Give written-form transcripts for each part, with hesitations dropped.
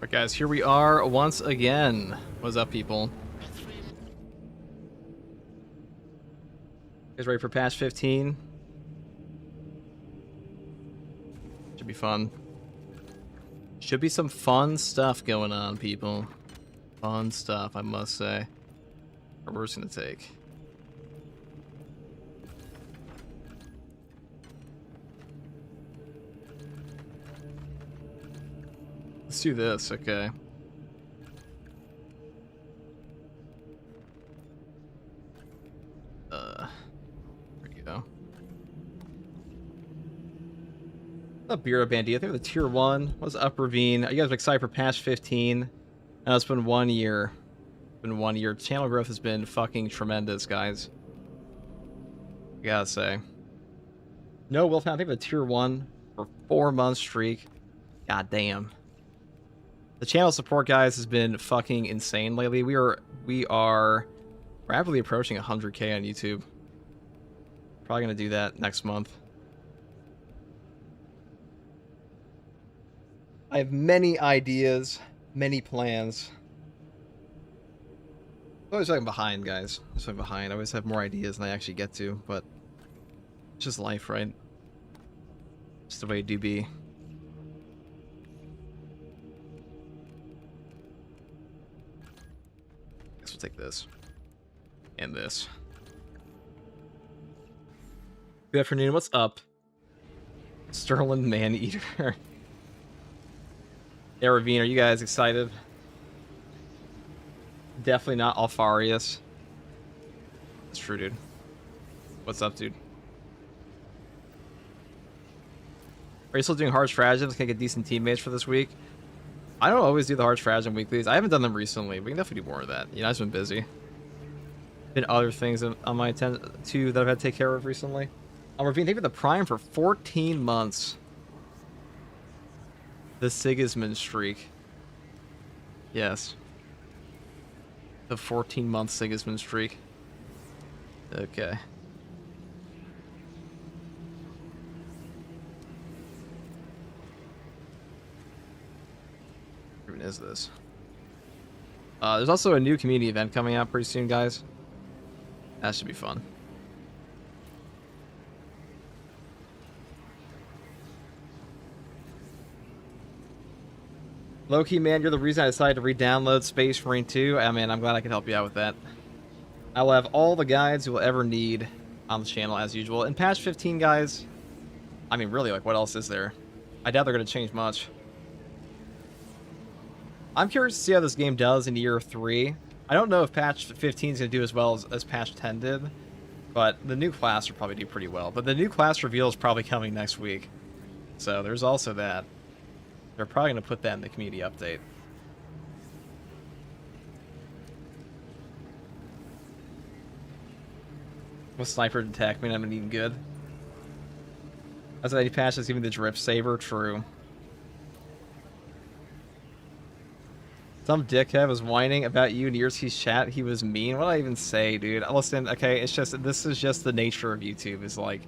Alright guys, here we are once again. What's up, people? You guys ready for patch 15? Should be fun. Should be some fun stuff going on, people. Fun stuff, I must say. What we're just gonna take. Let's do this, okay. There you go. What's up, Bureau Bandit? I think the tier 1. What's up, Ravine? Are you guys excited for patch 15? It's been 1 year. It's been 1 year. Channel growth has been fucking tremendous, guys. I gotta say. No, Wolfhound, I think the tier 1 for 4-month streak. God damn. The channel support, guys, has been fucking insane lately. We are rapidly approaching 100K on YouTube. Probably gonna do that next month. I have many ideas, many plans. I'm always like behind, guys. I'm always behind. I always have more ideas than I actually get to, but it's just life, right? It's the way it do be. Guess we'll take this. And this. Good afternoon, what's up? Sterling Man-Eater. Yeah, Ravine, are you guys excited? Definitely not Alfarius. That's true, dude. What's up, dude? Are you still doing hard stratagems? Can I get decent teammates for this week? I don't always do the hard stratagem weeklies. I haven't done them recently. We can definitely do more of that. You know, I've been busy. Been other things on my too that I've had to take care of recently. Ravine, thank you for the Prime for 14 months. The Sigismund streak. Yes. The 14-month Sigismund streak. Okay. What even is this? There's also a new community event coming out pretty soon, guys. That should be fun. Low-key, man, you're the reason I decided to re-download Space Marine 2. I mean, I'm glad I could help you out with that. I will have all the guides you will ever need on the channel as usual. In patch 15, guys, I mean, really, like, what else is there? I doubt they're going to change much. I'm curious to see how this game does in year 3. I don't know if patch 15 is going to do as well as patch 10 did, but the new class will probably do pretty well. But the new class reveal is probably coming next week, so there's also that. They're probably going to put that in the community update. With sniper attack, man, I'm eating good. That's any patch that's giving the drift saber, true. Some dickhead was whining about you in Yerski's chat. He was mean. What did I even say, dude? Listen, okay, it's just, this is just the nature of YouTube. Is like,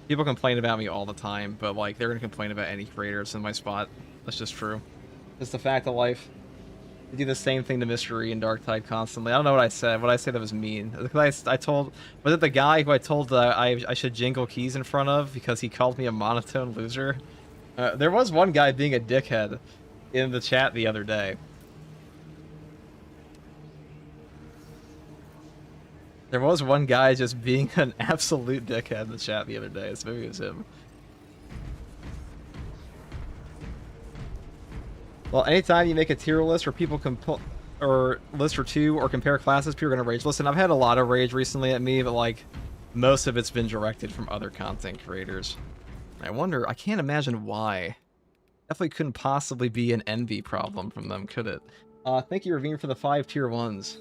people complain about me all the time, but like, they're gonna complain about any creators in my spot. That's just true. It's the fact of life. They do the same thing to Mystery and Darktide constantly. I don't know what I said. What I said that was mean. I told, was it the guy who I told I should jingle keys in front of because he called me a monotone loser? There was one guy being a dickhead in the chat the other day. There was one guy just being an absolute dickhead in the chat the other day, so maybe it was him. Well, anytime you make a tier list or people or list or two or compare classes, people are gonna rage. Listen, I've had a lot of rage recently at me, but like most of it's been directed from other content creators. I wonder, I can't imagine why. Definitely couldn't possibly be an envy problem from them, could it? Thank you, Ravine, for the 5 tier 1s.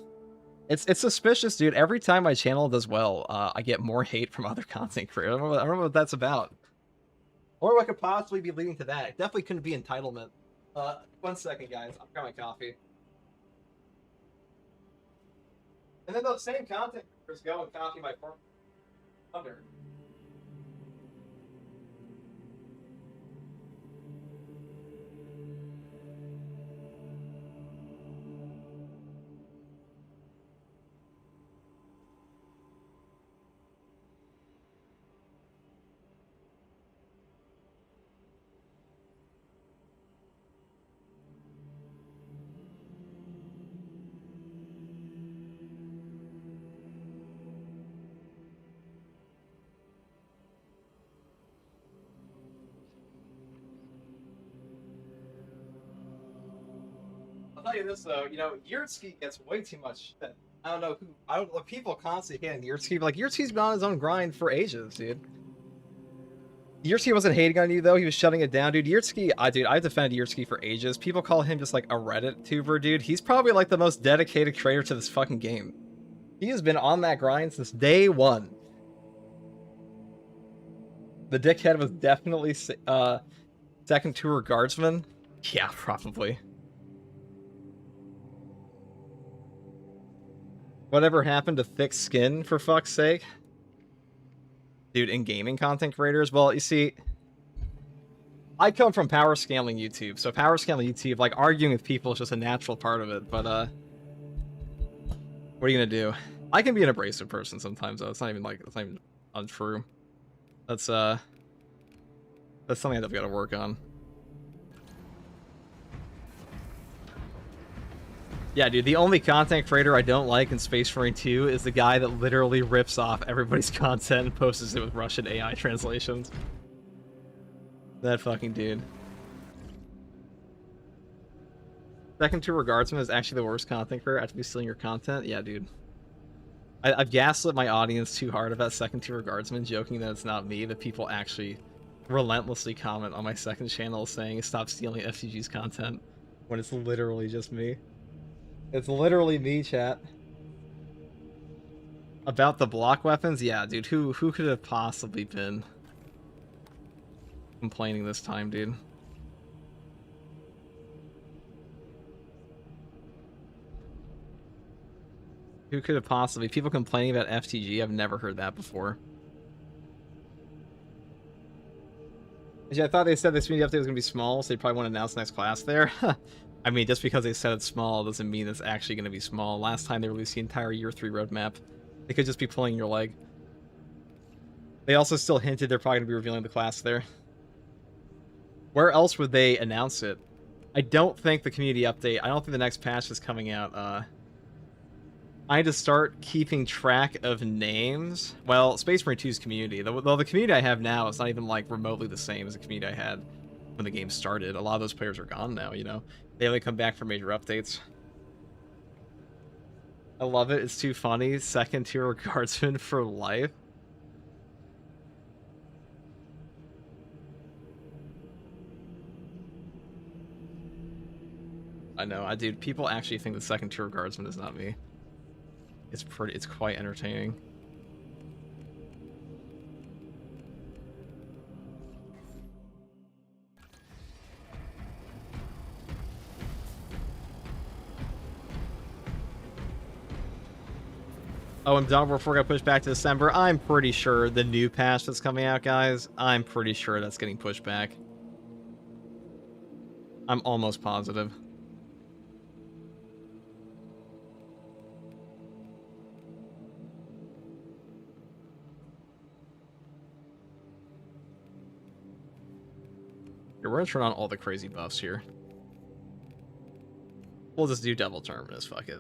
It's suspicious, dude. Every time my channel does well, I get more hate from other content creators. I don't know what that's about. Or what could possibly be leading to that. It definitely couldn't be entitlement. 1 second, guys. I'll grab my coffee. And then those same content creators go and copy my form. Thunder. tell you this though, you know, Yurtsky gets way too much shit. I don't know who. I don't. Like, people constantly hating Yurtsky, but like Yurtsky's been on his own grind for ages, dude. Yurtsky wasn't hating on you though; he was shutting it down, dude. Yurtsky, dude, I've defended Yurtsky for ages. People call him just like a Reddit tuber, dude. He's probably like the most dedicated creator to this fucking game. He has been on that grind since day one. The dickhead was definitely second tour guardsman. Yeah, probably. Whatever happened to thick skin, for fuck's sake? Dude, in gaming content creators? Well, you see, I come from power scaling YouTube, so power scaling YouTube, like, arguing with people is just a natural part of it, but, what are you gonna do? I can be an abrasive person sometimes, though. It's not even, like, it's not even untrue. That's something I've got to work on. Yeah, dude, the only content creator I don't like in Space Marine 2 is the guy that literally rips off everybody's content and posts it with Russian AI translations. That fucking dude. Second tour guardsman is actually the worst content creator after be stealing your content? Yeah, dude. I've gaslit my audience too hard about second tier guardsmen, joking that it's not me, but people actually relentlessly comment on my second channel saying stop stealing FTG's content when it's literally just me. It's literally me, chat. About the block weapons? Yeah, dude, who could have possibly been complaining this time, dude? Who could have possibly... People complaining about FTG, I've never heard that before. Yeah, I thought they said this community update was going to be small, so they probably want to announce the next class there. I mean, just because they said it's small doesn't mean it's actually going to be small. Last time they released the entire Year 3 roadmap. They could just be pulling your leg. They also still hinted they're probably going to be revealing the class there. Where else would they announce it? I don't think the community update... I don't think the next patch is coming out. I need to start keeping track of names. Well, Space Marine 2's community. Though the community I have now is not even, like, remotely the same as the community I had when the game started. A lot of those players are gone now, you know? They only come back for major updates. I love it. It's too funny. Second tier guardsman for life. I know. Dude, people actually think the second tier guardsman is not me. It's quite entertaining. Oh, and Dawn War 4 got pushed back to December. I'm pretty sure the new patch that's coming out, guys, I'm pretty sure that's getting pushed back. I'm almost positive. Here, we're gonna turn on all the crazy buffs here. We'll just do Devil Terminus, fuck it.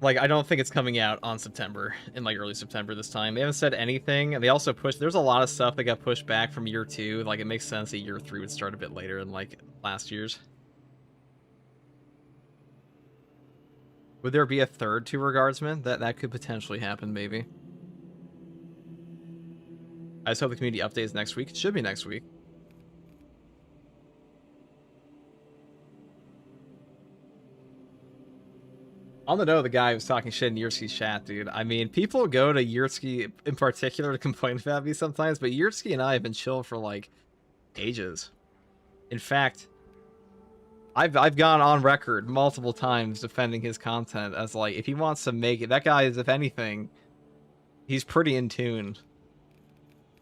Like, I don't think it's coming out on September, in like early September this time. They haven't said anything, and they also pushed... There's a lot of stuff that got pushed back from Year 2. Like, it makes sense that Year 3 would start a bit later than, like, last year's. Would there be a third Tour Guardsman? That could potentially happen, maybe. I just hope the community update is next week. It should be next week. On the note, the guy who was talking shit in Yurtsky's chat, dude. I mean, people go to Yurtsky in particular to complain about me sometimes, but Yurtsky and I have been chill for, like, ages. In fact, I've gone on record multiple times defending his content as, like, if he wants to make it... That guy is, if anything, he's pretty in tune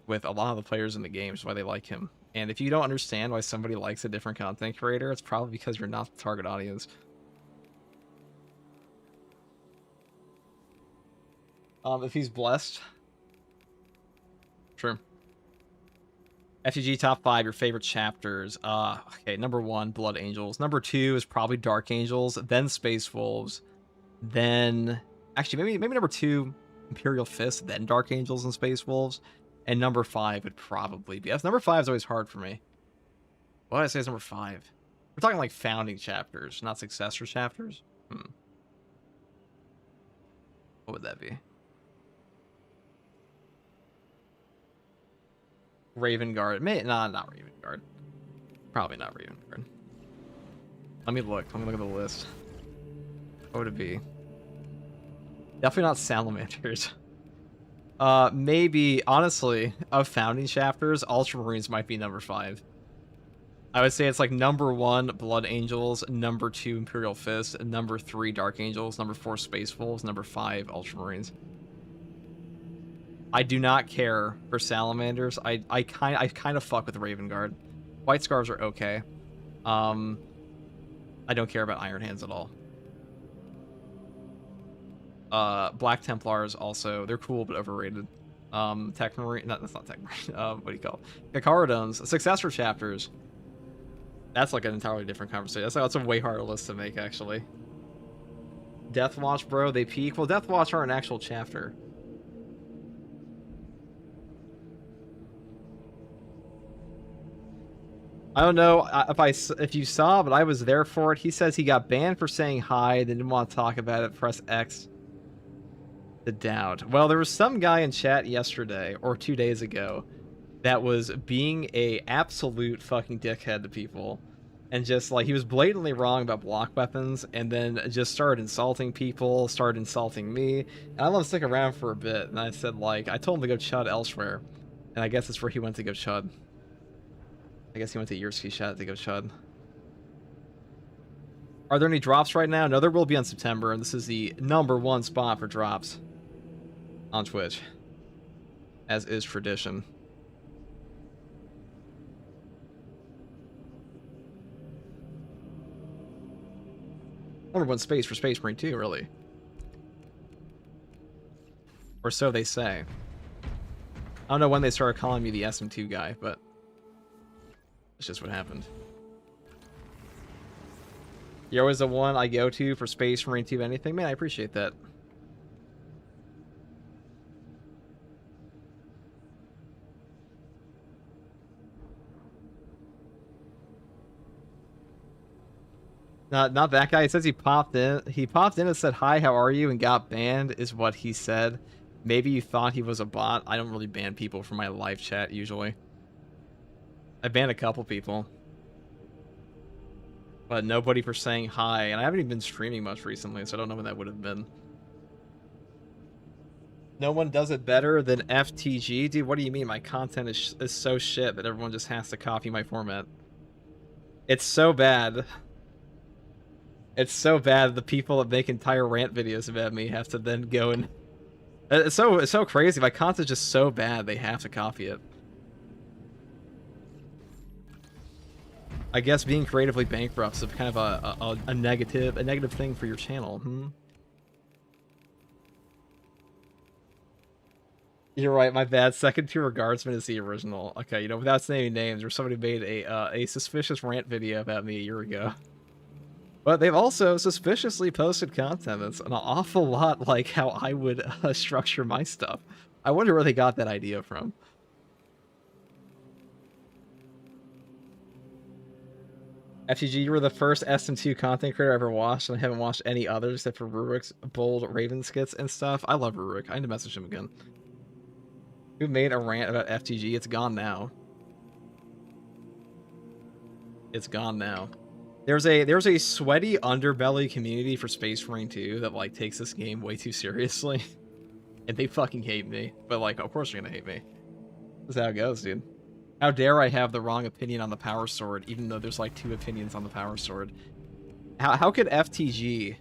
with a lot of the players in the game, which is why they like him. And if you don't understand why somebody likes a different content creator, it's probably because you're not the target audience. If he's blessed. Sure. FTG top 5, your favorite chapters. Okay, number 1, Blood Angels. Number 2 is probably Dark Angels, then Space Wolves, then... Actually, maybe number 2, Imperial Fist, then Dark Angels and Space Wolves. And number 5 would probably be... Number 5 is always hard for me. What did I say is number 5? We're talking like founding chapters, not successor chapters. What would that be? Raven Guard. Nah, not Raven Guard. Probably not Raven Guard. Let me look. Let me look at the list. What would it be? Definitely not Salamanders. Maybe, honestly, of founding chapters, Ultramarines might be number 5. I would say it's like number 1, Blood Angels, number 2, Imperial Fist, number 3, Dark Angels, number 4, Space Wolves, number 5, Ultramarines. I do not care for Salamanders. I kind of fuck with Raven Guard. White Scarves are okay. I don't care about Iron Hands at all. Black Templars also, they're cool but overrated. Tech Marine, no, that's not Tech Marine. What do you call it? Kakaradons, successor chapters. That's like an entirely different conversation. That's a way harder list to make, actually. Deathwatch, bro, they peak. Well, Deathwatch are an actual chapter. I don't know if you saw, but I was there for it. He says he got banned for saying hi. They didn't want to talk about it. Press X to doubt. Well, there was some guy in chat yesterday or 2 days ago that was being a absolute fucking dickhead to people, and just like he was blatantly wrong about block weapons, and then just started insulting people, started insulting me, and I let him stick around for a bit. And I said, like, I told him to go chud elsewhere, and I guess that's where he went to go chud. I guess he went to Yerski Chat to go chud. Are there any drops right now? No, there will be on September, and this is the #1 spot for drops on Twitch, as is tradition. #1 space for Space Marine 2, really. Or so they say. I don't know when they started calling me the SM2 guy, but it's just what happened. You're always the one I go to for Space Marine 2 anything. Man, I appreciate that. Not that guy. It says he popped in. He popped in and said, "Hi, how are you?" and got banned, is what he said. Maybe you thought he was a bot. I don't really ban people from my live chat usually. I banned a couple people, but nobody for saying hi. And I haven't even been streaming much recently, so I don't know when that would have been. No one does it better than FTG, dude. What do you mean? My content is so shit that everyone just has to copy my format. It's so bad. It's so bad the people that make entire rant videos about me have to then go and... It's so crazy. My content's just so bad they have to copy it. I guess being creatively bankrupt is kind of a negative thing for your channel. You're right, my bad. Second tier guardsman is the original. Okay, you know, without saying names, or somebody made a suspicious rant video about me a year ago. But they've also suspiciously posted content that's an awful lot like how I would structure my stuff. I wonder where they got that idea from. FTG, you were the first SM2 content creator I ever watched, and I haven't watched any others except for Rurik's bold Raven skits and stuff. I love Rurik. I need to message him again. Who made a rant about FTG? It's gone now. It's gone now. There's a sweaty underbelly community for Space Marine 2 that like takes this game way too seriously, and they fucking hate me. But like, of course you're gonna hate me. That's how it goes, dude. How dare I have the wrong opinion on the Power Sword, even though there's like 2 opinions on the Power Sword? How could FTG...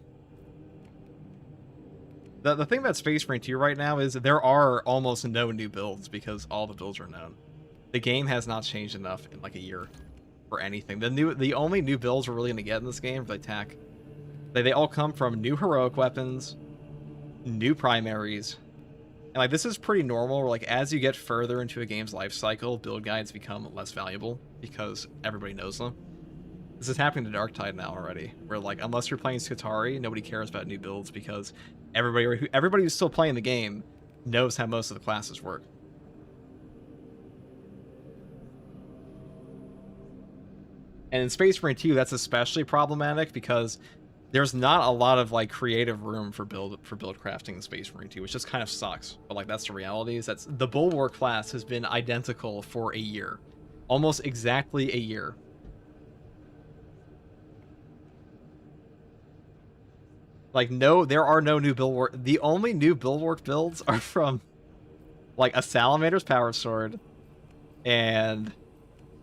The thing about Space Marine 2 right now is there are almost no new builds because all the builds are known. The game has not changed enough in like a year for anything. The only new builds we're really gonna get in this game for the attack, they all come from new heroic weapons, new primaries, and like this is pretty normal. Where, like, as you get further into a game's life cycle, build guides become less valuable because everybody knows them. This is happening to Darktide now already, where like unless you're playing Skitarii, nobody cares about new builds because everybody who's still playing the game knows how most of the classes work. And in Space Marine 2, that's especially problematic because there's not a lot of like creative room for build crafting in Space Marine 2, which just kind of sucks. But like that's the reality. Is that's the Bulwark class has been identical for a year, almost exactly a year. Like no, there are no new Bulwark. The only new Bulwark builds are from like a Salamander's Power Sword and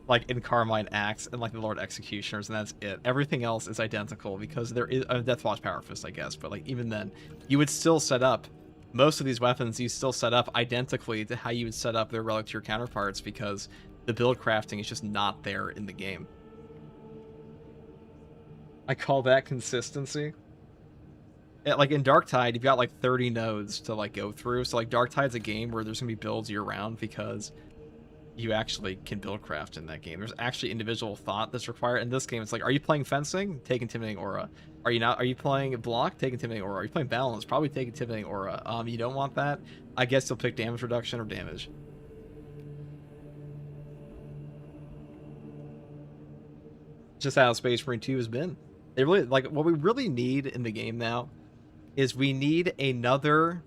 like in Carmine Axe and like the Lord Executioners, and that's it. Everything else is identical because there is a Deathwatch Power Fist, I guess, but like even then, you would still set up most of these weapons. You still set up identically to how you would set up their Relic Tier counterparts because the build crafting is just not there in the game. I call that consistency. Yeah, like in Darktide, you've got like 30 nodes to like go through. So like Darktide's a game where there's gonna be builds year round because you actually can build craft in that game. There's actually individual thought that's required. In this game, it's like, are you playing fencing? Take Intimidating Aura. Are you not? Are you playing block? Take Intimidating Aura. Are you playing balance? Probably take Intimidating Aura. You don't want that? I guess you'll pick damage reduction or damage. Just how Space Marine 2 has been. They really, like, what we really need in the game now is we need another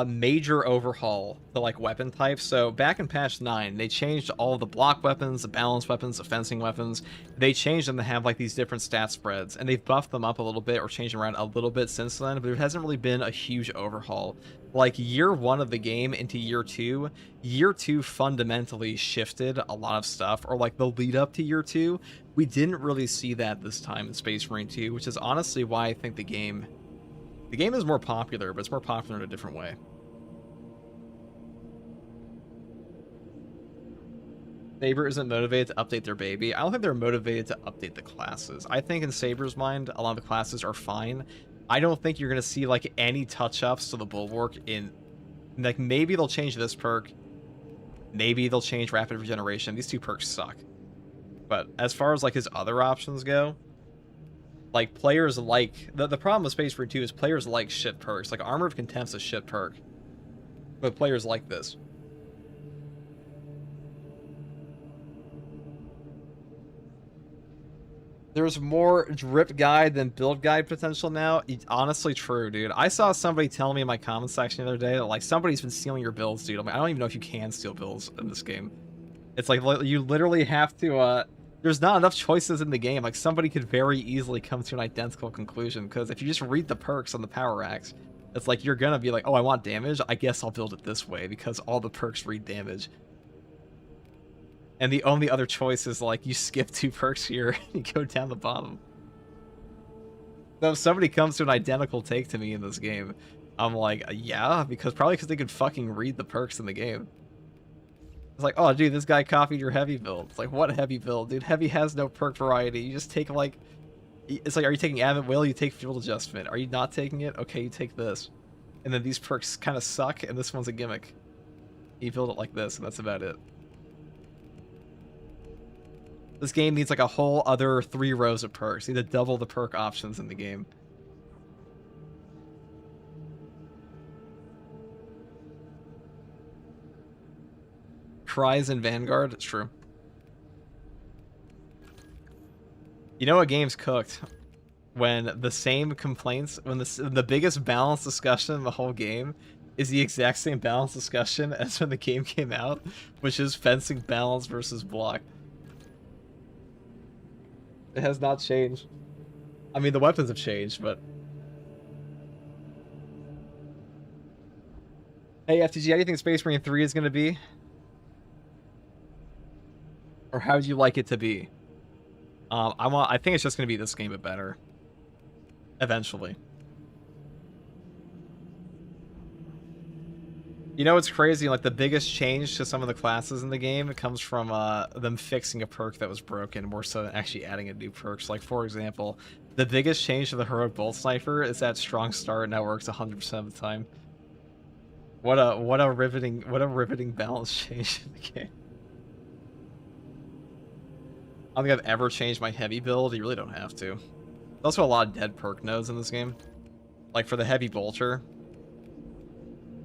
major overhaul to like weapon types. So back in patch 9, they changed all the block weapons, the balance weapons, the fencing weapons. They changed them to have like these different stat spreads, and they've buffed them up a little bit or changed them around a little bit since then, but there hasn't really been a huge overhaul. Like year 1 of the game into year 2 fundamentally shifted a lot of stuff, or like the lead up to year 2, we didn't really see that this time in Space Marine 2, which is honestly why I think the game is more popular, but it's more popular in a different way. Saber isn't motivated to update their baby. I don't think they're motivated to update the classes. I think in Saber's mind, a lot of the classes are fine. I don't think you're going to see like any touch-ups to the Bulwark in... Like maybe they'll change this perk. Maybe they'll change Rapid Regeneration. These 2 perks suck. But as far as like his other options go, like, players like... The problem with Space Marine 2 is players like shit perks. Like, Armor of Contempt's a shit perk. But players like this. There's more drip guide than build guide potential now. It's honestly true, dude. I saw somebody tell me in my comment section the other day that, like, somebody's been stealing your builds, dude. I'm like, I don't even know if you can steal builds in this game. It's like, you literally have to, there's not enough choices in the game. Like, somebody could very easily come to an identical conclusion, because if you just read the perks on the power axe, it's like you're gonna be like, oh, I want damage, I guess I'll build it this way because all the perks read damage. And the only other choice is like you skip 2 perks here and you go down the bottom. So if somebody comes to an identical take to me in this game, I'm like, yeah, probably because they could fucking read the perks in the game. It's like, oh, dude, this guy copied your heavy build. It's like, what heavy build? Dude, heavy has no perk variety. You just take, like... It's like, are you taking Advent Will? You take Field Adjustment. Are you not taking it? Okay, you take this. And then these perks kind of suck, and this one's a gimmick. You build it like this, and that's about it. This game needs, like, a whole other 3 rows of perks. You need to double the perk options in the game. Cries in Vanguard? It's true. You know a game's cooked when the same complaints, when the biggest balance discussion in the whole game is the exact same balance discussion as when the game came out, which is fencing balance versus block. It has not changed. I mean, the weapons have changed, but... Hey, FTG, how do you think Space Marine 3 is going to be? Or how would you like it to be? I think it's just going to be this game, but better. Eventually. You know what's crazy? Like, the biggest change to some of the classes in the game comes from them fixing a perk that was broken, more so than actually adding a new perk. So, like, for example, the biggest change to the Heroic Bolt Sniper is that Strong Start now works 100% of the time. What a riveting balance change in the game. I don't think I've ever changed my heavy build. You really don't have to. There's also a lot of dead perk nodes in this game. Like for the heavy bolter.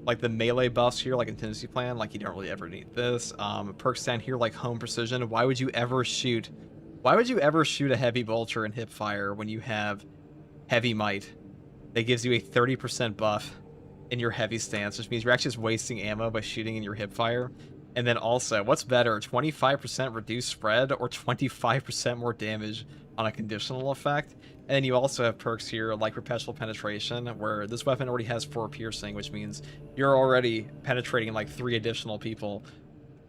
Like the melee buffs here, like contingency plan, like you don't really ever need this. Perks down here like home precision. Why would you ever shoot a heavy bolter and hip fire when you have heavy might? That gives you a 30% buff in your heavy stance, which means you're actually just wasting ammo by shooting in your hip fire. And then also, what's better, 25% reduced spread or 25% more damage on a conditional effect? And then you also have perks here like perpetual penetration, where this weapon already has 4 piercing, which means you're already penetrating like 3 additional people.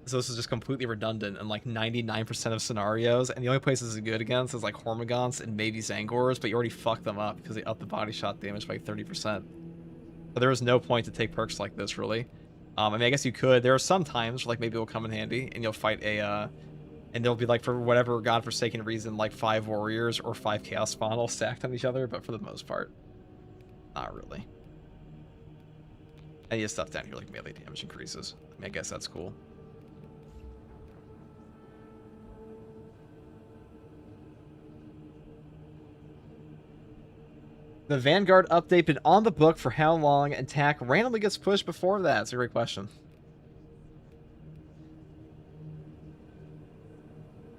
So this is just completely redundant in like 99% of scenarios, and the only place this is good against is like Hormigons and maybe Zangors, but you already fucked them up because they up the body shot damage by 30%. So there is no point to take perks like this, really. I mean, I guess you could. There are some times, like, maybe it'll come in handy, and you'll fight a, and there'll be, like, for whatever godforsaken reason, like, 5 warriors or 5 chaos spawn all stacked on each other, but for the most part, not really. And you have stuff down here, like melee damage increases. I mean, I guess that's cool. The Vanguard update been on the book for how long, and TAC randomly gets pushed before that? It's a great question.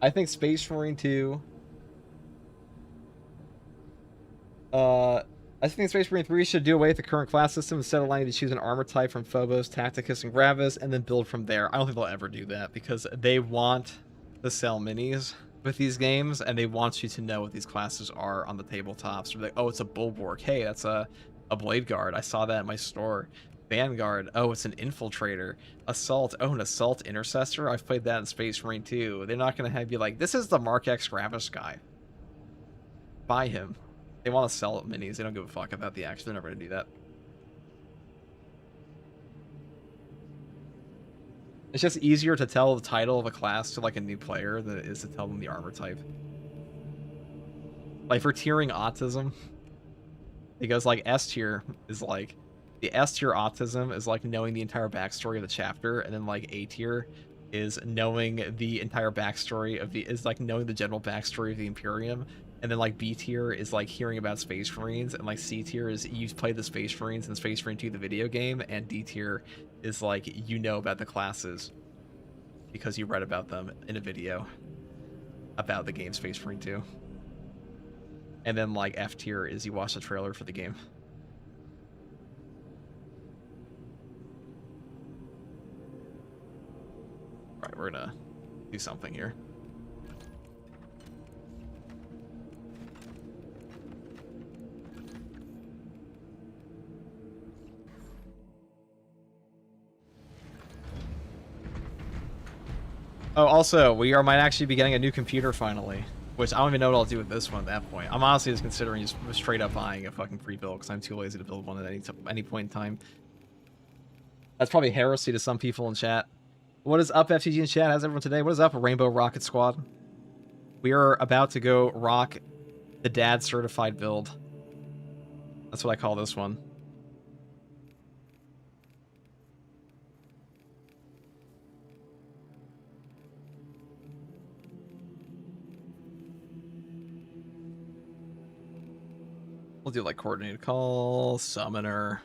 I think Space Marine 2... I think Space Marine 3 should do away with the current class system instead of allowing you to choose an armor type from Phobos, Tacticus, and Gravis, and then build from there. I don't think they'll ever do that, because they want to sell minis with these games, and they want you to know what these classes are on the tabletops. So like, oh, it's a Bulwark. Hey, that's a Blade Guard. I saw that in my store. Vanguard. Oh, it's an Infiltrator. Assault. Oh, an Assault Intercessor. I've played that in Space Marine 2. They're not going to have you like, this is the Mark X Gravis guy. Buy him. They want to sell minis. They don't give a fuck about the action. They're never going to do that. It's just easier to tell the title of a class to like a new player than it is to tell them the armor type. Like for tiering autism, because like S tier is like, the S tier autism is like knowing the entire backstory of the chapter, and then like A tier is knowing the entire backstory of is like knowing the general backstory of the Imperium, and then like B tier is like hearing about Space Marines, and like C tier is you've played the Space Marines and Space Marine 2 the video game, and D tier is like you know about the classes because you read about them in a video about the game Space Marine 2. And then like F tier is you watch the trailer for the game. Alright, we're gonna do something here. Oh, also, might actually be getting a new computer finally, which I don't even know what I'll do with this one at that point. I'm honestly just considering just straight up buying a fucking pre-build because I'm too lazy to build one at any point in time. That's probably heresy to some people in chat. What is up, FTG in chat? How's everyone today? What is up, Rainbow Rocket Squad? We are about to go rock the dad certified build. That's what I call this one. We'll do like coordinated call, summoner.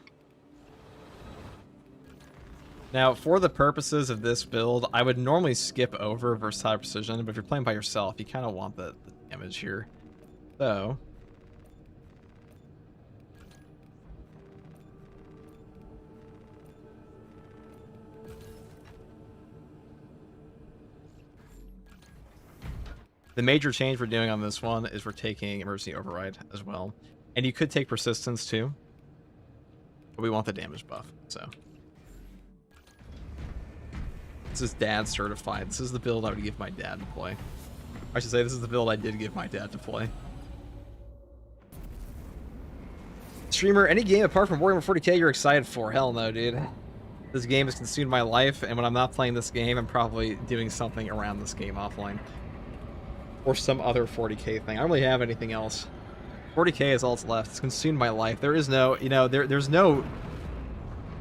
Now, for the purposes of this build, I would normally skip over versatile precision, but if you're playing by yourself, you kind of want the damage here. So, the major change we're doing on this one is we're taking emergency override as well. And you could take persistence too, but we want the damage buff, so. This is dad certified. This is the build I would give my dad to play. I should say this is the build I did give my dad to play. Streamer, any game apart from Warhammer 40k you're excited for? Hell no, dude. This game has consumed my life, and when I'm not playing this game, I'm probably doing something around this game offline. Or some other 40k thing. I don't really have anything else. 40k is all that's left. It's consumed my life. There is no, you know, there's no...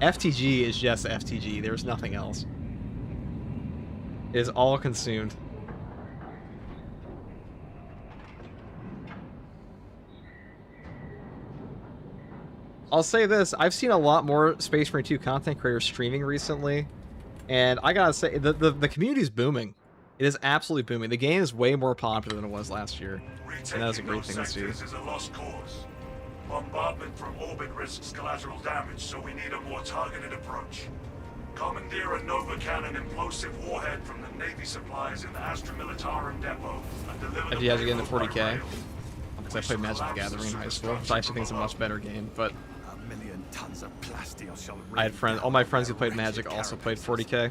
FTG is just FTG. There's nothing else. It is all consumed. I'll say this: I've seen a lot more Space Marine 2 content creators streaming recently, and I gotta say the community is booming. It is absolutely booming. The game is way more popular than it was last year, and that is a great thing to see. This is a lost cause. Bombardment from orbit risks collateral damage, so we need a more targeted approach. Commandeer a Nova Cannon implosive warhead from the Navy supplies in the Astra Militarum depot and deliver. If you guys are getting the 40k, because I played Magic the Gathering in high school, which I actually think is a much better game, but I had friends, all my friends who played Magic also played 40k.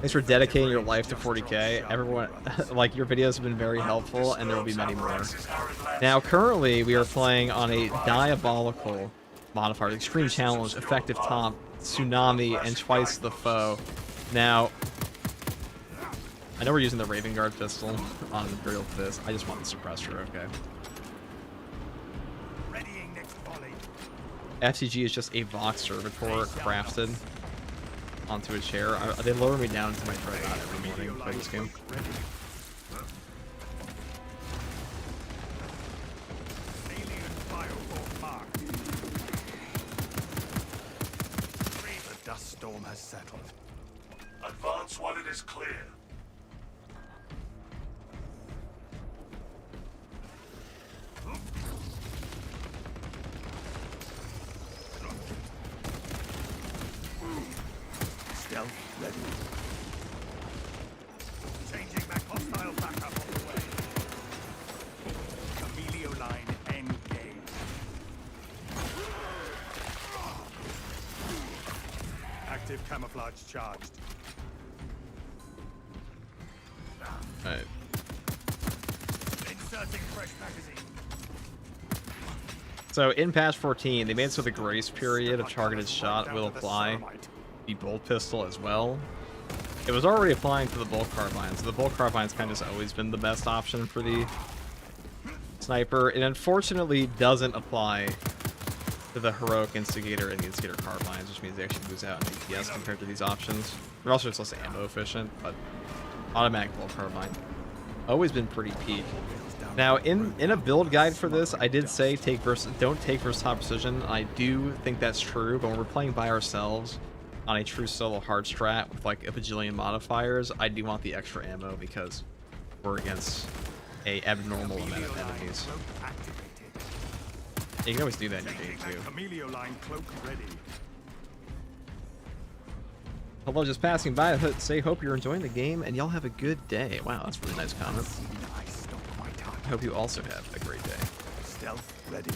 Thanks for dedicating your life to 40k. Everyone, like, your videos have been very helpful, and there will be many more. Now, currently, we are playing on a diabolical modifier, extreme challenge, effective top, tsunami, and twice the foe. Now, I know we're using the Raven Guard pistol on Imperial for this. I just want the suppressor, okay? FCG is just a Vox Servitor crafted onto a chair. They lower me down into my dreadnought every morning to play this game. The dust storm has settled. Advance while it is clear. Stealth ready. Changing back, hostile backup on the way. Camilio line engaged. Active camouflage charged. Alright. Inserting fresh magazine. So in patch 14, they made it so the grace period of targeted shot will apply the bolt pistol as well. It was already applying to the bolt carbine, so the bolt carbine's kind of just always been the best option for the sniper. It unfortunately doesn't apply to the heroic instigator and the instigator carbines, which means they actually lose out in APS compared to these options. They're also just less ammo efficient, but automatic bolt carbine always been pretty peak. Now, in a build guide for this, I did say don't take versatile precision. I do think that's true, but when we're playing by ourselves on a true solo hard strat with like a bajillion modifiers, I do want the extra ammo because we're against a abnormal amount of enemies. You can always do that in your game too. Hello, just passing by. Say, hope you're enjoying the game and y'all have a good day. Wow, that's a really nice comment. I hope you also have a great day. Stealth ready.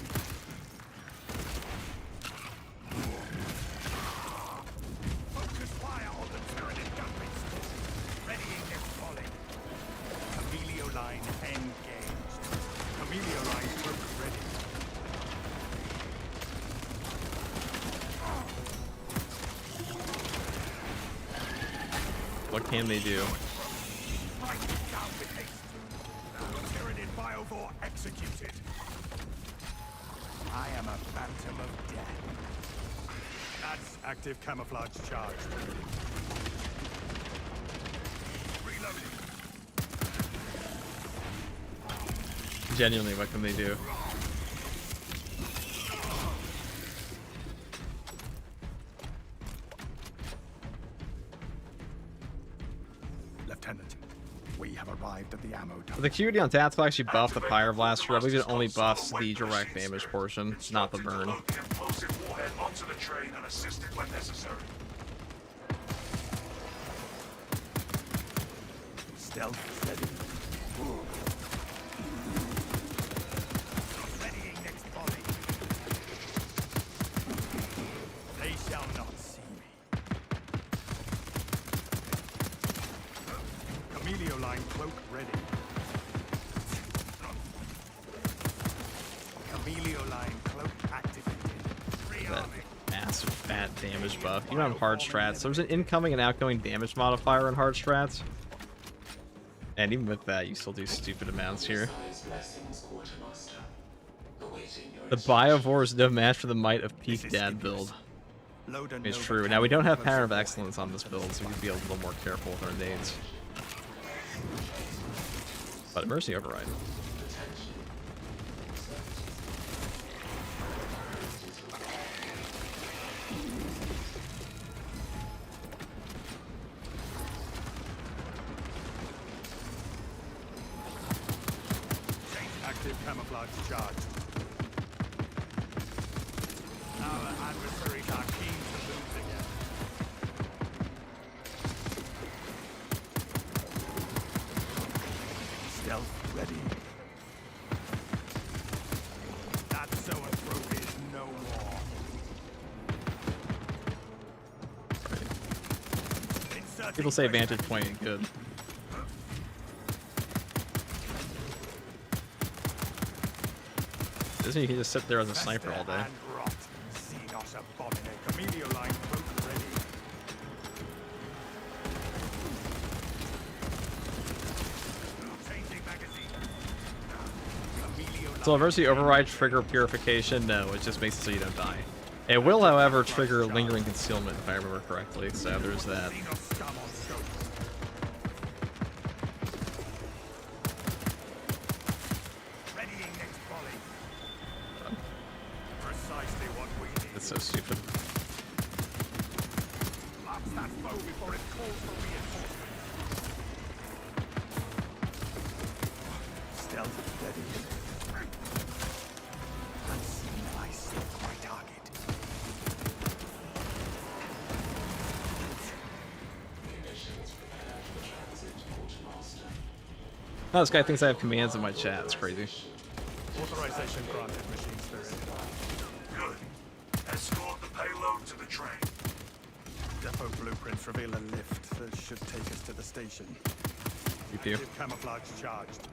Focus fire on the turreted gunmates. Readying next volley. Camilio line engaged. Camilio line cloak ready. What can they do? Executed. I am a phantom of death. That's active camouflage charged. Reloading. Genuinely, what can they do? Lieutenant, we have arrived at the ammo dump. The QD on Tats will actually buff the Pyre Blaster. I believe it only buffs the direct damage portion, not the burn. Explosive warhead onto the train and assist it when necessary. Stealth ready. Readying next volley. They shall not see me. Camilio line cloak ready. Camilio line cloak activated. That massive fat damage buff. Even on hard strats, there's an incoming and outgoing damage modifier on hard strats. And even with that, you still do stupid amounts here. The Biovore is no match for the might of Peak Dad build. It's true. Now, we don't have Pattern of Excellence on this build, so we can be a little more careful with our nades. But Mercy Override. Active camouflage charge. Our adversaries are keen to lose again. Stealth ready. That so and throw is no more. Inserting People say fresh vantage point ain't good. Doesn't you can just sit there as a sniper all day? and rot. Xenos abominate. Camellia line both ready. Changing magazine. Camellia So emergency override trigger purification? No, it just makes it so you don't die. It will, however, trigger lingering concealment if I remember correctly, so there's that. Xenos scum on scope. Readying next volley. Precisely what we need. It's so stupid. Lapse that foe before it calls for reinforcements. Stealth ready. Unseen ice stalk my target. Oh, this guy thinks I have commands in my chat. It's crazy. Authorization granted, machine spirit. Good. Escort the payload to the train. Depot blueprints reveal a lift that should take us to the station. GPU. Active camouflage charged.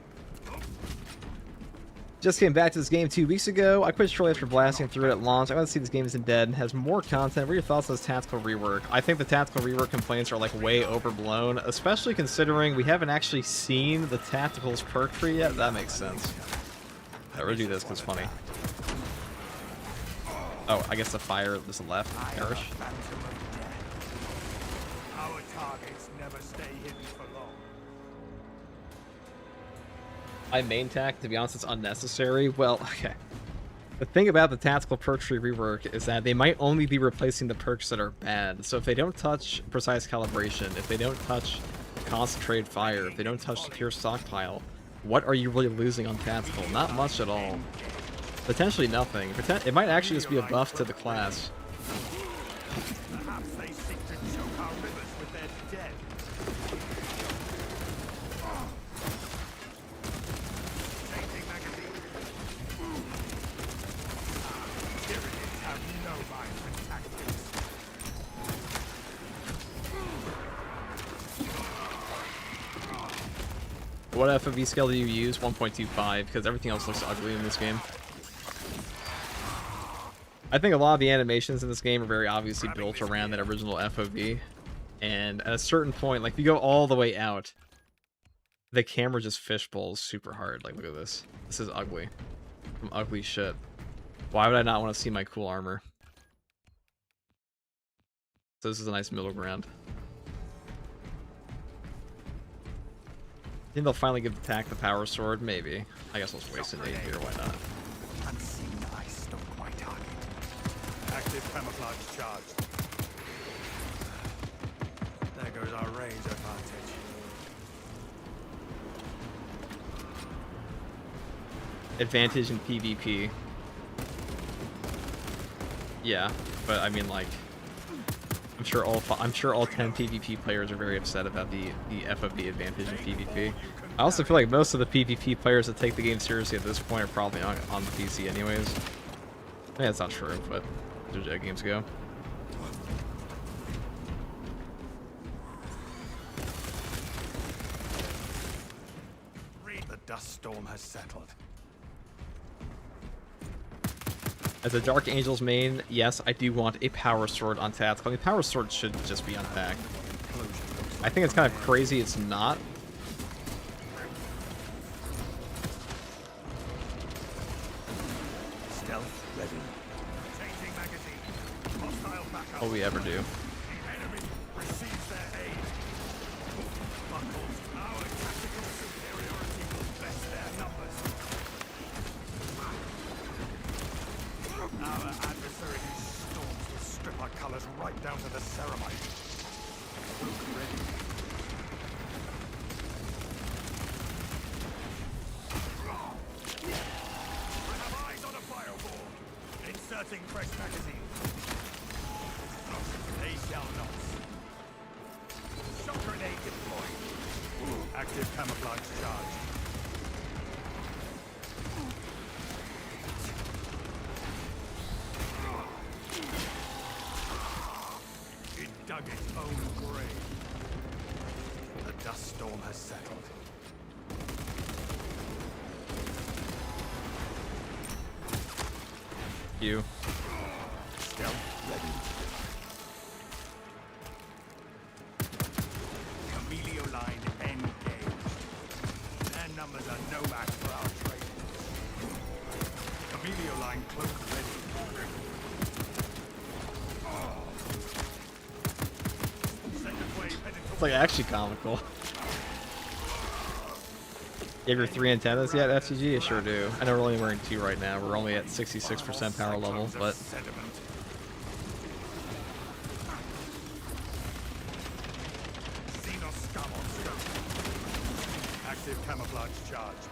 Just came back to this game 2 weeks ago. I quit shortly after blasting through it at launch. I want to see this game isn't dead. Has more content. What are your thoughts on this tactical rework? I think the tactical rework complaints are like way overblown, especially considering we haven't actually seen the tacticals perk tree yet. That makes sense. I would do this because it's funny. Oh, I guess the fire is left. Perish. Phantom of death. Our targets never stay hidden for long. My main tack, to be honest, it's unnecessary. Well, okay. The thing about the tactical perk tree rework is that they might only be replacing the perks that are bad. So if they don't touch precise calibration, if they don't touch concentrated fire, if they don't touch secure stockpile, what are you really losing on tactical? Not much at all. Potentially nothing. It might actually just be a buff to the class. Perhaps they seek to choke our rivers with their dead. Changing magazine. Tyranids have no mind for tactics. What FOV scale do you use? 1.25, because everything else looks ugly in this game. I think a lot of the animations in this game are very obviously built around that original FOV. And at a certain point, like if you go all the way out, the camera just fishbowls super hard. Like, look at this. This is ugly. Some ugly shit. Why would I not want to see my cool armor? So this is a nice middle ground. Think they'll finally give the tack the power sword? Maybe. I guess let's waste an 8 here, why not? Unseen ice stalk my target. Active camouflage charged. There goes our range advantage. Advantage in PvP. Yeah, but I mean, like, I'm sure all 10 PvP players are very upset about the FOV advantage in PvP. I also feel like most of the PvP players that take the game seriously at this point are probably on the PC anyways. I mean, that's not true, but there's how games go. The dust storm has settled. As a Dark Angels main, yes, I do want a power sword on tactical. I mean, power sword should just be on tack. I think it's kind of crazy it's not. Stealth ready. Changing magazine. Hostile backup. All we ever do. Enemy receives their aid. Buckles. Our tactical superiority will best their numbers. Our adversary's storms will strip our colors right down to the ceramite. Ready. Inserting fresh magazine. They shall not. Shock grenade deployed. Active camouflage charge. It dug its own grave. The dust storm has settled. You. Stealth ready. Camilio line engaged. Their numbers are no match for our trade. Camilio line cloak ready. Second wave headed It's like actually comical. You have your 3 antennas yet, FCG? I sure do. I know we're only wearing 2 right now. We're only at 66% power level, but sediment. Xenos scum on scope. Active camouflage charged.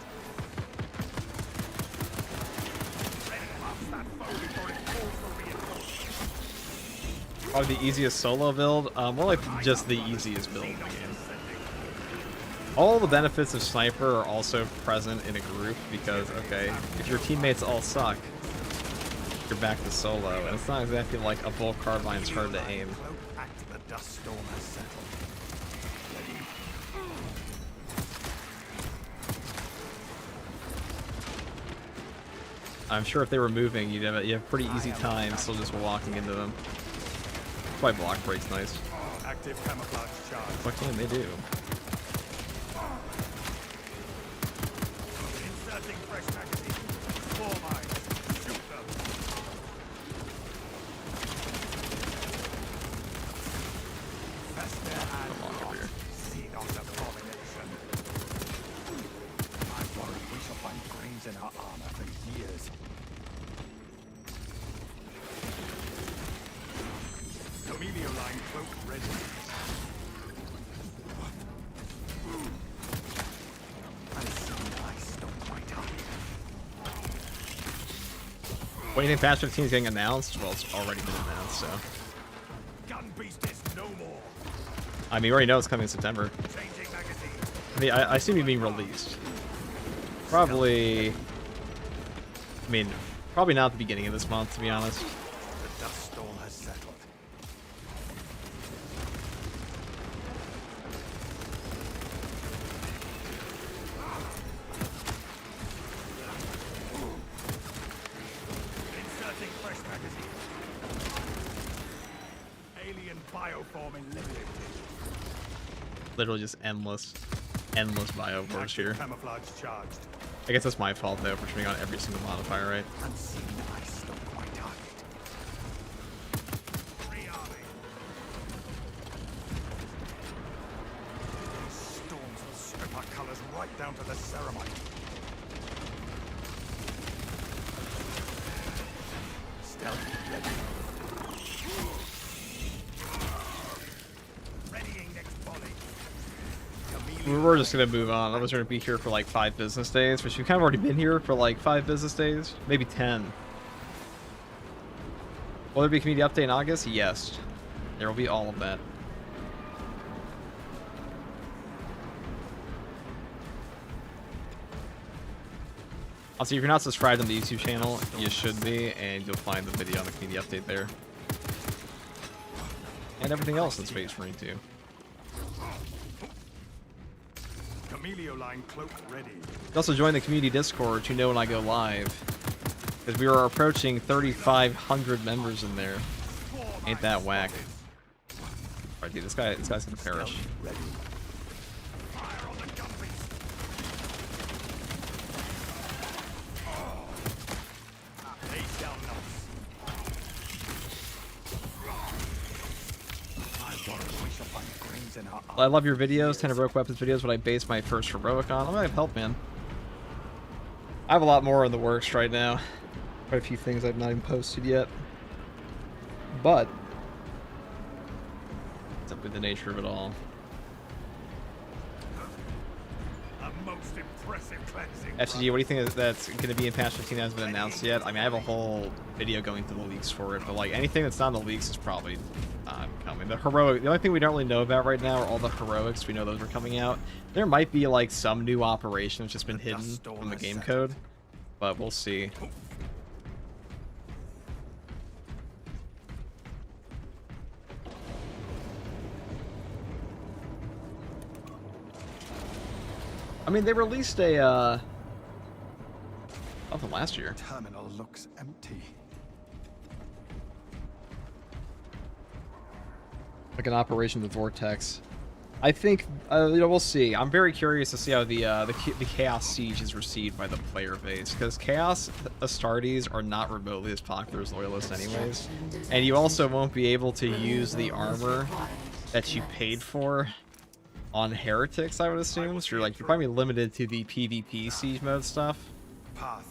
Ready to bust that foe before it calls for reinforcements. probably the easiest solo build. More like just the easiest build in the game. All the benefits of Sniper are also present in a group because, okay, if your teammates all suck, you're back to solo, and it's not exactly like a bolt carbine's hard to aim. The dust storm has settled. I'm sure if they were moving, you have pretty easy time still just walking into them. That's why block break's nice. Active camouflage charge. What can they do? Inserting fresh magazine. 4 mines. Shoot them. Fester and Come on over here. Xenos abomination. I'm worried we shall find grains in our armor for years. Camilio line cloak ready. What do you think Patch 15 is getting announced? Well, it's already been announced, so. Gun beast is no more. I mean, we already know it's coming in September. Changing magazine. I mean, I assume it's being released. Probably. I mean, probably not at the beginning of this month, to be honest. The dust storm has settled. Inserting fresh magazine. Alien bioform eliminated. Literally just endless biowars here. Camouflage charged. I guess that's my fault, though, for turning on every single modifier, right? Unseen ice stop my target. Rearming. These storms will strip our colors right down to the ceramite. Stealth ready. Readying next volley. We're just gonna move on. I was gonna be here for like 5 business days, which we've kind of already been here for like 5 business days, maybe 10. Will there be a community update in August? Yes. There will be all of that. Also, if you're not subscribed on the YouTube channel, you should be, and you'll find the video on the community update there. And everything else in Space Marine 2. Camilio line cloak ready. Also join the community Discord to know when I go live, because we are approaching 3,500 members in there. Ain't that whack? Alright, dude, this guy's gonna perish. Ready. Fire on the gun beast. They shall not. I worry we shall find grains in our I love your videos, 10 heroic weapons videos, what I base my first heroic on. I'm gonna help, man. I have a lot more in the works right now. Quite a few things I've not even posted yet. But simply the nature of it all. A most most impressive cleansing. FCG, what do you think that's going to be in patch 15 that hasn't been announced yet? I mean, I have a whole video going through the leaks for it, but like anything that's not in the leaks is probably not coming. The only thing we don't really know about right now are all the heroics. We know those are coming out. There might be like some new operation that's just been hidden from the game code, but we'll see. I mean, they released a, something last year. Terminal looks empty. Like an Operation the Vortex. I think, you know, we'll see. I'm very curious to see how the Chaos Siege is received by the player base, because Chaos Astartes are not remotely as popular as Loyalists anyways. And you also won't be able to use the armor that you paid for on Heretics, I would assume. So you're probably limited to the PvP siege mode stuff,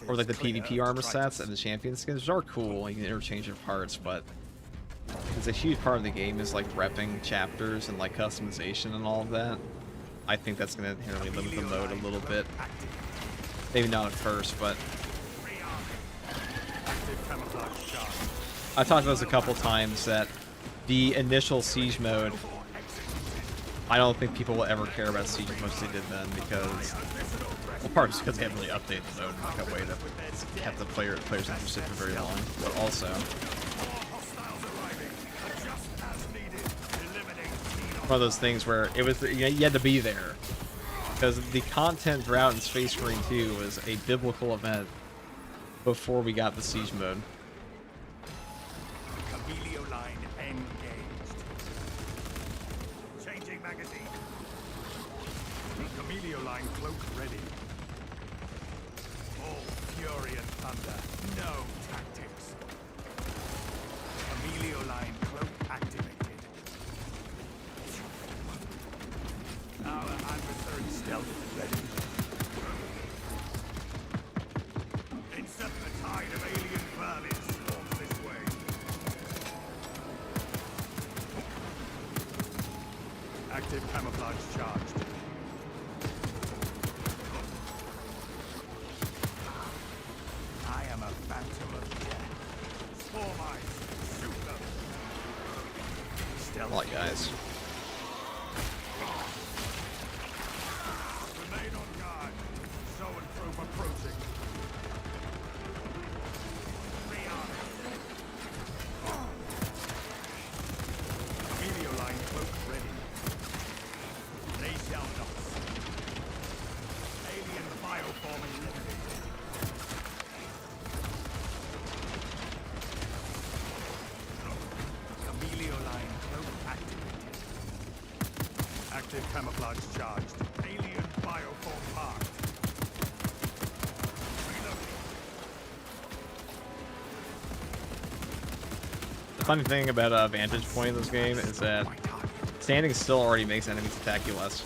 or like the PvP armor sets and the champion skins, which are cool. You can interchange your parts, but it's a huge part of the game is like repping chapters and like customization and all of that. I think that's going to inherently limit the mode a little bit. Maybe not at first, but I've talked about this a couple times that the initial siege mode, I don't think people will ever care about Siege as much as they did then, because, well, part is because they haven't really updated the mode in like a way to have the players interested for very long, but also one of those things where it was, you had to be there, because the content drought in Space Marine 2 was a biblical event before we got the Siege mode. Line cloak ready. All fury and thunder. No tactics. Emilio line cloak activated. Our adversary stealth ready. Insert the tide of alien vermin swarms this way. Active camouflage charged. Alright, guys. Remain on guard. So and troop approaching. Emilio line cloak ready. They shall not. Alien bioform eliminated. Emilio line cloak activated. Active camouflage charged. Alien bioform marked. Reloading. The funny thing about Vantage Point in this game is that standing still already makes enemies attack you less.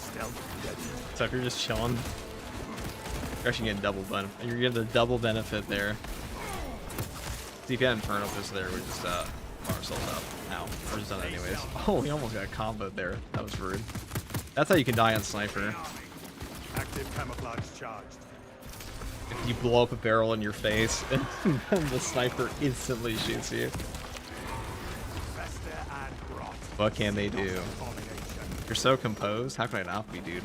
So if you're just chilling, you're actually getting double benefit. You're getting the double benefit there. See, if you had Inferno Fist there, we just bar ourselves up. Ow, we're just done anyways. Oh, we almost got a combo there. That was rude. That's how you can die on Sniper. Active camouflage charged. If you blow up a barrel in your face, and then the Sniper instantly shoots you. What can they do? You're so composed. How can I not be, dude?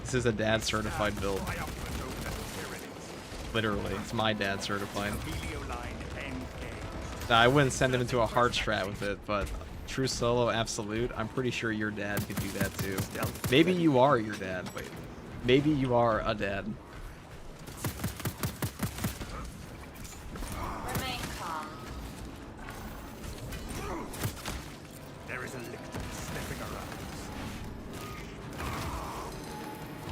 This is a dad certified build. Literally, it's my dad certified. Now, I wouldn't send him into a hard strat with it, but true solo absolute, I'm pretty sure your dad could do that too. Maybe you are your dad. Wait, maybe you are a dad. Remain calm. There is a lictor sniffing around.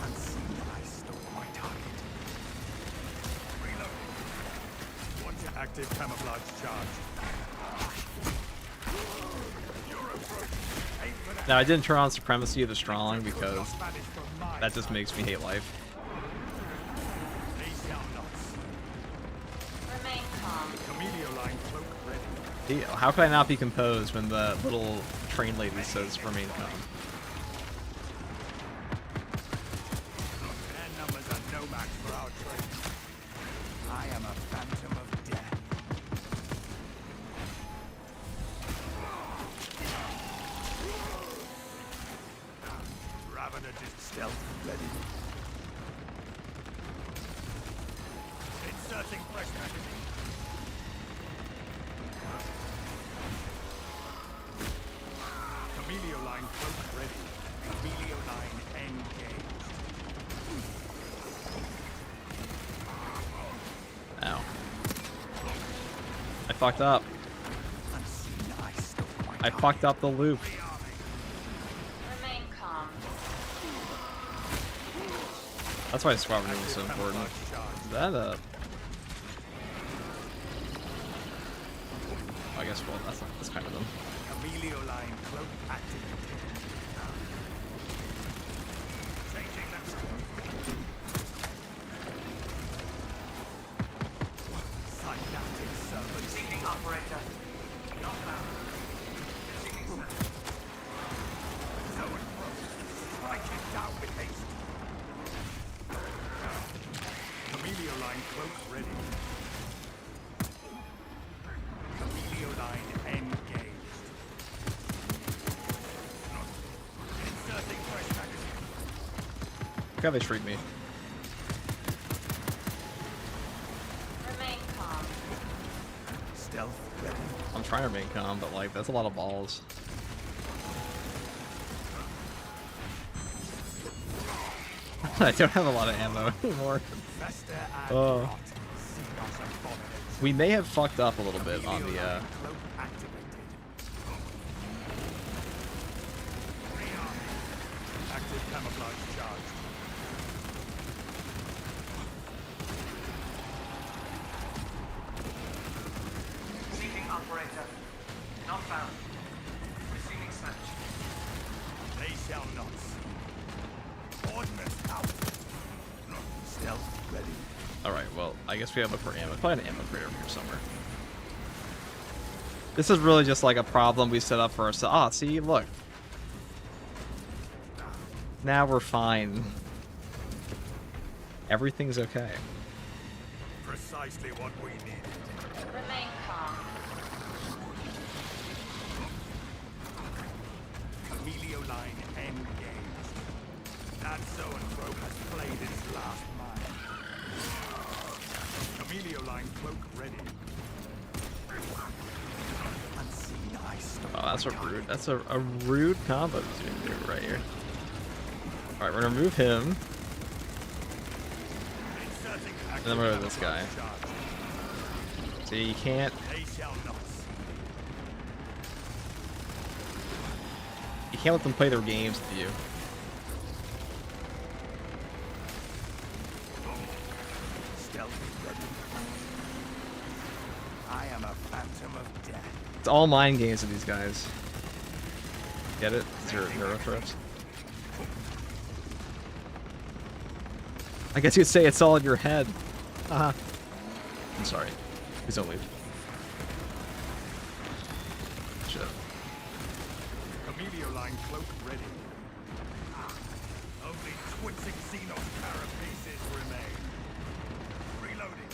Unseen, I stole my target. Reloading. One to active camouflage charge. Now, I didn't turn on Supremacy of the Strong because that just makes me hate life. Remain calm. How could I not be composed when the little train lady says remain calm? I am a phantom of death. Ravener just stealth ready. Inserting fresh magazine. Camelio line cloak ready. Camelio line engaged. Ow. I fucked up. Unseen eye stole my I fucked up the loop. Remain calm. That's why squad renewal is so important. Is that I guess, well, that's kind of them. Camelio line cloak activated. Changing that synaptic servant. Seeking operator. Not found. Seeking center. So it broke. Strike it down with haste. Camelio line cloak ready. Camelio line engaged. Inserting fresh magazine. Look how they treat me. Remain calm. Stealth ready. I'm trying to remain calm, but like, that's a lot of balls. I don't have a lot of ammo anymore. Fester and Oh. rot. Xenos abomination. We may have fucked up a little bit on the, Camelio line cloak activated. Rearming. Active camouflage charge. Seeking operator. Not found. Receiving search. They shall not see. Ordnance out. Stealth ready. Alright, well, I guess we have a for ammo. Probably an ammo crate over here somewhere. This is really just like a problem we set up for ourselves. Ah, see, look. Now we're fine. Everything's okay. Precisely what we needed. Remain calm. Camelio line engaged. That Zoanthrope has played its last mile. Camelio line cloak ready. Unseen eye stole Oh, that's a my rude. target. That's a rude combo between the two right here. Alright, we're gonna remove him. Inserting And then we're gonna this guy. active charge. See, you can't. They shall not see. You can't let them play their games with you. Stealth ready. I am a phantom of death. It's all mind games with these guys. Get it? Zero neurothreats. I guess you'd say it's all in your head. Uh-huh. I'm sorry. Please don't leave. Shit. Camelio line cloak ready. Only twitching Xenos carapaces remain. Reloading.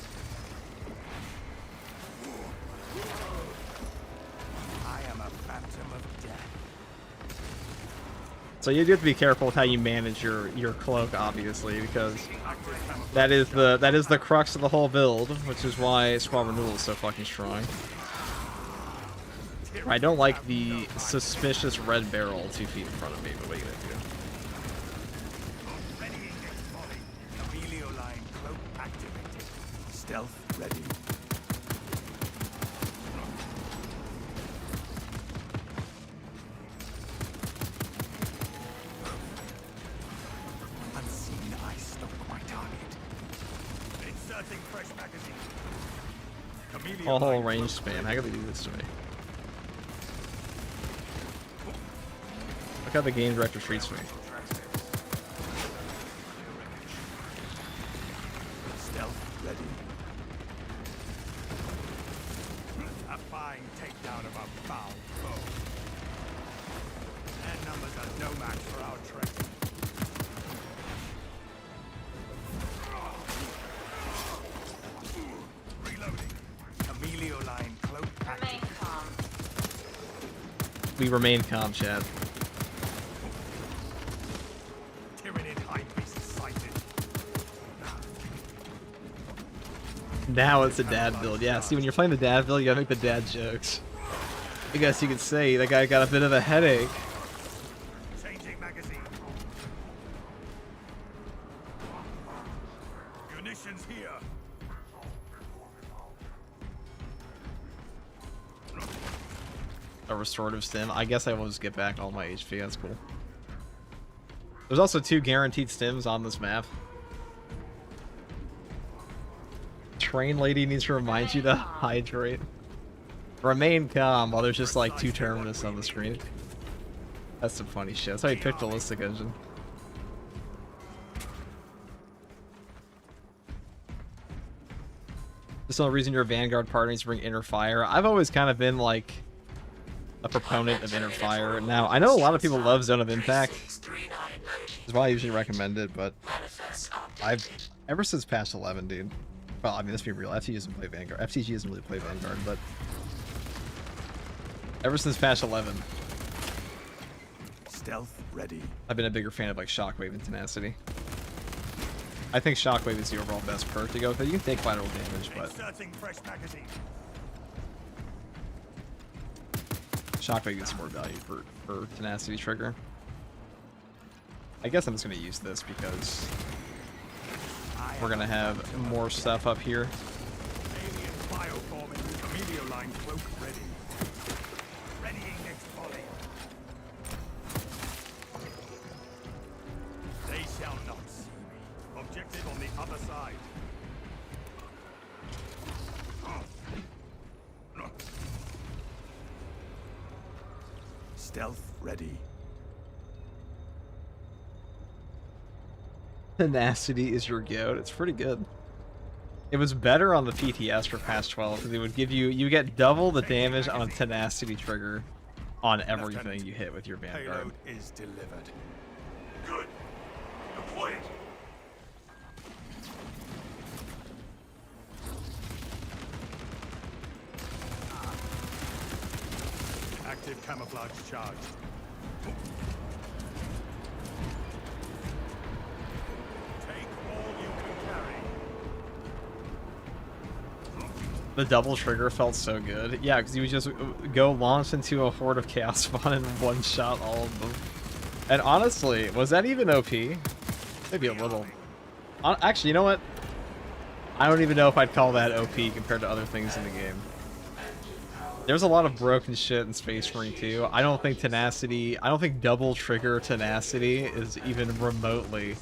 I am a phantom of death. So you do have to be careful with how you manage your cloak, obviously, because that is the crux of the whole build, which is why squad renewal is so fucking strong. I don't like the suspicious red barrel 2 feet in front of me, but what are you gonna do? Readying its body. Camelio line cloak activated. Stealth ready. Unseen eye stalk my target. Inserting fresh magazine. Camelio Oh, line range cloak spam. ready. How could they do this to me? Look how the game director treats me. Stealth ready. A fine takedown of a foul foe. Their numbers are no match for our trade. We remain calm, chat. Tyrannid high beast sighted. Now it's a dad build. Yeah, see, when you're playing the dad build, you gotta make the dad jokes. I guess you could say that guy got a bit of a headache. Changing magazine. Munitions here. A restorative stim. I guess I will just get back all my HP. That's cool. There's also 2 guaranteed stims on this map. Train lady needs to remind you to hydrate. Remain calm while there's just like 2 terminus on the screen. That's some funny shit. That's how you picked the ballistic engine. There's no reason your Vanguard partner needs to bring inner fire. I've always kind of been like a proponent of inner fire. Now, I know a lot of people love Zone of Impact. That's why I usually recommend it, but ever since patch 11, dude. Well, I mean, let's be real. FTG doesn't play Vanguard. FTG doesn't really play Vanguard, but ever since patch 11, Stealth ready. I've been a bigger fan of like Shockwave and Tenacity. I think Shockwave is the overall best perk to go with. You can take collateral damage, but Inserting fresh magazine. Shockwave gets more value for Tenacity trigger. I guess I'm just going to use this because we're going to have more stuff up here. Alien bioform in Camellia line cloak ready. Readying next volley. They shall not see me. Objective on the other side. Stealth ready. Tenacity is your goat. It's pretty good. It was better on the PTS for patch 12 because it would give you get double the damage on a Tenacity trigger on everything you hit with your Vanguard. Payload is delivered. Good. Deploy it. Active camouflage charged. Take all you can carry. The double trigger felt so good. Yeah, because you would just go launch into a horde of Chaos Spawn and one-shot all of them. And honestly, was that even OP? Maybe a little. Actually, you know what? I don't even know if I'd call that OP compared to other things in the game. There's a lot of broken shit in Space Marine 2. I don't think double trigger Tenacity is even remotely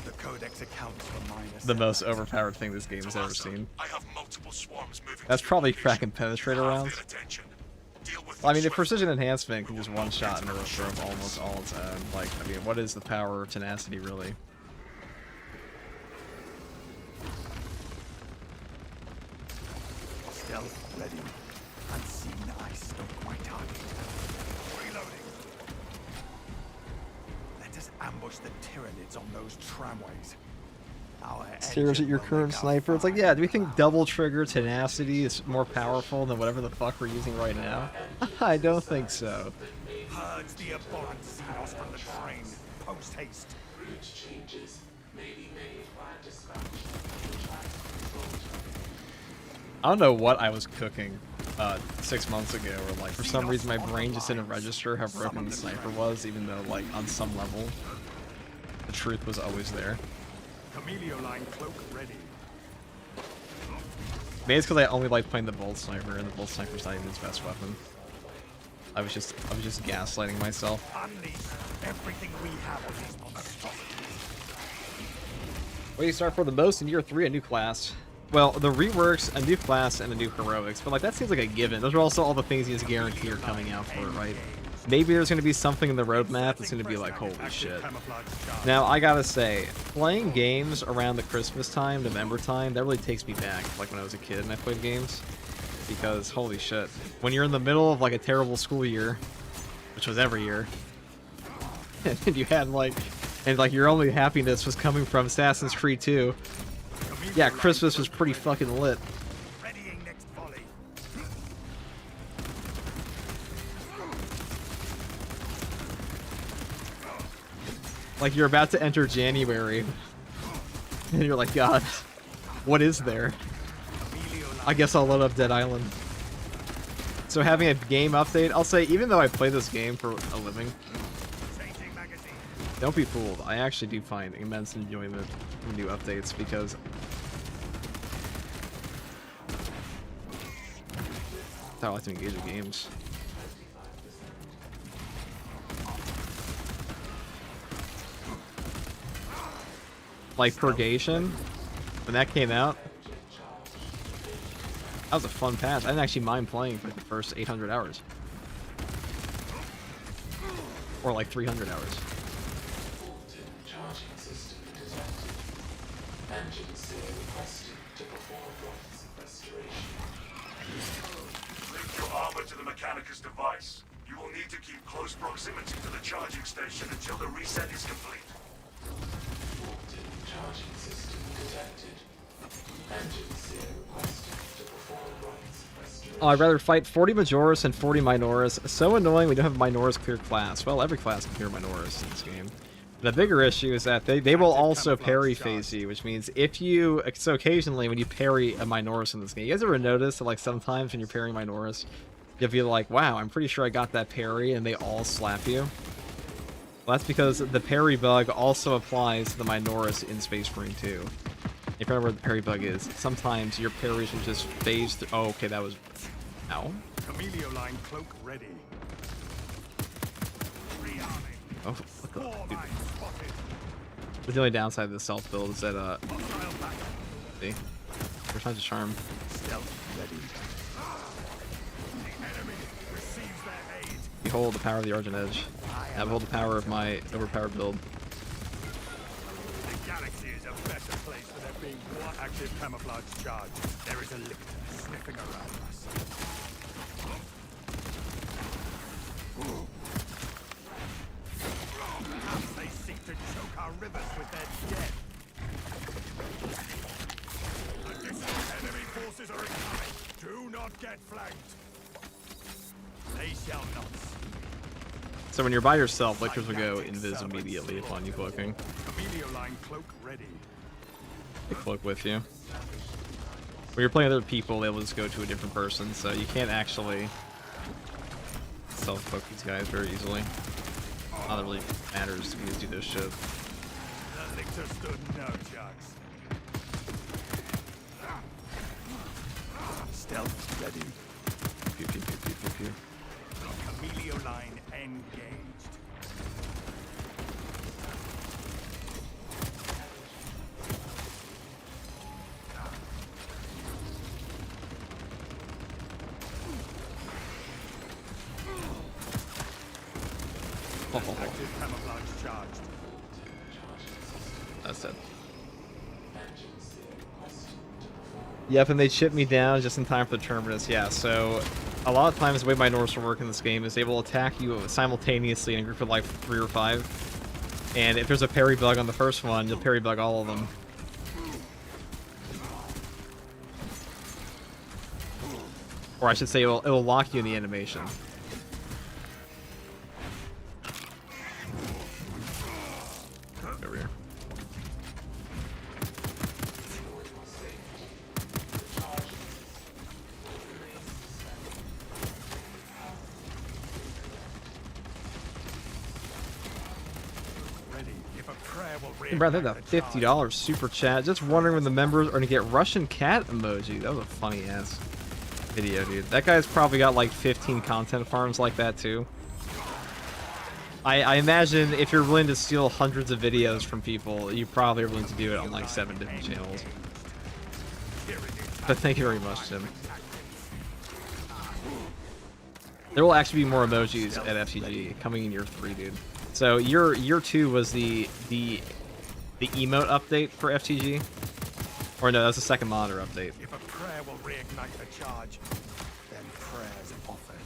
The codex accounts for minus the most overpowered thing this game has ever Master, seen. I have multiple swarms moving. That's to probably your crack location. and penetrator Have rounds. their attention. Deal with Well, I mean, them if Precision swiftly. Enhancement can just one-shot and overthrow almost all its own, like, I mean, what is the power of Tenacity, really? Stealth ready. Unseen I stalk my target. Reloading. Let us ambush the Tyranids on those tramways. Our Stares at engine your will current make our sniper. It's like, fire yeah, do we think cloud. double trigger Tenacity is more powerful than whatever the fuck we're using right now? I don't think so. Purge the abhorrent Xenos from the train. Post haste. I don't know what I was cooking 6 months ago, or like for some reason my brain just didn't register how broken the sniper was, even though like on some level the truth was always there. Camellia line cloak ready. Maybe it's because I only like playing the Bolt Sniper, and the Bolt Sniper's not even his best weapon. I was just gaslighting myself. Unleash everything we have on these monstrosities. What do you start for the most in year 3? A new class. Well, the reworks, a new class, and a new heroics, but like that seems like a given. Those are also all the things you just guarantee are coming out for it, right? Maybe there's going to be something in the roadmap that's going to be like, holy shit. Now, I gotta say, playing games around the Christmas time, November time, that really takes me back, like when I was a kid and I played games. Because, holy shit, when you're in the middle of like a terrible school year, which was every year, and you had like, and like your only happiness was coming from Assassin's Creed 2, yeah, Christmas was pretty fucking lit. Readying next volley. Like you're about to enter January, and you're like, God, what is there? I guess I'll load up Dead Island. So having a game update, I'll say, even though I play this game for a living, don't be fooled. I actually do find immense enjoyment from new updates because that's how I like to engage with games. Like Purgation, when that came out, that was a fun patch. I didn't actually mind playing for like the first 800 hours. Or like 300 hours. Charging system detected. Engine seal requested to perform rites of restoration. Link your armor to the Mechanicus device. You will need to keep close proximity to the charging station until the reset is complete. Charging system detected. Engine seal requested to perform rites of restoration. Oh, I'd rather fight 40 Majoris and 40 Minoris. So annoying we don't have Minoris clear class. Well, every class can clear Minoris in this game. The bigger issue is that they will also parry phase you, which means if you... So occasionally when you parry a Minoris in this game, you guys ever notice that like sometimes when you're parrying Minoris, you'll be like, wow, I'm pretty sure I got that parry, and they all slap you? Well, that's because the parry bug also applies to the Minoris in Space Marine 2. If you remember what the parry bug is, sometimes your parries will just phase through... Oh, okay, that was... Ow. Chameleon line cloak ready. Rearming. Oh, what the... Four Dude. mines spotted. The only downside of the stealth build is that, Hostile back. see? There's tons of charm. Stealth ready. The enemy receives their aid. Behold the power of the Argent Edge. Now behold the power of my overpowered build. The galaxy is a better place for there being one active camouflage charge. There is a lictor sniffing around us. Perhaps they seek to choke our rivers with their dead. Additional enemy forces are incoming. Do not get flanked. They shall not. So when you're by yourself, lictors will go invis immediately upon you cloaking. Chameleon line cloak ready. They cloak with you. When you're playing other people, they will just go to a different person, so you can't actually self-cloak these guys very easily. Not that it really matters if you just do this shit. The lictor stood no chance. Stealth ready. Pew, pew, pew, pew, pew, pew. Chameleon line engaged. Active camouflage charged. That's it. Yep, and they chip me down just in time for the terminus. Yeah, so a lot of times the way my Norse will work in this game is they will attack you simultaneously in a group of like 3 or 5. And if there's a parry bug on the first one, you'll parry bug all of them. Or I should say it'll lock you in the animation. Over here. Ready. If a prayer will Bro, they got reignite a the charge. $50 super chat. Just wondering when the members are gonna get Russian cat emoji. That was a funny ass video, dude. That guy's probably got like 15 content farms like that too. I imagine if you're willing to steal hundreds of videos from people, you probably are willing to do it on like 7 different channels. But thank you very much, Tim. There will actually be more emojis at FTG coming in year 3, dude. So year 2 was the emote update for FTG, or no, that's the second monitor update. If a prayer will reignite the charge, then prayers offered.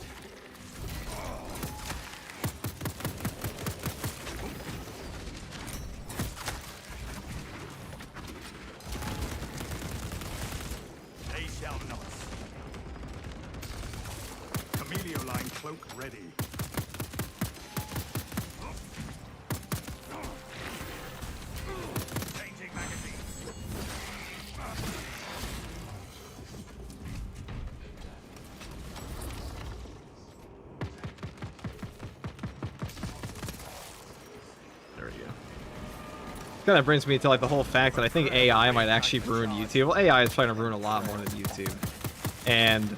They shall not. Chameleon line cloak ready. kind of brings me to like the whole fact that I think AI might actually ruin YouTube. Well, AI is trying to ruin a lot more than YouTube. And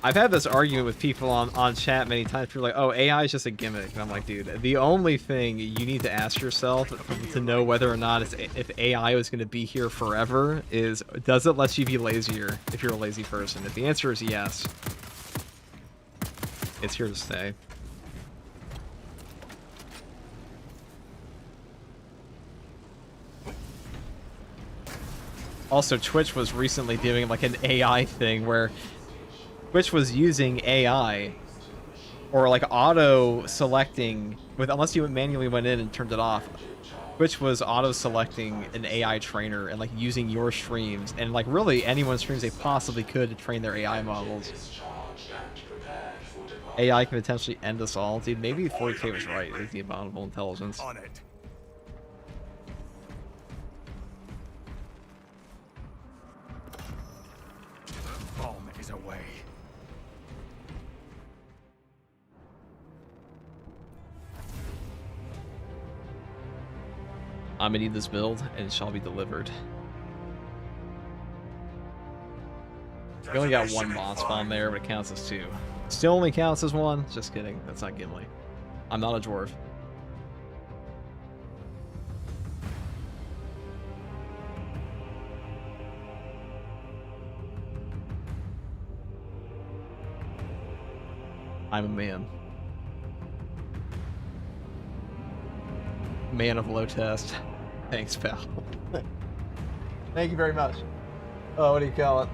I've had this argument with people on chat many times. People are like, oh, AI is just a gimmick. And I'm like, dude, the only thing you need to ask yourself to know whether or not if AI was going to be here forever is, does it let you be lazier if you're a lazy person? If the answer is yes, it's here to stay. Also, Twitch was recently doing like an AI thing where Twitch was using AI or like auto selecting with, unless you manually went in and turned it off, Twitch was auto selecting an AI trainer and like using your streams and like really anyone's streams they possibly could to train their AI models. AI can potentially end us all. Dude, maybe 40K was right. It's the abominable intelligence. On it. Bomb is away. I'm gonna need this build and it shall be delivered. We only got one boss bomb there, but it counts as two. Still only counts as one? Just kidding. That's not Gimli. I'm not a dwarf. I'm a man. Man of low test. Thanks, pal. Thank you very much. Oh, what do you call it?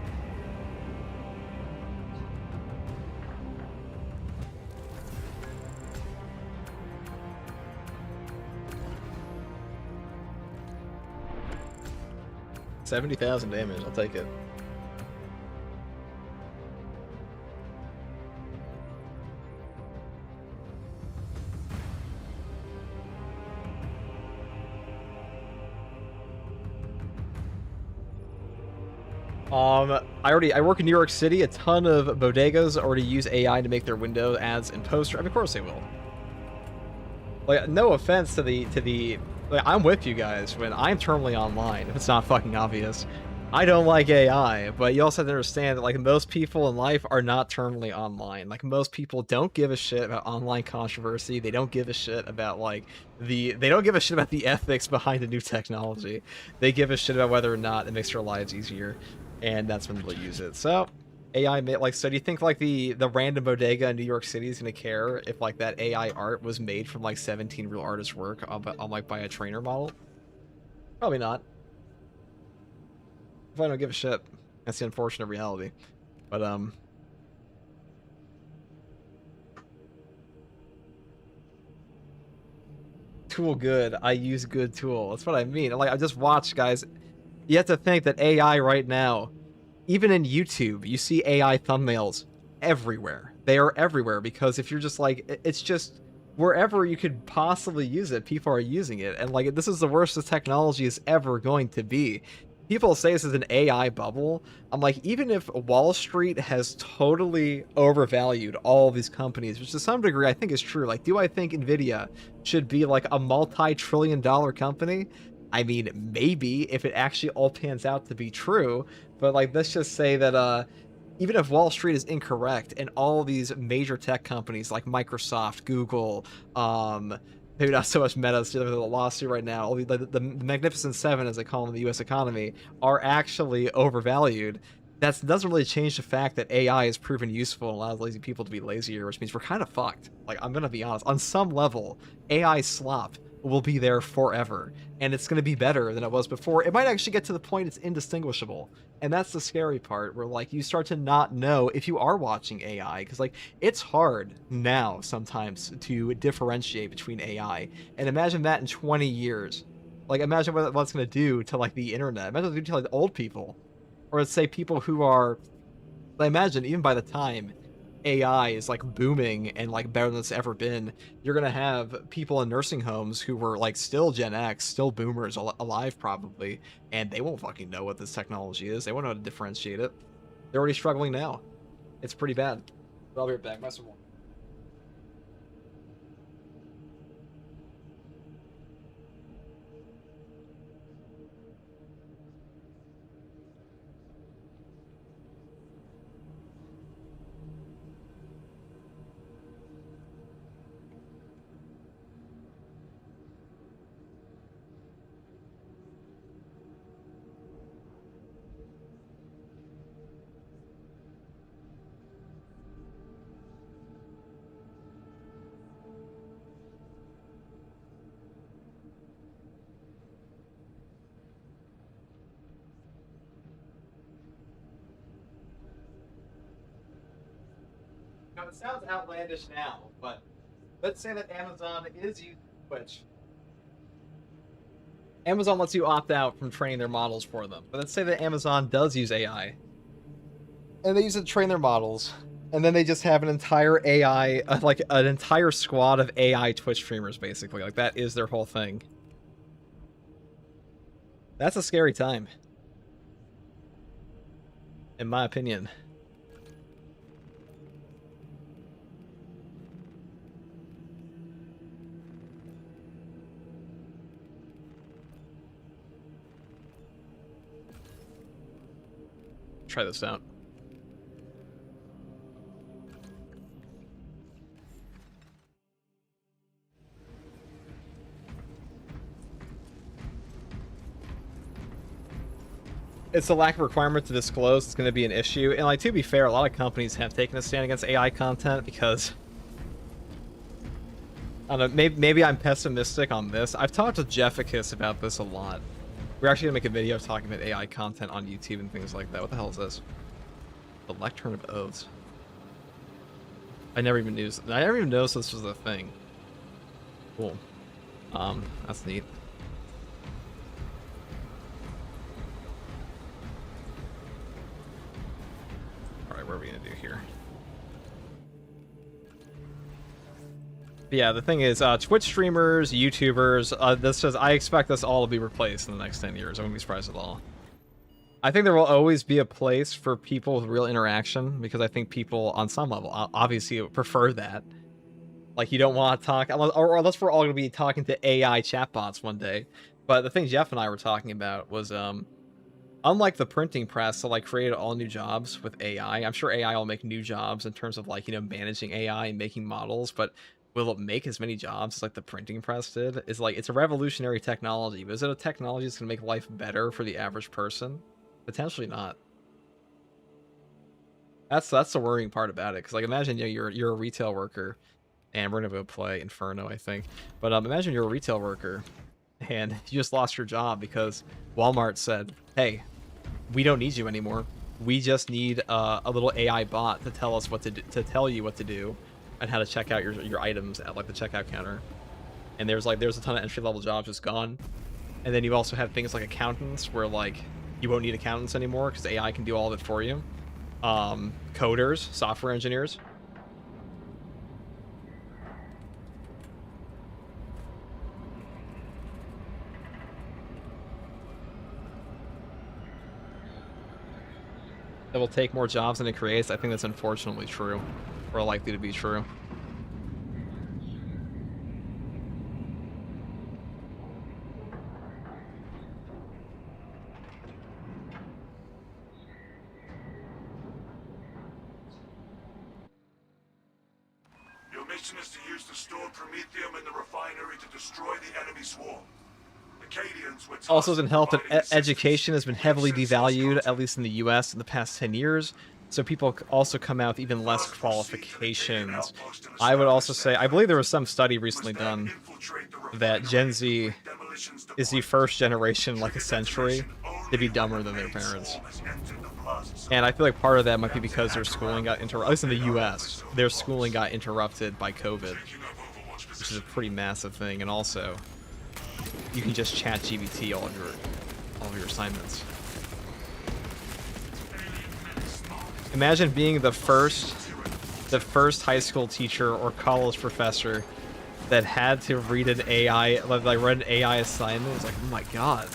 $70,000 damage. I'll take it. I work in New York City. A ton of bodegas already use AI to make their window ads and poster. I mean, of course they will. Like, no offense to the like, I'm with you guys when I'm terminally online. If it's not fucking obvious, I don't like AI, but you also have to understand that like most people in life are not terminally online. Like most people don't give a shit about online controversy. They don't give a shit about like they don't give a shit about the ethics behind the new technology. They give a shit about whether or not it makes their lives easier, and that's when they'll use it. So AI like, so do you think like the random bodega in New York City is gonna care if like that AI art was made from like 17 real artists' work on like by a trainer model? Probably not. If I don't give a shit, that's the unfortunate reality. But tool good. I use good tool. That's what I mean. Like I just watched, guys. You have to think that AI right now, even in YouTube, you see AI thumbnails everywhere. They are everywhere because if you're just like, it's just wherever you could possibly use it, people are using it. And like, this is the worst the technology is ever going to be. People say this is an AI bubble. I'm like, even if Wall Street has totally overvalued all of these companies, which to some degree I think is true. Like, do I think Nvidia should be like a multi-trillion-dollar company? I mean, maybe if it actually all pans out to be true, but like, let's just say that even if Wall Street is incorrect and all these major tech companies like Microsoft, Google, maybe not so much Meta, dealing with a lawsuit right now, all the Magnificent Seven, as they call them in the U.S. economy, are actually overvalued. That doesn't really change the fact that AI is proven useful and allows lazy people to be lazier, which means we're kind of fucked. Like, I'm gonna be honest. On some level, AI slop will be there forever, and it's going to be better than it was before. It might actually get to the point it's indistinguishable, and that's the scary part, where like you start to not know if you are watching AI, because like it's hard now sometimes to differentiate between AI, and imagine that in 20 years. Like, imagine what it's going to do to like the internet. Imagine what it's going to do to like old people, or let's say people who are, I imagine even by the time AI is like booming and like better than it's ever been, you're gonna have people in nursing homes who were like still Gen X, still boomers alive probably, and they won't fucking know what this technology is. They won't know how to differentiate it. They're already struggling now. It's pretty bad. But I'll be right back. My some more. Now, it sounds outlandish now, but let's say that Amazon is using Twitch. Amazon lets you opt out from training their models for them. But let's say that Amazon does use AI. And they use it to train their models. And then they just have an entire AI, like an entire squad of AI Twitch streamers, basically. Like, that is their whole thing. That's a scary time. In my opinion. Try this out. It's a lack of requirement to disclose. It's going to be an issue. And like, to be fair, a lot of companies have taken a stand against AI content because, I don't know, maybe I'm pessimistic on this. I've talked to Jefficus about this a lot. We're actually going to make a video talking about AI content on YouTube and things like that. What the hell is this? The Lectern of Oaths. I never even noticed this was a thing. Cool. That's neat. Alright, what are we gonna do here? But yeah, the thing is, Twitch streamers, YouTubers, this says, I expect this all to be replaced in the next 10 years. I wouldn't be surprised at all. I think there will always be a place for people with real interaction, because I think people, on some level, obviously prefer that. Like, you don't want to talk, unless we're all going to be talking to AI chatbots one day. But the thing Jeff and I were talking about was, unlike the printing press that, like, created all new jobs with AI, I'm sure AI will make new jobs in terms of, like, you know, managing AI and making models, but will it make as many jobs as, like, the printing press did? It's like, it's a revolutionary technology, but is it a technology that's going to make life better for the average person? Potentially not. That's the worrying part about it, because, like, imagine, you know, you're a retail worker, and we're gonna go play Inferno, I think. But imagine you're a retail worker, and you just lost your job because Walmart said, "Hey, we don't need you anymore. We just need a little AI bot to tell us what to do, to tell you what to do, and how to check out your items at, like, the checkout counter." And there's a ton of entry level jobs just gone. And then you also have things like accountants, where, like, you won't need accountants anymore because AI can do all of it for you. Coders, software engineers. That will take more jobs than it creates. I think that's unfortunately true, or likely to be true. Your mission is to use the stored promethium in the refinery to destroy the enemy swarm. Acadians were Also doesn't help that providing assistance. education has been heavily devalued, at least in the US, in the past 10 years. So people also come out with even less qualifications. I would also say, I believe there was some study recently done that Gen Z is the first generation, like a century, to be dumber than their parents. And I feel like part of that might be because their schooling got interrupted, at least in the US, their schooling got interrupted by COVID, which is a pretty massive thing. And also, you can just chat GBT all of your assignments. Imagine being the first high school teacher or college professor that had to read an AI, like read an AI assignment. It's like, oh my god,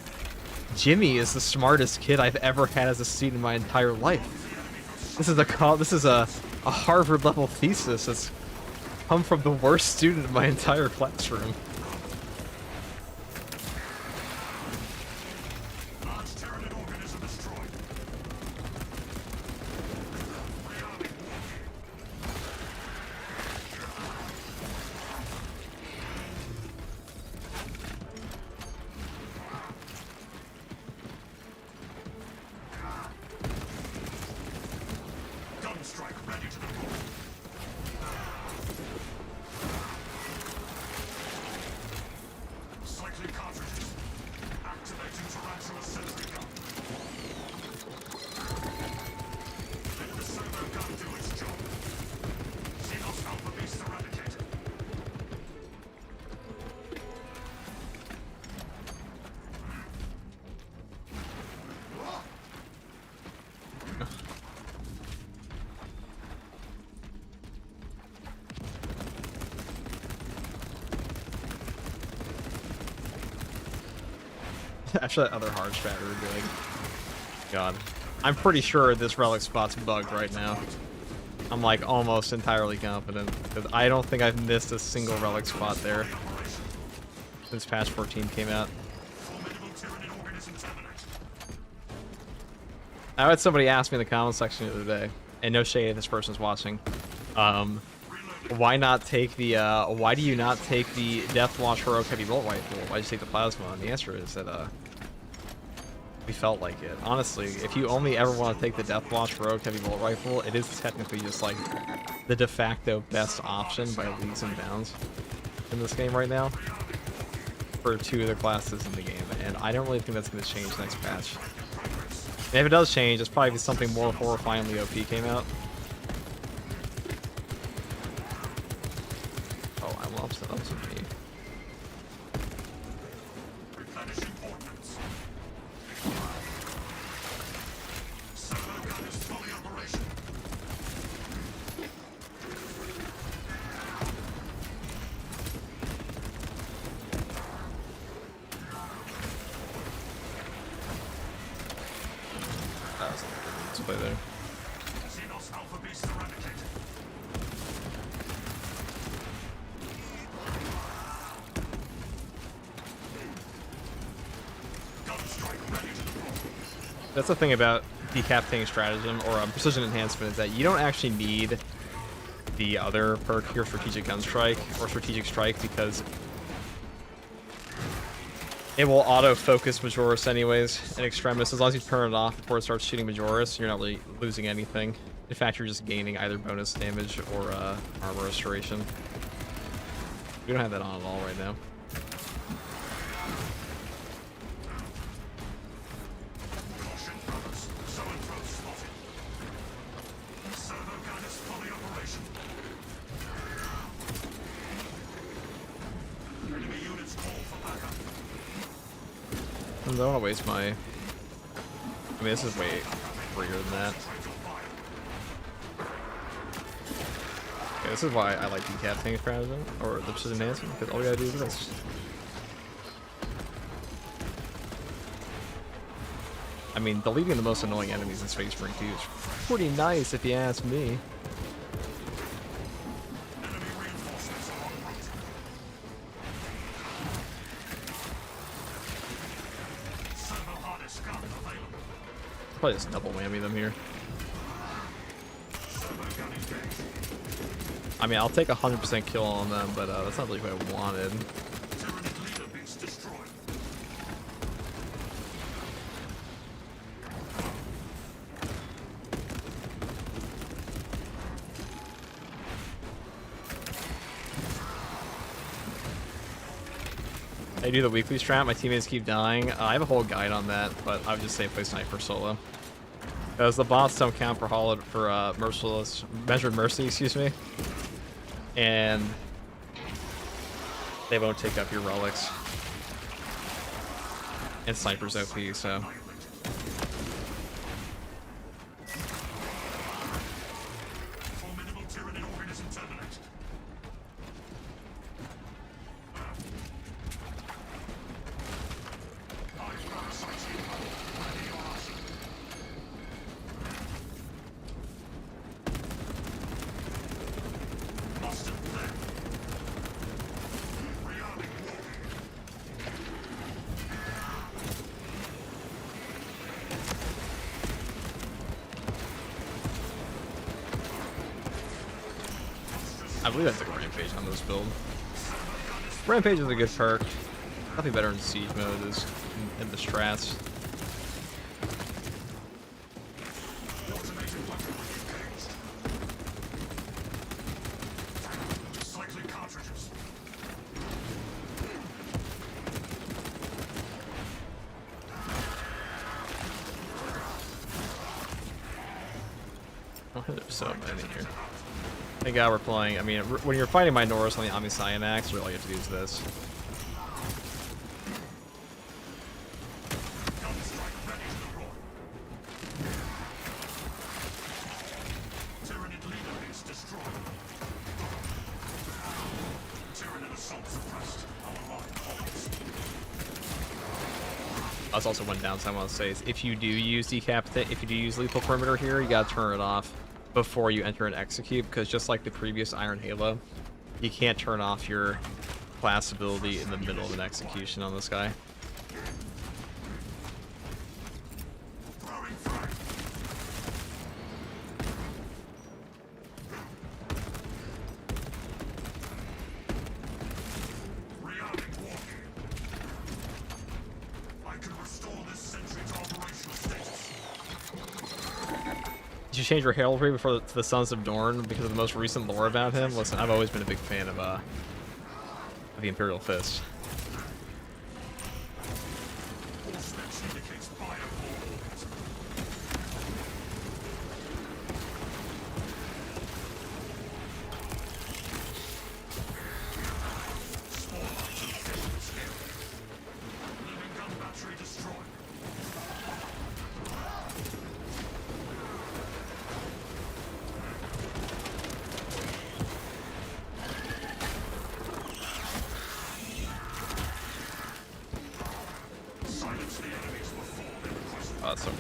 Jimmy is the smartest kid I've ever had as a student in my entire life. This is a Harvard level thesis that's come from the worst student in my entire classroom. Ready to deploy. 1 After that other hard strat, we were doing. God. I'm pretty sure this relic spot's bugged right now. I'm like almost entirely confident. Because I don't think I've missed a single relic spot there since patch 14 came out. I had somebody ask me in the comment section the other day, and no shade if this person's watching. Why not take the why do you not take the Deathwatch Heroic Heavy Bolt Rifle? Why just take the plasma? And the answer is that we felt like it. Honestly, if you only ever want to take the Deathwatch Heroic Heavy Bolt Rifle, it is technically just like the de facto best option by leaps and bounds in this game right now for 2 of the classes in the game, and I don't really think that's going to change next patch. And if it does change, it's probably something more horrifyingly OP came out. Oh, I lost that up me. That was a good display there. That's the thing about decapitating stratagem or precision enhancement, is that you don't actually need the other perk here, strategic gun strike or strategic strike, because it will auto-focus Majoris anyways in Extremis. As long as you turn it off before it starts shooting Majoris, you're not really losing anything. In fact, you're just gaining either bonus damage or armor restoration. We don't have that on at all right now. I don't want to waste my... I mean, this is way freer than that. Okay, this is why I like decapitating stratagem, or the precision enhancement, because all we gotta do is this. I mean, deleting the most annoying enemies in Space Marine 2 is pretty nice if you ask me. Probably just double whammy them here. I mean, I'll take 100% kill on them, but that's not really what I wanted. I do the weekly strat, my teammates keep dying. I have a whole guide on that, but I would just say play sniper solo. Because the bots don't count for merciless, measured mercy, excuse me. And they won't take up your relics. And sniper's OP, so. I believe I took Rampage on this build. Rampage is a good perk. Nothing better in siege mode is in the strats. Oh, there's so many here. Thank God we're playing. I mean, when you're fighting Minoris on the Omniscianax, really all you have to do is this. that's also one downside I want to say is if you do use decapitate, if you do use lethal perimeter here, you gotta turn it off before you enter an execute, because just like the previous Iron Halo, you can't turn off your class ability in the middle of an execution on this guy. Did you change your heraldry before to the Sons of Dorn because of the most recent lore about him? Listen, I've always been a big fan of the Imperial Fist. Oh, that's so cool.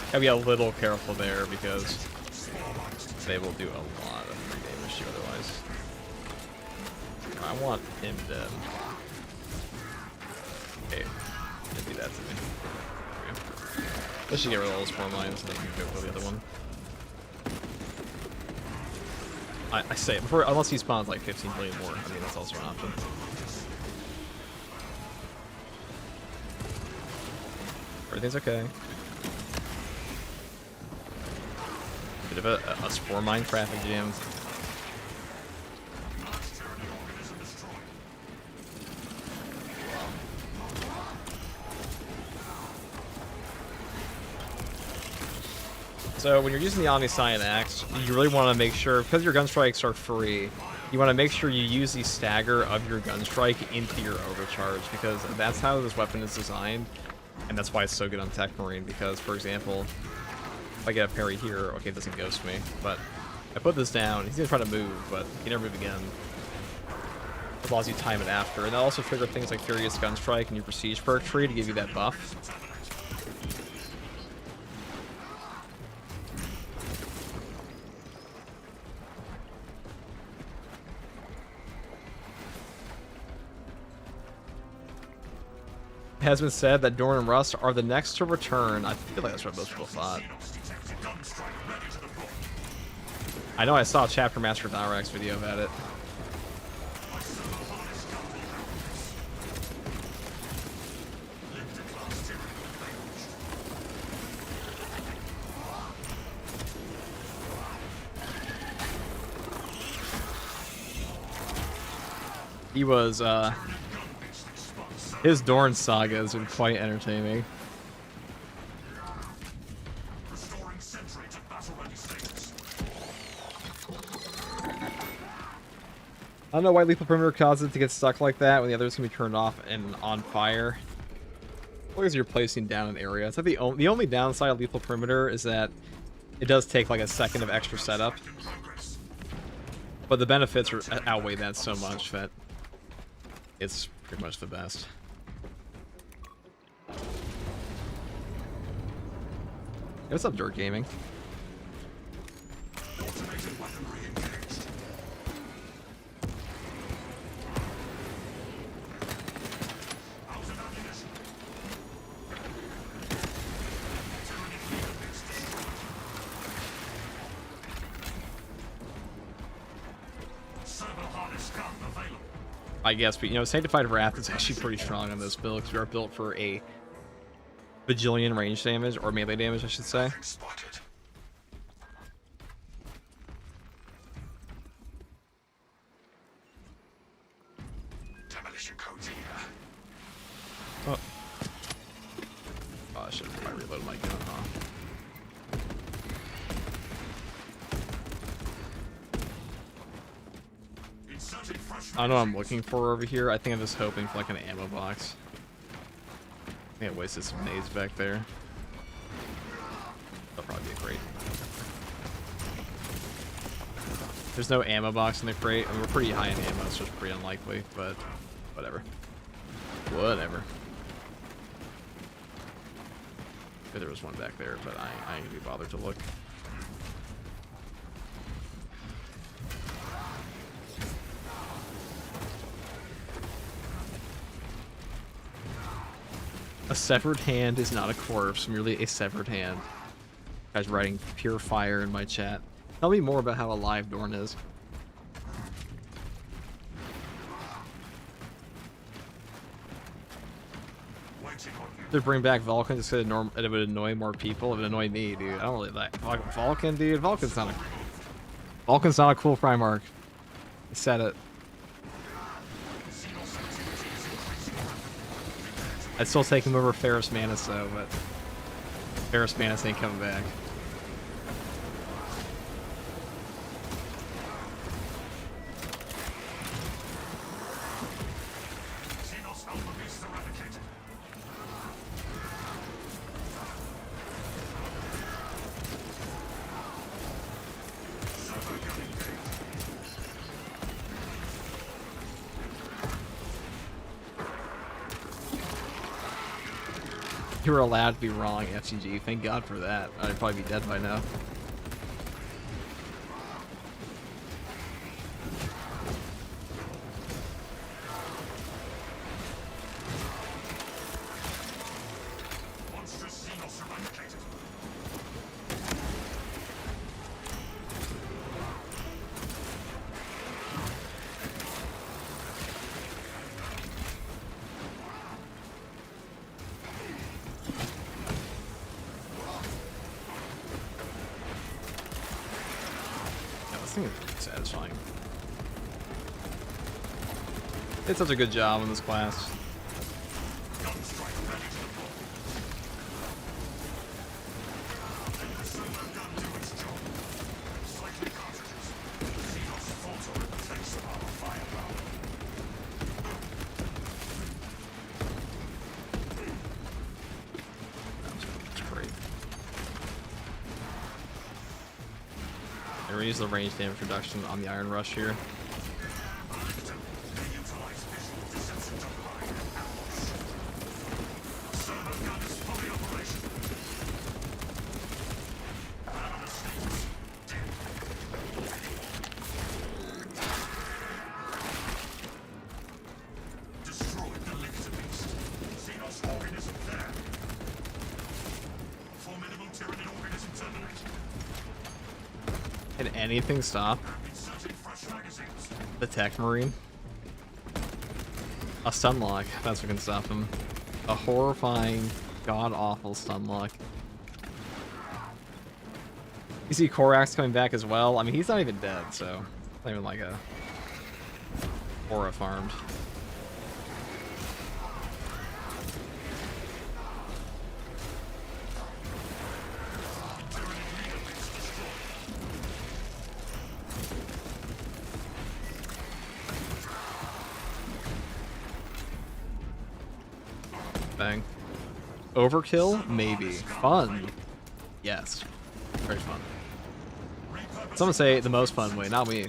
Gotta be a little careful there because they will do a lot of free damage to you otherwise. I want him dead. Okay, don't do that to me. There we go. Let's just get rid of all those 4 mines and then we can go for the other one. I say it before, unless he spawns like 15 billion more. I mean, that's also an option. Everything's okay. Bit of a spore mine traffic jam. So when you're using the Omniscient Axe, you really want to make sure, because your gun strikes are free, you want to make sure you use the stagger of your gun strike into your overcharge, because that's how this weapon is designed, and that's why it's so good on Tech Marine, because, for example, if I get a parry here, okay, it doesn't ghost me, but I put this down, he's going to try to move, but he never move again. As long as you time it after, and that'll also trigger things like Furious Gun Strike and your Prestige perk tree to give you that buff. It has been said that Dorn and Rust are the next to return. I feel like that's what most people thought. I know I saw a Chapter Master Dirax video about it. He was, his Dorn saga has been quite entertaining. I don't know why lethal perimeter causes it to get stuck like that when the others can be turned off and on fire. As you're placing down an area, it's like the only downside of lethal perimeter is that it does take like a second of extra setup, but the benefits outweigh that so much that it's pretty much the best. Hey, what's up, Dirt Gaming? I guess, but you know, Sanctified Wrath is actually pretty strong on this build because we are built for a bajillion range damage, or melee damage, I should say. Oh, I should have probably reloaded my gun, huh? I don't know what I'm looking for over here. I think I'm just hoping for like an ammo box. I think I wasted some nades back there. That'll probably be great. There's no ammo box in the crate. I mean, we're pretty high in ammo, so it's pretty unlikely, but whatever. Whatever. There was one back there, but I ain't gonna be bothered to look. A severed hand is not a corpse, merely a severed hand. Guys writing pure fire in my chat. Tell me more about how alive Dorn is. To bring back Vulcan just because it would annoy more people. It would annoy me, dude. I don't really like Vulcan, dude. Vulcan's not a cool Primarch. I said it. I'd still take him over Ferrus Manus though, but Ferrus Manus ain't coming back. You were allowed to be wrong, FCG. Thank God for that. I'd probably be dead by now. Satisfying. It's such a good job in this class. We're using the range damage reduction on the Iron Rush here. Can anything stop the Tech Marine? A stun lock, that's what can stop him. A horrifying, god-awful stun lock. You see Korax coming back as well. I mean, he's not even dead, so it's not even like a aura farmed. Bang. Overkill? Maybe. Fun? Yes. Very fun. Someone say the most fun way, not me.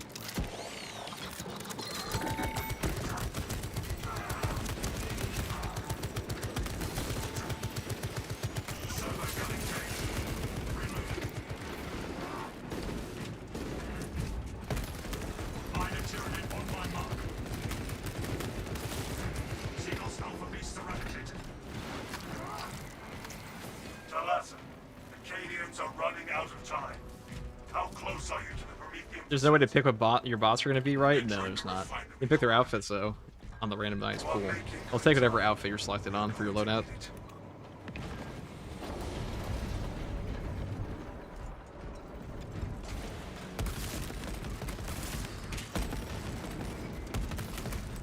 There's no way to pick what your bots are going to be, right? No, there's not. You can pick their outfits, though, on the random night's pool. I'll take whatever outfit you're selected on for your loadout.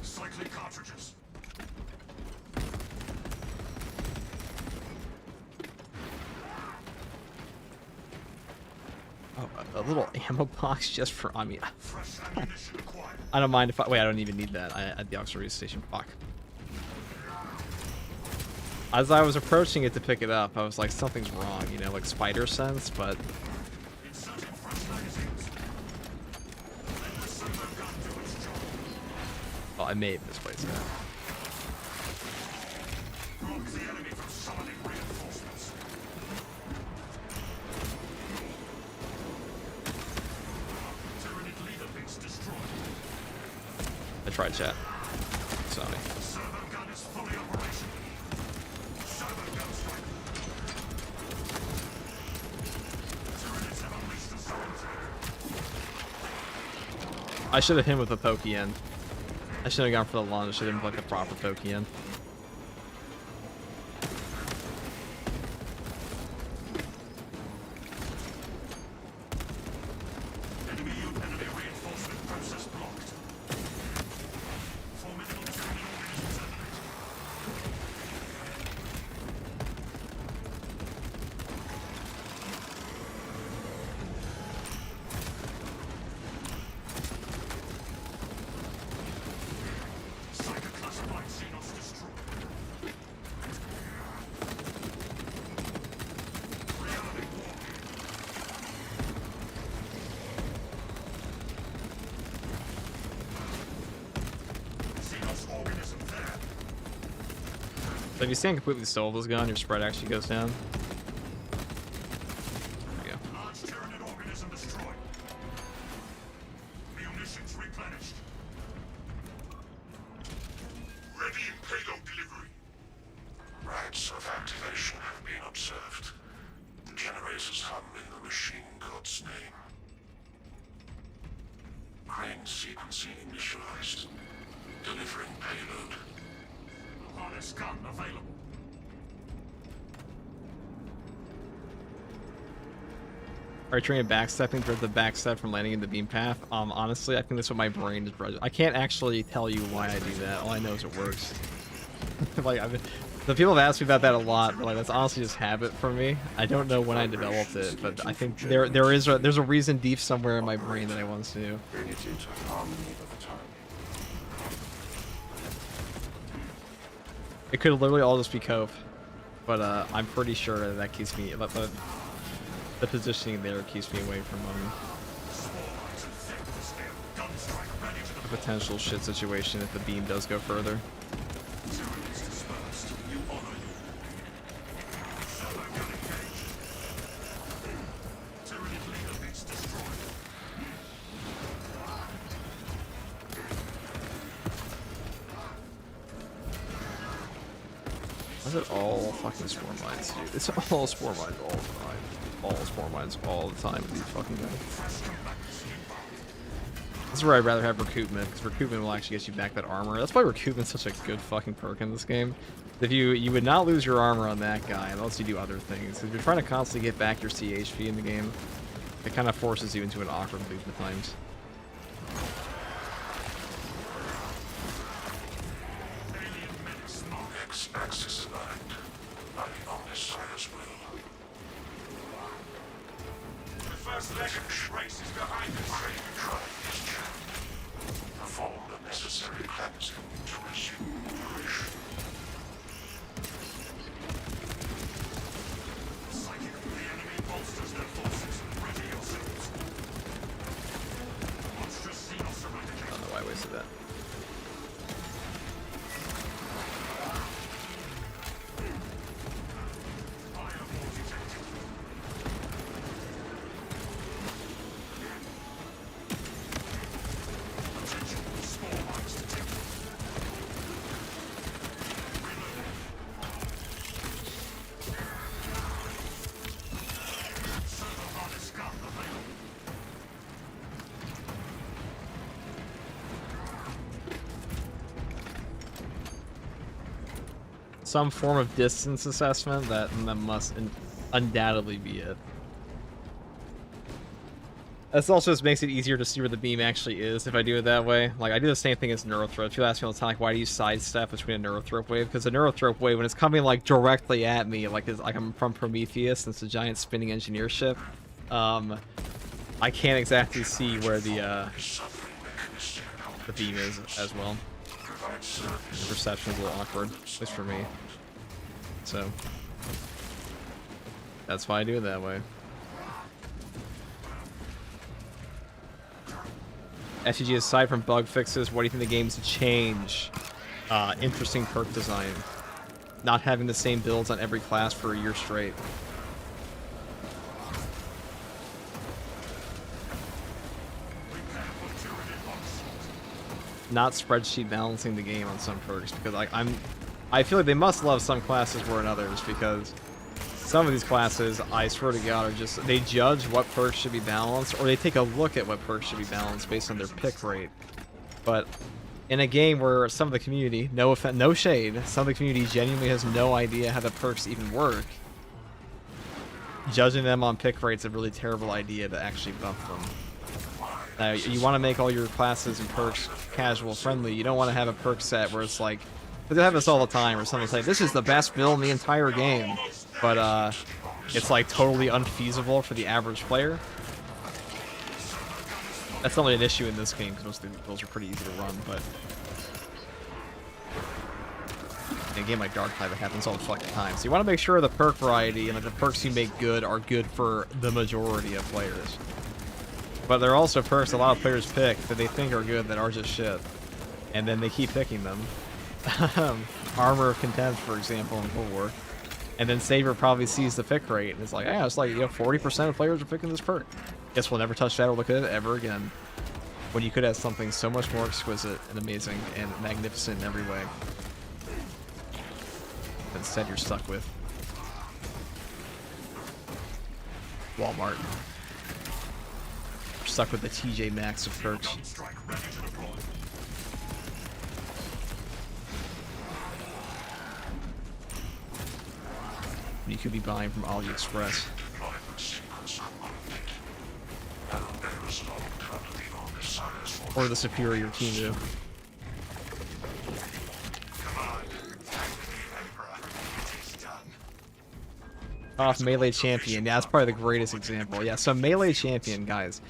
Cycling cartridges. Oh, a little ammo box just for, I mean, I don't mind if I, wait, I don't even need that. At the auxiliary station, fuck. As I was approaching it to pick it up, I was like, something's wrong, you know, like spider sense, but I may have misplaced that. Blocks the enemy from summoning reinforcements. Tyranid leader base destroyed. I tried chat. Sorry. Servo gun is fully operational. Servo gun strike. Tyranids have unleashed a servo attack. I should have hit him with a pokey end. I should have gone for the launch. I should have hit him with like a proper pokey end. Enemy reinforcement process blocked. Formidable Tyranid organisms eliminated. Psychoclassified Xenos destroyed. Reality war. Xenos organism there. So if you stand completely still with this gun, your spread actually goes down. There you go. Large Tyranid organism destroyed. Munitions replenished. Ready in payload delivery. Rites of activation have been observed. The generators hum in the machine god's name. Crane sequencing initialized. Delivering payload. Harness gun available. Are you trying backstepping towards the backstep from landing in the beam path? Honestly, I think that's what my brain is. I can't actually tell you why I do that. All I know is it works. Like, the people have asked me about that a lot, but like that's honestly just habit for me. I don't know when I developed it, but I think there's a reason deep somewhere in my brain that I want to do. Bring it into harmony of time. It could literally all just be cope, but I'm pretty sure that keeps me. The positioning there keeps me away from a potential shit situation if the beam does go further. Is it all fucking spore mines, dude? It's all spore mines all the time. All spore mines all the time with these fucking guys. This is where I'd rather have recoupment, because recoupment will actually get you back that armor. That's why recoupament's such a good fucking perk in this game. If you would not lose your armor on that guy unless you do other things. If you're trying to constantly get back your CHP in the game, it kind of forces you into an awkward loop at times. Axis aligned. Running on this Cyrus will. The first leg of the race is behind us. Trying his chance. Perform the necessary cleansing to resume operation. Psychically, the enemy bolsters their forces. Ready yourselves. Monstrous Xenos eradicated. I don't know why I wasted that. Some form of distance assessment, that must undoubtedly be it. This also just makes it easier to see where the beam actually is if I do it that way. Like, I do the same thing as Neurothrope. People ask me all the time, like, why do you sidestep between a Neurothrope wave? Because a Neurothrope wave, when it's coming, like, directly at me, like I'm from Prometheus, and it's a giant spinning engineer ship, I can't exactly see where the beam is as well. The perception is a little awkward, at least for me. So, that's why I do it that way. SCG, aside from bug fixes, what do you think the game's change? Interesting perk design. Not having the same builds on every class for a year straight. Not spreadsheet balancing the game on some perks, because I feel like they must love some classes more than others, because some of these classes, I swear to God, are just, they judge what perks should be balanced, or they take a look at what perks should be balanced based on their pick rate. But in a game where some of the community, no offense, no shade, some of the community genuinely has no idea how the perks even work, judging them on pick rate's a really terrible idea to actually buff them. Now, you want to make all your classes and perks casual friendly. You don't want to have a perk set where it's like, they have this all the time, where someone's like, this is the best build in the entire game, but it's like totally unfeasible for the average player. That's not really an issue in this game, because most of the builds are pretty easy to run, but in a game like Dark Tide, it happens all the fucking time. So you want to make sure the perk variety and like, the perks you make good are good for the majority of players. But there are also perks a lot of players pick that they think are good that are just shit. And then they keep picking them. Armor of Contempt, for example, in Cold War. And then Saber probably sees the pick rate and it's like, yeah, it's like, 40% of players are picking this perk. Guess we'll never touch Shadow Look at it ever again. When you could have something so much more exquisite and amazing and magnificent in every way. Instead, you're stuck with Walmart. Stuck with the TJ Maxx of perks. You could be buying from AliExpress. Or the superior Temu. Off Melee Champion. Yeah, that's probably the greatest example. Yeah, so Melee Champion, guys.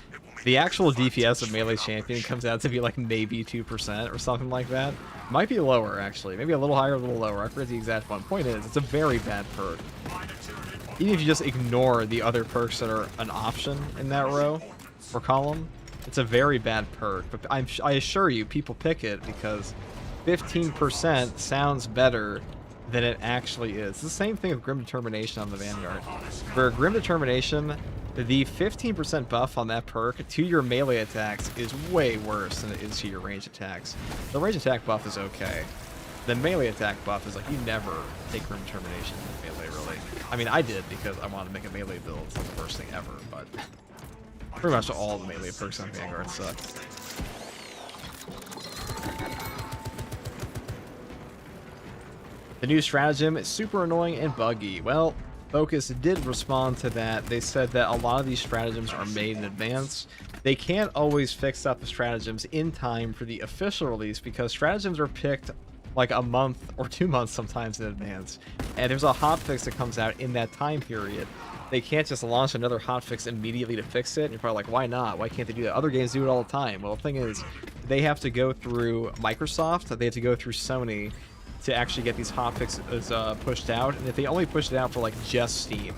The actual DPS of Melee Champion comes out to be like maybe 2% or something like that. Might be lower, actually. Maybe a little higher, a little lower. I forget the exact one. Point is, it's a very bad perk. Even if you just ignore the other perks that are an option in that row or column, it's a very bad perk. But I assure you, people pick it because 15% sounds better than it actually is. It's the same thing with Grim Determination on the Vanguard. For Grim Determination, the 15% buff on that perk to your melee attacks is way worse than it is to your range attacks. The range attack buff is okay. The melee attack buff is like, you never take Grim Determination in melee, really. I mean, I did because I wanted to make a melee build. It's like the worst thing ever, but pretty much all the melee perks on Vanguard suck. The new stratagem is super annoying and buggy. Well, Focus did respond to that. They said that a lot of these stratagems are made in advance. They can't always fix up the stratagems in time for the official release because stratagems are picked like a month or 2 months sometimes in advance. And there's a hotfix that comes out in that time period. They can't just launch another hotfix immediately to fix it. And you're probably like, why not? Why can't they do that? Other games do it all the time. Well, the thing is, they have to go through Microsoft, they have to go through Sony to actually get these hotfixes pushed out. And if they only push it out for like just Steam,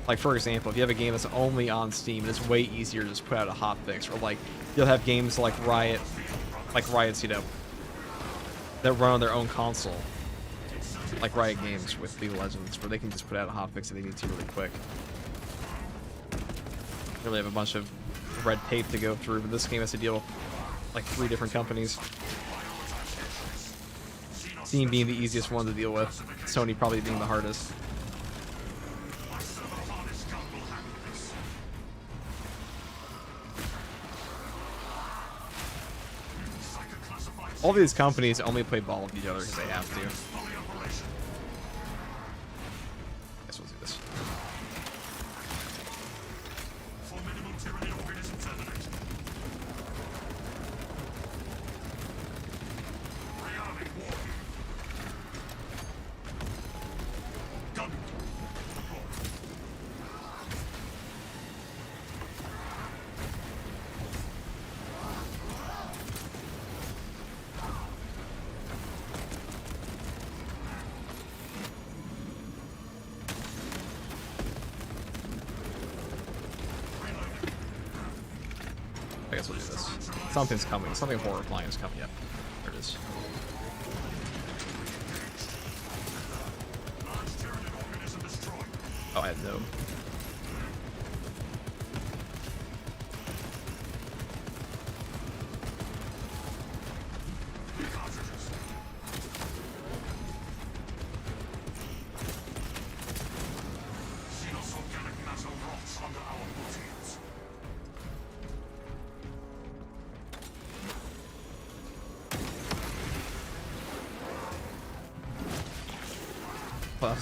like for example, if you have a game that's only on Steam, it's way easier to just put out a hotfix. Or like you'll have games like Riot's, you know, that run on their own console, like Riot Games with League of Legends, where they can just put out a hotfix if they need to really quick. They really have a bunch of red tape to go through, but this game has to deal with like 3 different companies. Steam being the easiest one to deal with, Sony probably being the hardest. All these companies only play ball with each other because they have to. Guess we'll do this. I guess we'll do this. Something's coming. Something horrifying is coming up. There it is. Oh, I have no.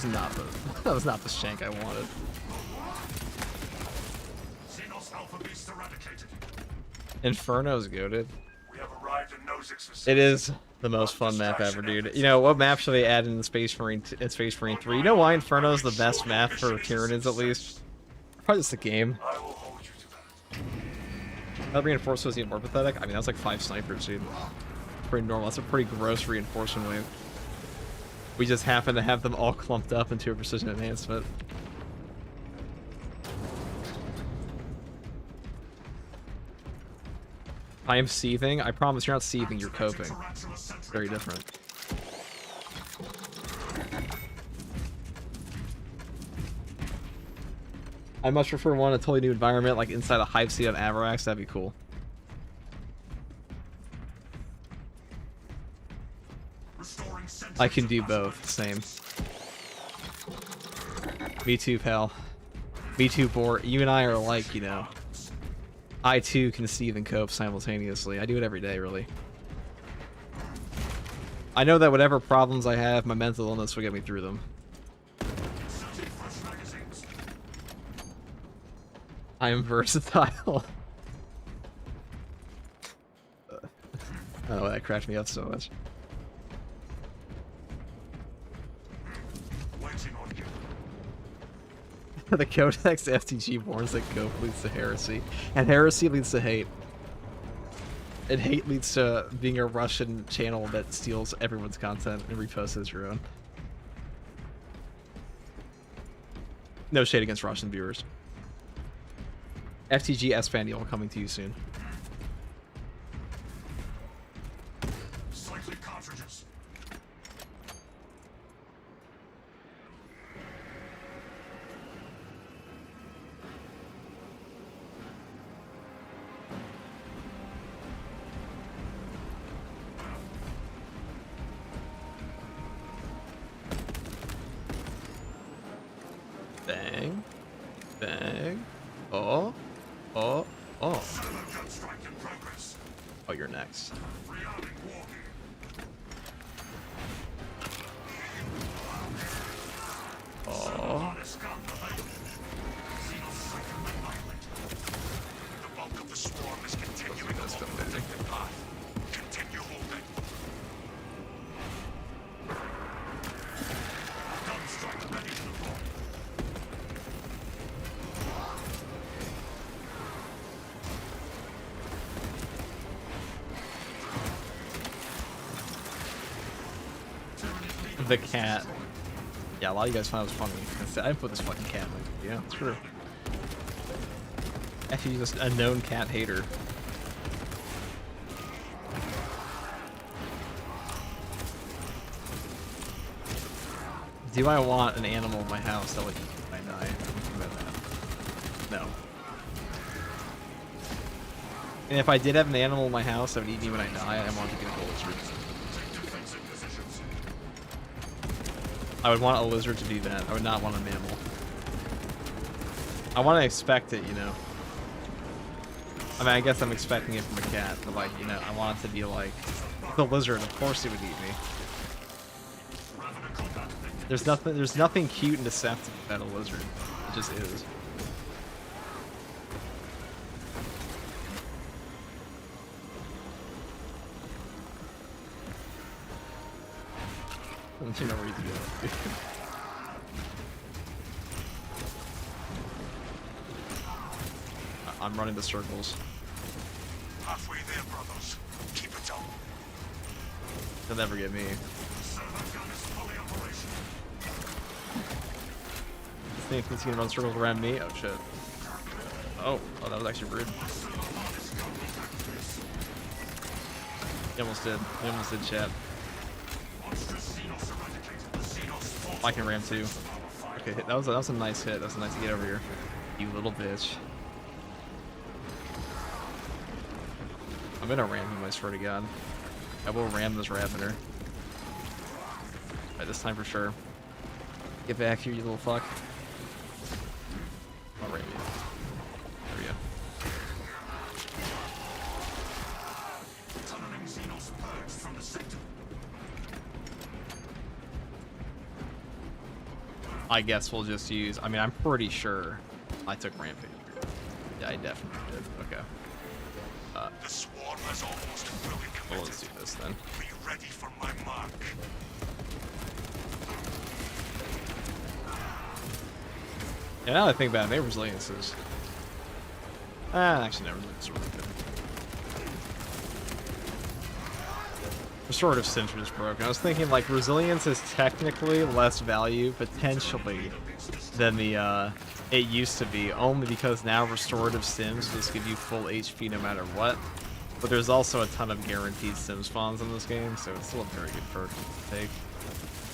Well, that was not the shank I wanted. Xenos Alpha Beast eradicated. Inferno's goated. We have arrived at Nozick's facility. It is the most fun map ever, dude. You know, what map should they add in Space Marine 3? You know why Inferno's the best map for Tyranids, at least? Probably just the game. I will hold you to that. That reinforcement was even more pathetic. I mean, that's like 5 snipers, dude. Pretty normal. That's a pretty gross reinforcement wave. We just happen to have them all clumped up into a precision enhancement. I am seething. I promise you're not seething, you're coping. Very different. I much prefer one a totally new environment, like inside a hive seat of Avarax. That'd be cool. I can do both. Same. Me too, pal. Me too, Bort. You and I are alike, you know. I too can seethe and cope simultaneously. I do it every day, really. I know that whatever problems I have, my mental illness will get me through them. I am versatile. Oh, that cracked me up so much. The Codex FTG warns that cope leads to heresy, and heresy leads to hate. And hate leads to being a Russian channel that steals everyone's content and reposts it as your own. No shade against Russian viewers. FTG Espanol coming to you soon. Cyclic cartridges. Bang. Bang. Oh. Oh. Oh. Oh, you're next. Oh. The bulk of the swarm is continuing along the detected path. Continue holding. Gunstrike ready to deploy. The cat. Yeah, a lot of you guys found it was funny. I didn't put this fucking cat in the video. It's true. Actually, just a known cat hater. Do I want an animal in my house that would eat me when I die? Think about that. No. And if I did have an animal in my house that would eat me when I die, I want it to be a lizard. I would want a lizard to do that. I would not want a mammal. I want to expect it, you know. I mean, I guess I'm expecting it from a cat, but like, you know, I want it to be like the lizard. Of course, it would eat me. There's nothing cute and deceptive about a lizard. It just is. Don't you know where you can go? I'm running the circles. Halfway there, brothers. Keep it up. They'll never get me. Server gun is fully operational. This thing thinks he can run circles around me? Oh shit. Oh, that was actually rude. He almost did. He almost did, chat. Monstrous Xenos eradicated. The Xenos fought I can ram too. Okay, that was a nice hit. That was nice to get over here. You little bitch. I'm gonna ram him, I swear to God. I will ram this rabbiter. Alright, this time for sure. Get back here, you little fuck. I'll ram you. There we go. tunneling Xenos purged from the sector. I guess we'll just use... I mean, I'm pretty sure I took Rampage. Yeah, I definitely did. Okay. The swarm has almost fully Well, committed. let's do this then. Be ready for my mark. Yeah, now that I think about it, maybe resilience is... actually, never resilience is really good. Restorative Sims are just broken. I was thinking, like, resilience is technically less value, potentially, than the, it used to be, only because now restorative sims just give you full HP no matter what. But there's also a ton of guaranteed sim spawns in this game, so it's still a very good perk to take.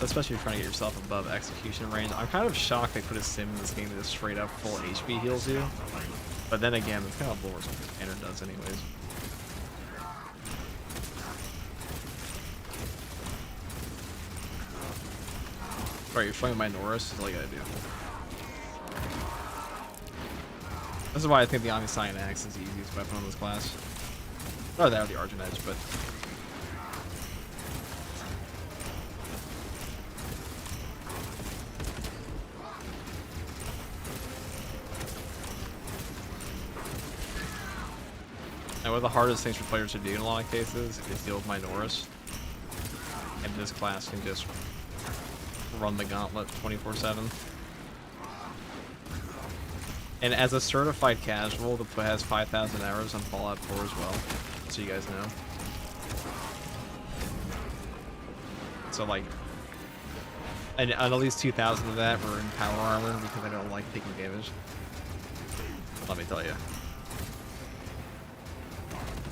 Especially if you're trying to get yourself above execution range. I'm kind of shocked they put a sim in this game that just straight up full HP heals you. But then again, it's kind of bullshit what the standard does anyways. Alright, you're showing my Norris, is all you gotta do. This is why I think the Omniscient Axe is the easiest weapon on this class. Or that or the Argent Edge, but... And one of the hardest things for players to do in a lot of cases is deal with my Norris. And this class can just run the gauntlet 24/7. And as a certified casual, the play has 5,000 hours on Fallout 4 as well, so you guys know. So like, and at least 2,000 of that were in power armor because I don't like taking damage. Let me tell you,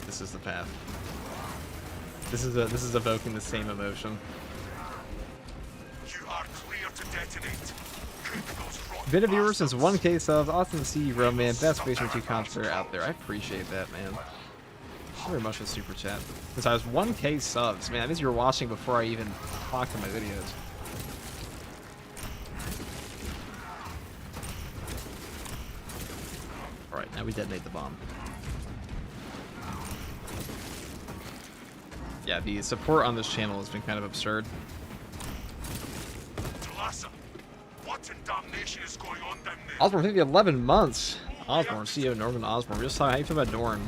this is the path. This is evoking the same emotion. You are clear to detonate. Cook those rotten Bit of viewers since bastards. 1K subs. Awesome to see you, bro, man. Best Spacer 2 contributor out there. I appreciate that, man. Thank you very much for the super chat. Since I was 1K subs, man, that means you were watching before I even talked to my videos. Alright, now we detonate the bomb. Yeah, the support on this channel has been kind of absurd. Talassa, what in damnation is going on down there? Osborne, maybe 11 months. Osborne, CEO Norman Osborne. We're just talking, how you feel about Dorn?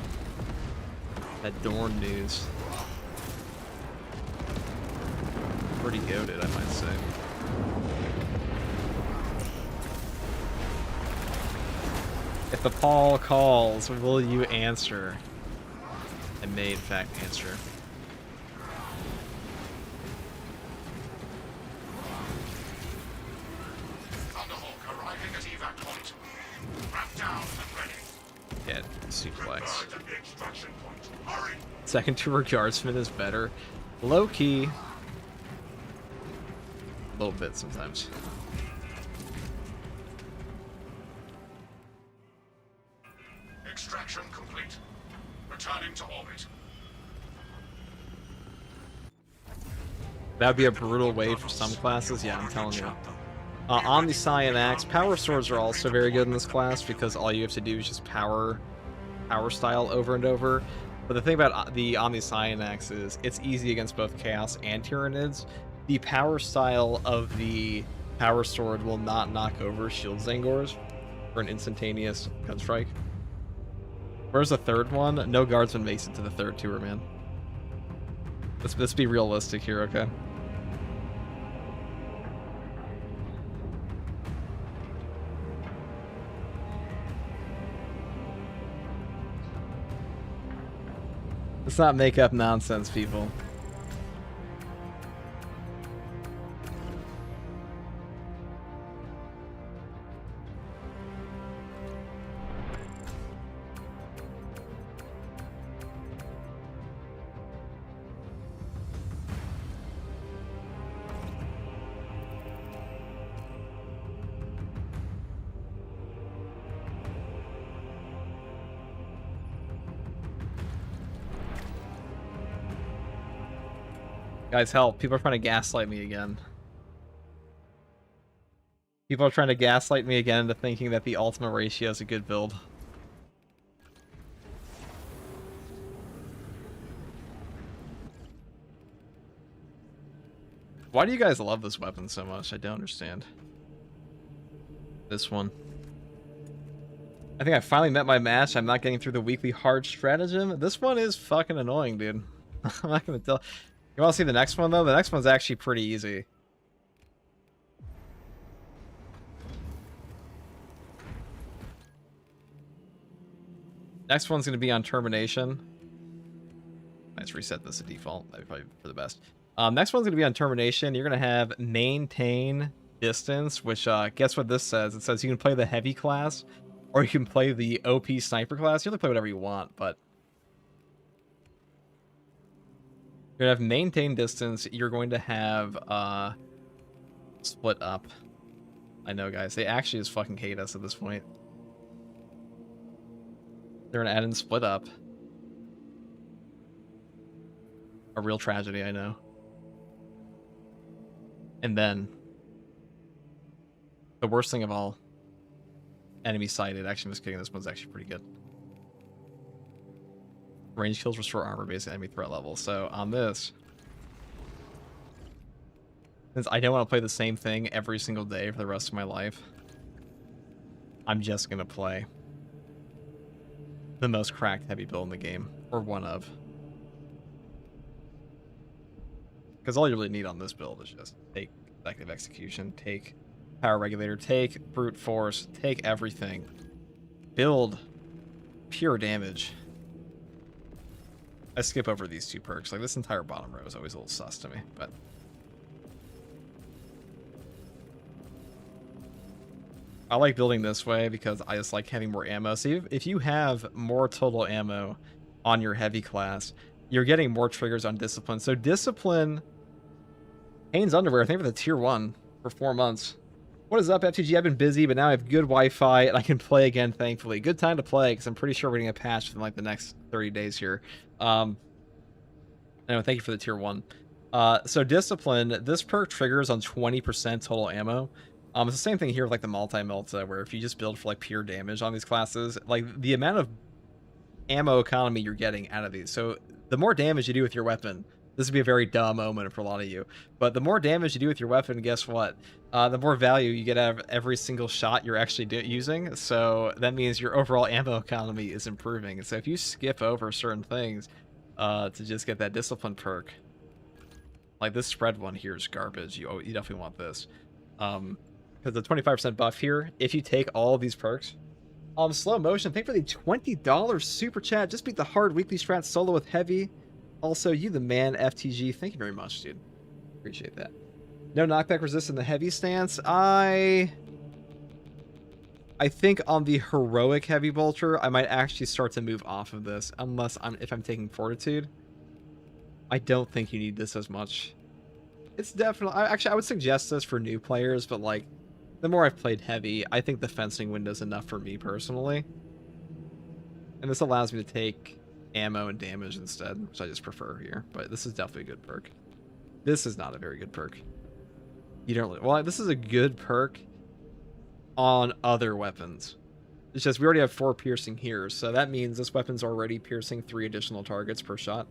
That Dorn news. Pretty goated, I might say. If the Paul calls, will you answer? I may, in fact, answer. Thunderhawk arriving at evac point. Wrap down and ready. Yeah, suplex. Bird at the extraction point. Hurry. Second tour guardsman is better. Low key. A little bit sometimes. Extraction complete. Returning to orbit. That would be a brutal way for some classes, yeah, I'm telling you. Omniscient Axe, power swords are also very good in this class because all you have to do is just power style over and over. But the thing about the Omniscient Axe is it's easy against both Chaos and Tyranids. The power style of the power sword will not knock over Shield Zangors for an instantaneous gun strike. Where's the third one? No guardsman makes it to the third tour, man. Let's be realistic here, okay? Let's not make up nonsense, people. Guys, help. People are trying to gaslight me again. People are trying to gaslight me again into thinking that the Ultima ratio is a good build. Why do you guys love this weapon so much? I don't understand. This one. I think I finally met my match. I'm not getting through the weekly hard stratagem. This one is fucking annoying, dude. I'm not gonna tell. You want to see the next one, though? The next one's actually pretty easy. Next one's going to be on termination. Let's reset this to default. That'd be probably for the best. Next one's going to be on termination. You're going to have maintain distance, which guess what this says? It says you can play the heavy class or you can play the OP sniper class. You can play whatever you want, but you're going to have maintain distance. You're going to have split up. I know, guys. They actually just fucking hate us at this point. They're gonna add in split up. A real tragedy, I know. And then the worst thing of all, enemy sighted. Actually, I'm just kidding. This one's actually pretty good. Range kills restore armor based on enemy threat level. So on this, since I don't want to play the same thing every single day for the rest of my life, I'm just gonna play the most cracked heavy build in the game, or one of. Because all you really need on this build is just take effective execution, take power regulator, take brute force, take everything. Build pure damage. I skip over these two perks. Like, this entire bottom row is always a little sus to me, but I like building this way because I just like having more ammo. So if you have more total ammo on your heavy class, you're getting more triggers on discipline. So discipline, Hanes Underwear, I think for the tier 1 for 4 months. What is up, FTG? I've been busy, but now I have good Wi-Fi and I can play again, thankfully. Good time to play because I'm pretty sure we're getting a patch within like the next 30 days here. Anyway, thank you for the tier 1. So discipline, this perk triggers on 20% total ammo. It's the same thing here with like the multi-melta, where if you just build for like pure damage on these classes, like the amount of ammo economy you're getting out of these. So the more damage you do with your weapon, this would be a very dumb moment for a lot of you, but the more damage you do with your weapon, guess what? The more value you get out of every single shot you're actually using. So that means your overall ammo economy is improving. So if you skip over certain things to just get that discipline perk, like this spread one here is garbage. You definitely want this. Because the 25% buff here, if you take all of these perks, slow motion, thank you for the $20 super chat. Just beat the hard weekly strat solo with heavy. Also, you the man, FTG. Thank you very much, dude. Appreciate that. No knockback resist in the heavy stance. I think on the heroic heavy bolter, I might actually start to move off of this, unless if I'm taking fortitude. I don't think you need this as much. It's definitely, actually, I would suggest this for new players, but like, the more I've played heavy, I think the fencing window is enough for me personally. And this allows me to take ammo and damage instead, which I just prefer here. But this is definitely a good perk. This is not a very good perk. You don't, well, this is a good perk on other weapons. It's just we already have 4 piercing here, so that means this weapon's already piercing 3 additional targets per shot.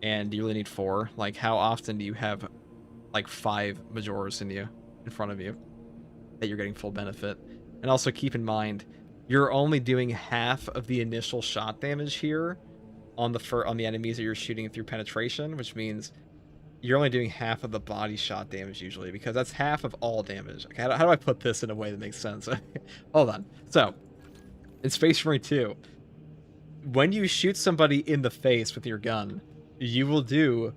And you really need 4. Like, how often do you have like 5 Majoras in front of you that you're getting full benefit? And also keep in mind, you're only doing half of the initial shot damage here on the enemies that you're shooting through penetration, which means you're only doing half of the body shot damage usually, because that's half of all damage. Okay, how do I put this in a way that makes sense? Hold on. So, in Space Marine 2, when you shoot somebody in the face with your gun, you will do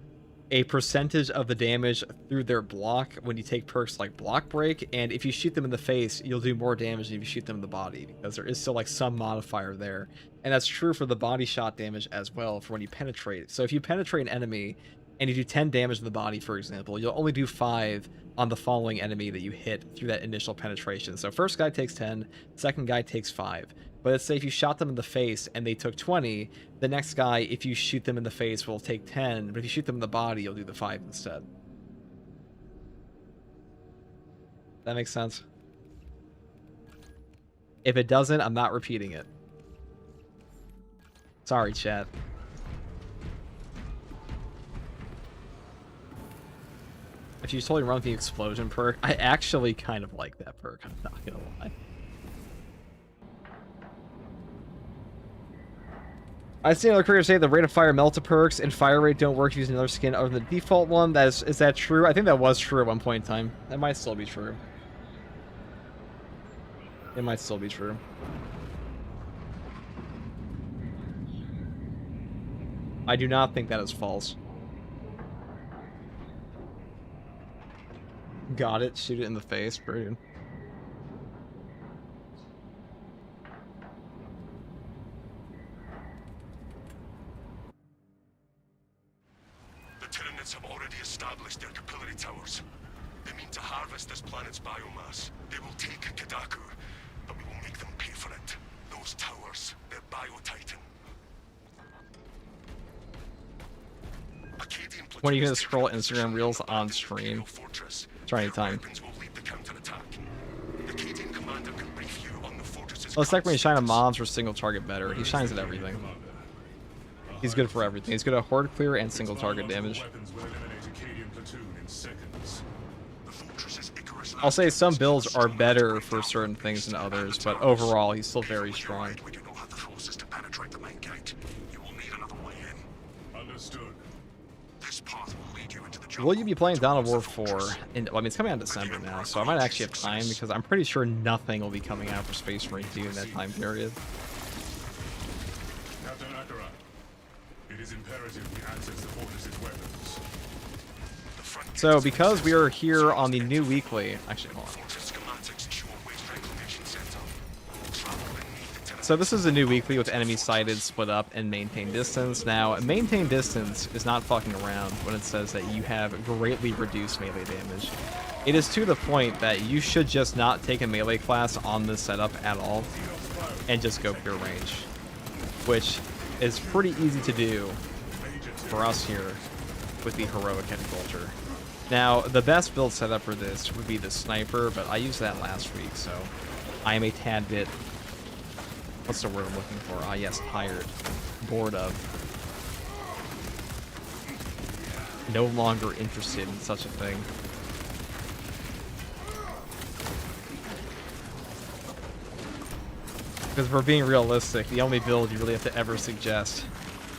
a percentage of the damage through their block when you take perks like block break, and if you shoot them in the face, you'll do more damage than if you shoot them in the body, because there is still like some modifier there. And that's true for the body shot damage as well for when you penetrate. So if you penetrate an enemy and you do 10 damage to the body, for example, you'll only do 5 on the following enemy that you hit through that initial penetration. So first guy takes 10, second guy takes 5. But let's say if you shot them in the face and they took 20, the next guy, if you shoot them in the face, will take 10, but if you shoot them in the body, you'll do the 5 instead. That makes sense? If it doesn't, I'm not repeating it. Sorry, chat. If you totally run with the explosion perk, I actually kind of like that perk, I'm not gonna lie. I see another creator say the rate of fire melta perks and fire rate don't work using another skin other than the default one. Is that true? I think that was true at one point in time. That might still be true. It might still be true. I do not think that is false. Got it. Shoot it in the face. Brilliant. The Tyranids have already established their capillary towers. They mean to harvest this planet's biomass. They will take Kadaku, but we will make them pay for it. Those towers, they're bio-titan. When are you gonna scroll Instagram Reels on stream? Try anytime. Well, it's like when you shine a mobs or single target better. He shines at everything. He's good for everything. He's good at horde clear and single target damage. I'll say some builds are better for certain things than others, but overall he's still very strong. Will you be playing Dawn of War 4? Well, I mean, it's coming out in December now, so I might actually have time because I'm pretty sure nothing will be coming out for Space Marine 2 in that time period. Captain Akarai, it is imperative we access the fortress's weapons. So, because we are here on the new weekly... Actually, hold on. So this is a new weekly with enemies sighted, split up, and maintain distance. Now, maintain distance is not fucking around when it says that you have greatly reduced melee damage. It is to the point that you should just not take a melee class on this setup at all, and just go pure range. Which is pretty easy to do for us here with the heroic head culture. Now, the best build setup for this would be the sniper, but I used that last week, so I am a tad bit... What's the word I'm looking for? Ah, yes, tired. Bored of. No longer interested in such a thing. Because if we're being realistic, the only build you really have to ever suggest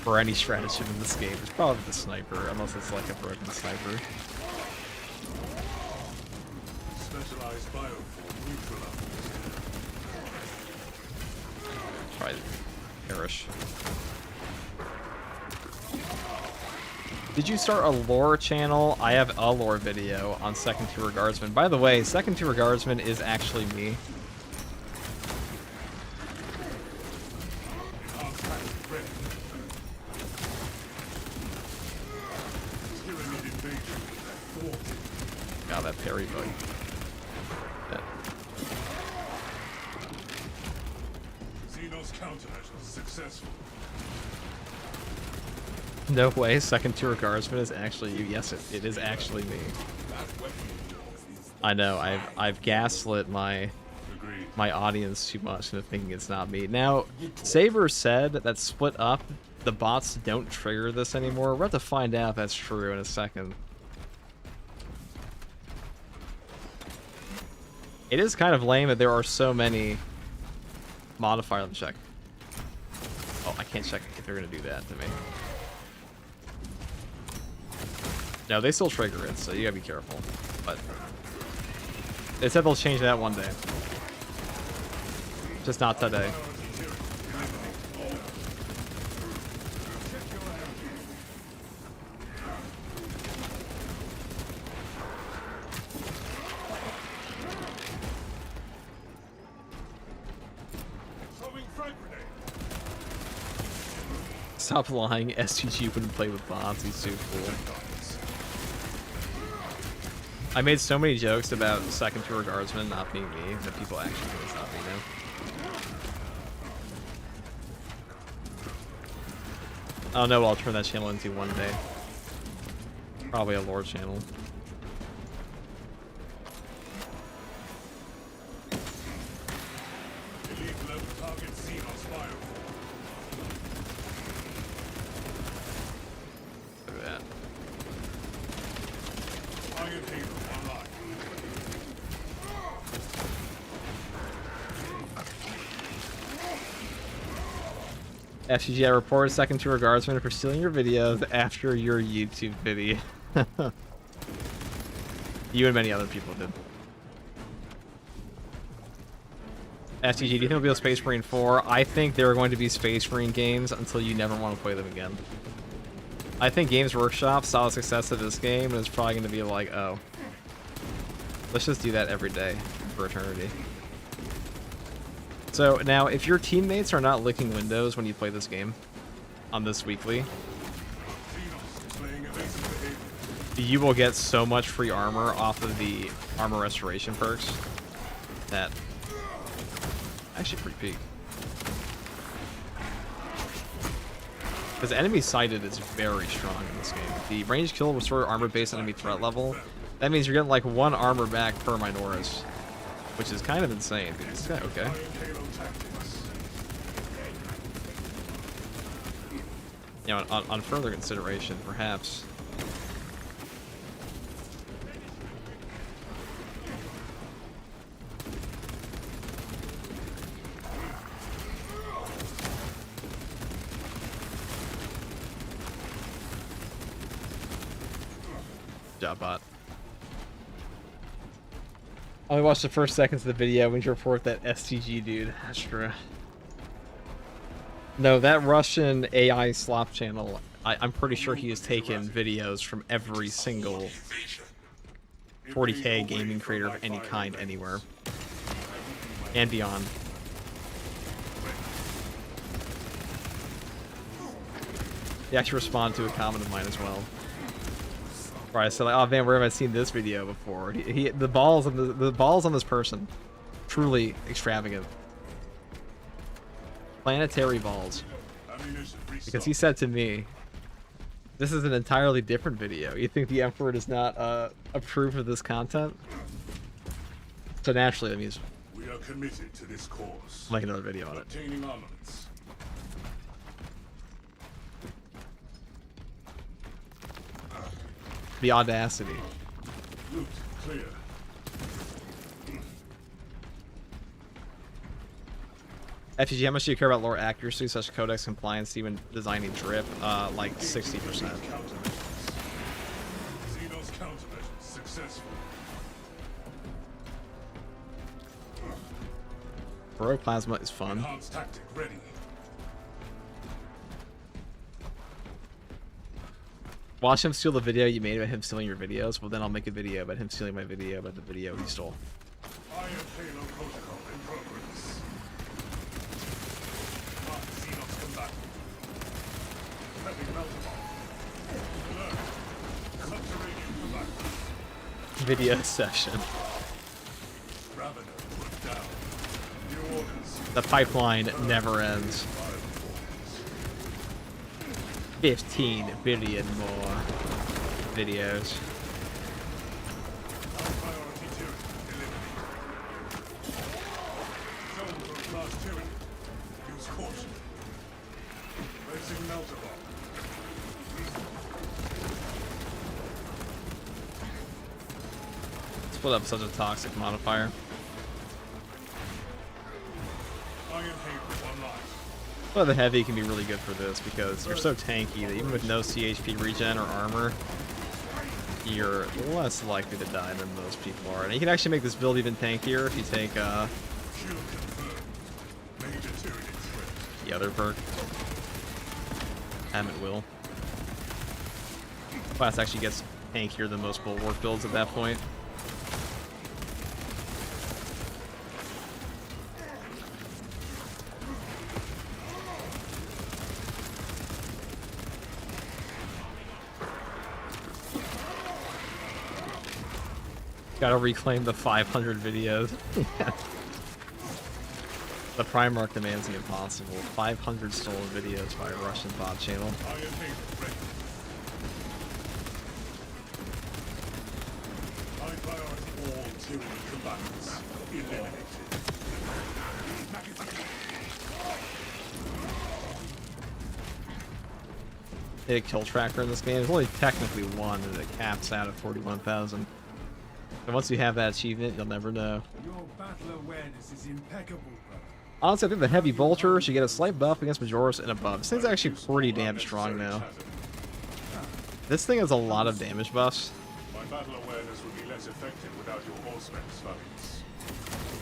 for any stratagem in this game is probably the sniper, unless it's like a broken sniper. Specialized bioform neutralized. Try perish. Did you start a lore channel? I have a lore video on second tier guardsman. By the way, second tier guardsman is actually me. God, that parry bug. Yeah. Countermeasures successful. No way, second tier guardsman is actually you. Yes, it is actually me. I know, I've gaslit my audience too much into thinking it's not me. Now, Saber said that split up, the bots don't trigger this anymore. We're about to find out if that's true in a second. It is kind of lame that there are so many modifiers. Let me check. Oh, I can't check if they're gonna do that to me. No, they still trigger it, so you gotta be careful. But they said they'll change that one day. Just not today. Stop lying. STG wouldn't play with bots. He's too cool. I made so many jokes about second tour guardsmen not being me that people actually think it's not me now. I don't know what I'll turn that channel into one day. Probably a lore channel. Elite level target seen on Spire. Look at that. Iron Halo online. FCG, I reported second tour guardsmen for stealing your videos after your YouTube video. You and many other people did. FCG, do you think there'll be a Space Marine 4? I think there are going to be Space Marine games until you never want to play them again. I think Games Workshop saw the success of this game and it's probably going to be like, oh, let's just do that every day for eternity. So now, if your teammates are not licking windows when you play this game on this weekly, you will get so much free armor off of the armor restoration perks that actually pretty peak. Because enemy sighted is very strong in this game. The range kill restore armor based enemy threat level. That means you're getting like 1 armor back per Minoris, which is kind of insane. It's kind of okay. You know, on further consideration, perhaps. Job bot. I only watched the first seconds of the video when you report that STG dude. That's true. No, that Russian AI slop channel, I'm pretty sure he has taken videos from every single 40k gaming creator of any kind anywhere. And beyond. He actually responded to a comment of mine as well. Where I said like, oh man, where have I seen this video before? The balls on this person, truly extravagant. Planetary balls. Because he said to me, this is an entirely different video. You think the Emperor does not approve of this content? So naturally, that means We are committed to this cause. make another video on it. Obtaining armaments. The audacity. Loot clear. FGG, how much do you care about lore accuracy, such as codex compliance, even designing drip? Like 60%. Xenos countermeasures successful. Baroque Plasma is fun. Enhanced tactic ready. Watch him steal the video you made about him stealing your videos. Well, then I'll make a video about him stealing my video about the video he stole. Iron Halo protocol in progress. Mark Xenos combatant. Prepping melter bomb. Alert. Subterranean combatant. Video session. Ravener put down. New orders. The pipeline never ends. 15 billion more videos. Priority tyranny eliminated. Zone for class tyranny. Use caution. Placing melter bomb. Split up such a toxic modifier. Iron Halo online. Well, the heavy can be really good for this because you're so tanky that even with no CHP regen or armor, you're less likely to die than most people are. And you can actually make this build even tankier if you take Shield confirmed. Major tyranny threat. the other perk. At will. Class actually gets tankier than most bulwark builds at that point. Gotta reclaim the 500 videos. The Primarch demands the impossible. 500 stolen videos by a Russian bot channel. Iron Halo ready. High priority. All tyranny combatants eliminated. Big kill tracker in this game. There's only technically one, and it caps out at 41,000. And once you have that achievement, you'll never know. Your battle awareness is impeccable, brother. Honestly, I think the Heavy Bolter should get a slight buff against Majoris and above. This thing's actually pretty damn strong now. This thing has a lot of damage buffs. My battle awareness would be less effective without your horsemen's studies.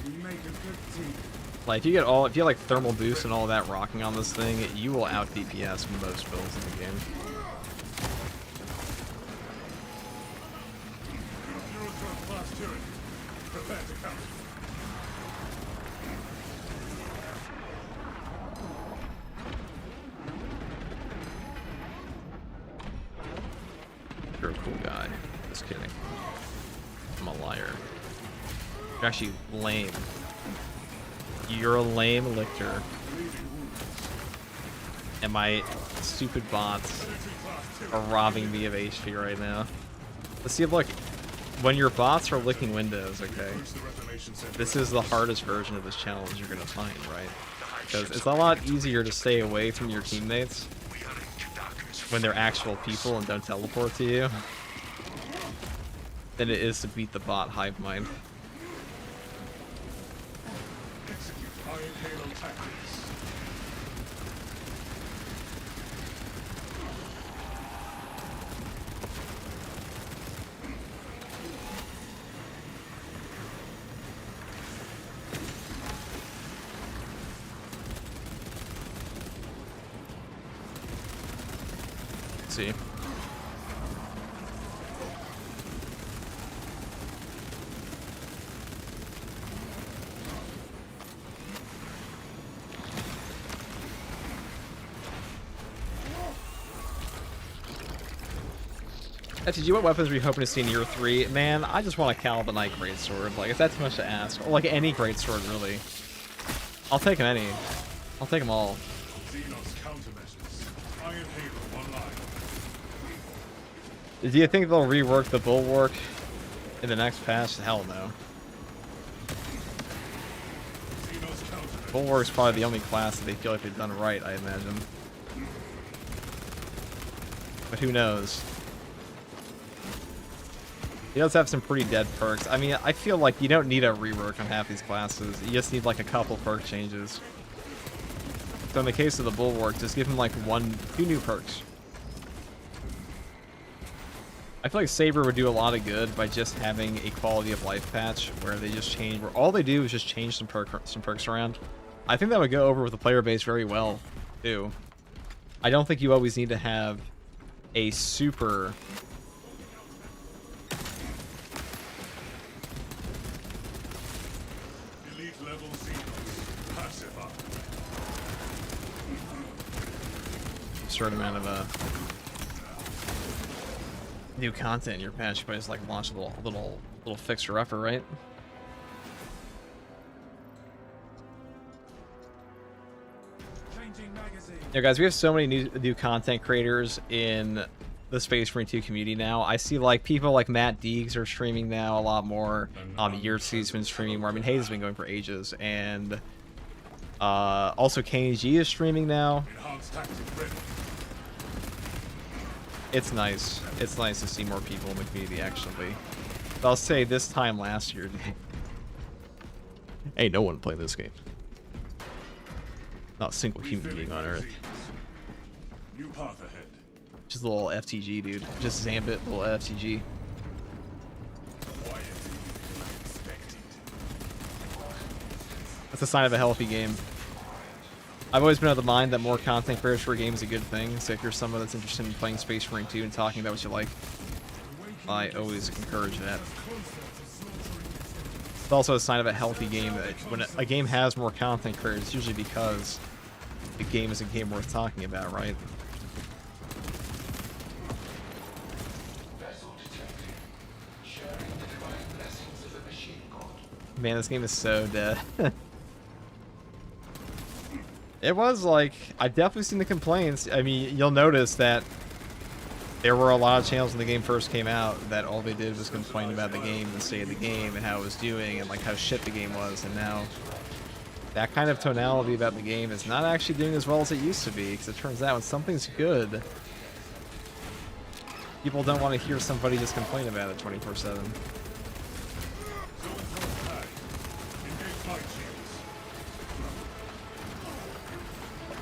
We make a good team. Like, if you get like thermal boost and all that rocking on this thing, you will out DPS most builds in the game. Eurotron class tyranny. Prepare to counter. You're a cool guy. Just kidding. I'm a liar. You're actually lame. You're a lame lictor. And my stupid bots are robbing me of HP right now. Let's see if, look, when your bots are licking windows, okay, this is the hardest version of this challenge you're gonna find, right? Because it's a lot easier to stay away from your teammates when they're actual people and don't teleport to you than it is to beat the bot hive mind. Iron Halo tactics. See? FTG, what weapons are you hoping to see in year 3? Man, I just want a Calibanite greatsword. Like, is that too much to ask? Or like any greatsword, really. I'll take them any. I'll take them all. Xenos countermeasures. Iron Halo online. Do you think they'll rework the Bulwark in the next patch? Hell no. Xenos countermeasures. Bulwark's probably the only class that they feel like they've done right, I imagine. But who knows? He does have some pretty dead perks. I mean, I feel like you don't need a rework on half these classes. You just need like a couple perk changes. So in the case of the Bulwark, just give him like 2 new perks. I feel like Saber would do a lot of good by just having a quality of life patch where they just change, where all they do is just change some perks around. I think that would go over with the player base very well, too. I don't think you always need to have a super... Elite level Xenos. Passive up. certain amount of new content in your patch, but it's like launch a little fixer upper, right? Yeah, guys, we have so many new content creators in the Space Marine 2 community now. I see like people like Matt Deegs are streaming now a lot more. Yurtsy's been streaming more. I mean, Hayes has been going for ages, and also KG is streaming now. It's nice. It's nice to see more people in the community actually. But I'll say this time last year, ain't no one playing this game. Not a single human being on Earth. New path ahead. Just a little FTG, dude. Just Zambit, little FTG. That's a sign of a healthy game. I've always been of the mind that more content creators for a game is a good thing. So if you're someone that's interested in playing Space Marine 2 and talking about what you like, I always encourage that. It's also a sign of a healthy game that when a game has more content creators, it's usually because the game is a game worth talking about, right? Vessel detected. Sharing divine blessings Man, this game is so dead. It was like, I've definitely seen the complaints. I mean, you'll notice that there were a lot of channels when the game first came out that all they did was complain about the game, the state of the game, and how it was doing, and like how shit the game was. And now that kind of tonality about the game is not actually doing as well as it used to be, because it turns out when something's good, people don't want to hear somebody just complain about it 24/7.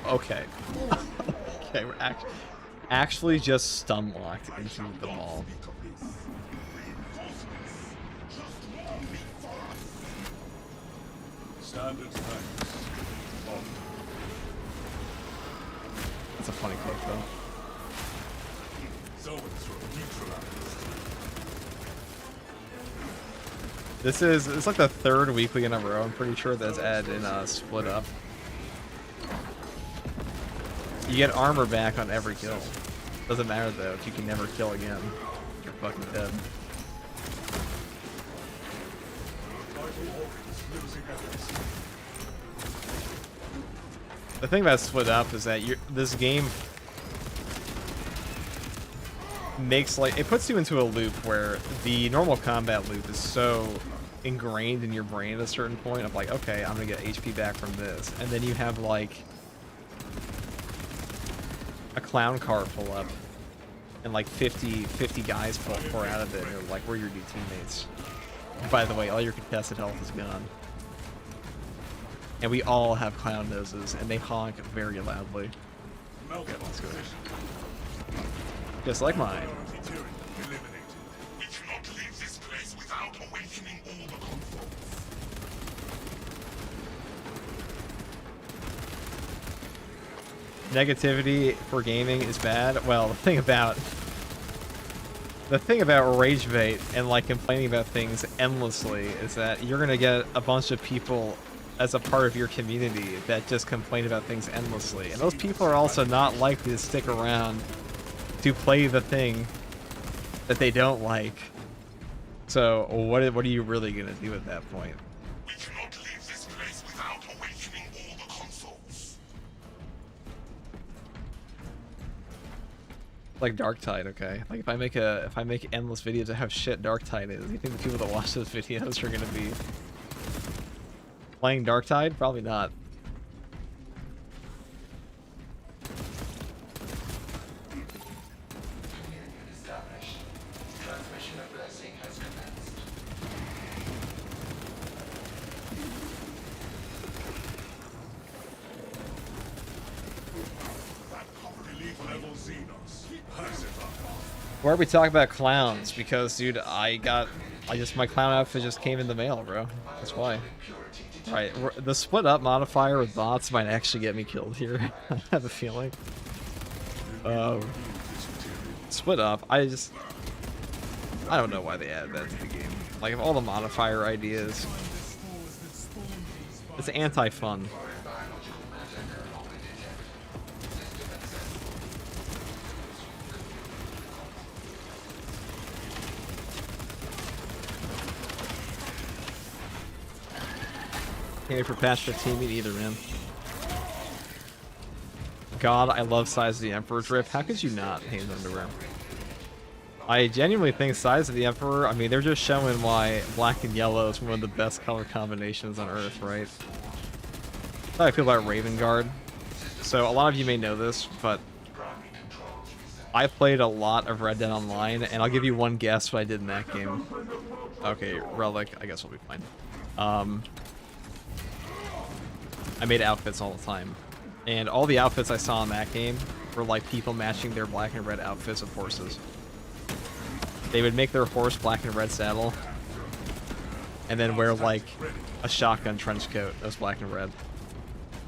Okay. Okay, we're actually just stun locked into the mall. That's a funny quote, though. It's like the third weekly in a row. I'm pretty sure that's added in Split Up. You get armor back on every kill. Doesn't matter though, if you can never kill again. You're fucking dead. The thing about Split Up is that this game makes like, it puts you into a loop where the normal combat loop is so ingrained in your brain at a certain point of like, okay, I'm gonna get HP back from this, and then you have like a clown car pull up and like 50 guys pour out of it, and you're like, where are your new teammates? And by the way, all your contested health is gone. And we all have clown noses, and they honk very loudly. Okay, let's go. Just like mine. We cannot leave this place without awakening all the consoles. Negativity for gaming is bad. Well, the thing about rage bait and like complaining about things endlessly is that you're gonna get a bunch of people as a part of your community that just complain about things endlessly, and those people are also not likely to stick around to play the thing that they don't like. So what are you really gonna do at that point? We cannot leave this place without awakening all the consoles. Like Darktide, okay. Like if I make endless videos of how shit Darktide is, you think the people that watch those videos are gonna be playing Darktide? Probably not. Transmission of blessing has commenced. Why are we talking about clowns? Because, dude, my clown outfit just came in the mail, bro. That's why. Right, the split up modifier with bots might actually get me killed here. I have a feeling. Split up, I don't know why they added that to the game. Like, of all the modifier ideas, it's anti-fun. Can't wait for patch 15 either, man. God, I love Size of the Emperor drip. How could you not hate underwear? I genuinely think Size of the Emperor, I mean, they're just showing why black and yellow is one of the best color combinations on Earth, right? That's how I feel about Raven Guard. So a lot of you may know this, but I played a lot of Red Dead Online, and I'll give you one guess what I did in that game. Okay, Relic, I guess we'll be fine. I made outfits all the time, and all the outfits I saw in that game were like people matching their black and red outfits with horses. They would make their horse black and red saddle, and then wear like a shotgun trench coat that was black and red,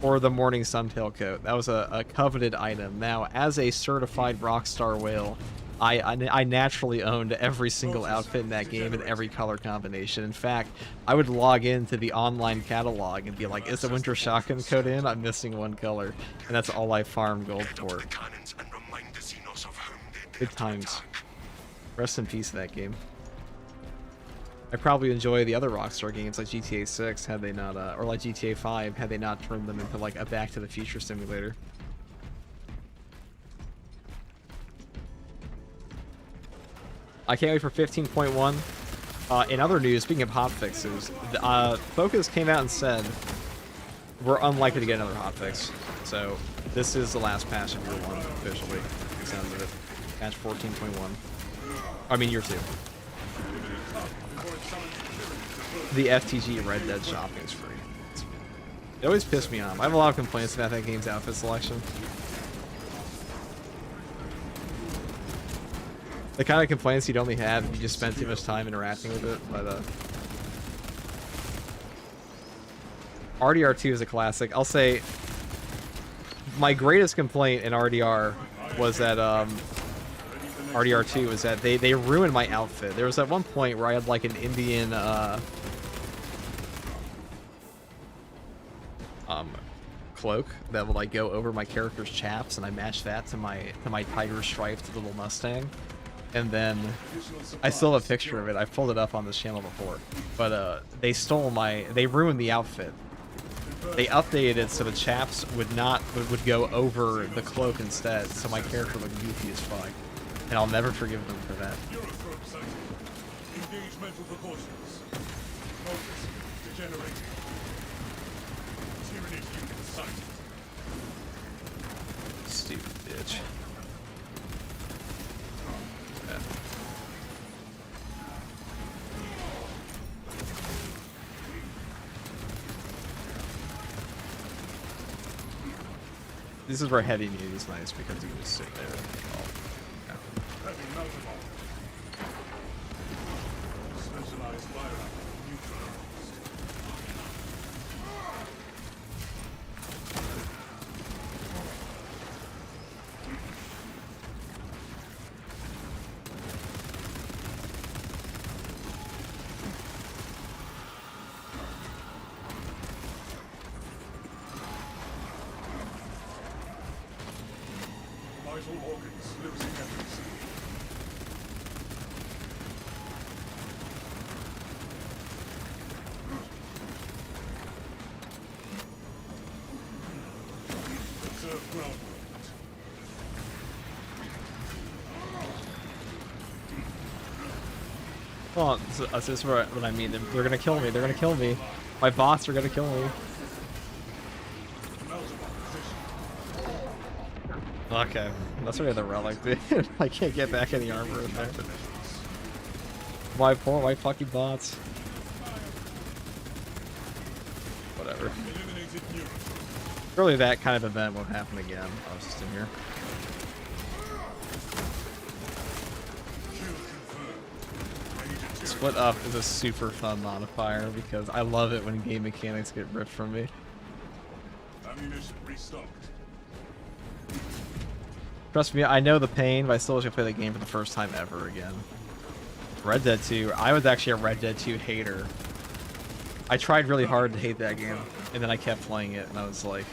or the morning sun tailcoat. That was a coveted item. Now, as a certified Rockstar whale, I naturally owned every single outfit in that game in every color combination. In fact, I would log into the online catalog and be like, is the winter shotgun coat in? I'm missing one color. And that's all I farmed gold for. Good times. Rest in peace that game. I probably enjoy the other Rockstar games like GTA 6 had they not, or like GTA 5 had they not turned them into like a Back to the Future simulator. I can't wait for 15.1. In other news, speaking of hotfixes, Focus came out and said we're unlikely to get another hotfix. So this is the last patch of year 1 officially. It sounds of it. Patch 14.1. I mean year 2. The FTG Red Dead shopping is free. It always pissed me off. I have a lot of complaints about that game's outfit selection. The kind of complaints you'd only have if you just spent too much time interacting with it. But RDR2 is a classic. I'll say my greatest complaint in RDR was that RDR2 was that they ruined my outfit. There was at one point where I had like an Indian cloak that would like go over my character's chaps, and I matched that to my tiger striped little Mustang. And then I still have a picture of it. I've pulled it up on this channel before. But they ruined the outfit. They updated it so the chaps would go over the cloak instead, so my character looked goofy as fuck. And I'll never forgive them for that. Engage mental precautions. Focus. Degenerating. Tyranny unit sighted. Stupid bitch. Yeah. This is where heavy meat is nice because you can just sit there. Heavy Motherboard. Specialized bioweapon neutralized. Vital organs losing efficacy. Observe ground movement. Well, this is what I mean. They're gonna kill me. They're gonna kill me. My bots are gonna kill me. Okay, that's where the relic, dude. I can't get back any armor in there. My fucking bots. Whatever. Surely that kind of event won't happen again. I was just in here. Split up is a super fun modifier because I love it when game mechanics get ripped from me. Ammunition restocked. Trust me, I know the pain, but I still wish I could play the game for the first time ever again. Red Dead 2, I was actually a Red Dead 2 hater. I tried really hard to hate that game, and then I kept playing it, and I was like...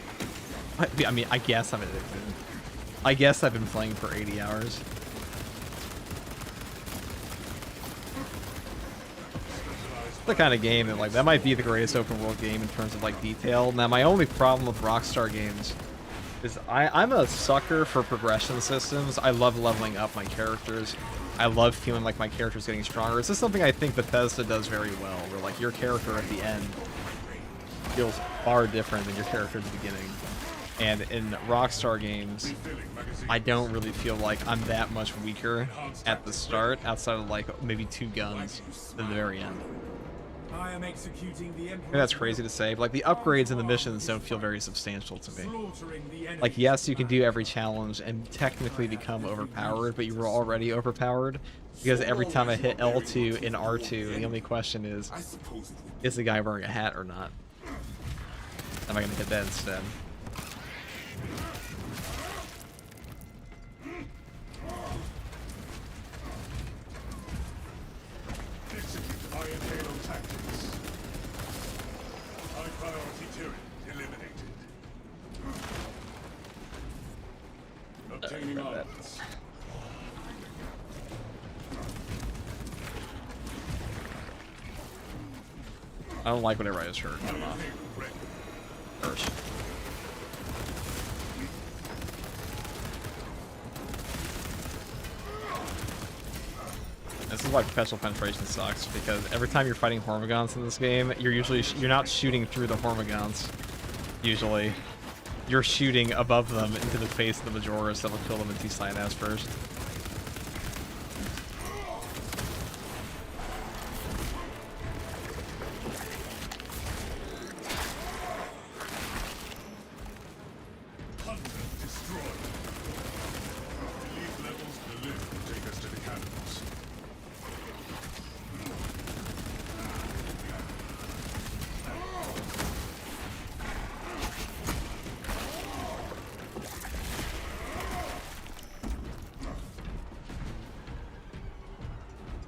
I mean, I guess I'm addicted. I guess I've been playing for 80 hours. The kind of game that, like, that might be the greatest open world game in terms of, like, detail. Now, my only problem with Rockstar games is I'm a sucker for progression systems. I love leveling up my characters. I love feeling like my character's getting stronger. This is something I think Bethesda does very well, where like your character at the end feels far different than your character at the beginning. And in Rockstar games, I don't really feel like I'm that much weaker at the start, outside of like maybe 2 guns at the very end. I am executing the I think that's crazy to say, but like the upgrades and the missions don't feel very substantial to me. slaughtering the enemy. Like, yes, you can do every challenge and technically become overpowered, but you were already overpowered because every time I hit L2 in R2, the only question is the guy wearing a hat or not? Am I going to hit that instead? Execute Iron Halo tactics. High priority turret eliminated. Obtaining armors. I don't like whenever I just hurt. First. This is why perpetual penetration sucks, because every time you're fighting Hormigons in this game, you're not shooting through the Hormigons. Usually, you're shooting above them into the face of the Majoras that will kill them in two Cyanaz first.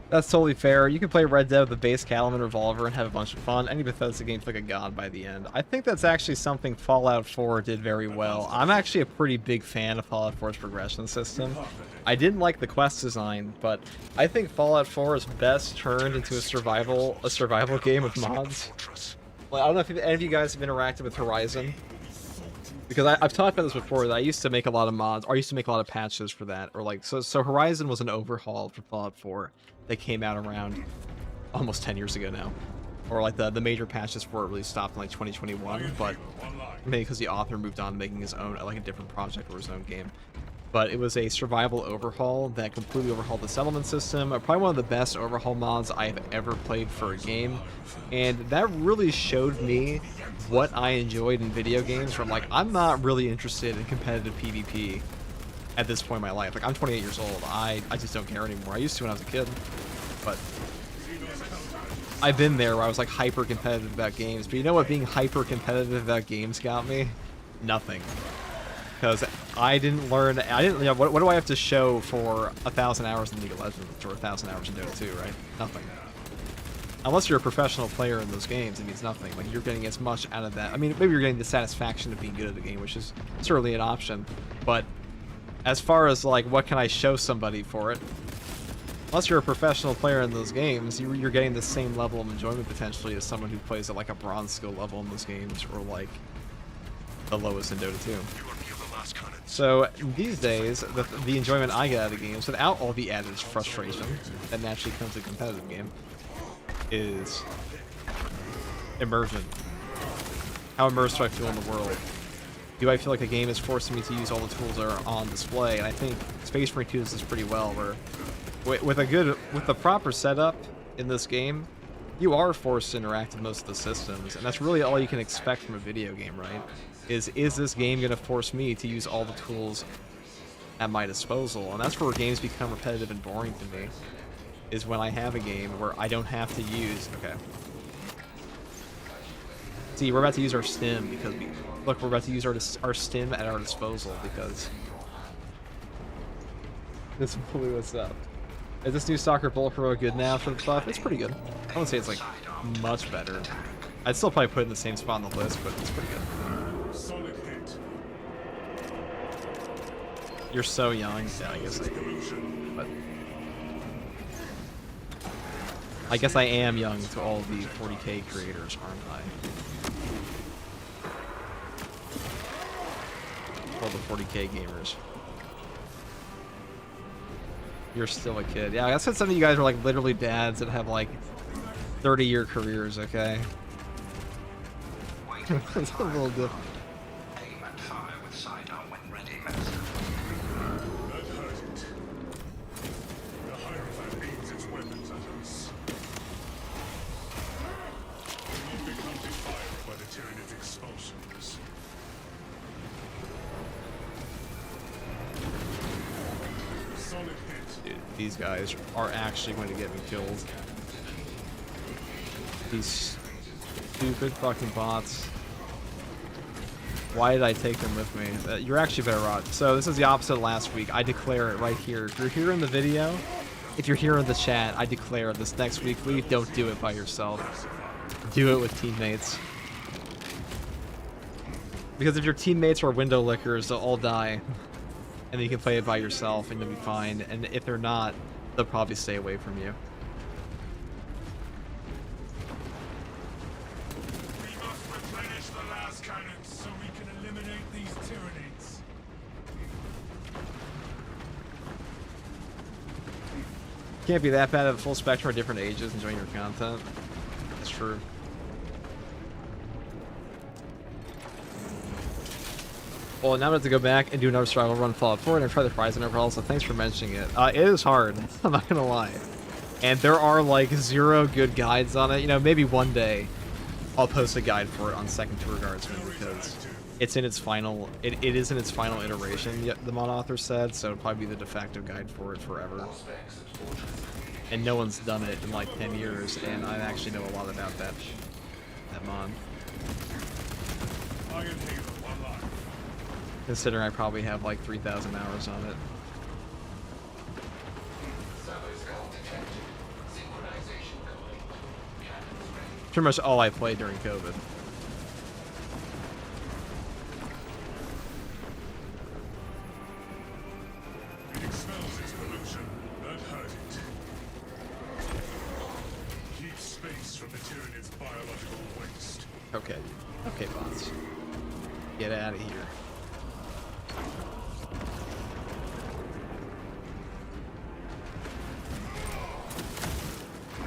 That's totally fair. You can play Red Dead with the base Cattleman revolver and have a bunch of fun. Any Bethesda game feels like a god by the end. I think that's actually something Fallout 4 did very well. I'm actually a pretty big fan of Fallout 4's progression system. I didn't like the quest design, but I think Fallout 4 is best turned into a survival game with mods. Like, I don't know if any of you guys have interacted with Horizon, because I've talked about this before, that I used to make a lot of mods, or I used to make a lot of patches for that, or like, so Horizon was an overhaul for Fallout 4 that came out around almost 10 years ago now, or like the major patches for it really stopped in like 2021, but maybe because the author moved on to making his own, like a different project or his own game. But it was a survival overhaul that completely overhauled the settlement system. Probably one of the best overhaul mods I've ever played for a game. And that really showed me what I enjoyed in video games, where I'm like, I'm not really interested in competitive PvP at this point in my life. Like, I'm 28 years old. I just don't care anymore. I used to when I was a kid. But I've been there where I was like hyper competitive about games. But you know what being hyper competitive about games got me? Nothing. Because I didn't learn, what do I have to show for 1,000 hours in League of Legends or 1,000 hours in Dota 2, right? Nothing. Unless you're a professional player in those games, it means nothing. Like, you're getting as much out of that. I mean, maybe you're getting the satisfaction of being good at the game, which is certainly an option. But as far as, like, what can I show somebody for it? Unless you're a professional player in those games, you're getting the same level of enjoyment, potentially, as someone who plays at, like, a bronze skill level in those games, or, like, the lowest in Dota 2. So these days, the enjoyment I get out of games, without all the added frustration that naturally comes with a competitive game, is immersion. How immersed do I feel in the world? Do I feel like a game is forcing me to use all the tools that are on display? And I think Space Marine 2 does this pretty well, where with the proper setup in this game, you are forced to interact with most of the systems, and that's really all you can expect from a video game, right? Is this game going to force me to use all the tools at my disposal? And that's where games become repetitive and boring to me, is when I have a game where I don't have to use... Okay. See, we're about to use our stim because look, we're about to use our stim at our disposal because this blew us up. Is this new Stalker Bullet Pro good now for the buff? It's pretty good. I wouldn't say it's like much better. I'd still probably put it in the same spot on the list, but it's pretty good. You're so young. Yeah, I guess I guess I am young to all the 40k creators, aren't I? All the 40k gamers. You're still a kid. Yeah, I said some of you guys are like literally dads that have like 30-year careers, okay? It's a little different. These guys are actually going to get me killed. These stupid fucking bots. Why did I take them with me? You're actually better off. So this is the opposite of last week. I declare it right here. If you're here in the video, if you're here in the chat, I declare this next week. Please don't do it by yourself. Do it with teammates. Because if your teammates are window lickers, they'll all die. And then you can play it by yourself and you'll be fine. And if they're not, they'll probably stay away from you. Can't be that bad at a full spectrum of different ages enjoying your content. That's true. Well, now I have to go back and do another survival run Fallout 4 and try the Horizon overhaul, so thanks for mentioning it. It is hard, I'm not gonna lie. And there are like 0 good guides on it. You know, maybe one day I'll post a guide for it on Second Tour Guardsman because it's in its final, it is in its final iteration, yet the mod author said, so it'll probably be the de facto guide for it forever. And no one's done it in like 10 years, and I actually know a lot about that mod. Considering I probably have like 3,000 hours on it. Pretty much all I played during COVID. It expels its pollution. That hurt it. Keeps space from material its biological waste. Okay. Okay, bots. Get out of here.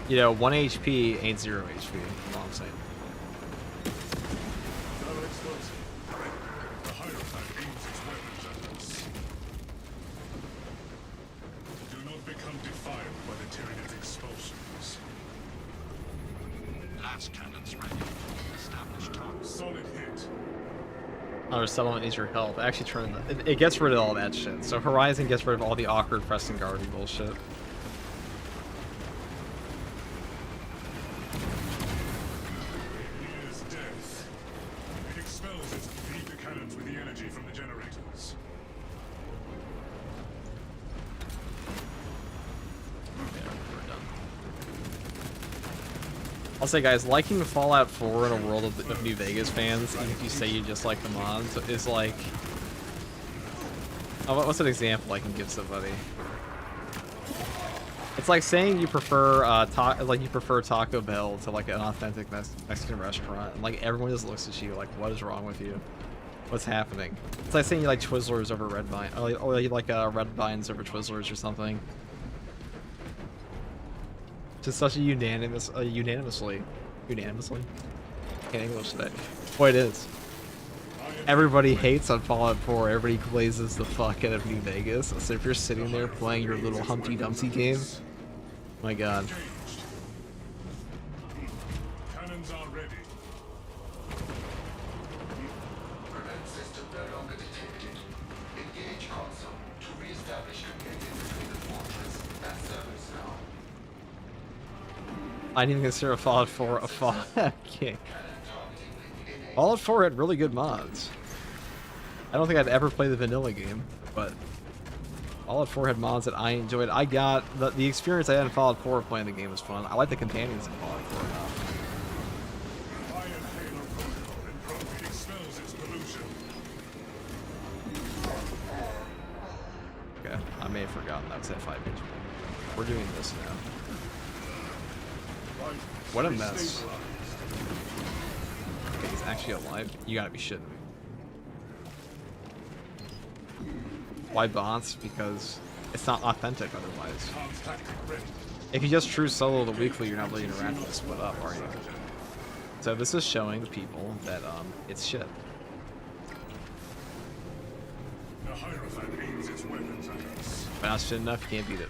You know, 1 HP ain't 0 HP, is all I'm saying. Another explosive. The Hierophant aims its weapons at us. Do not become defiled by the Tyranid's expulsions. Last cannons ready. Established target. Solid hit. Another settlement needs your help. Actually, it gets rid of all that shit. So Horizon gets rid of all the awkward pressing guard bullshit. I'll say, guys, liking Fallout 4 in a world of New Vegas fans, even if you say you just like the mods, is like... Oh, what's an example I can give somebody? It's like saying you prefer Taco Bell to like an authentic Mexican restaurant, and like everyone just looks at you like, what is wrong with you? What's happening? It's like saying you like Twizzlers over Red Vine, or you like Red Vines over Twizzlers or something. Just such a unanimously. Can't English today. Boy, it is. Everybody hates on Fallout 4. Everybody glazes the fuck out of New Vegas. So if you're sitting there playing your little Humpty Dumpty game, my god. Cannons are ready. Prevent system no longer detected. Engage console to re-establish communication between the fortress and servers now. I didn't even consider Fallout 4 a Fallout game. Fallout 4 had really good mods. I don't think I'd ever play the vanilla game, but Fallout 4 had mods that I enjoyed. I got the experience I had in Fallout 4 playing the game was fun. I like the companions in Fallout 4 enough. It expels its pollution. Okay, I may have forgotten that was at 5 HP. We're doing this now. What a mess. Okay, he's actually alive? You gotta be shitting me. Why bots? Because it's not authentic otherwise. If you just true solo the weekly, you're not really interacting with split up, are you? So this is showing the people that it's shit. The Hierophant aims its weapons at us. But not shit enough, you can't beat it.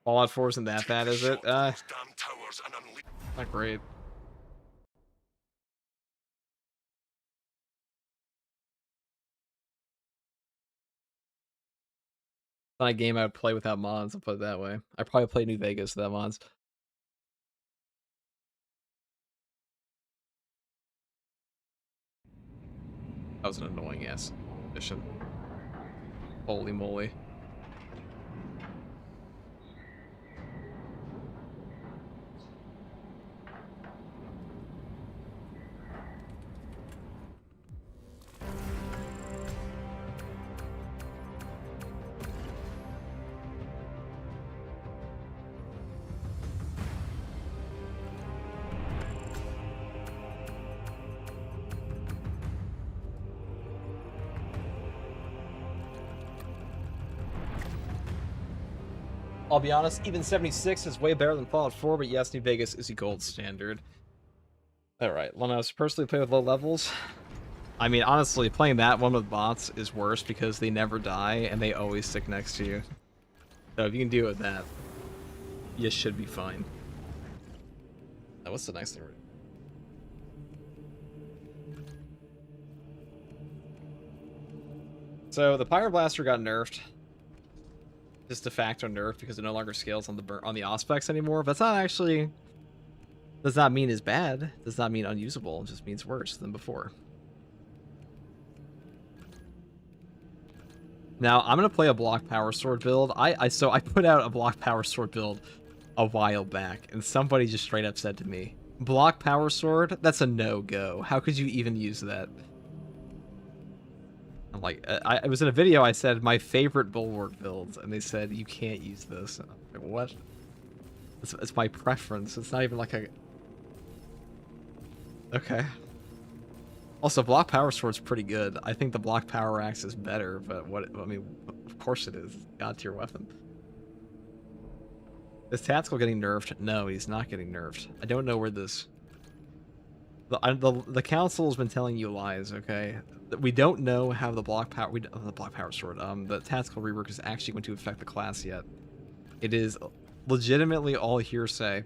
Fallout 4 isn't that bad, is it? Not great. Not a game I would play without mods, I'll put it that way. I probably play New Vegas without mods. That was an annoying ass mission. Holy moly. I'll be honest, even 76 is way better than Fallout 4, but yes, New Vegas is the gold standard. Alright, Lenos, personally play with low levels. I mean, honestly, playing that one with bots is worse because they never die and they always stick next to you. So if you can deal with that, you should be fine. Now, what's the next thing? So the Pyro Blaster got nerfed. Just de facto nerfed because it no longer scales on the Auspex anymore. But that's not actually... does not mean it's bad. Does not mean unusable. It just means worse than before. Now, I'm going to play a block power sword build. So I put out a block power sword build a while back, and somebody just straight up said to me, block power sword? That's a no-go. How could you even use that? I'm like, I was in a video, I said, my favorite bulwark builds, and they said, you can't use this. And I'm like, what? It's my preference. It's not even like a... Okay. Also, block power sword's pretty good. I think the block power axe is better, but what... I mean, of course it is. God tier weapon. Is Tactical getting nerfed? No, he's not getting nerfed. I don't know where this... The council has been telling you lies, okay? We don't know how the block power... the block power sword. The Tactical rework is actually going to affect the class yet. It is legitimately all hearsay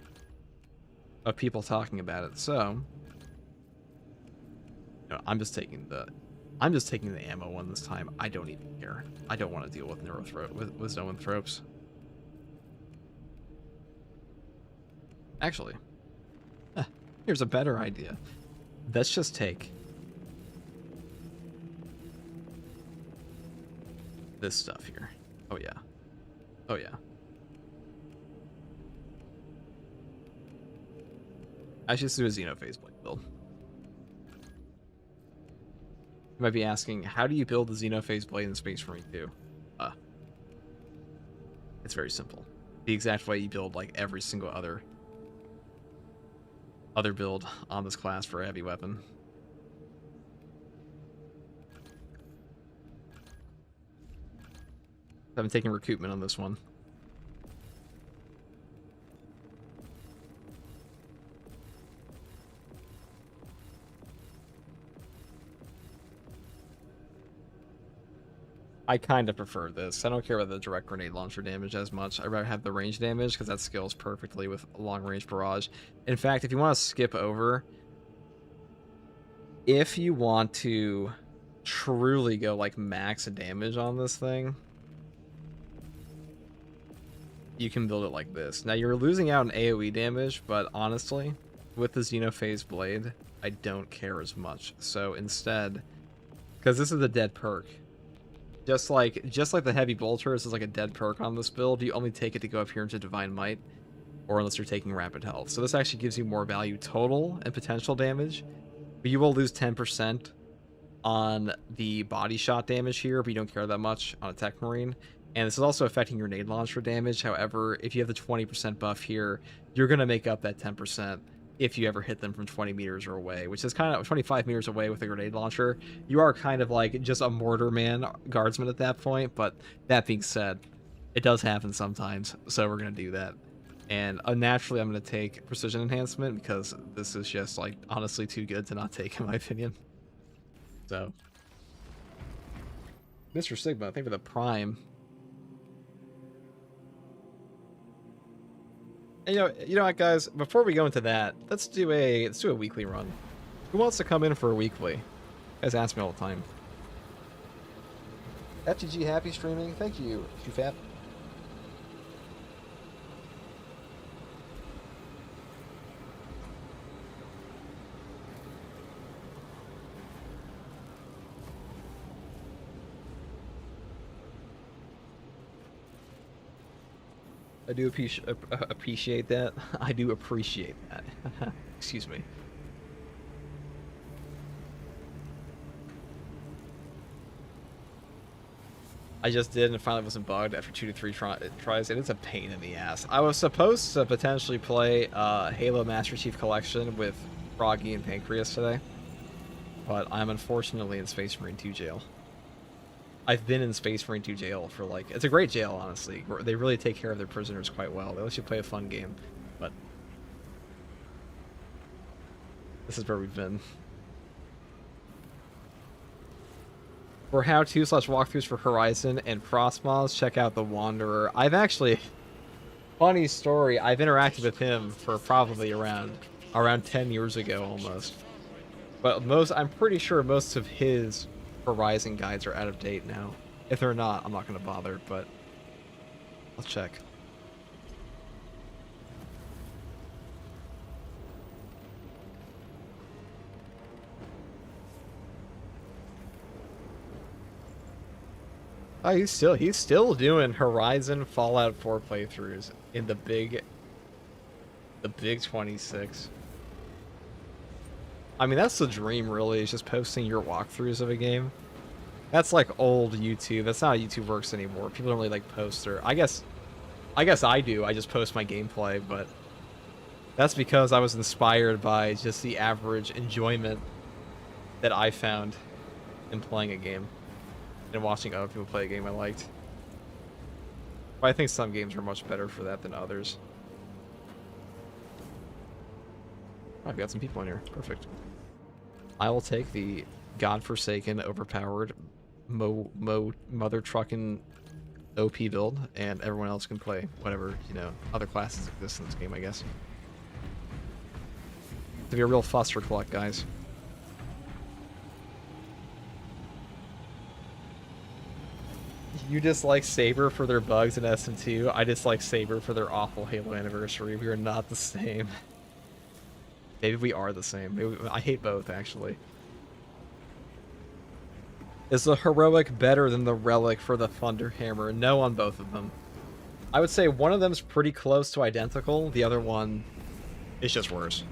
of people talking about it, so... No, I'm just taking the ammo one this time. I don't even care. I don't want to deal with Zoanthropes. Actually, here's a better idea. Let's just take this stuff here. Oh yeah. Oh yeah. I should do a Xenophase Blade build. You might be asking, how do you build the Xenophase Blade in Space Marine 2? It's very simple. The exact way you build like every single other build on this class for a heavy weapon. I haven't taken recoupment on this one. I kind of prefer this. I don't care about the direct grenade launcher damage as much. I'd rather have the range damage because that scales perfectly with long range barrage. In fact, if you want to skip over, if you want to truly go like max damage on this thing, you can build it like this. Now you're losing out on AoE damage, but honestly, with the Xenophase Blade, I don't care as much. So instead, because this is a dead perk. Just like the heavy bolters is like a dead perk on this build, you only take it to go up here into Divine Might, or unless you're taking rapid health. So this actually gives you more value total and potential damage, but you will lose 10% on the body shot damage here, but you don't care that much on a Tech Marine. And this is also affecting your nade launcher damage. However, if you have the 20% buff here, you're going to make up that 10% if you ever hit them from 20 meters or away, which is kind of 25 meters away with a grenade launcher. You are kind of like just a mortar man guardsman at that point, but that being said, it does happen sometimes, so we're going to do that. And naturally, I'm going to take precision enhancement because this is just like honestly too good to not take in my opinion. So, Mr. Sigma, thank you for the prime. And you know what, guys? Before we go into that, let's do a weekly run. Who wants to come in for a weekly? You guys ask me all the time. FTG happy streaming. Thank you, Shufat. I do appreciate that. I do appreciate that. Excuse me. I just did, and it finally wasn't bugged after 2 to 3 tries, and it's a pain in the ass. I was supposed to potentially play Halo Master Chief Collection with Froggy and Pancreas today, but I'm unfortunately in Space Marine 2 jail. I've been in Space Marine 2 jail for like, it's a great jail, honestly. They really take care of their prisoners quite well. They let you play a fun game, but this is where we've been. For how-to/walkthroughs for Horizon and Frostmoths, check out The Wanderer. I've actually, funny story, I've interacted with him for probably around 10 years ago almost. But I'm pretty sure most of his Horizon guides are out of date now. If they're not, I'm not going to bother, but let's check. Oh, he's still doing Horizon Fallout 4 playthroughs in the big 26. I mean, that's the dream, really, is just posting your walkthroughs of a game. That's like old YouTube. That's not how YouTube works anymore. People don't really like post their... I guess I do. I just post my gameplay, but that's because I was inspired by just the average enjoyment that I found in playing a game and watching other people play a game I liked. But I think some games are much better for that than others. Oh, I've got some people in here. Perfect. I will take the godforsaken, overpowered, mother trucking OP build, and everyone else can play whatever, you know, other classes exist in this game, I guess. To be a real fuss for collect, guys. You dislike Saber for their bugs in SM2. I dislike Saber for their awful Halo anniversary. We are not the same. Maybe we are the same. Maybe, I hate both, actually. Is the Heroic better than the Relic for the Thunderhammer? No on both of them. I would say one of them's pretty close to identical. The other one is just worse.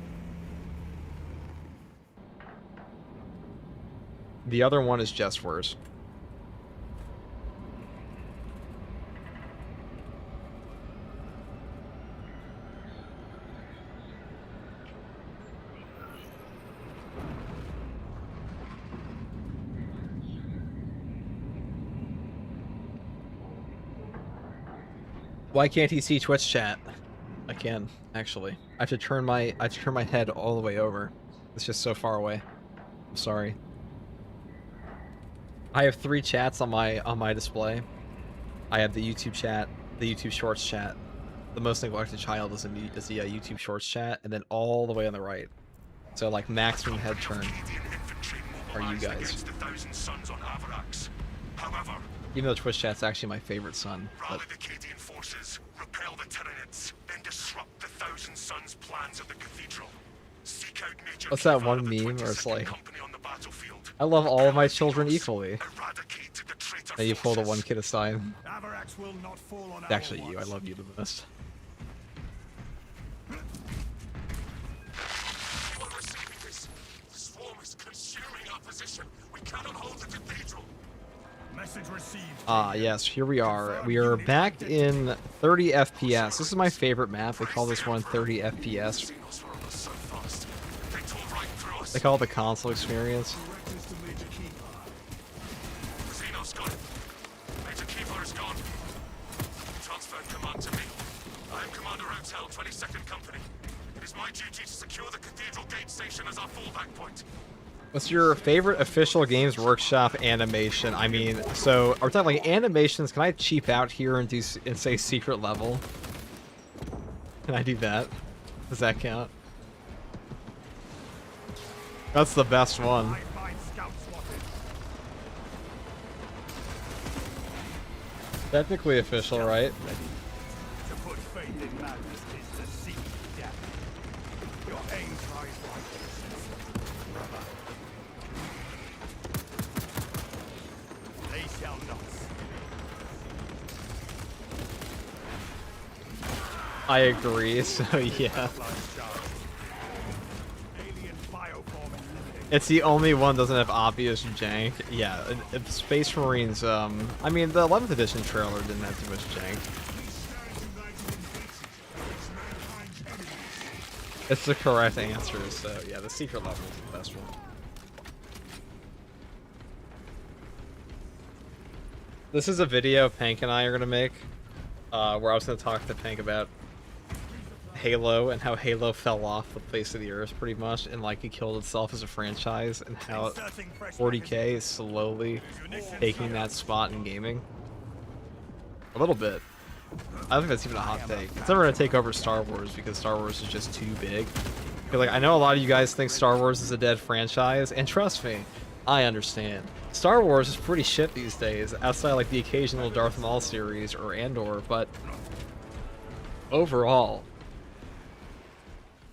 The other one is just worse. Why can't he see Twitch chat? I can, actually. I have to turn my head all the way over. It's just so far away. I'm sorry. I have 3 chats on my display. I have the YouTube chat, the YouTube Shorts chat. The most neglected child is the YouTube Shorts chat, and then all the way on the right. So like maximum head turn are you guys. Even though Twitch chat's actually my favorite son. But... repel the Tyranids, then disrupt the Thousand Sons' plans of the cathedral. Seek out Major What's that Keyfa one of the meme where it's 22nd like, Company on the battlefield. I love all of my children equally. Eradicate the traitor And you pull the forces. one kid aside. Avarax will not fall on It's actually our you. I watch. love you the most. We're receiving this. The swarm is consuming our position. We cannot hold the cathedral. Message received. Ah, yes, here we are. We are back in 30 FPS. This is my favorite map. They call this one 30 FPS. Xenos were almost so fast. They tore right through us. They call it the console experience. Xenos gone. Major Keyfa is gone. Transferred command to me. I am Commander Outel, 22nd Company. It is my duty to secure the Cathedral Gate Station as our fallback point. What's your favorite official Games Workshop animation? I mean, so are we talking like animations? Can I cheap out here and say secret level? Can I do that? Does that count? That's the best one. Find scout spotted. Technically official, right? To put faith in madness is to seek death. Your aim tries righteousness, brother. They shall not. I agree, so yeah. Alien bioform eliminated. It's the only one that doesn't have obvious jank. Yeah, Space Marines, I mean, the 11th edition trailer didn't have too much jank. It's the correct answer, so yeah, the secret level is the best one. This is a video Pank and I are gonna make, where I was gonna talk to Pank about Halo and how Halo fell off the face of the earth pretty much, and like it killed itself as a franchise, and how 40K is slowly taking that spot in gaming. A little bit. I don't think that's even a hot take. It's never gonna take over Star Wars because Star Wars is just too big. Like, I know a lot of you guys think Star Wars is a dead franchise, and trust me, I understand. Star Wars is pretty shit these days, outside like the occasional Darth Maul series or Andor, but overall,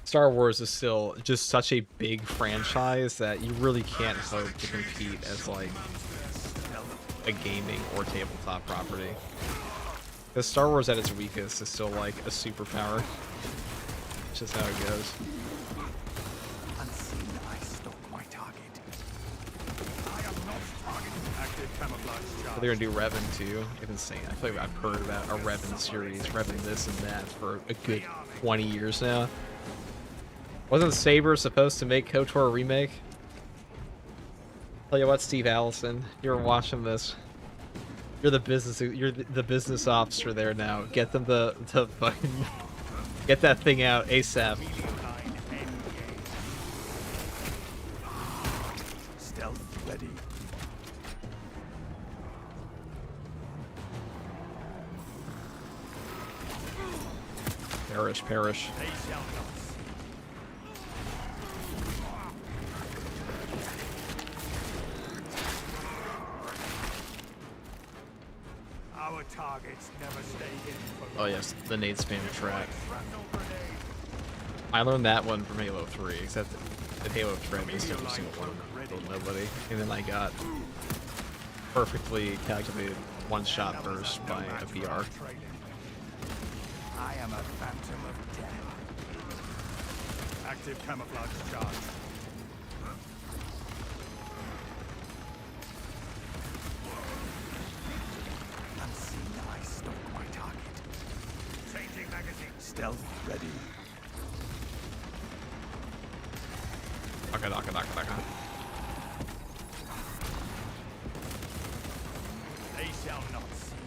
Star Wars is still just such a big franchise that you really can't hope to compete as like a gaming or tabletop property. Because Star Wars at its weakest is still like a superpower. It's just how it goes. Unseen, I stalk my target. I am not target. Active camouflage charge. They're gonna do Revan too. It's insane. I feel like I've heard about a Revan series, Revan this and that, for a good 20 years now. Wasn't Saber supposed to make KOTOR a remake? Tell you what, Steve Allison, you're watching this. You're the business officer there now. Get them the fucking get that thing out ASAP. Stealth ready. Perish, perish. They shall not. Our targets never stay hidden for Oh yes, the nade spam trap. shrapnel grenade. I learned that one from Halo 3, except that Halo 3 I missed every single one. Killed nobody. And then I got perfectly calculated one-shot burst by a VR. I am a phantom of death. Active camouflage charge. Unseen, I stalk my target. Changing magazine. Stealth ready. Daka. They shall not see.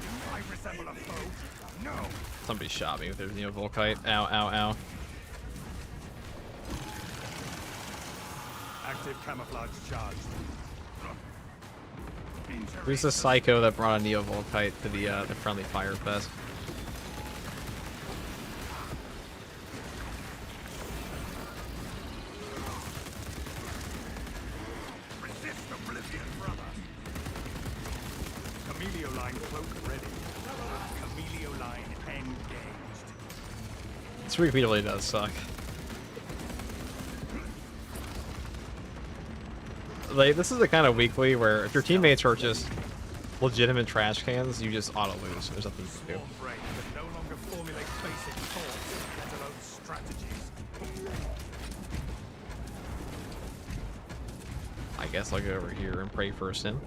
Do I resemble a foe? No. Somebody shot me with their Neovolkite. Ow, ow, ow. Active camouflage charged. Who's the psycho that brought a Neovolkite to the friendly fire fest? Resist oblivion, brother. Camelio line cloak ready. Camelio line engaged. This repeatedly does suck. Like, this is the kind of weekly where if your teammates are just legitimate trash cans, you just auto lose. There's nothing you can do. Small brain that no longer formulate basic thoughts, let alone strategies. I guess I'll go over here and pray for a sim.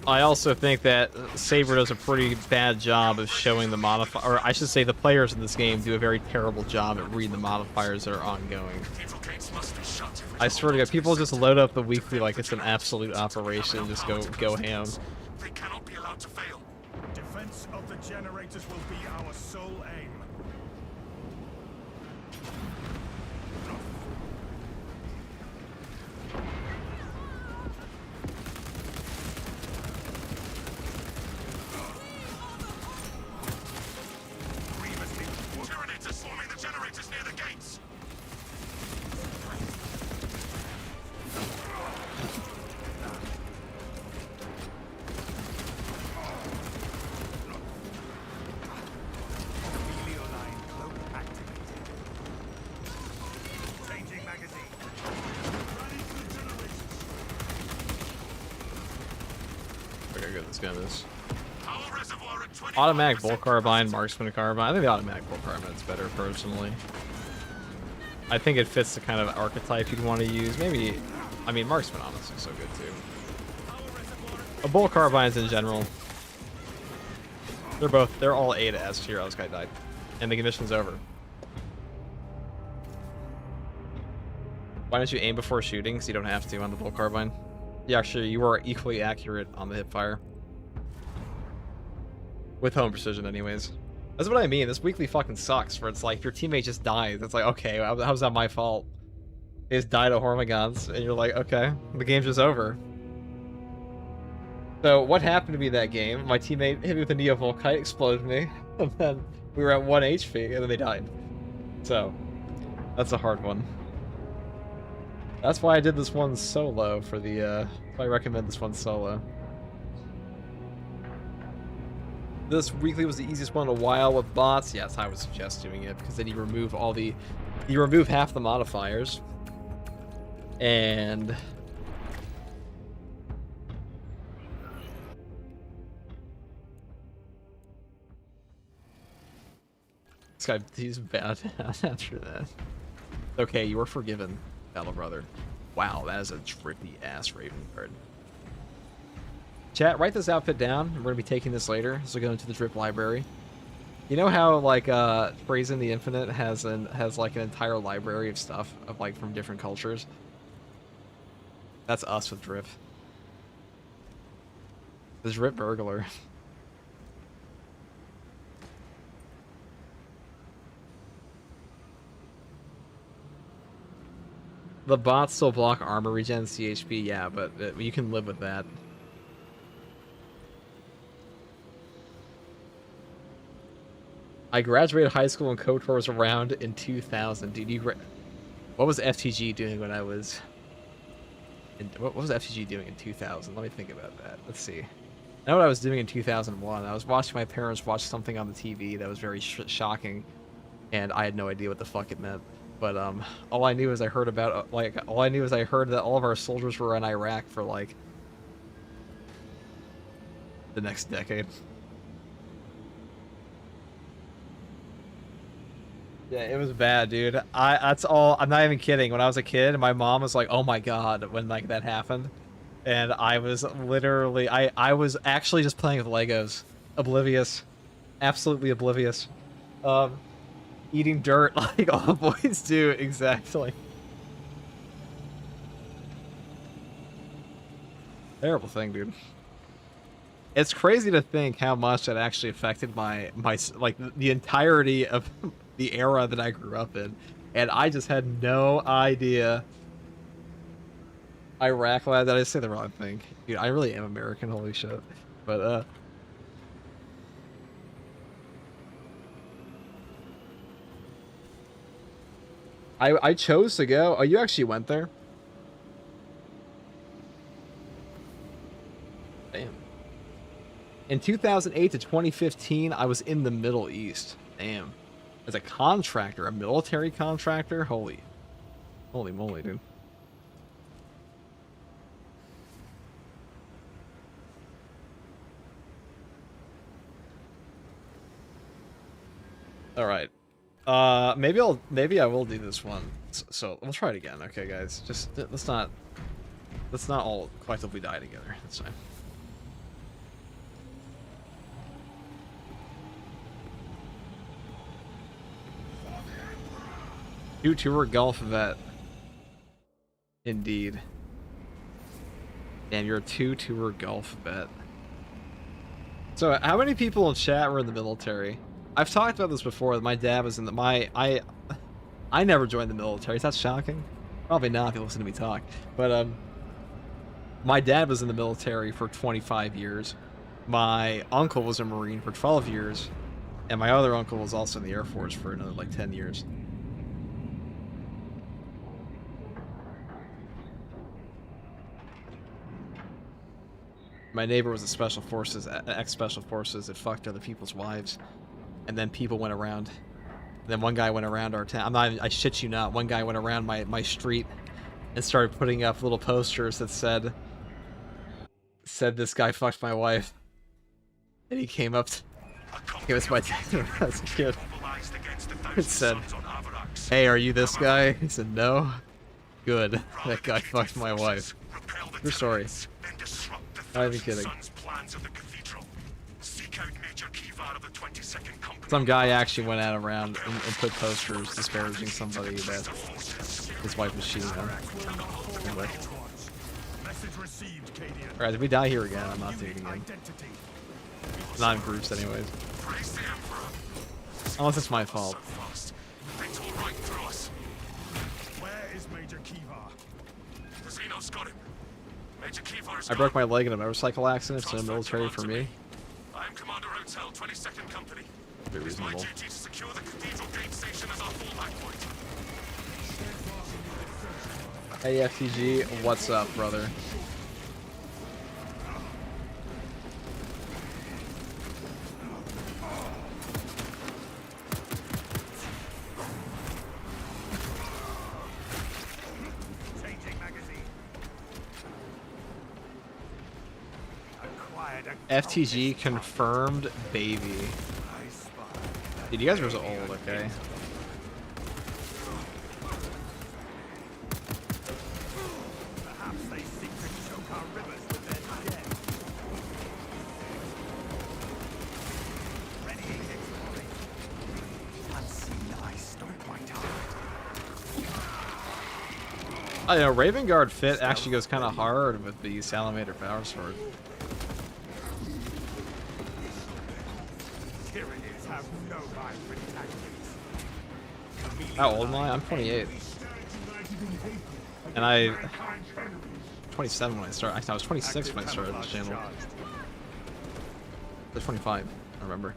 I also think that Saber does a pretty bad job of showing the modifier, or I should say the players in this game do a very terrible job at reading the modifiers that are ongoing. I swear to God, people just load up the weekly like it's an absolute operation and just go ham. They cannot be allowed to fail. Defense of the generators will be our sole aim. Tyrannids swarming the generators near the gates. Camelio line cloak activated. Changing magazine. Ready for the generators. Look how good this gun is. Our reservoir at 25%. Automatic bolt carbine, marksman carbine. I think the automatic bolt carbine is better personally. I think it fits the kind of archetype you'd want to use. Maybe, I mean, marksman honestly is so good too. Bull carbines in general. They're all A to S tier. Oh, this guy died. And the mission's over. Why don't you aim before shooting? So you don't have to on the bull carbine. Yeah, actually, you are equally accurate on the hip fire. With home precision, anyways. That's what I mean. This weekly fucking sucks, where it's like, if your teammate just dies, it's like, okay, how's that my fault? They just died of Hormigons, and you're like, okay, the game's just over. So, what happened to me that game? My teammate hit me with a Neovolkite, exploded me, and then we were at 1 HP, and then they died. So, that's a hard one. That's why I did this one solo for the, I recommend this one solo. This weekly was the easiest one in a while with bots. Yes, I would suggest doing it, because then you remove you remove half the modifiers. And... this guy, he's bad after that. Okay, you are forgiven, Battle Brother. Wow, that is a drippy ass Raven card. Chat, write this outfit down. We're gonna be taking this later. This will go into the drip library. You know how like Brazen the Infinite has like an entire library of stuff of like from different cultures? That's us with drip. The drip burglar. The bots still block armor regen CHP, yeah, but you can live with that. I graduated high school and KOTOR was around in 2000. Dude, what was FTG doing when I was... what was FTG doing in 2000? Let me think about that. Let's see. I know what I was doing in 2001. I was watching my parents watch something on the TV that was very shocking, and I had no idea what the fuck it meant. But all I knew is I heard about all I knew is I heard that all of our soldiers were in Iraq for like the next decade. Yeah, it was bad, dude. That's all. I'm not even kidding. When I was a kid, my mom was like, "Oh my god," when like that happened, and I was literally I was actually just playing with Legos, oblivious, absolutely oblivious. Eating dirt like all boys do, exactly. Terrible thing, dude. It's crazy to think how much that actually affected my like the entirety of the era that I grew up in, and I just had no idea. Iraq lad, did I say the wrong thing? Dude, I really am American, holy shit. But I chose to go. Oh, you actually went there? Damn. In 2008 to 2015, I was in the Middle East. Damn. As a contractor, a military contractor? Holy moly, dude. All right. Maybe I will do this one. So we'll try it again. Okay, guys. Just let's not all collectively die together. That's fine. Two-tour golf vet. Indeed. Damn, you're a two-tour golf vet. So, how many people in chat were in the military? I've talked about this before. My dad was in the I never joined the military. Is that shocking? Probably not if you listen to me talk. But my dad was in the military for 25 years. My uncle was a Marine for 12 years, and my other uncle was also in the Air Force for another like 10 years. My neighbor was a special forces, ex-special forces that fucked other people's wives. And then people went around. Then one guy went around our town. I shit you not. One guy went around my street and started putting up little posters that said this guy fucked my wife. And he came up to... It was my dad when I was a kid. It said, "Hey, are you this guy?" He said, "No." Good. That guy fucked my wife. True story. Not even kidding. Son's plans of the cathedral. Seek out Major Keyvar of the 22nd Company. Some guy actually went out around and put posters disparaging somebody that his wife was cheating on. Anyway. Message received, Cadian. Alright, if we die here again, I'm not taking him. Identity. Not in groups anyways. Praise the Emperor. Unless it's my fault. So fast. They tore right through us. Where is Major Keyvar? The Xenos got him. Major Keyvar's I broke my leg in a motorcycle accident, so military for me. I am Commander Hotel, 22nd Company. Pretty It is my reasonable. duty to secure the Cathedral Gate Station as our fallback point. Hey FTG, what's up, brother? Changing magazine. Acquired a FTG confirmed baby. I spy. Dude, you guys are so old, okay? Perhaps they seek to choke our rivers with their dead. Readying exploration. Unseen, I stalk my target. I know, Raven Guard fit actually goes kind of hard with the Salamander Power Sword. Tyrannies have no vibrant tactics. How old am I? I'm 28. And I... 27 when I started. Actually, I was 26 when I started this channel. I was 25, I remember.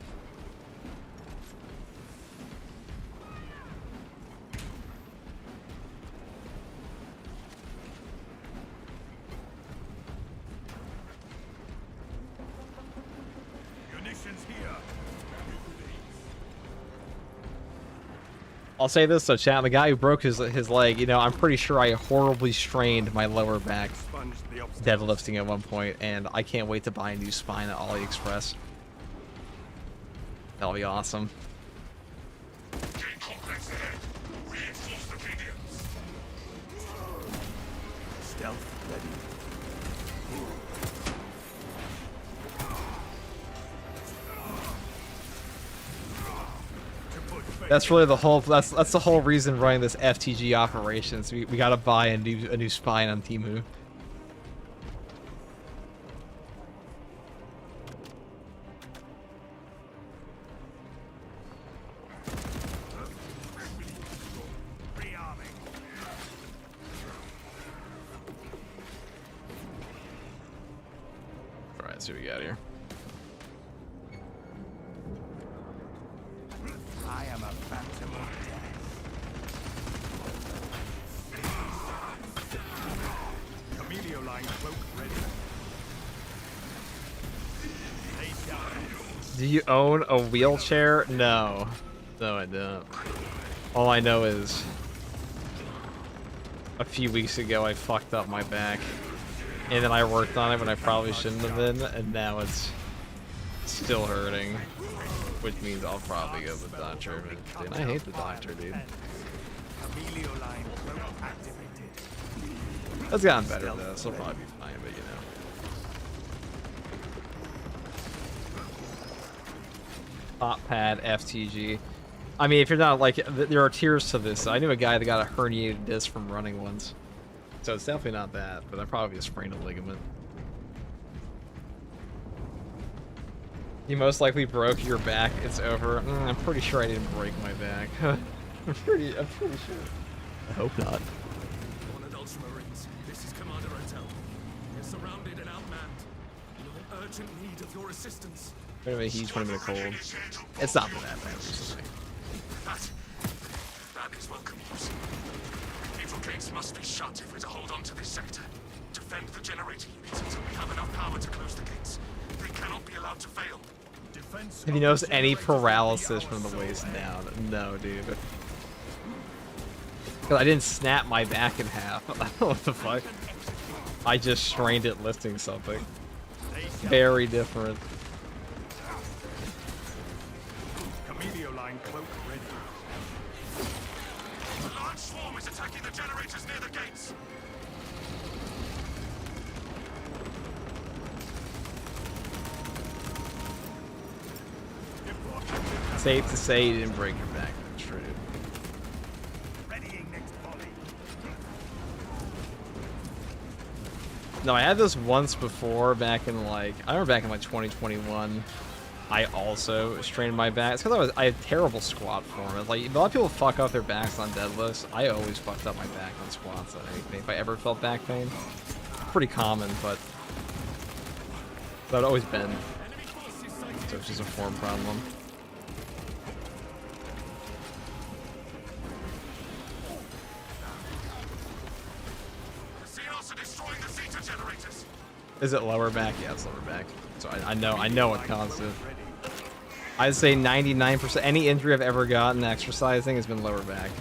Munitions here. I'll say this though, chat. The guy who broke his leg, you know, I'm pretty sure I horribly strained my lower back Sponge the obstacle. deadlifting at one point, and I can't wait to buy a new spine at AliExpress. That'll be awesome. Gate complex ahead. Reinforce the Cadians. Stealth ready. To put faith That's really the whole. That's the whole reason running this FTG operations. We gotta buy a new spine on Temu. rearming. All right, let's see what we got here. I am a phantom of death. Camellia line cloak ready. Lay down. Do you own a wheelchair? No. No, I don't. All I know is a few weeks ago I fucked up my back. And then I worked on it when I probably shouldn't have been, and now it's still hurting. Which means I'll probably go with the doctor. But, dude, I hate the doctor, dude. Camellia line cloak activated. That's gotten better though, so it'll probably be fine, but you know. Top pad FTG. I mean, if you're not like, there are tiers to this. I knew a guy that got a herniated disc from running once. So it's definitely not that, but that probably sprained a ligament. You most likely broke your back. It's over. I'm pretty sure I didn't break my back. I'm pretty sure. I hope not. Honored Ultramarines, this is Commander Hotel. We're surrounded and outmanned. We're in urgent need of your assistance. Anyway, he's 20 minute cold. It's not been that bad recently. That is welcome news. Cathedral gates must be shut if we're to hold on to this sector. Defend the generator units until we have enough power to close the gates. They cannot be allowed to fail. Defense. Have you noticed any paralysis from the waist down? No, dude. Because I didn't snap my back in half. What the fuck? I just strained it lifting something. Very different. Camellia line cloak ready. A large swarm is attacking the generators near the gates. Safe to say you didn't break your back. True. Readying next volley. No, I had this once before back in like, I remember back in like 2021. I also strained my back. It's because I had terrible squat form. Like, a lot of people fuck up their backs on deadlifts. I always fucked up my back on squats and anything. If I ever felt back pain, pretty common, but I'd always bend. So it's just a form problem. Is it lower back? Yeah, it's lower back. So I know what caused it. I'd say 99%. Any injury I've ever gotten exercising has been lower back.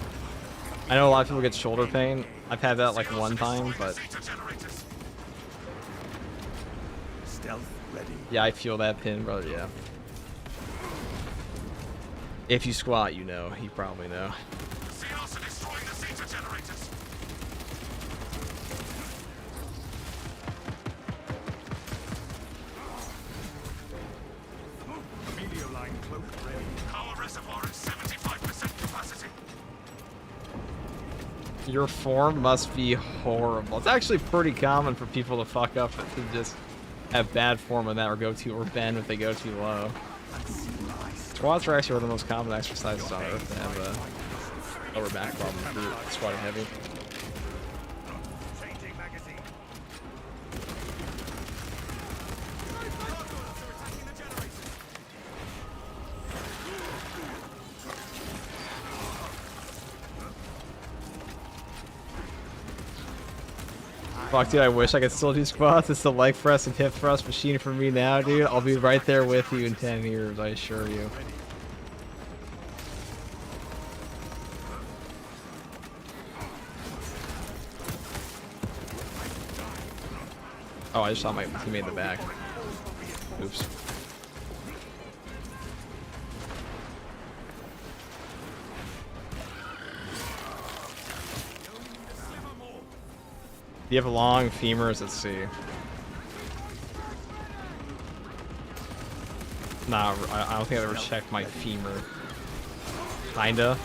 I know a lot of people get shoulder pain. I've had that like one time, but Stealth ready. yeah, I feel that pin, brother. Yeah. If you squat, you know. You probably know. Meteor line cloak ready. Power reservoir at 75% capacity. Your form must be horrible. It's actually pretty common for people to fuck up to just have bad form of that or bend if they go too low. Squats are actually one of the most common exercises on earth to have a lower back problem for squatting heavy. Changing magazine. Fuck, dude, I wish I could still do squats. It's the leg press and hip thrust machine for me now, dude. I'll be right there with you in 10 years, I assure you. Oh, I just saw my teammate in the back. Oops. You have long femurs at sea. Nah, I don't think I've ever checked my femur. Kinda.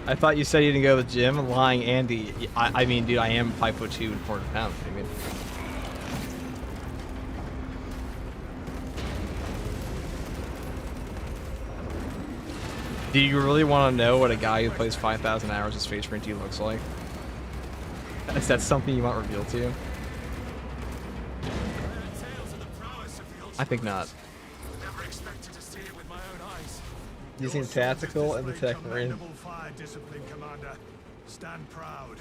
I thought you said you didn't go to the gym. Lying, Andy. I mean, dude, I am 5'2" and 400 pounds. What do you mean? Do you really want to know what a guy who plays 5,000 hours of Space Marine 2 looks like? Is that something you want revealed to you? I think not. Never expected to see it with my own eyes. Using tactical and the tech marine. Commendable fire discipline, Commander. Stand proud.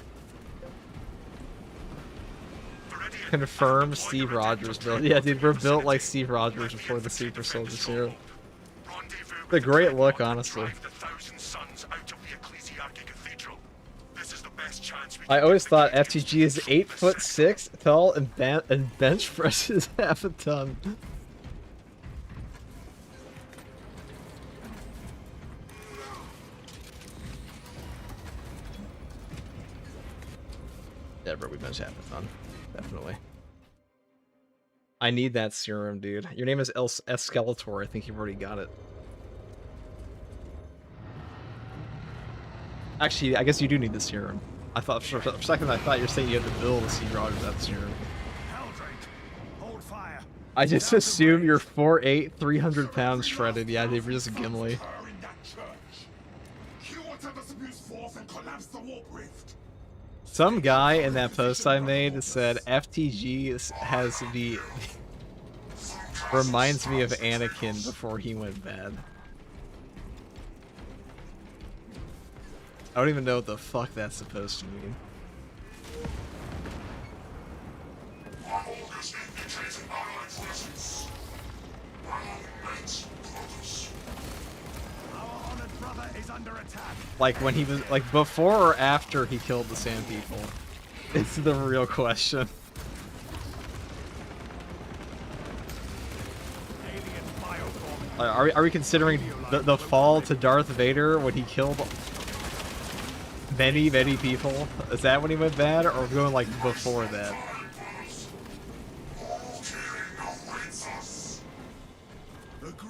Confirm Steve Rogers build. Yeah, dude, we're built like Steve Rogers before the Super Soldier Serum. It's a great look, honestly. I always thought FTG is 8'6" tall and bench presses half a ton. Yeah, bro, we bench half a ton. Definitely. I need that serum, dude. Your name is Skeletor. I think you've already got it. Actually, I guess you do need the serum. I thought for a second I thought you were saying you had to build a Steve Rogers that serum. Hold fire. I just assume you're 4'8", 300 pounds shredded. Yeah, they were just Gimli. Some guy in that post I made said FTG has the reminds me of Anakin before he went bad. I don't even know what the fuck that's supposed to mean. Our honored brother is under attack. Like when he was like before or after he killed the Sand People? It's the real question. Alien bioform. Are we considering the fall to Darth Vader when he killed many people? Is that when he went bad, or are we going like before that?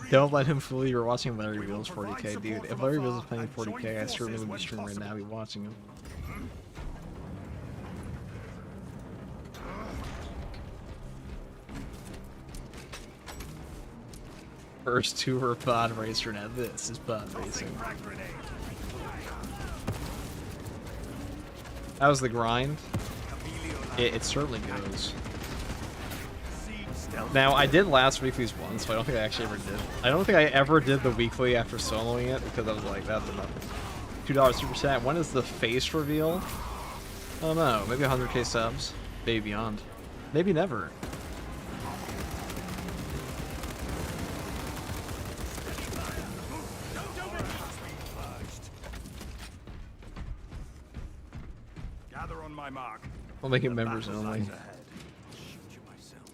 Don't let him fool you. You're watching Larry Wheels 40k, dude. If Larry Wheels is playing 40k, I certainly would be streaming right now. I'd be watching him. First tour pod racer. Now this is pod racing. That was the grind. It certainly goes. Now, I did last weekly's once, so I don't think I actually ever did. I don't think I ever did the weekly after soloing it, because I was like, that's enough. $2 super chat. When is the face reveal? I don't know. Maybe 100k subs. Maybe beyond. Maybe never. Gather on my mark. We'll make it members only. Shoot you myself.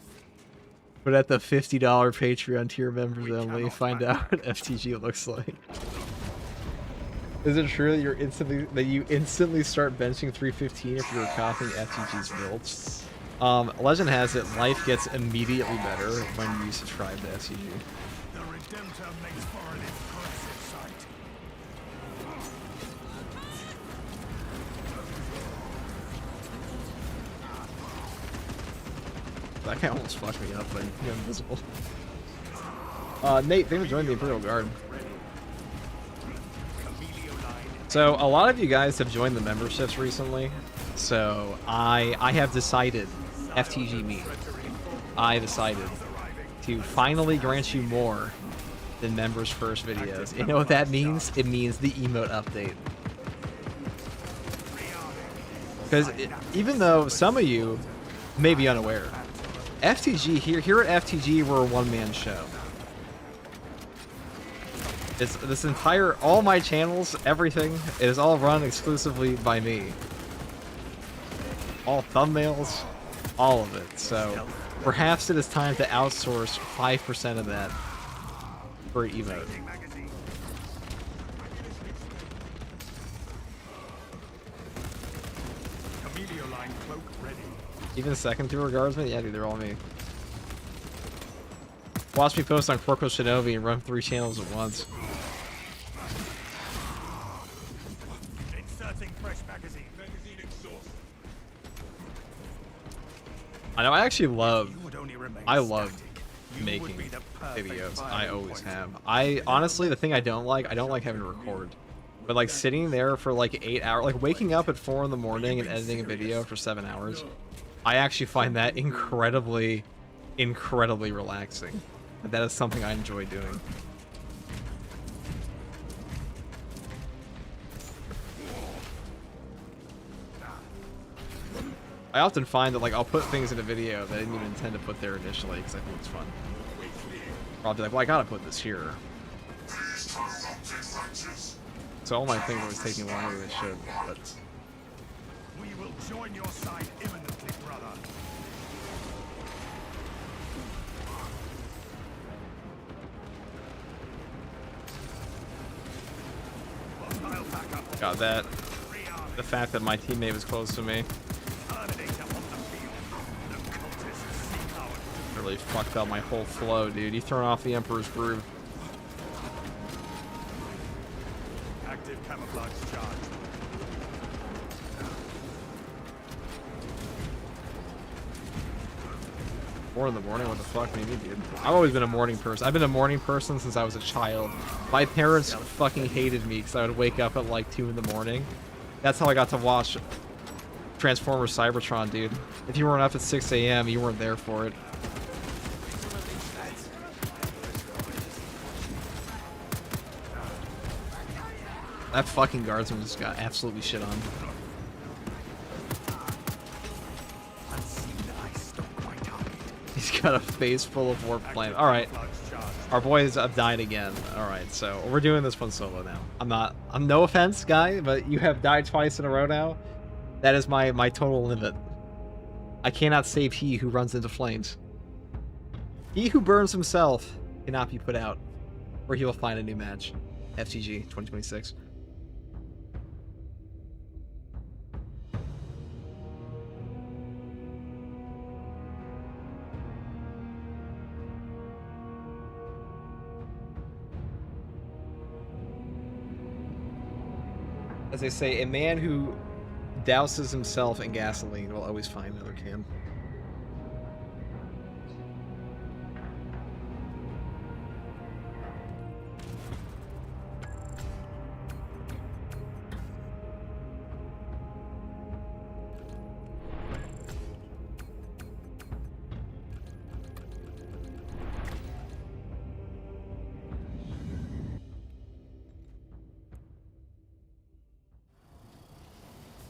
But at the $50 Patreon tier members only, find out what FTG looks like. Is it true that you instantly start benching 315 if you're copying FTG's builds? Legend has it, life gets immediately better when you subscribe to FTG. The Redemptor makes for an impressive sight. That guy almost fucked me up, but you're invisible. Nate, thanks for joining the Imperial Guard. So, a lot of you guys have joined the memberships recently, so I have decided, FTG me, I decided to finally grant you more than members first videos. You know what that means? It means the emote update. Because even though some of you may be unaware, FTG, here at FTG, we're a one-man show. This entire, all my channels, everything, is all run exclusively by me. All thumbnails, all of it. So perhaps it is time to outsource 5% of that for emote. Even second tour guardsmen? Yeah, dude, they're all me. Watch me post on Corpo Shinobi and run 3 channels at once. Inserting fresh magazine. Magazine exhaust. I know, I actually love, I love You making would be the perfect videos. I firing always point. have. I honestly, the thing I don't like having to record. But like sitting there for like 8 hours, like waking up at 4 in the morning and editing a video for 7 hours, I actually find that incredibly relaxing. And that is something I enjoy doing. I often find that like I'll put things in a video that I didn't even intend to put there initially because I think it's fun. Or I'll be like, well, I gotta put this here. So all my things always take me longer than they should, but... We will join your side imminently, brother. Hostile backup. God, that... The fact that my teammate was close to me Terminator on the field. The cultists seek our really fucked up my whole flow, dude. You thrown off the Emperor's Groove. active camouflage charge. 4 in the morning? What the fuck? Maybe, dude. I've always been a morning person. I've been a morning person since I was a child. My parents fucking hated me because I would wake up at like 2 in the morning. That's how I got to watch Transformers Cybertron, dude. If you weren't up at 6 a.m., you weren't there for it. That fucking guardsman just got absolutely shit on. He's got a face full of warp flame. Alright. Our boys have died again. Alright, so we're doing this one solo now. I'm no offense, guy, but you have died twice in a row now. That is my total limit. I cannot save he who runs into flames. He who burns himself cannot be put out. where he will find a new match. FTG 2026. As they say, a man who douses himself in gasoline will always find another can.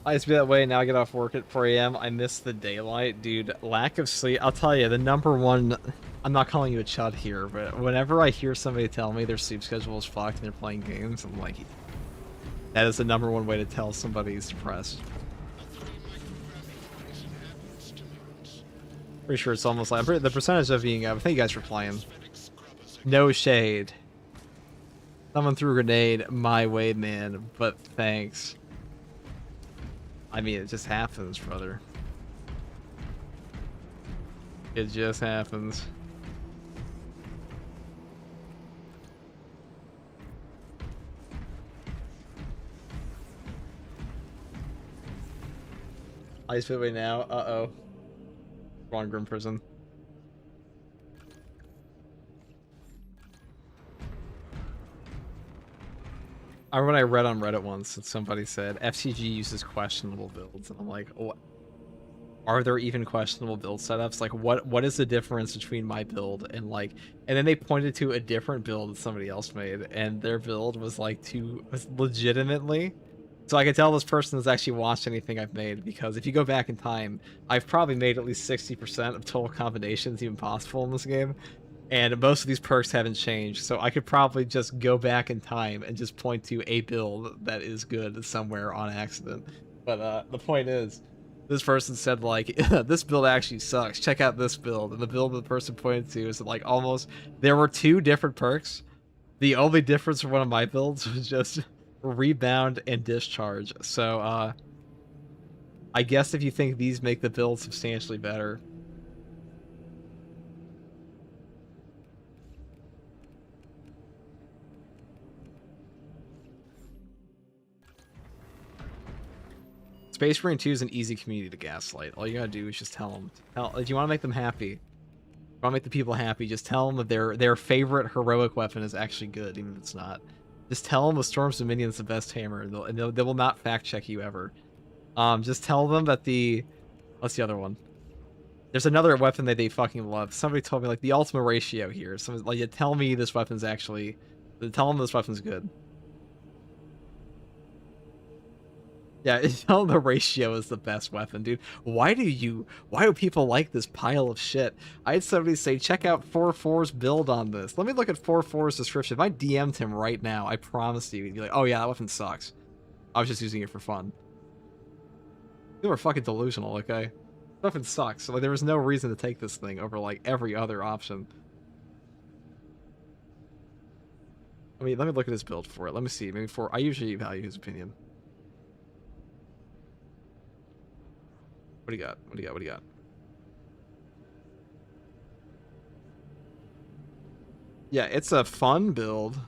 I used to be that way, now I get off work at 4 a.m. I miss the daylight. Dude, lack of sleep. I'll tell you, the number one... I'm not calling you a chud here, but whenever I hear somebody tell me their sleep schedule is fucked and they're playing games, I'm like... That is the number one way to tell somebody's depressed. Pretty sure it's almost like... The percentage of being up... Thank you guys for playing. No shade. Someone threw a grenade my way, man, but thanks. I mean, it just happens, brother. It just happens. Ice fit way now. Uh-oh. Wrong Grim Prison. I remember when I read on Reddit once that somebody said FTG uses questionable builds, and I'm like, oh, are there even questionable build setups? Like, what is the difference between my build and like? And then they pointed to a different build that somebody else made, and their build was like was legitimately. So I could tell this person has actually watched anything I've made, because if you go back in time, I've probably made at least 60% of total combinations even possible in this game. And most of these perks haven't changed, so I could probably just go back in time and just point to a build that is good somewhere on accident. But the point is, this person said, like, this build actually sucks, check out this build. And the build the person pointed to is, like, almost... There were 2 different perks. The only difference for one of my builds was just rebound and discharge. So, I guess if you think these make the build substantially better... Space Marine 2 is an easy community to gaslight. All you gotta do is just tell them. If you want to make them happy, if you want to make the people happy, just tell them that their favorite heroic weapon is actually good, even if it's not. Just tell them the Storm's Dominion is the best hammer, and they will not fact check you ever. Just tell them that what's the other one? There's another weapon that they fucking love. Somebody told me, like, the ultimate ratio here. So, like, you tell me this weapon's actually... Tell them this weapon's good. Yeah, tell them the ratio is the best weapon, dude. Why do people like this pile of shit? I had somebody say, check out 4-4's build on this. Let me look at 4-4's description. If I DM'd him right now, I promise you, he'd be like, oh yeah, that weapon sucks. I was just using it for fun. You were fucking delusional, okay? That weapon sucks. So, like, there was no reason to take this thing over, like, every other option. I mean, let me look at his build for it. Let me see. Maybe I usually value his opinion. What do you got? What do you got? What do you got? Yeah, it's a fun build.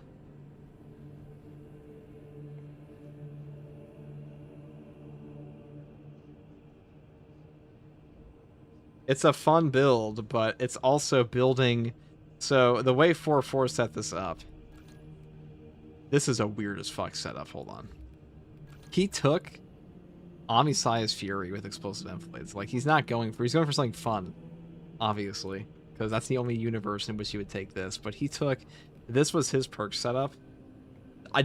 It's a fun build, but it's also building... So, the way 4-4 set this up... This is a weird as fuck setup. Hold on. He took... Omniscience Fury with explosive enfilades. Like, he's going for something fun, obviously, because that's the only universe in which he would take this. But this was his perk setup.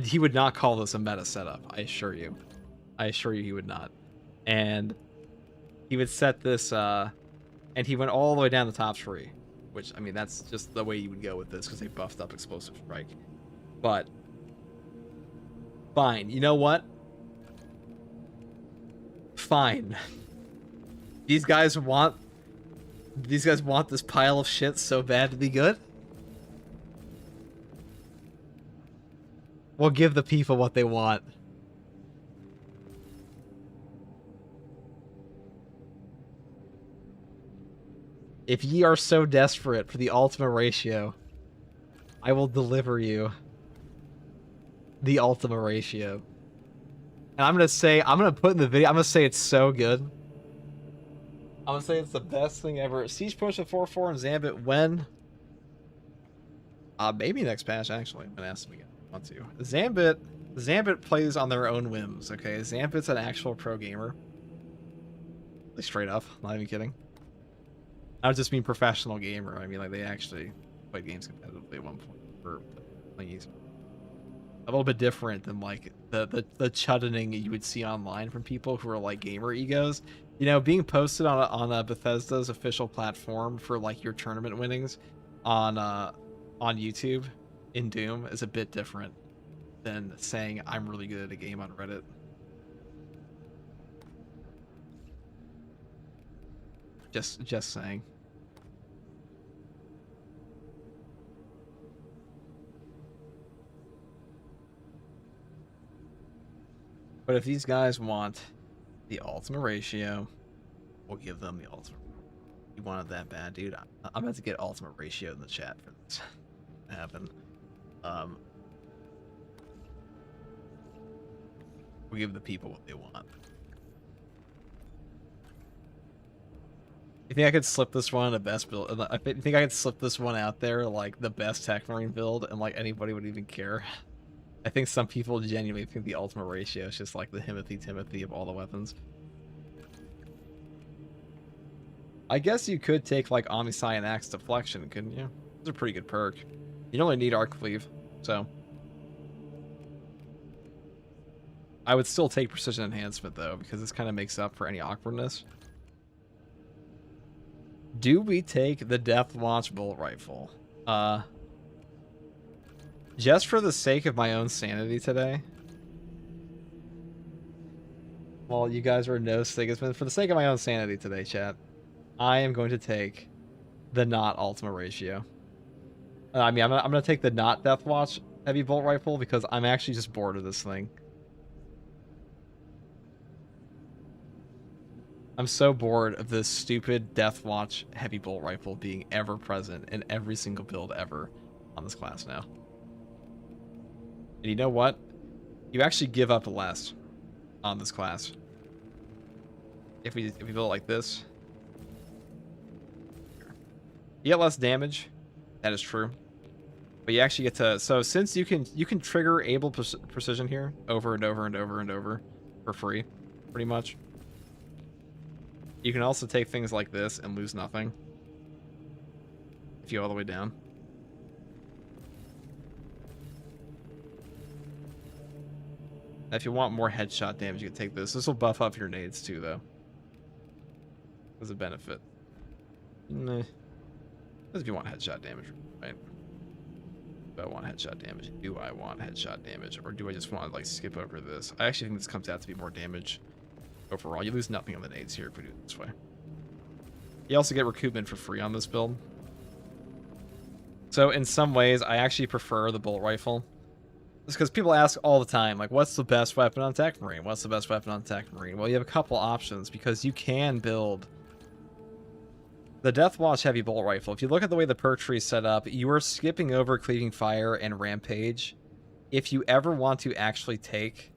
He would not call this a meta setup, I assure you. I assure you he would not. And he would set this, and he went all the way down the top 3, which, I mean, that's just the way you would go with this, because they buffed up explosive strike. But, fine. You know what? Fine. These guys want this pile of shit so bad to be good? We'll give the people what they want. If ye are so desperate for the Ultima Ratio, I will deliver you the Ultima Ratio. And I'm gonna put in the video, I'm gonna say it's so good. I'm gonna say it's the best thing ever. Siege push at 4-4 and Zambit when? Maybe next patch, actually. I'm gonna ask them again. I want to. Zambit plays on their own whims, okay? Zambit's an actual pro gamer. Like, straight up, not even kidding. I don't just mean professional gamer. I mean, like, they actually played games competitively at one point for playing easy. A little bit different than, like, the chuddening you would see online from people who are, like, gamer egos. You know, being posted on a Bethesda's official platform for, like, your tournament winnings on YouTube in Doom is a bit different than saying I'm really good at a game on Reddit. Just saying. But if these guys want the Ultima Ratio, we'll give them the Ultima. You want it that bad, dude? I'm about to get Ultima Ratio in the chat for this to happen. We'll give the people what they want. You think I could slip this one the best build? I think I could slip this one out there like the best Tech Marine build, and like anybody would even care. I think some people genuinely think the Ultima Ratio is just like the Timothy of all the weapons. I guess you could take like Omnisci and Axe Deflection, couldn't you? It's a pretty good perk. You only need Arc Cleave, so. I would still take Precision Enhancement though, because this kind of makes up for any awkwardness. Do we take the Death Watch Bolt Rifle? Just for the sake of my own sanity today. Well, you guys are no stickers, but for the sake of my own sanity today, chat, I am going to take the not Ultima Ratio. I mean, I'm gonna take the not Death Watch Heavy Bolt Rifle because I'm actually just bored of this thing. I'm so bored of this stupid Death Watch Heavy Bolt Rifle being ever present in every single build ever on this class now. And you know what? You actually give up less on this class. If we build it like this. You get less damage. That is true. But you actually get to, so since you can trigger Able Precision here over and over and over and over for free, pretty much. You can also take things like this and lose nothing if you go all the way down. If you want more headshot damage, you can take this. This will buff up your nades too, though. As a benefit. Nah. That's if you want headshot damage, right? Do I want headshot damage? Do I want headshot damage? Or do I just want to, like, skip over this? I actually think this comes out to be more damage overall. You lose nothing on the nades here if we do it this way. You also get recoupment for free on this build. So in some ways, I actually prefer the bolt rifle. Just because people ask all the time, like, what's the best weapon on Tech Marine? What's the best weapon on Tech Marine? Well, you have a couple options because you can build the Deathwatch Heavy Bolt Rifle. If you look at the way the perk tree is set up, you are skipping over Cleaving Fire and Rampage. If you ever want to actually take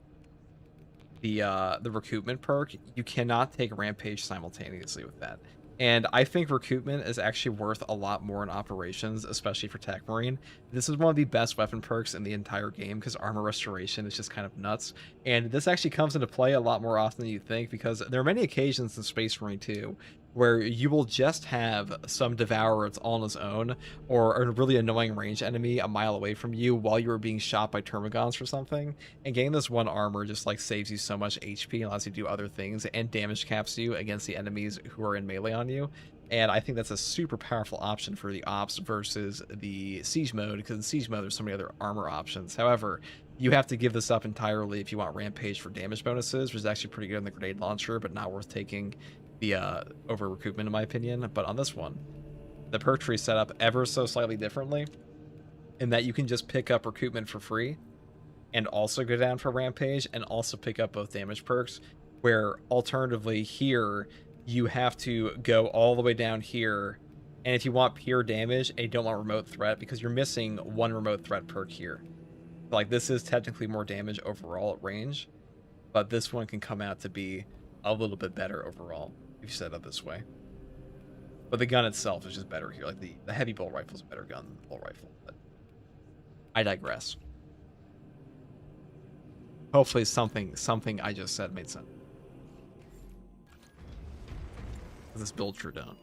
the recoupment perk, you cannot take Rampage simultaneously with that. And I think recoupment is actually worth a lot more in operations, especially for Tech Marine. This is one of the best weapon perks in the entire game because armor restoration is just kind of nuts. And this actually comes into play a lot more often than you think because there are many occasions in Space Marine 2 where you will just have some Devourer that's all on his own or a really annoying range enemy a mile away from you while you are being shot by Termagants for something. And getting this one armor just like saves you so much HP and allows you to do other things and damage caps you against the enemies who are in melee on you. And I think that's a super powerful option for the ops versus the siege mode, because in siege mode there's so many other armor options. However, you have to give this up entirely if you want Rampage for damage bonuses, which is actually pretty good in the grenade launcher, but not worth taking the over recoupment in my opinion. But on this one, the perk tree is set up ever so slightly differently in that you can just pick up recoupment for free and also go down for Rampage and also pick up both damage perks, where alternatively here you have to go all the way down here, and if you want pure damage and you don't want remote threat, because you're missing one remote threat perk here. Like, this is technically more damage overall at range, but this one can come out to be a little bit better overall if you set it up this way. But the gun itself is just better here. Like, the heavy bolt rifle is a better gun than the bolt rifle, but I digress. Hopefully something I just said made sense. This build true down.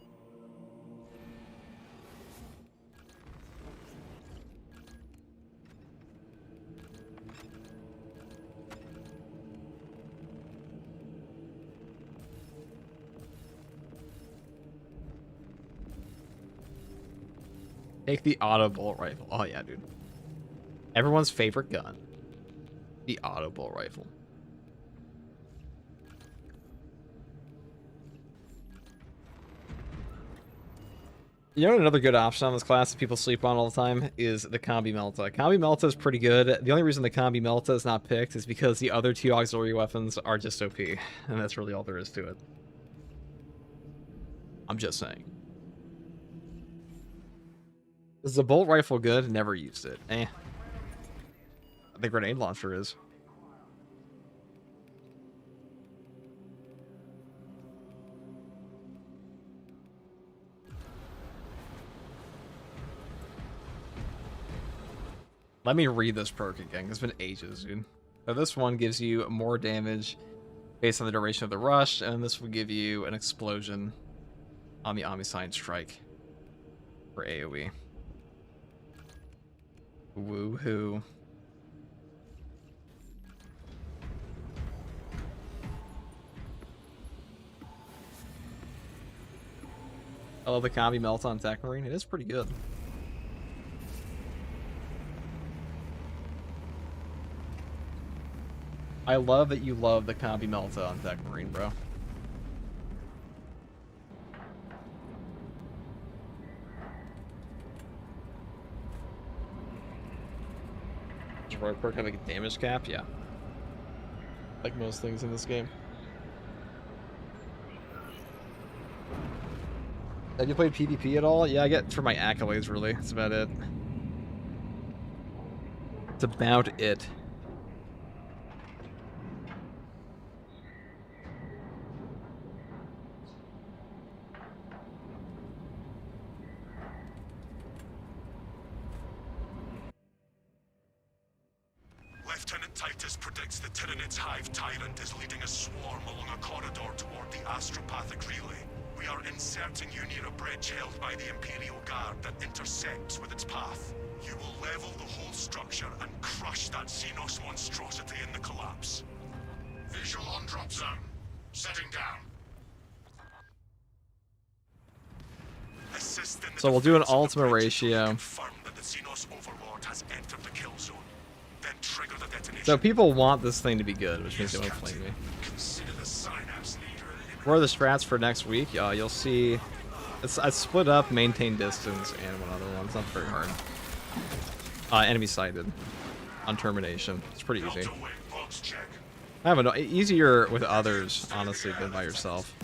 Take the auto bolt rifle. Oh yeah, dude. Everyone's favorite gun. The auto bolt rifle. You know, another good option on this class that people sleep on all the time is the Combi Melta. Combi Melta is pretty good. The only reason the Combi Melta is not picked is because the other two auxiliary weapons are just OP. And that's really all there is to it. I'm just saying. Is the bolt rifle good? Never used it. Eh. The grenade launcher is. Let me read this perk again. It's been ages, dude. So this one gives you more damage based on the duration of the rush, and this will give you an explosion on the Omniscient Strike for AoE. Woohoo. I love the Combi Melt on Tech Marine. It is pretty good. I love that you love the Combi Melta on Tech Marine, bro. Does rogue perk have like a damage cap? Yeah. Like most things in this game. Have you played PvP at all? Yeah, I get for my accolades, really. That's about it. It's about it. Lieutenant Titus predicts the Tyrannid's Hive Tyrant is leading a swarm along a corridor toward the astropathic relay. We are inserting you near a bridge held by the Imperial Guard that intersects with its path. You will level the whole structure and crush that Xenos monstrosity in the collapse. Visual on drop zone. Setting down. So we'll do an Ultima ratio. Confirm that the Xenos Overlord has entered the kill zone. Then trigger the detonation. So people want this thing to be good, which means they won't flame me. Consider the synapse leader eliminated. What are the strats for next week? You'll see. I split up maintain distance and one other one. It's not very hard. Enemy sighted on termination. It's pretty easy. Delta wing box check. I have easier with others, honestly, than by yourself.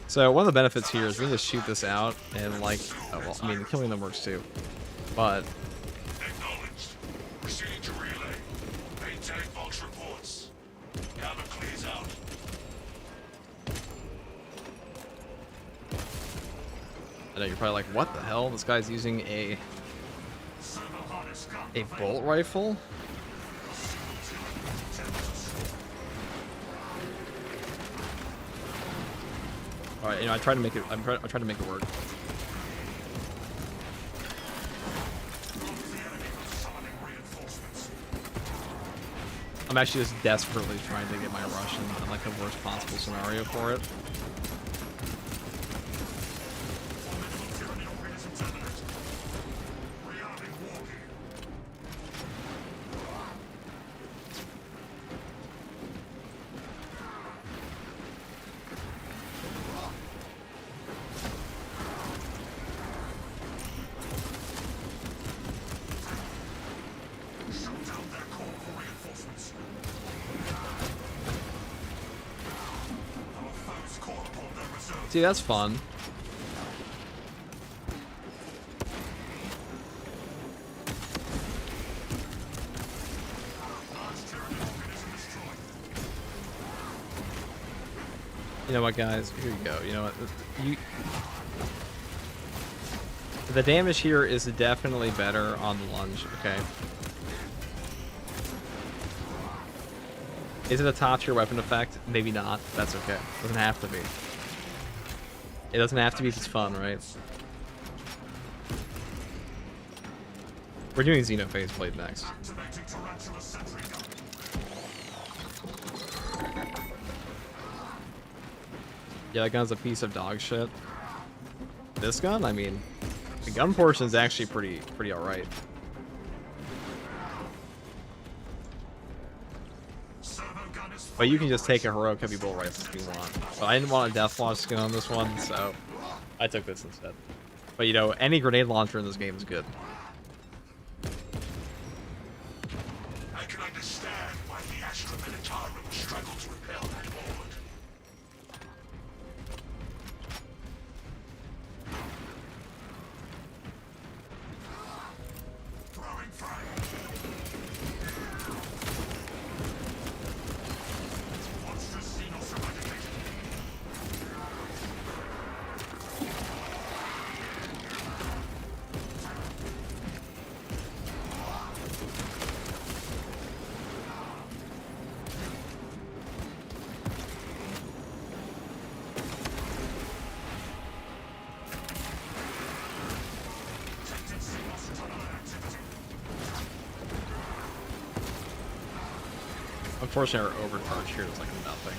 So one of the benefits here is we can just shoot this out and like, oh, well, I mean, killing them works too. But Acknowledged. Proceeding to relay. Maintain Fox reports. Gamma clears out. I know you're probably like, what the hell? This guy's using a bolt rifle? All right, you know, I try to make it. I try to make it work. I'm actually just desperately trying to get my Russian in like the worst possible scenario for it. See, that's fun. You know what, guys? Here you go. You know what? The damage here is definitely better on the lunge, okay? Is it a top tier weapon effect? Maybe not. That's okay. Doesn't have to be. It doesn't have to be if it's fun, right? We're doing Xenophase Blade next. Yeah, that gun's a piece of dog shit. This gun? I mean, the gun portion is actually pretty alright. But you can just take a heroic heavy bolt rifle if you want. But I didn't want a Deathwatch skin on this one, so I took this instead. But you know, any grenade launcher in this game is good. I can understand why the Astra Militarum struggle to repel that board. Throwing fire. Monstrous Xenos eradicated. Unfortunately, our overcharge here is like nothing.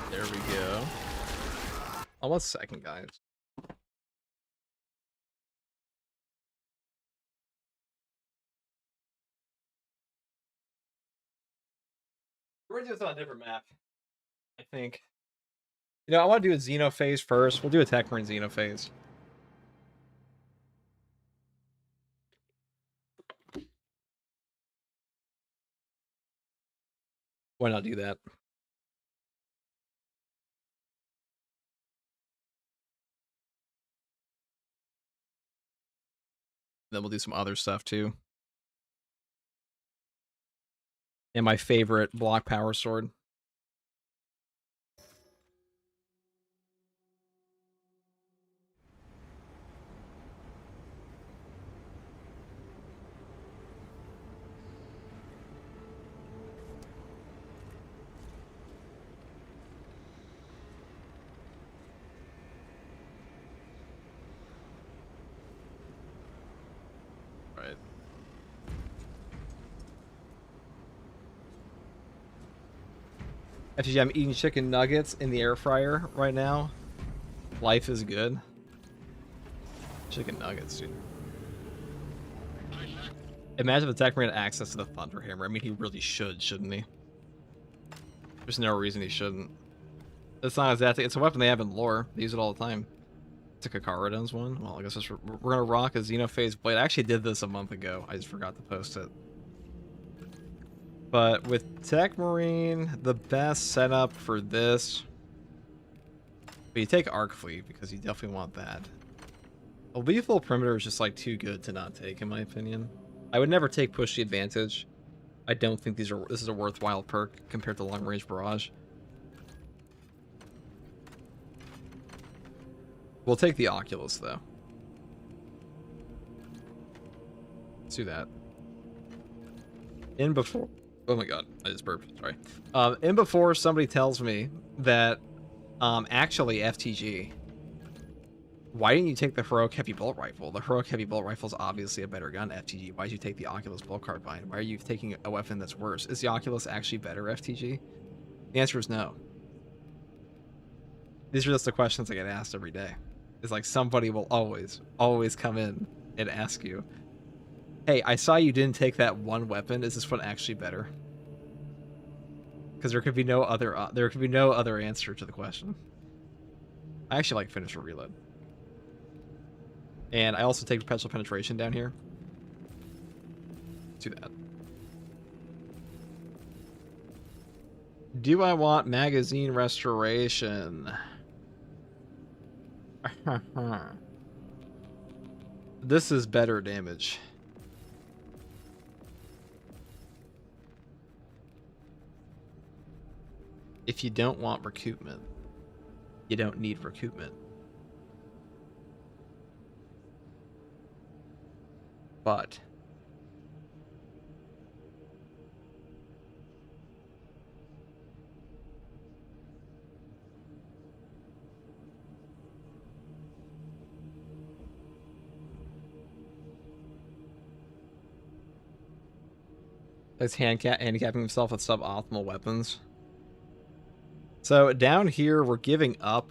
There we go. Oh, 1 second, guys. We're gonna do this on a different map, I think. You know, I want to do a Xenophase first. We'll do a Techmarine Xenophase. Why not do that? Then we'll do some other stuff too. And my favorite block power sword. Right. Actually, I'm eating chicken nuggets in the air fryer right now. Life is good. Chicken nuggets, dude. Imagine if the Techmarine had access to the Thunder Hammer. I mean, he really should, shouldn't he? There's no reason he shouldn't. It's not exactly. It's a weapon they have in lore. They use it all the time. Takakara owns one. Well, I guess we're gonna rock a Xenophase Blade. I actually did this a month ago. I just forgot to post it. But with Techmarine, the best setup for this. But you take Arc Fleet because you definitely want that. A lethal perimeter is just like too good to not take, in my opinion. I would never take Push the Advantage. I don't think this is a worthwhile perk compared to Long Range Barrage. We'll take the Oculus though. Let's do that. In before. Oh my god, I just burped. Sorry. In before somebody tells me that actually FTG. Why didn't you take the Heroic Heavy Bolt Rifle? The Heroic Heavy Bolt Rifle is obviously a better gun, FTG. Why did you take the Oculus Bolt Carbine? Why are you taking a weapon that's worse? Is the Oculus actually better, FTG? The answer is no. These are just the questions I get asked every day. It's like somebody will always come in and ask you. Hey, I saw you didn't take that one weapon. Is this one actually better? Because there could be no other answer to the question. I actually like finisher reload. And I also take perpetual penetration down here. Let's do that. Do I want magazine restoration? This is better damage. If you don't want recoupment, you don't need recoupment. But he's handicapping himself with suboptimal weapons. So down here, we're giving up.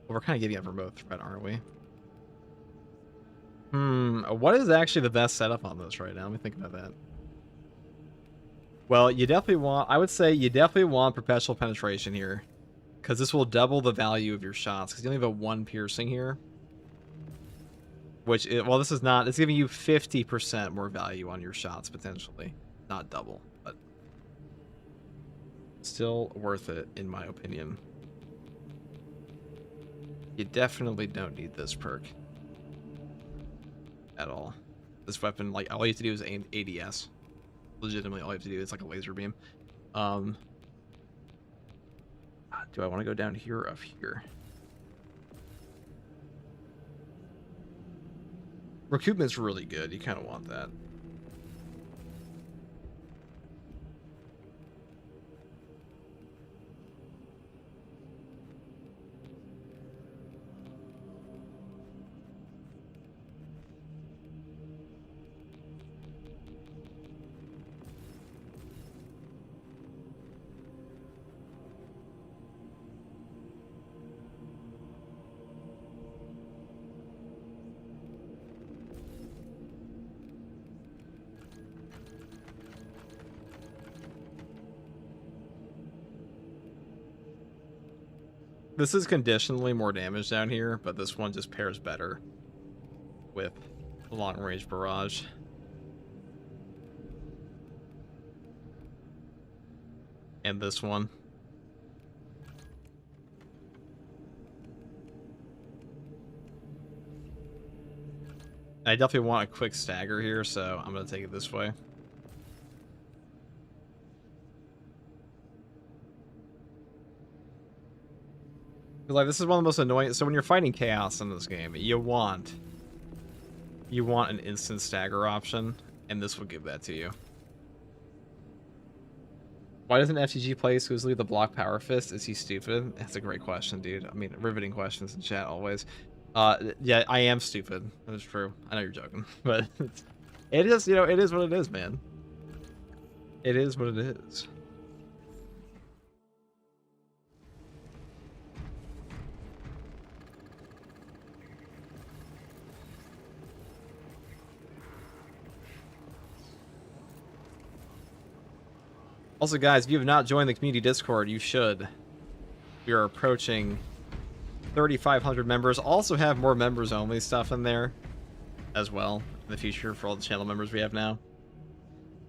Well, we're kind of giving up remote threat, aren't we? What is actually the best setup on this right now? Let me think about that. Well, you definitely want, I would say you definitely want perpetual penetration here. Because this will double the value of your shots. Because you only have a 1 piercing here. Which, well, this is not, it's giving you 50% more value on your shots, potentially. Not double, but still worth it, in my opinion. You definitely don't need this perk. At all. This weapon, like, all you have to do is aim ADS. Legitimately, all you have to do is like a laser beam. Do I want to go down here or up here? Recoupment's really good. You kind of want that. This is conditionally more damage down here, but this one just pairs better with long-range barrage. And this one. I definitely want a quick stagger here, so I'm going to take it this way. Like, this is one of the most annoying. So when you're fighting chaos in this game, you want an instant stagger option, and this will give that to you. Why doesn't FTG play exclusively the block power fist? Is he stupid? That's a great question, dude. I mean, riveting questions in chat always. Yeah, I am stupid. That is true. I know you're joking, but it is, you know, it is what it is, man. It is what it is. Also, guys, if you have not joined the community Discord, you should. We are approaching 3,500 members. Also have more members-only stuff in there as well in the future for all the channel members we have now.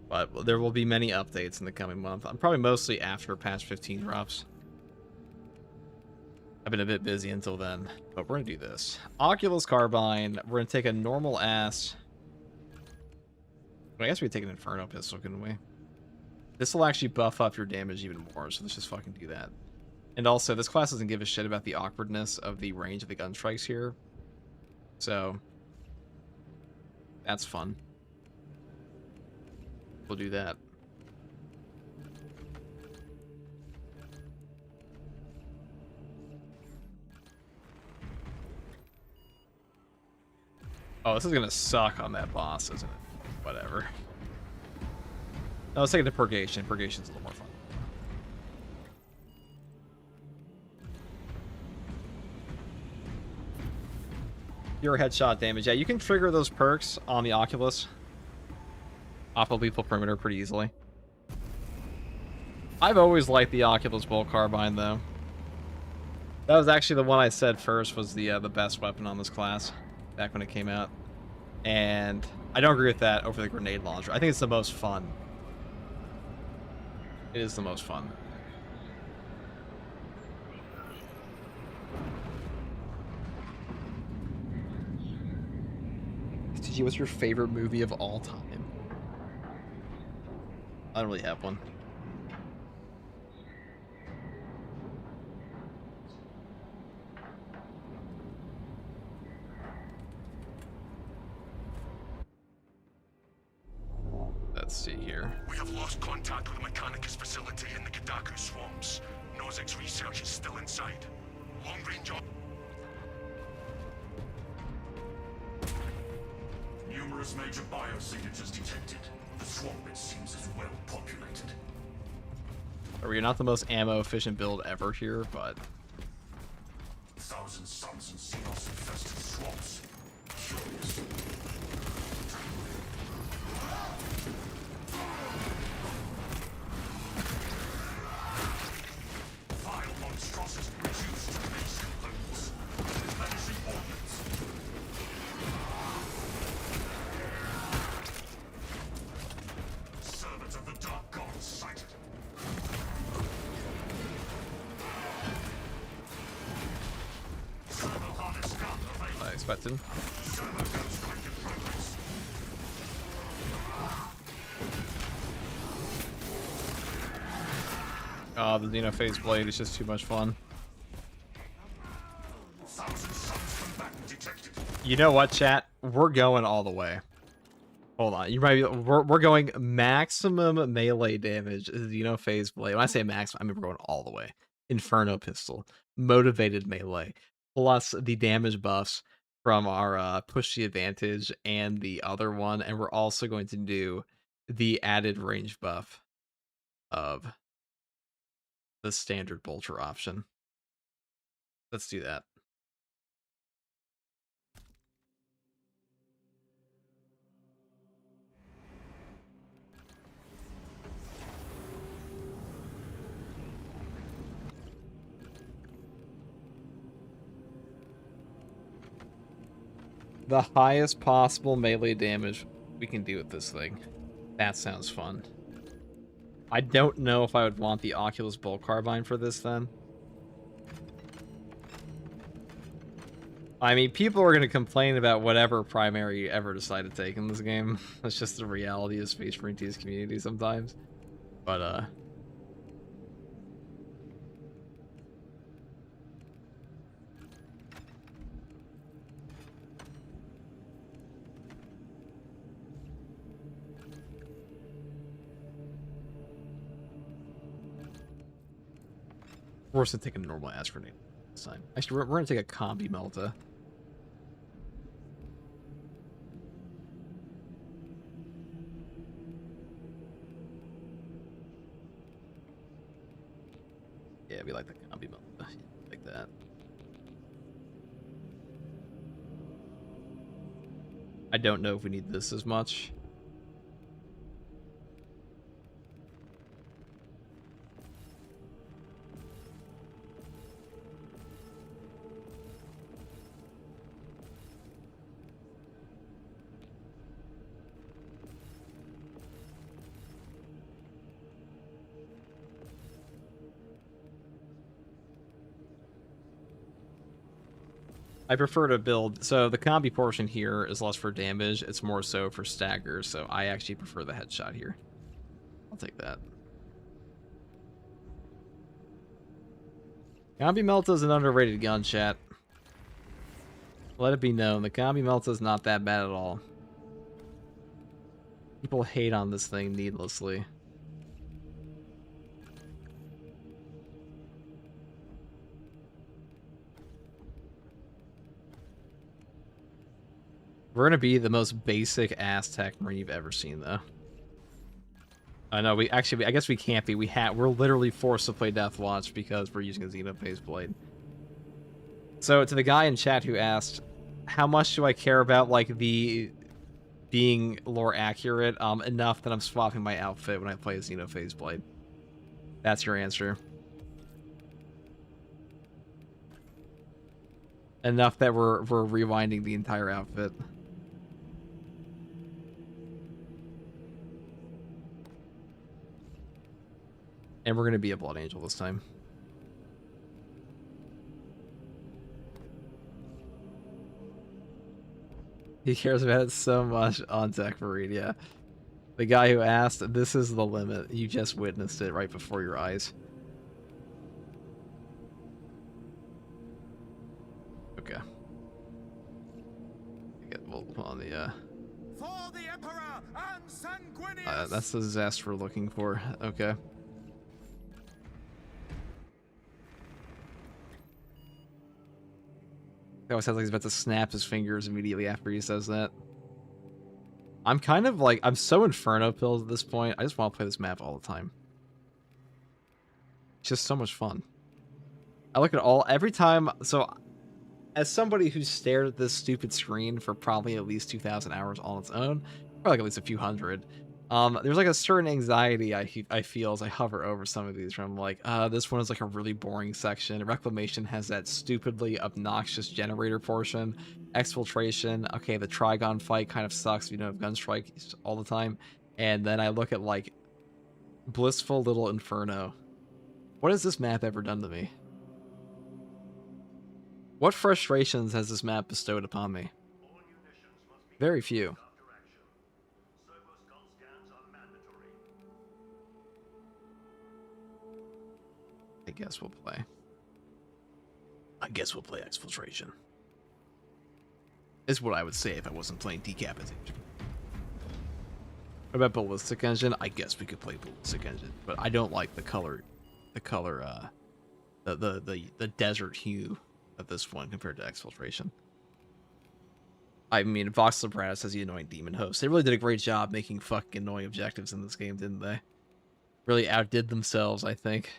But there will be many updates in the coming month. I'm probably mostly after patch 15 drops. I've been a bit busy until then, but we're going to do this. Oculus Carbine. We're going to take a normal ass. I guess we could take an Inferno pistol, couldn't we? This will actually buff up your damage even more, so let's just fucking do that. And also, this class doesn't give a shit about the awkwardness of the range of the gun strikes here. So, that's fun. We'll do that. Oh, this is gonna suck on that boss, isn't it? Whatever. No, let's take it to Purgation. Purgation's a little more fun. Pure headshot damage. Yeah, you can trigger those perks on the Oculus off of lethal perimeter pretty easily. I've always liked the Oculus bolt carbine though. That was actually the one I said first was the best weapon on this class back when it came out. And I don't agree with that over the grenade launcher. I think it's the most fun. It is the most fun. TG, what's your favorite movie of all time? I don't really have one. Let's see here. We have lost contact with the Mechanicus facility in the Kadaku swamps. Nozik's research is still inside. Long range on. Numerous major biosignatures detected. The swamp, it seems, is well populated. We're not the most ammo efficient build ever here, but Thousand suns and Xenos infested swamps. Curious. Vile monstrosities reduced to base components. Vanishing organs. Servants of the Dark Gods sighted. Servo harness gun available. I expected. Servo gun strike in progress. Oh, the Xenophase blade is just too much fun. Thousand suns combatant detected. You know what, chat? We're going all the way. Hold on. You might be, we're going maximum melee damage. Xenophase blade. When I say maximum, I mean we're going all the way. Inferno pistol, motivated melee, plus the damage buffs from our push the advantage and the other one, and we're also going to do the added range buff of the standard bolter option. Let's do that. The highest possible melee damage we can do with this thing. That sounds fun. I don't know if I would want the Oculus bolt carbine for this then. I mean, people are going to complain about whatever primary you ever decide to take in this game. That's just the reality of Space Marine T's community sometimes. But, we're just going to take a normal ass grenade this time. Actually, we're going to take a combi melta. Yeah, we like the combi melta. Like that. I don't know if we need this as much. I prefer to build, so the combi portion here is less for damage, it's more so for stagger, so I actually prefer the headshot here. I'll take that. Combi Melta is an underrated gun, chat. Let it be known, the Combi Melta is not that bad at all. People hate on this thing needlessly. We're gonna be the most basic Aztec Marine you've ever seen, though. I know I guess we can't be. We're literally forced to play Deathwatch because we're using a Xenophase blade. So to the guy in chat who asked how much do I care about like the being lore accurate? Enough that I'm swapping my outfit when I play Xenophase Blade. That's your answer. Enough that we're rewinding the entire outfit. And we're gonna be a Blood Angel this time. He cares about it so much on Tech Meridia. The guy who asked, this is the limit. You just witnessed it right before your eyes. Okay. Get on the For the Emperor and Sanguinius! that's the Zest we're looking for. Okay. He always sounds like he's about to snap his fingers immediately after he says that. I'm kind of like, I'm so Inferno pilled at this point. I just want to play this map all the time. It's just so much fun. I look at every time, so as somebody who's stared at this stupid screen for probably at least 2,000 hours on its own, probably like at least a few hundred, there's like a certain anxiety I feel as I hover over some of these where I'm like, this one is like a really boring section. Reclamation has that stupidly obnoxious generator portion. Exfiltration, okay, the Trigon fight kind of sucks if you don't have Gunstrike all the time. And then I look at like Blissful Little Inferno. What has this map ever done to me? What frustrations has this map bestowed upon me? Very few. I guess we'll play. I guess we'll play Exfiltration. Is what I would say if I wasn't playing Decapitation. What about Ballistic Engine? I guess we could play Ballistic Engine, but I don't like the desert hue of this one compared to Exfiltration. I mean, Vox Libratus has the annoying demon host. They really did a great job making fucking annoying objectives in this game, didn't they? Really outdid themselves, I think.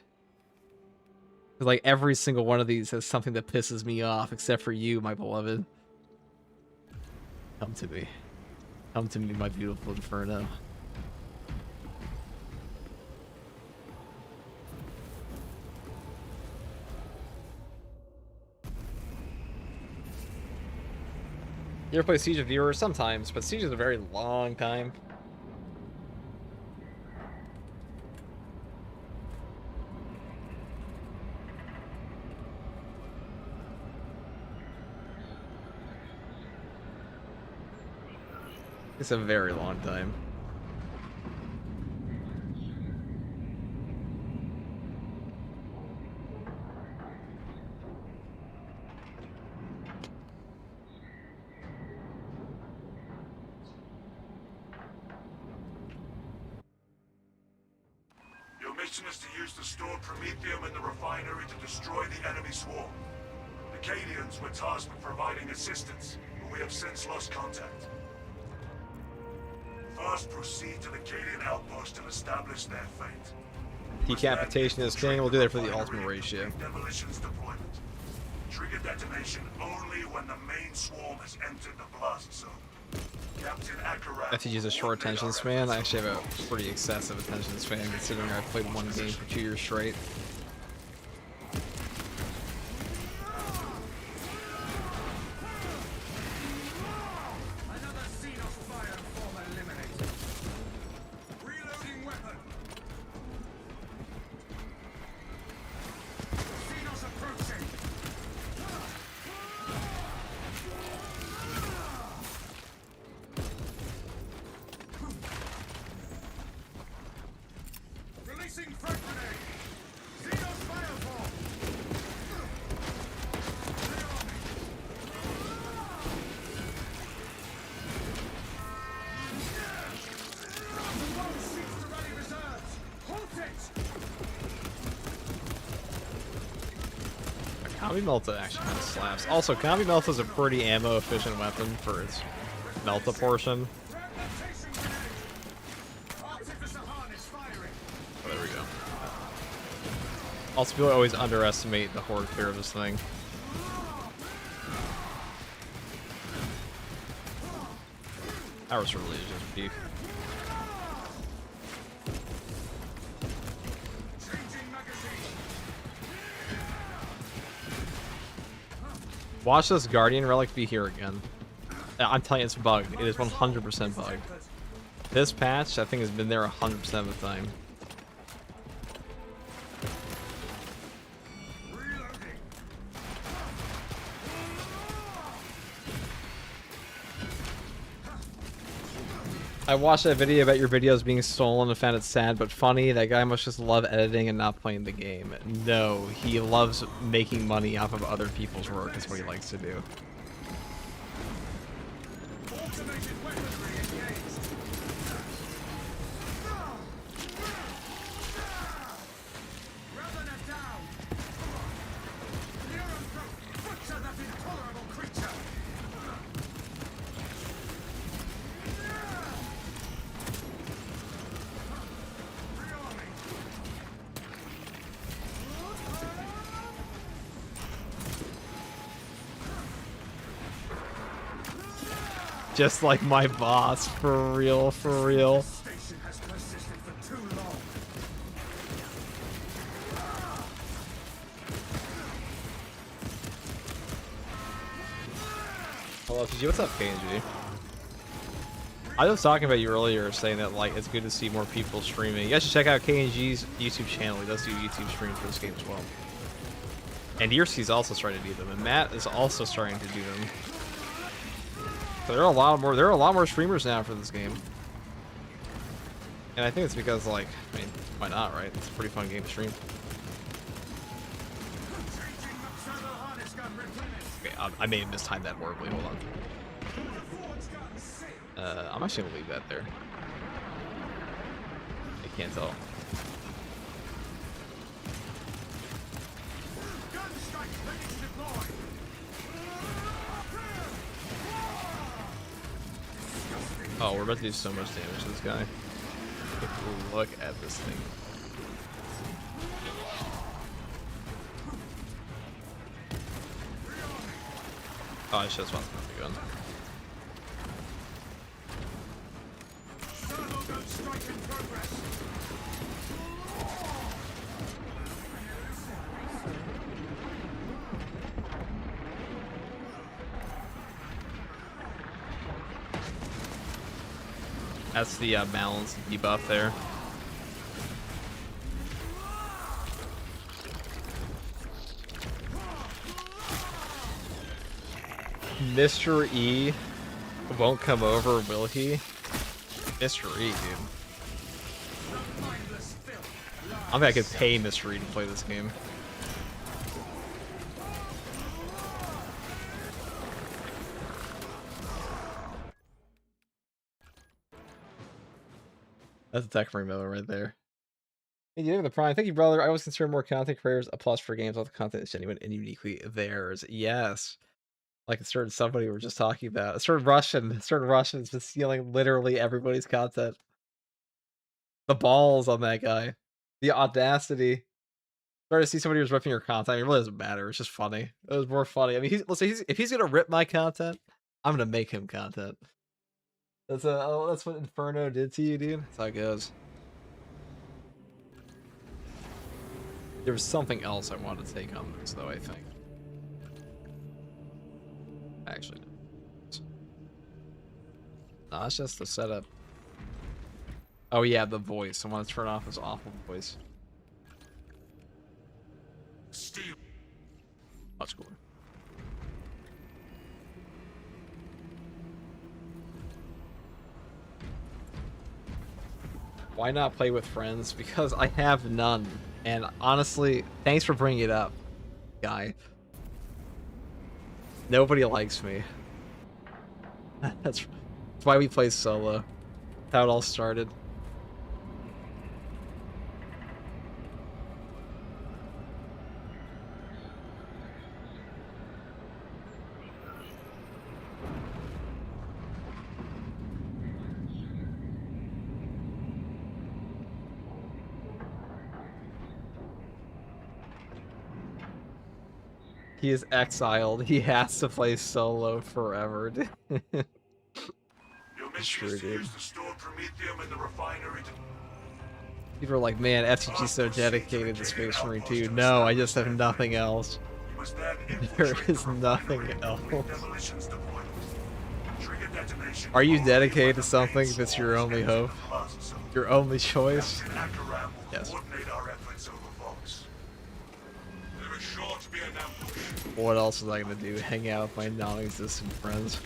Like, every single one of these has something that pisses me off, except for you, my beloved. Come to me. Come to me, my beautiful Inferno. You ever play Siege of Viewer? Sometimes, but Siege is a very long time. It's a very long time. Your mission is to use the stored Promethium in the refinery to destroy the enemy swarm. The Cadians were tasked with providing assistance, but we have since lost contact. First, proceed to the Cadian outpost and establish their fate. Decapitation is king. We'll do that for the ultimate ratio. Demolitions deployment. Trigger detonation only when the main swarm has entered the blast zone. Captain Akarat. If you use a short attention span, I actually have a pretty excessive attention span considering I've played one game for 2 years straight. Another scene of fire and form eliminated. Reloading weapon. Xenos approaching. Releasing frag grenade. Xenos fireball. Combi Melta actually kind of slaps. Also, Combi Melta is a pretty ammo efficient weapon for its Melta portion. Oh, there we go. Also, people always underestimate the horde clear of this thing. Ours really is just beef. Watch this Guardian relic be here again. I'm telling you, it's bugged. It is 100% bugged. This patch, I think, has been there 100% of the time. I watched that video about your videos being stolen and found it sad but funny. That guy must just love editing and not playing the game. No, he loves making money off of other people's work. That's what he likes to do. Just like my boss, for real, for real. Station has persisted for too long. Hello, FG. What's up, KNG? I was talking about you earlier, saying that like it's good to see more people streaming. You guys should check out KNG's YouTube channel. He does do YouTube streams for this game as well. And Yearsy's also starting to do them, and Matt is also starting to do them. So there are a lot more streamers now for this game. And I think it's because, like, I mean, why not, right? It's a pretty fun game to stream. Okay, I may have mistimed that horribly. Hold on. I'm actually gonna leave that there. I can't tell. Oh, we're about to do so much damage to this guy. Look at this thing. Oh, I should have spawned the gun. That's the balance debuff there. Mr. E won't come over, will he? Mr. E, dude. I think I could pay Mr. E to play this game. That's a tech frame though, right there. Hey, you have the prime. Thank you, brother. I always consider more content creators a plus for games with the content is genuine and uniquely theirs. Yes. Like a certain somebody we were just talking about. A certain Russian's been stealing literally everybody's content. The balls on that guy. The audacity. Sorry to see somebody who's ripping your content. It really doesn't matter. It's just funny. It was more funny. I mean, if he's gonna rip my content, I'm gonna make him content. That's what Inferno did to you, dude. That's how it goes. There was something else I wanted to take on this, though, I think. Actually, no, that's just the setup. Oh yeah, the voice. I want to turn off this awful voice. Steve. Much cooler. Why not play with friends? Because I have none. And honestly, thanks for bringing it up, guy. Nobody likes me. That's why we play solo. How it all started. He is exiled. He has to play solo forever. Your is true, dude. Use the stored promethium in the refinery to People are like, man, FTG's so dedicated to Space Marine 2. No, I just have nothing else. You must then There infiltrate is the nothing refinery else. with demolitions deployment. Trigger detonation. Are you only dedicated when to the main something that's your source only enters hope? the plaza zone. Your only choice? Captain Akaram will Yes. coordinate our efforts over Vox. There is sure to be an ambush. What else was I gonna do? Hang out with my non-existent friends?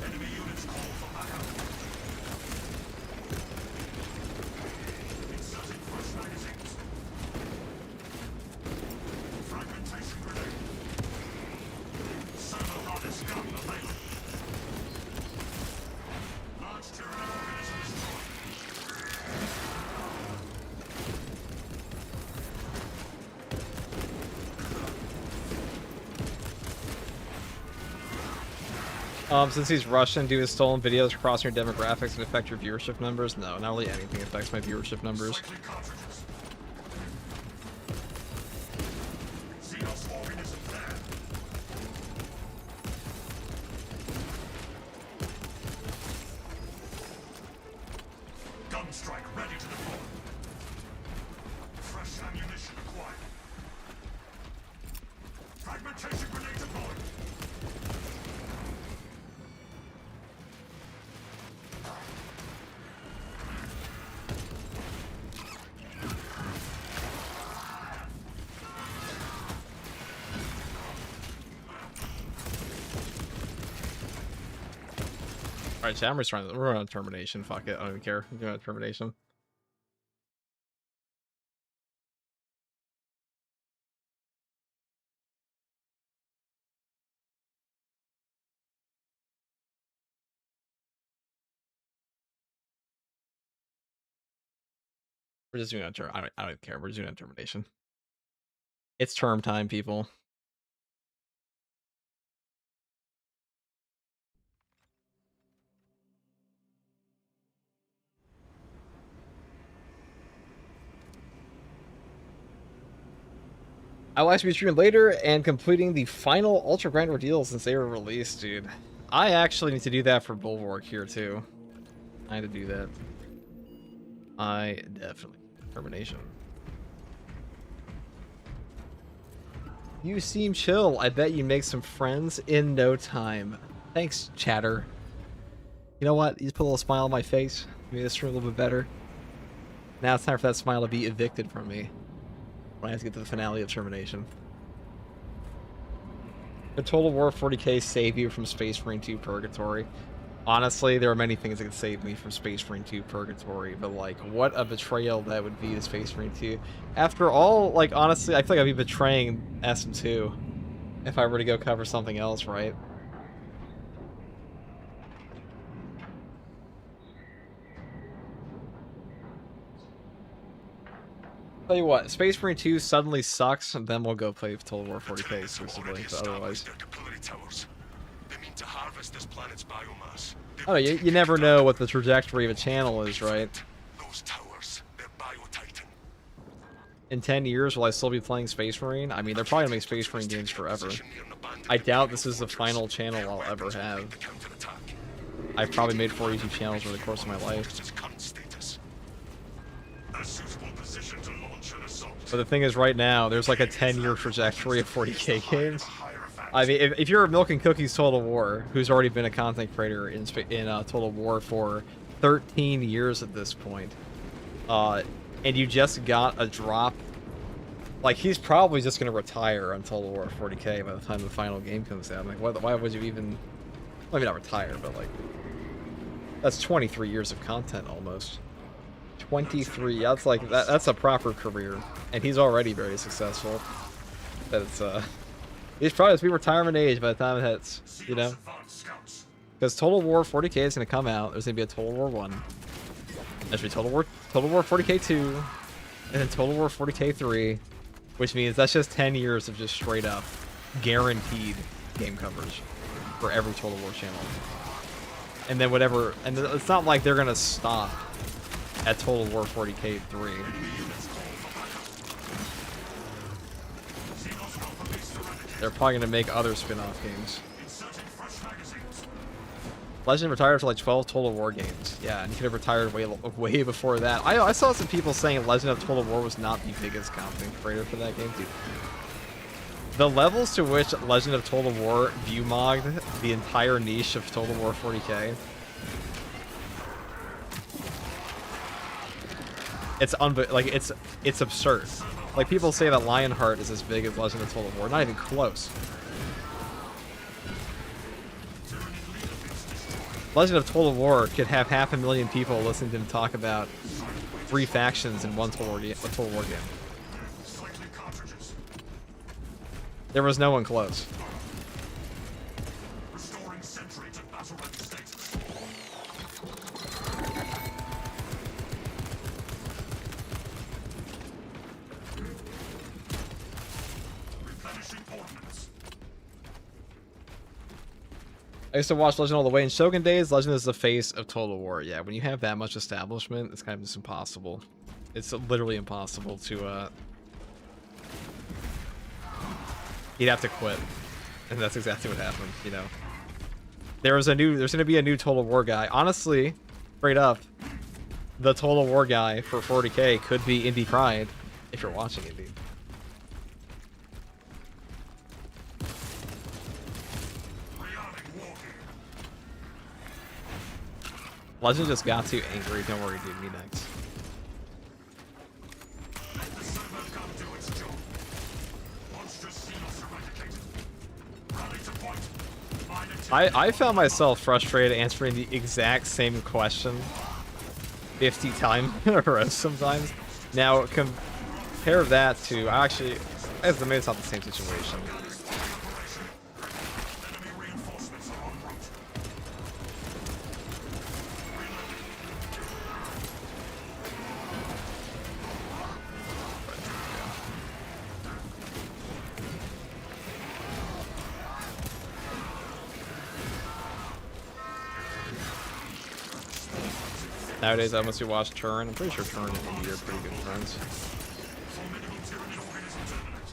Enemy units call for backup. Inserting fresh magazines. Fragmentation grenade. Servo harness gun available. Large tyrannic organism destroyed. Since he's Russian, do his stolen videos cross your demographics and affect your viewership numbers? No, not really anything affects my viewership numbers. Cycling cartridges. Xenos organism there. Gun strike ready to deploy. Fresh ammunition acquired. Fragmentation grenade deployed. Alright, chat, we're on termination. Fuck it, I don't even care. We're on termination. We're just doing a term. I don't even care. We're just doing a termination. It's term time, people. I will actually be streaming later and completing the final Ultra Grind ordeals since they were released, dude. I actually need to do that for Bulwark here, too. I had to do that. I definitely. Termination. You seem chill. I bet you make some friends in no time. Thanks, chatter. You know what? You just put a little smile on my face. Made this stream a little bit better. Now it's time for that smile to be evicted from me. When I have to get to the finale of termination. The Total War 40k save you from Space Marine 2 Purgatory. Honestly, there are many things that could save me from Space Marine 2 Purgatory, but like, what a betrayal that would be to Space Marine 2. After all, like, honestly, I feel like I'd be betraying SM2 if I were to go cover something else, right? Tell you what, Space Marine 2 suddenly sucks, and then we'll go play Total War 40k exclusively, but otherwise... They mean to harvest this planet's biomass. I don't know, you never know what the trajectory of a channel is, right? Those towers, they're biotitan. In 10 years, will I still be playing Space Marine? I mean, they're probably gonna make Space Marine games forever. I doubt this is the final channel I'll ever have. I've probably made 4 YouTube channels over the course of my life. But the thing is, right now, there's like a 10-year trajectory of 40k games. I mean, if you're Milk and Cookies Total War, who's already been a content creator in Total War for 13 years at this point, and you just got a drop, like, he's probably just going to retire on Total War 40k by the time the final game comes out. Like, why would you even... Well, maybe not retire, but, like... That's 23 years of content, almost. 23, that's like, that's a proper career. And he's already very successful. that it's he's probably be retirement age by the time it hits, you know? Advanced scouts. Because Total War 40k is gonna come out. There's gonna be a Total War 1. There's gonna be Total War 40k 2, and then Total War 40k 3, which means that's just 10 years of just straight up guaranteed game coverage for every Total War channel. And then whatever, and it's not like they're gonna stop at Total War 40k 3. They're probably gonna make other spin-off games. Legend retired for like 12 Total War games. Yeah, and he could have retired way before that. I saw some people saying Legend of Total War was not the biggest content creator for that game, dude. The levels to which Legend of Total War view-mogged the entire niche of Total War 40k. It's absurd. Like, people say that Lionheart is as big as Legend of Total War. Not even close. Legend of Total War could have 500,000 people listening to him talk about 3 factions in one Total War game. There was no one close. Restoring sentry to battle-ready status. Replenishing ordnance. I used to watch Legend all the way in Shogun days. Legend is the face of Total War. Yeah, when you have that much establishment, it's kind of just impossible. It's literally impossible to, He'd have to quit. And that's exactly what happened, you know. There's gonna be a new Total War guy. Honestly, straight up, the Total War guy for 40k could be Indie Pride, if you're watching Indie. Legend just got too angry. Don't worry, dude. Me next. Let the servo gun do its job. Monstrous xenos eradicated. Rally to point. Mine attack. I found myself frustrated answering the exact same question 50 times in a row sometimes. Now, compare that to... maybe it's not the same situation. Enemy reinforcements are en route. Nowadays, I mostly watch Turn. I'm pretty sure Turn and Indie are pretty good friends. Formidable tyranid organism terminate.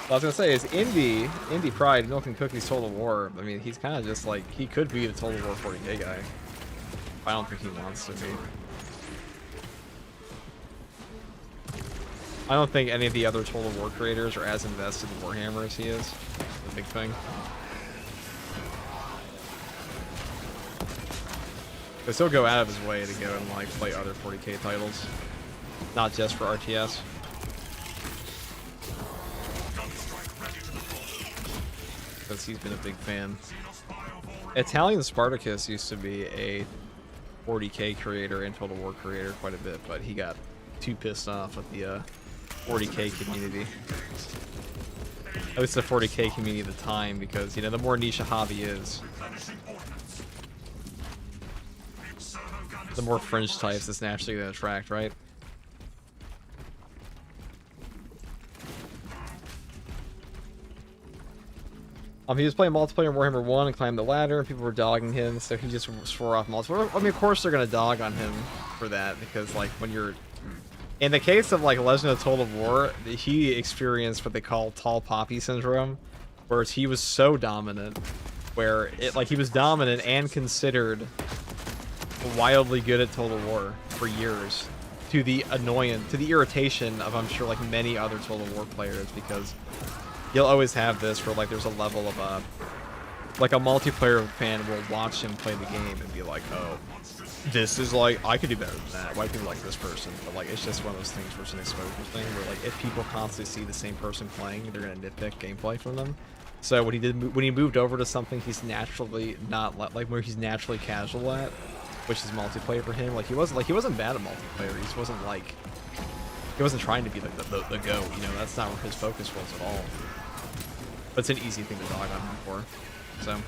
What I was gonna say is Indie Pride, Milk and Cookies Total War. I mean, he's kind of just like, he could be the Total War 40k guy. I don't think he wants to be. I don't think any of the other Total War creators are as invested in Warhammer as he is. The big thing. But he'll go out of his way to go and like play other 40k titles, not just for RTS. Because he's been a big fan. Italian Spartacus used to be a 40k creator and Total War creator quite a bit, but he got too pissed off with the 40k community. At least the 40k community at the time, because, you know, the more niche a hobby is, the more fringe types it's naturally going to attract, right? He was playing multiplayer in Warhammer 1 and climbed the ladder, and people were dogging him, so he just swore off multiplayer. I mean, of course they're going to dog on him for that, because, like, when you're... In the case of, like, Legend of Total War, he experienced what they call tall poppy syndrome, where he was so dominant, where, he was dominant and considered wildly good at Total War for years, to the annoyance, to the irritation of, I'm sure, like, many other Total War players, because you'll always have this where, like, there's a level of, like, a multiplayer fan will watch him play the game and be like, oh, this is, like, I could do better than that. Why do people like this person? But, like, it's just one of those things where it's an exposure thing, where, like, if people constantly see the same person playing, they're going to nitpick gameplay from them. So what he did, when he moved over to something he's naturally not, like, where he's naturally casual at, which is multiplayer for him, like, he wasn't bad at multiplayer. He just wasn't, like, He wasn't trying to be like the GOAT, you know, that's not where his focus was at all. But it's an easy thing to dog on him for, so.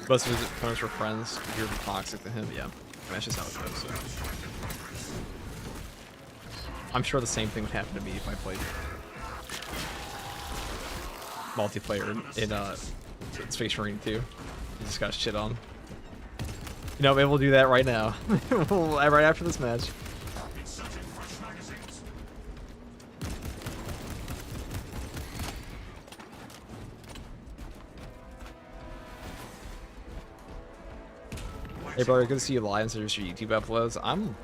Most of his opponents were friends. You're toxic to him, yeah. I mean, that's just how it goes. So. I'm sure the same thing would happen to me if I played multiplayer in Space Marine 2. You just got shit on. You know, maybe we'll do that right now. Right after this match. Hey brother, good to see you live instead of your YouTube uploads. I'm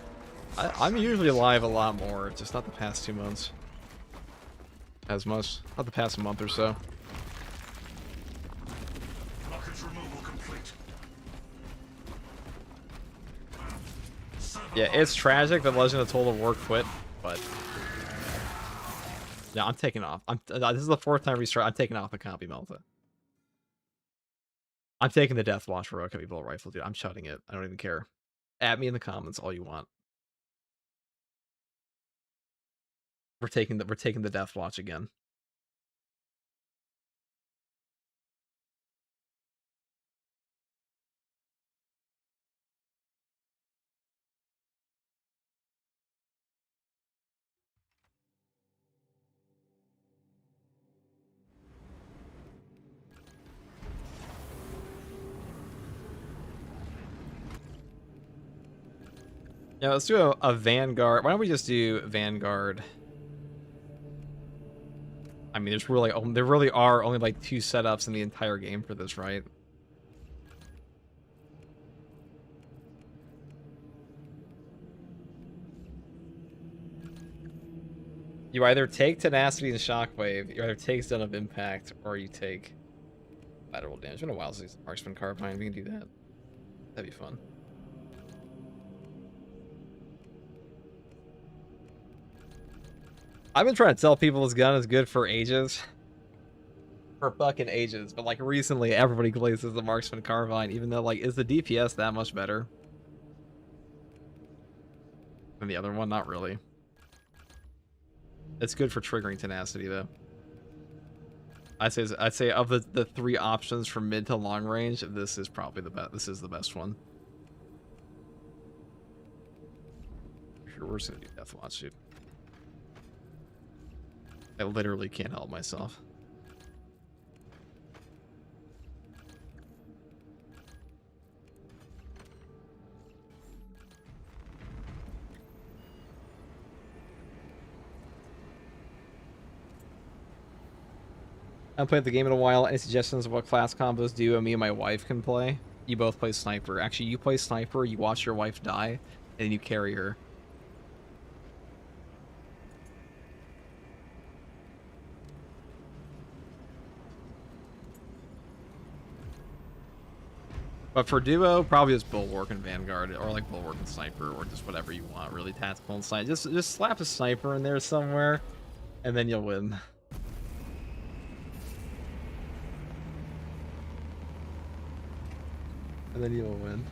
usually live a lot more, just not the past 2 months. As much. Not the past month or so. Blockage removal complete. Yeah, it's tragic that Legend of Total War quit, but yeah, I'm taking off. This is the 4th time restart. I'm taking off the Copy Melta. I'm taking the Death Watch for Heavy Bolt Rifle, dude. I'm shutting it. I don't even care. At me in the comments all you want. We're taking the Death Watch again. Yeah, let's do a Vanguard. Why don't we just do Vanguard? I mean, there really are only like 2 setups in the entire game for this, right? You either take Tenacity and Shockwave, you either take Zone of Impact, or you take lateral damage. It's been a while since Marksman Carbine. We can do that. That'd be fun. I've been trying to tell people this gun is good for ages. For fucking ages. But like recently, everybody glazes the Marksman Carbine, even though like, is the DPS that much better than the other one? Not really. It's good for triggering Tenacity though. I'd say of the 3 options from mid to long range, this is probably the best. This is the best one. Sure, we're just gonna do Death Watch, dude. I literally can't help myself. I haven't played the game in a while. Any suggestions of what class combos do me and my wife can play? You both play Sniper. Actually, you play Sniper, you watch your wife die, and then you carry her. But for duo, probably just Bulwark and Vanguard, or like Bulwark and Sniper, or just whatever you want, really. Tactical and Sniper. Just slap a Sniper in there somewhere, and then you'll win. And then you'll win.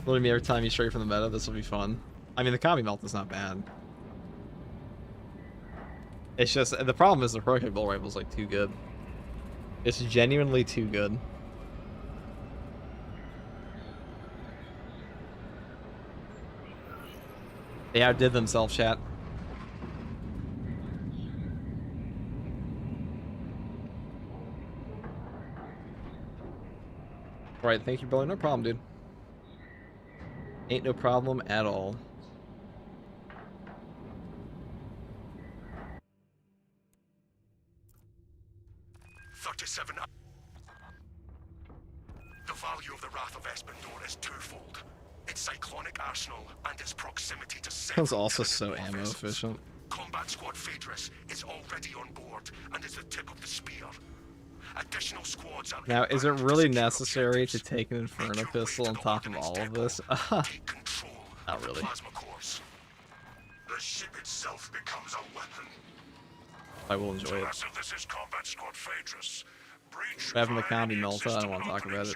Loading me every time you stray from the meta, this will be fun. I mean, the Kami Melt is not bad. It's just, the problem is the Pro Bull Rifle is like too good. It's genuinely too good. They outdid themselves, chat. Alright, thank you, brother. No problem, dude. Ain't no problem at all. The value of the Wrath of Espandor is twofold. Its cyclonic arsenal and its proximity to Sounds also so ammo efficient. Combat Squad Phaedrus is already on board and is the tip of the spear. Additional squads are now, is it really necessary to take an Inferno pistol on top of all of this? Not really. The ship itself becomes a weapon. I will enjoy it. This is Combat Squad Phaedrus. Having the Kami Melta, I don't want to talk about it.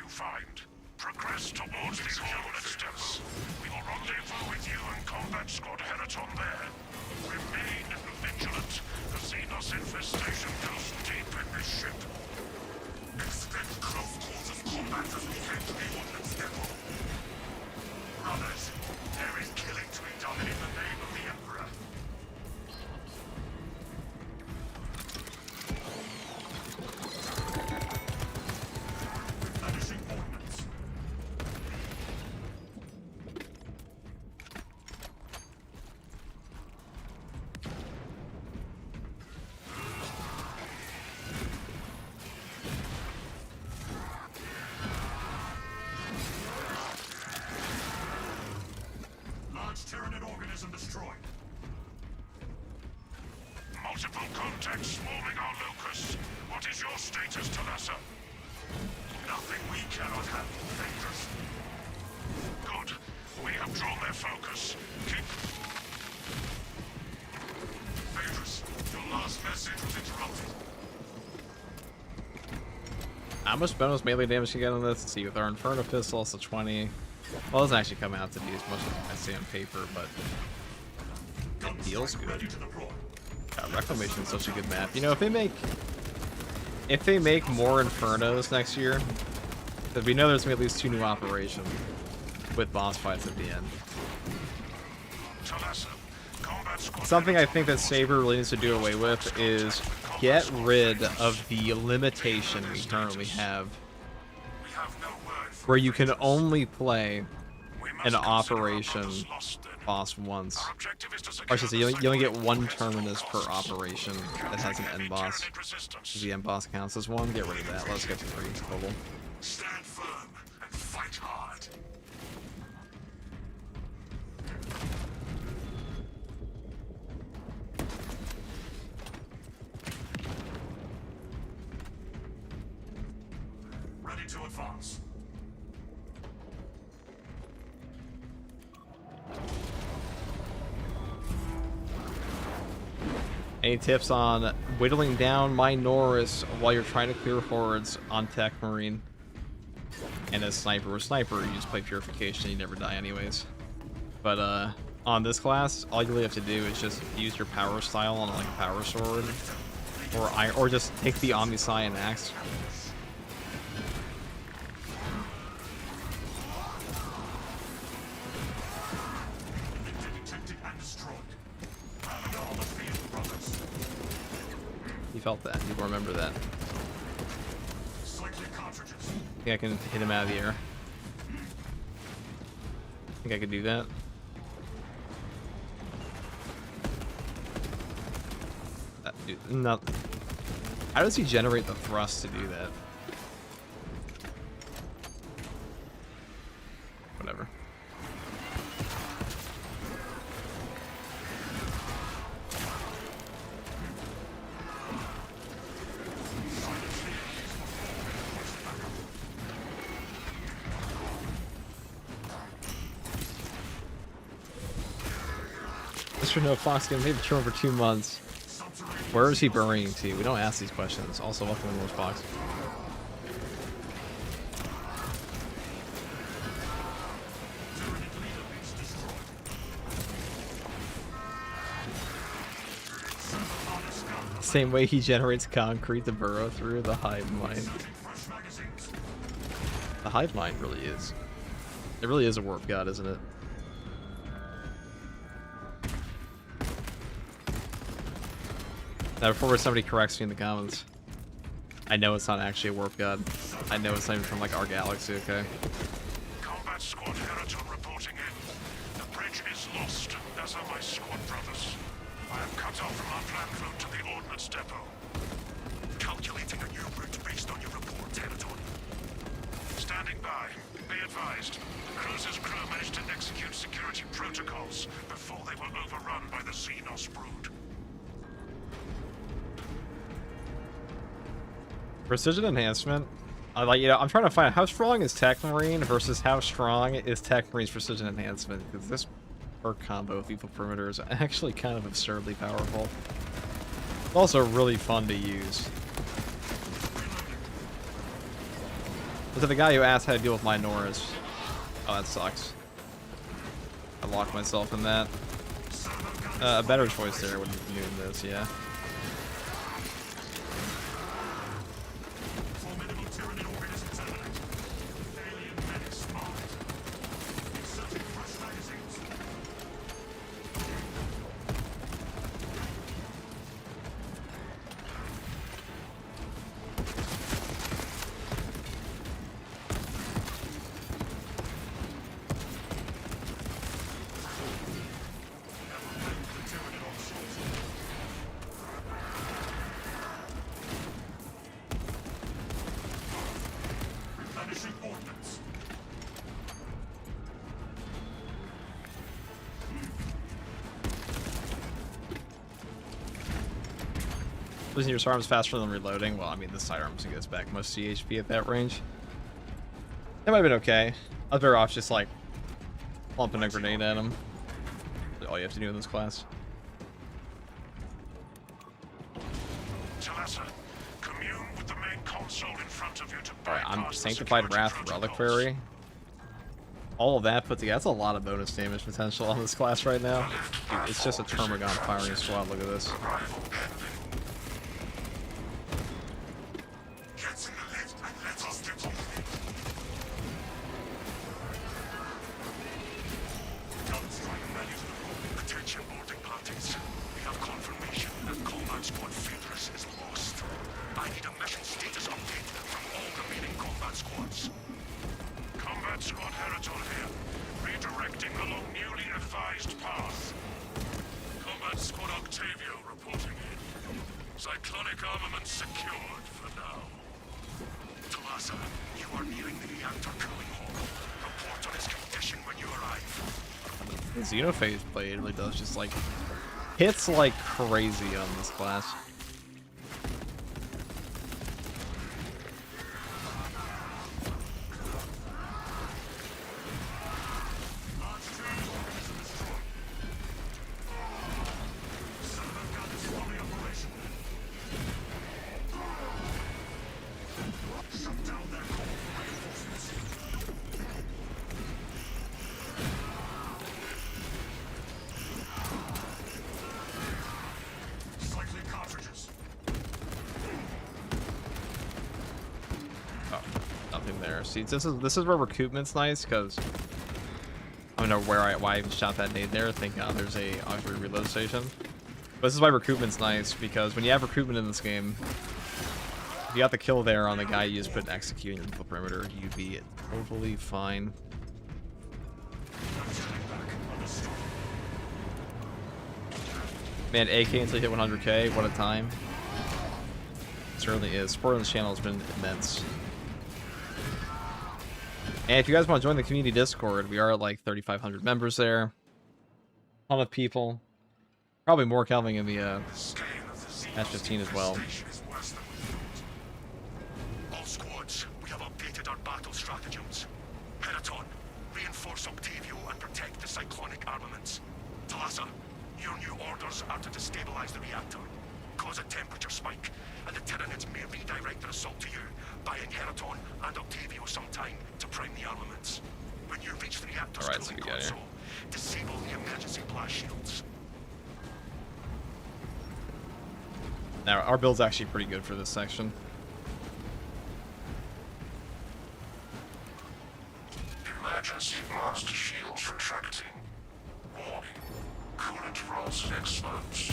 Progress towards the coordinate steps. We will rendezvous with you and combat squad Heraton there. Remain vigilant. The Xenos infestation goes deep in this ship. Expect close quarters combat as we head to the ordnance depot. Brothers, there is killing to be done in the name of the Emperor. Replenishing ordnance. Large Tyranid organism destroyed. Multiple contacts swarming our locus. What is your status, Talassa? Nothing we cannot handle, Phaedrus. Good. We have drawn their focus. Keep... Phaedrus, your last message was interrupted. How much bonus melee damage you get on this? Let's see, with our Inferno Pistol, also 20. Well, it doesn't actually come out to be as much as I see on paper, but it feels good. Ready to deploy. Reclamation is such a good map. You know, if they make more Infernos next year, because we know there's gonna be at least 2 new operations with boss fights at the end. Talassa, combat squad Something I think that Saber really needs to do away with is get rid of the limitation we currently have, We have no word for where you can only play We must an consider our operation brothers lost then. boss once. Our objective is to Or I should say, you secure only the get one second terminus per course. operation that has an end boss. Tyranid resistance. If the end boss counts as one, get rid of that. Let's get to 3 total. Stand firm and fight hard. Ready to advance. Any tips on whittling down Minoris while you're trying to clear hordes on Tech Marine? And as Sniper, with Sniper, you just play Purification, you never die anyways. But on this class, all you really have to do is just use your power style on like a power sword, or just take the Omniscient axe. Detected and destroyed. And all the field, brothers. You felt that. You remember that. Cyclic cartridges. I think I can hit him out of the air. Think I could do that. Dude, not. How does he generate the thrust to do that? Whatever. Mr. No Fox game, they've been for 2 months. Where is he burying to? We don't ask these questions. Also, welcome to Most Fox. Same way he generates concrete to burrow through the hive mind. The hive mind really is. It really is a warp god, isn't it? Now, before somebody corrects me in the comments, I know it's not actually a warp god. I know it's not even from like our galaxy, okay? Combat squad Heraton reporting in. The bridge is lost, as are my squad brothers. I am cut off from our planned route to the ordnance depot. Calculating a new route based on your report, Heraton. Standing by. Be advised. The cruiser's crew managed to execute security protocols before they were overrun by the Xenos brood. Precision enhancement. I'm trying to find out how strong is Tech Marine versus how strong is Tech Marine's precision enhancement, because this perk combo with lethal perimeter is actually kind of absurdly powerful. It's also really fun to use. Was it the guy who asked how to deal with minors? Oh, that sucks. I locked myself in that. A better choice there would be doing this, yeah. Losing your sidearms faster than reloading. Well, I mean, the sidearms goes back most CHP at that range. That might have been okay. I was better off just like plumping a grenade at him. That's all you have to do in this class. Commune with the main console in front of you to Alright, I'm bypass the Sanctified security Wrath protocols. Reliquary. All of that put together, that's a lot of bonus damage potential on this class right now. Dude, it's just a Termagon firing squad, look at this. Arrival pending. Get in the lift and let us get on with it. Guns strike ready to deploy. Attention boarding parties. We have confirmation that Combat Squad Fieldress is lost. I need a mission status update from all remaining combat squads. Combat Squad Heritor here. Redirecting along newly advised path. Combat Squad Octavio reporting in. Cyclonic armament secured for now. Talasa, you are nearing the reactor cooling hall. Report on its condition when you arrive. The Xenophase blade really does just like hits like crazy on this class. See, this is where recruitment's nice, because I don't know why I even shot that nade there. Thank God there's a auxiliary reload station. But this is why recruitment's nice, because when you have recruitment in this game, if you got the kill there on the guy you just put execute into the perimeter, you'd be totally fine. Man, AK until you hit 100k, what a time. It certainly is. Support on this channel has been immense. And if you guys want to join the community Discord, we are at like 3,500 members there. Ton of people. Probably more coming in the S15 as well. All squads, we have updated our battle stratagems. Heraton, reinforce Octavio and protect the cyclonic armaments. Talasa, your new orders are to destabilize the reactor, cause a temperature spike, and the Tyranids may redirect their assault to you, buying Heraton and Octavio some time to prime the armaments. When you reach the reactor's cooling console, disable the emergency blast shields. Now, our build's actually pretty good for this section. Emergency blast shields retracting. Warning. Coolant rods exposed.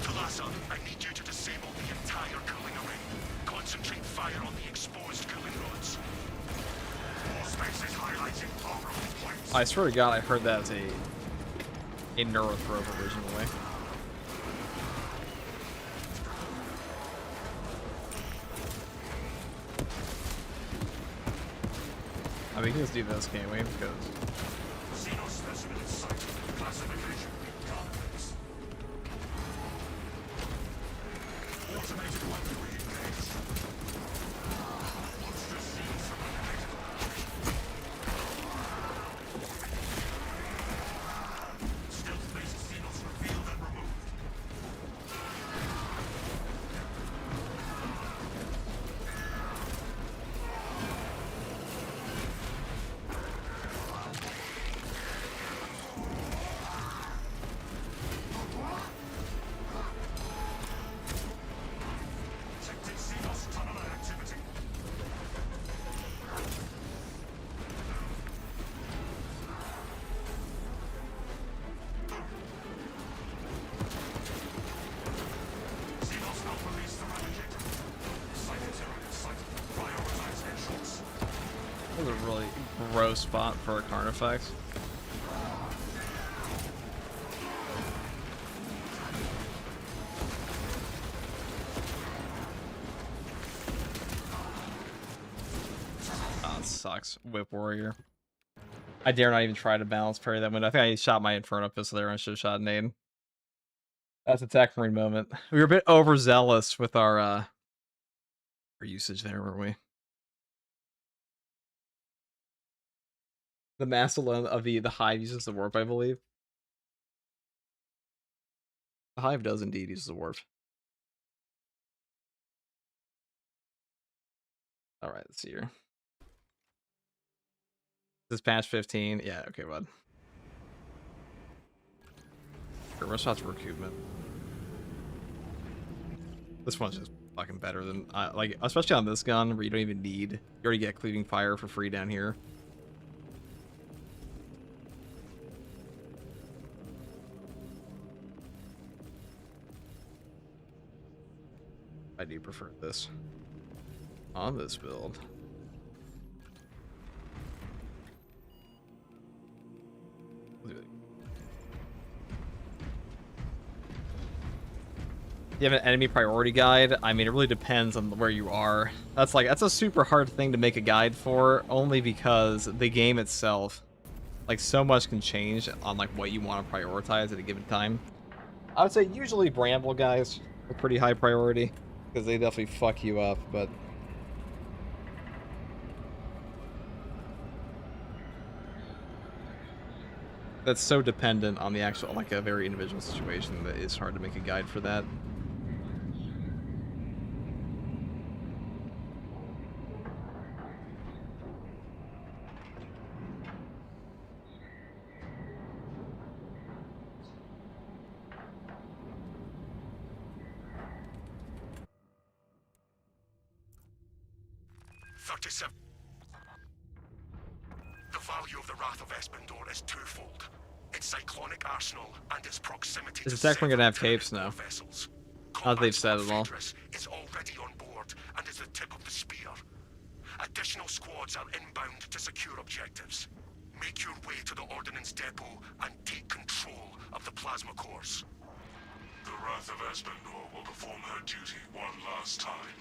Talasa, I need you to disable the entire cooling array. Concentrate fire on the exposed cooling rods. More spaces highlighting vulnerable points. I swear to God, I heard that as a neurothrope originally. I mean, we can just do this, can't we? Because Xeno specimen in sight. Classification. Confidence. Automated weapon re-engaged. Monster seen from eliminated. Stealth-based Xenos revealed and removed. is a really gross spot for a Carnifex. Oh, it sucks. Whip Warrior. I dare not even try to balance parry that window. I think I shot my Inferno Pistol there and I should have shot an aid. That's a Tech Marine moment. We were a bit overzealous with our usage there, weren't we? The Mastodon of the Hive uses the warp, I believe. The Hive does indeed use the warp. Alright, let's see here. This is patch 15. Yeah, okay, bud. Sure, we're shots for recoupment. This one's just fucking better than like, especially on this gun where you don't even need, you already get cleaving fire for free down here. I do prefer this on this build. You have an enemy priority guide? I mean, it really depends on where you are. That's a super hard thing to make a guide for, only because the game itself, like, so much can change on like what you want to prioritize at a given time. I would say usually Bramble guys are pretty high priority, because they definitely fuck you up, but that's so dependent on the actual, like, a very individual situation that it's hard to make a guide for that. The value of the Wrath of Espandor is twofold. Its cyclonic arsenal and its proximity Is to the Tech Marine gonna have several capes now? vessels. Not that they've said Combat at all. Squad Phaedrus is already on board and is the tip of the spear. Additional squads are inbound to secure objectives. Make your way to the Ordnance Depot and take control of the plasma cores. The Wrath of Espandor will perform her duty one last time.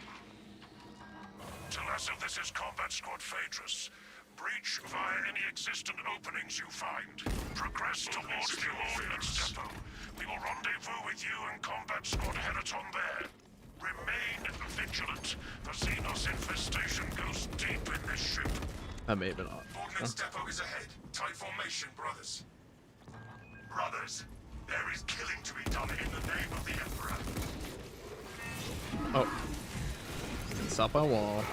Telessa, this is Combat Squad Phaedrus. Breach via any existent openings you find. Progress towards the Ordnance Depot. We will rendezvous with you and Combat Squad Heraton there. Remain vigilant. The Xenos infestation goes deep in this ship. That may have been odd. Ordnance Depot is ahead. Tight formation, brothers. Brothers, there is killing to be done in the name of the Emperor. Oh. Stop on wall.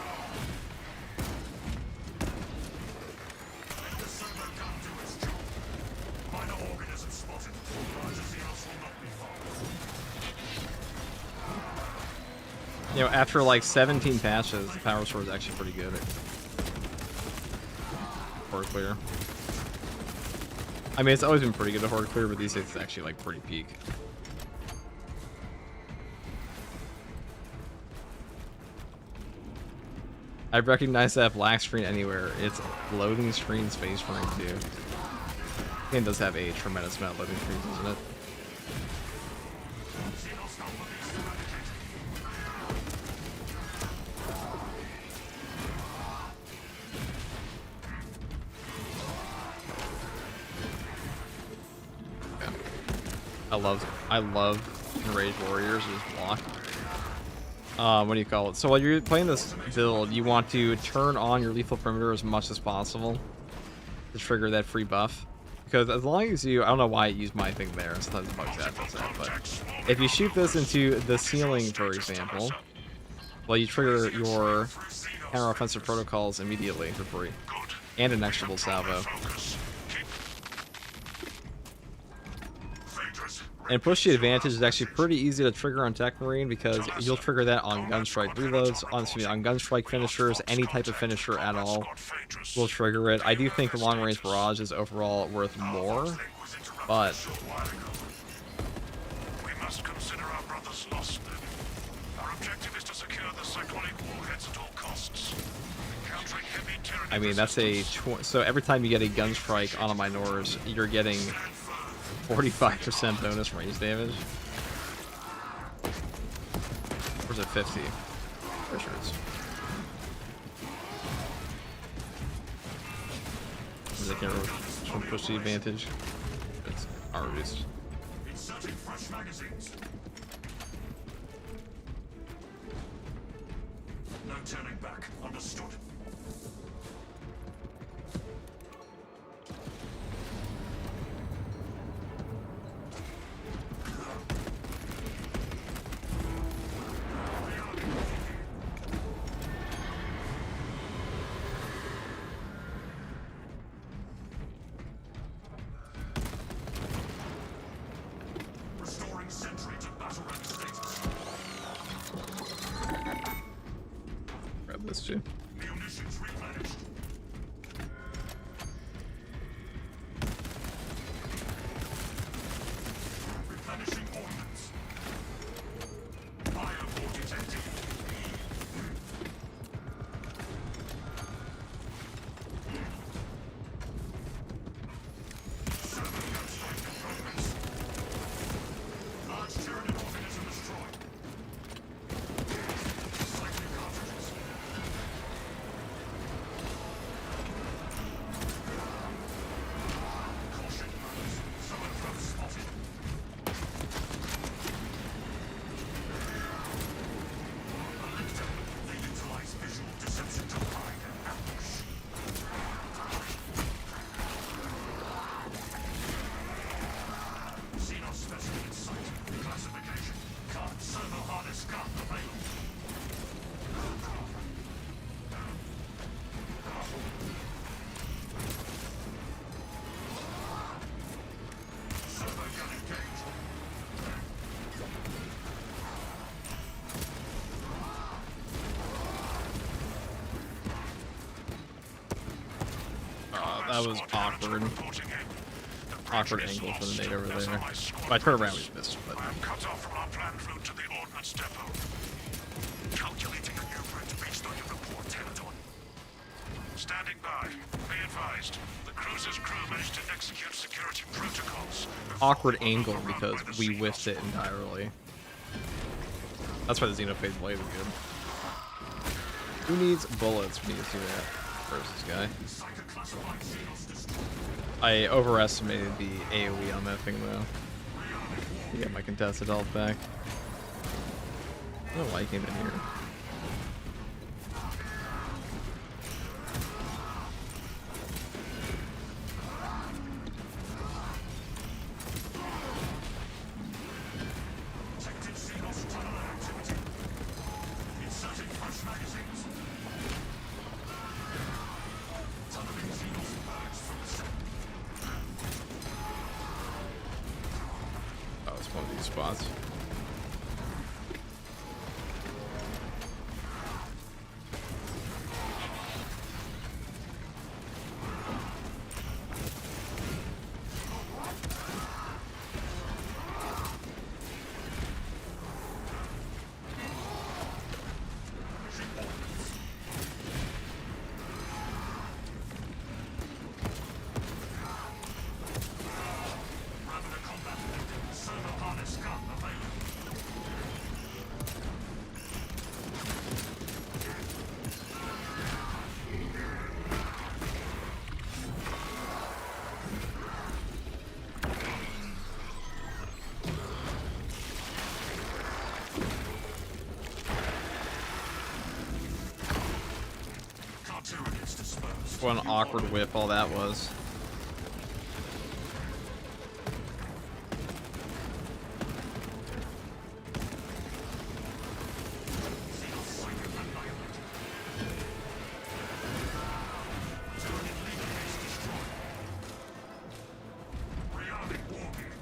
You know, after like 17 patches, the power sword is actually pretty good at horde clear. I mean, it's always been pretty good at horde clear, but these days it's actually like pretty peak. I recognize that black screen anywhere. It's loading screen space frame too. Game does have a tremendous amount of loading screens, isn't it? I love Enraged Warriors just block. What do you call it? So while you're playing this build, you want to turn on your lethal perimeter as much as possible to trigger that free buff. Because as long as you, I don't know why I use my thing there, sometimes it bugs that does that, but if you shoot this into the ceiling, for example, well, you trigger your counter-offensive protocols immediately for free, and an extra salvo. And push the advantage is actually pretty easy to trigger on Tech Marine because you'll trigger that on Gunstrike reloads, on Gunstrike finishers, any type of finisher at all will trigger it. I do think the long range barrage is overall worth more, but we must consider our brothers lost then. Our objective is to secure the cyclonic warheads at all costs. The I mean, that's a so every time you get a gun strike on a Minors, you're getting 45% bonus range damage. Or is it 50? Pretty sure it's. I can't remember which one pushed the advantage. It's Arby's. Inserting fresh magazines. No turning back. Understood. Restoring sentry to battle rank status. Grab this too. Munitions replenished. Replenishing ordnance. Firewall detected. Server ghost strike improvements. Large Tyranid organism destroyed. Cycling cartridges. Caution modes. Summon throw spotted. Elector. They utilize visual deception to hide and ambush. Xenos specimen in sight. Classification. Card servo harness gun available. Servo gun engaged. That was awkward. Reporting in. The Awkward bridge is angle for the lost. nade over There's there. my squad If I turn around, members. we missed, but I'm cut off from our planned route to the ordnance depot. Calculating a new route based on your report, Teledon. Standing by. Be advised. The cruiser's crew managed to execute security protocols. before awkward they were angle overrun because by the we Xenos whiffed it squad. entirely. That's why the Xenophage blade is good. Who needs bullets when you can do that versus guy? Psycho-classified Xenos destroyed. I overestimated the AoE on that thing though. To get my contested health back. I don't like him in here. Detected Xenos tunneler activity. Inserting fresh magazines. Tunneling Xenos birds from the center. Oh, it's one of these spots. Rapid combat. Servo harness gun available. Carturians dispersed. What an awkward whip all that was. Xenos psychic annihilated. Tyranid leader base destroyed. Rearming wargear.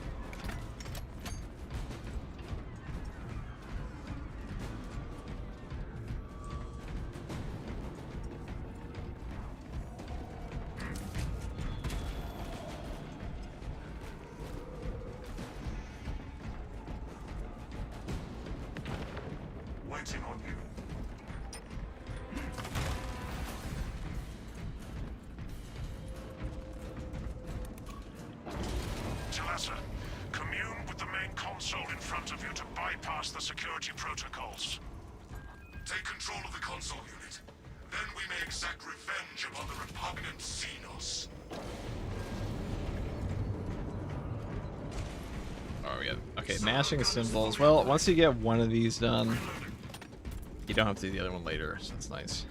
Waiting on you. security protocols. Take control of the console unit. Then we may exact revenge upon the repugnant Xenos. Oh, we got okay. Mashing symbols. Well, once you get one of these done, you don't have to do the other one later, so that's nice.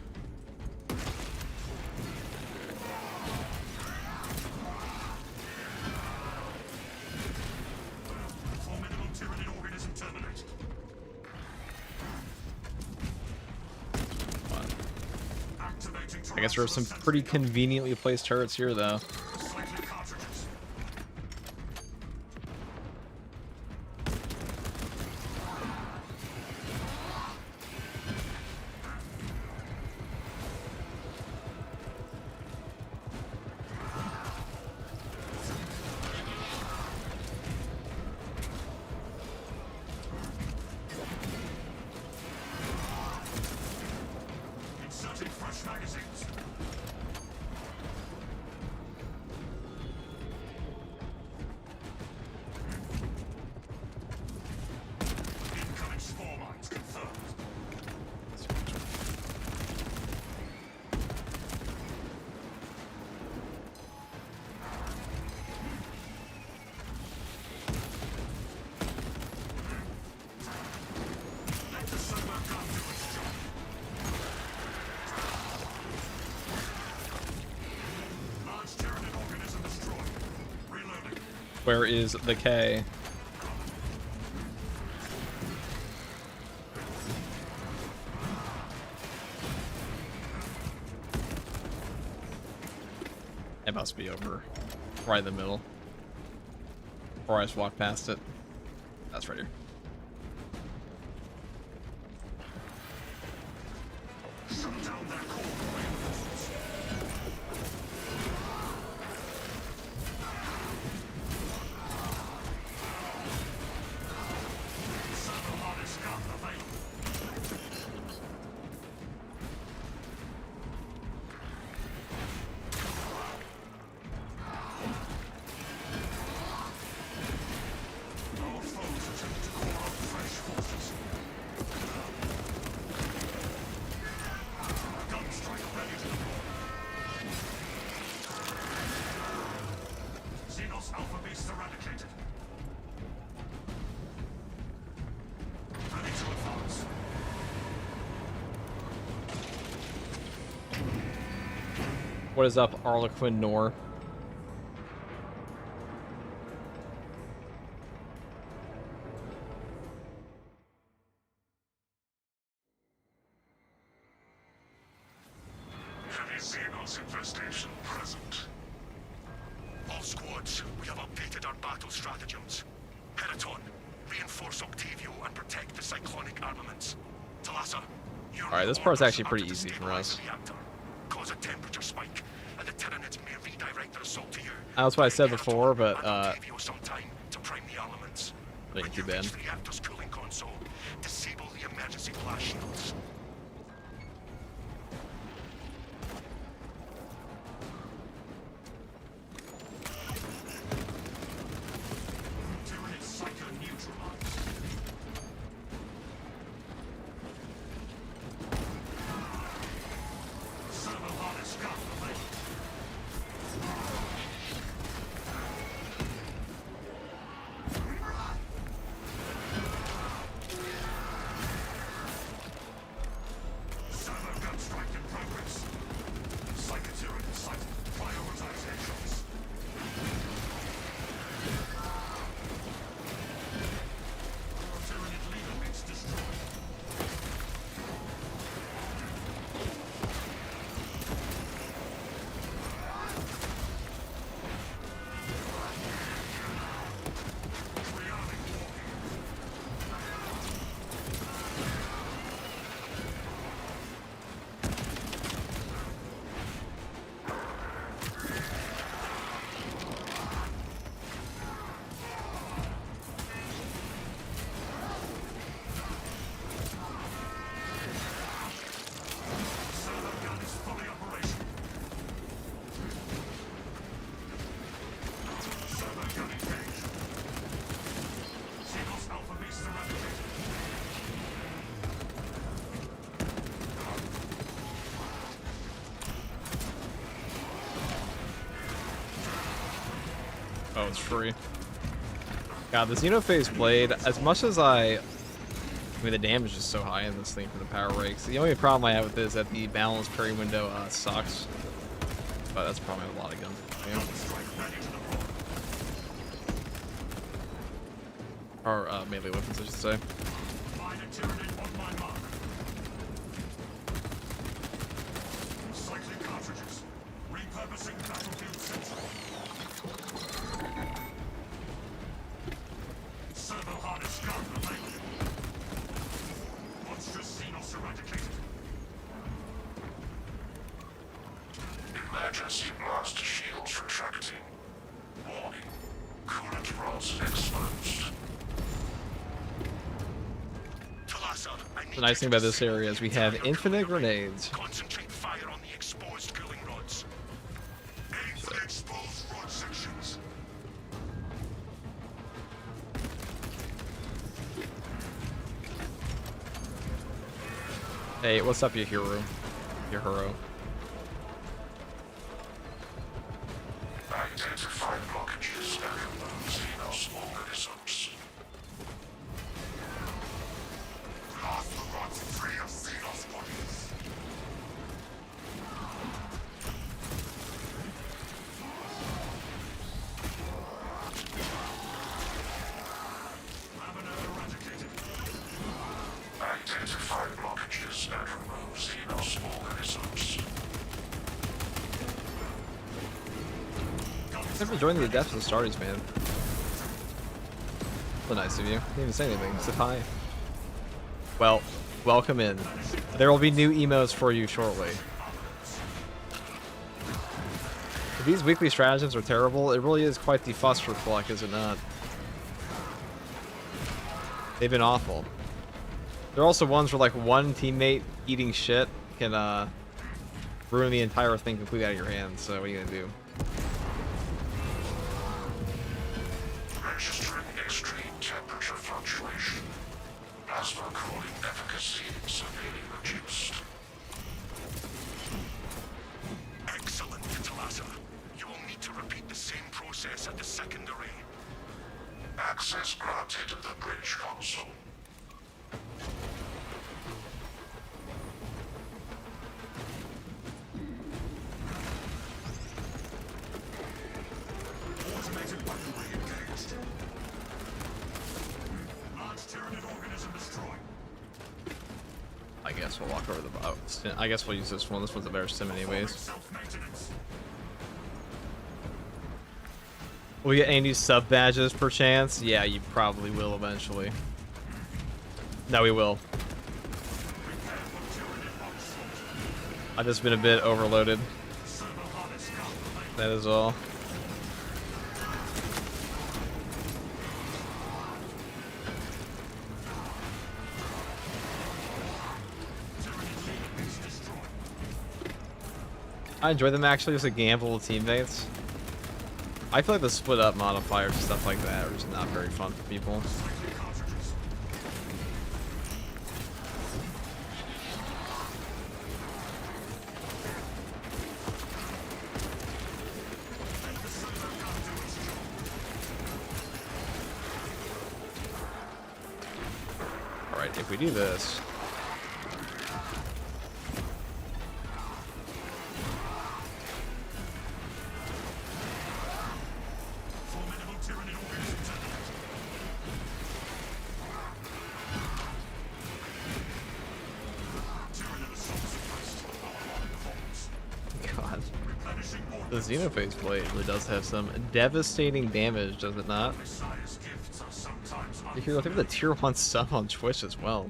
Formidable Tyranid organism terminated. Activating I guess there are some pretty conveniently placed turrets here, though. Selected cartridges. Inserting fresh magazines. Incoming spore mines confirmed. Let the server come to its job. Large Tyranid organism destroyed. Reloading. Where is the K? It must be over right in the middle. Or I just walked past it. That's right here. Shut down their core reinforcements. Server hardest gun available. Our foes attempt to call up fresh forces. Gunstrike ready to deploy. Xenos Alpha Beasts eradicated. Ready to advance. What is up, Arlequin Nor? Heavy Xenos infestation present. All squads, we have updated our battle stratagems. Peraton, reinforce Octavio and protect the cyclonic armaments. Talassa, your Alright, this new part's orders actually are pretty to easy for destabilize us. the reactor, cause a temperature spike, and the Tyranids may redirect their assault to you. That's what I said Give before, Peraton but and Octavio some time to prime the armaments. ain't When too you bad. reach the reactor's cooling console, disable the emergency blast shields. Tyranid psycho neutralized. Server hardest gun available. Oh, it's free. God, the Xenophase blade, as much as I mean, the damage is so high in this thing for the power rakes. The only problem I have with this is that the balance parry window sucks. But that's probably a lot of guns. Yeah. Or melee weapons, I should say. Find a Tyranid on my mark. Cycling cartridges. Repurposing battlefield sentry. Servo harness gun available. Monstrous Xenos eradicated. Emergency blast shields retracting. Warning. Coolant rods exposed. The nice thing about this area is we have infinite grenades. Concentrate fire on the exposed cooling rods. Aim for the exposed rod sections. Hey, what's up, you hero? Your hero. Identify blockages and remove Xenos organisms. Blast the rods free of Xenos bodies. Lamina eradicated. Identify blockages and remove Xenos organisms. Thanks for joining the depths of the Starties, man. So nice of you. Didn't even say anything. Said hi. Well, welcome in. There will be new emotes for you shortly. If these weekly stratagems are terrible, it really is quite the fuss for pluck, is it not? They've been awful. There are also ones where like one teammate eating shit can ruin the entire thing completely out of your hands, so what are you gonna do? Registering extreme temperature fluctuation. Plasma cooling efficacy severely reduced. Excellent, Talasa. You will need to repeat the same process at the second array. Access granted to the bridge console. Automated weaponry engaged. Large Tyranid organism destroyed. I guess we'll walk over the I guess we'll use this one. This one's a better sim anyways. Self-maintenance. Will we get any new sub badges per chance? Yeah, you probably will eventually. No, we will. I've just been a bit overloaded. That is all. I enjoy them actually, just a gamble with teammates. I feel like the split up modifiers and stuff like that are just not very fun for people. Alright, if we do this. God. The Xenophase blade really does have some devastating damage, does it not? You hear, look at the tier 1 sub on Twitch as well.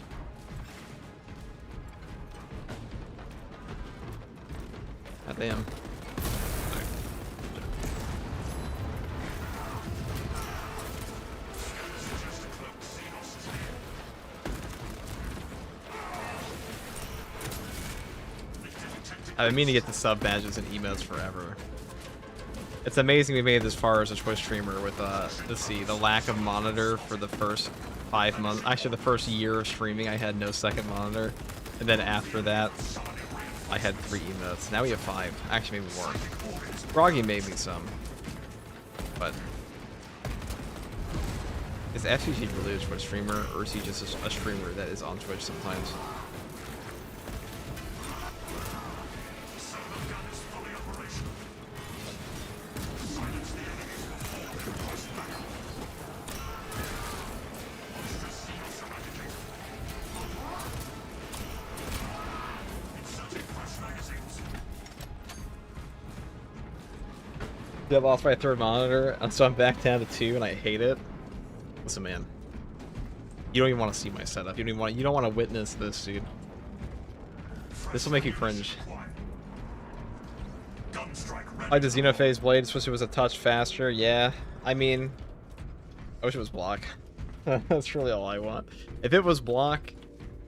God damn. I've been meaning to get the sub badges and emotes forever. It's amazing we made it this far as a Twitch streamer with, let's see, the lack of monitor for the first 5 months. Actually, the first year of streaming, I had no second monitor. And then after that, I had 3 emotes. Now we have 5. Actually, maybe more. Froggy made me some. But Is FCG really a Twitch streamer, or is he just a streamer that is on Twitch sometimes? I lost my third monitor, and so I'm back down to 2, and I hate it. Listen, man. You don't even want to see my setup. You don't want to witness this, dude. This will make you cringe. Like the Xenophase blade, especially was a touch faster. Yeah, I mean, I wish it was block. That's really all I want. If it was block,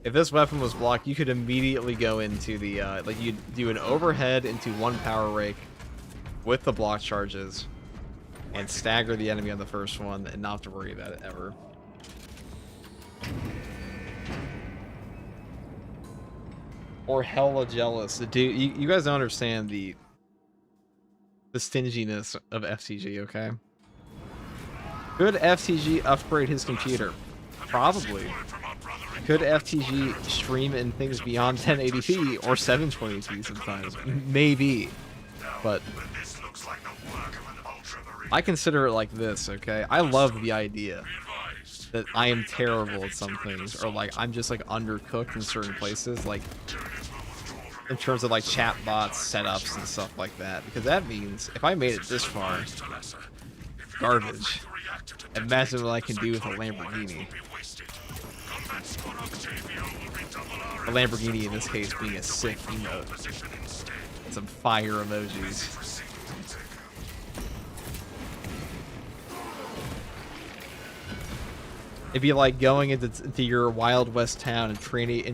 if this weapon was block, you could immediately go into the like you'd do an overhead into one power rake with the block charges and stagger the enemy on the first one and not have to worry about it ever. Or hella jealous. Dude, you guys don't understand the stinginess of FCG, okay? Could FCG upgrade his computer? Probably. Could FTG stream in things beyond 1080p or 720p sometimes? Maybe. But I consider it like this, okay? I love the idea that I am terrible at some things, or like I'm just like undercooked in certain places, like in terms of like chat bots, setups, and stuff like that. Because that means if I made it this far, garbage. Imagine what I can do with a Lamborghini. A Lamborghini in this case being a sick emote. Some fire emojis. It'd be like going into your Wild West town and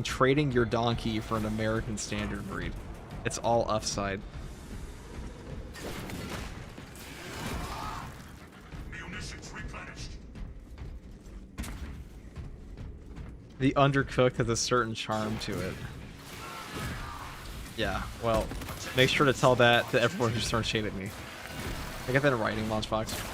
trading your donkey for an American standard breed. It's all upside. The undercooked has a certain charm to it. Yeah, well, make sure to tell that to everyone who's throwing shade at me. I got that in writing, Launchbox.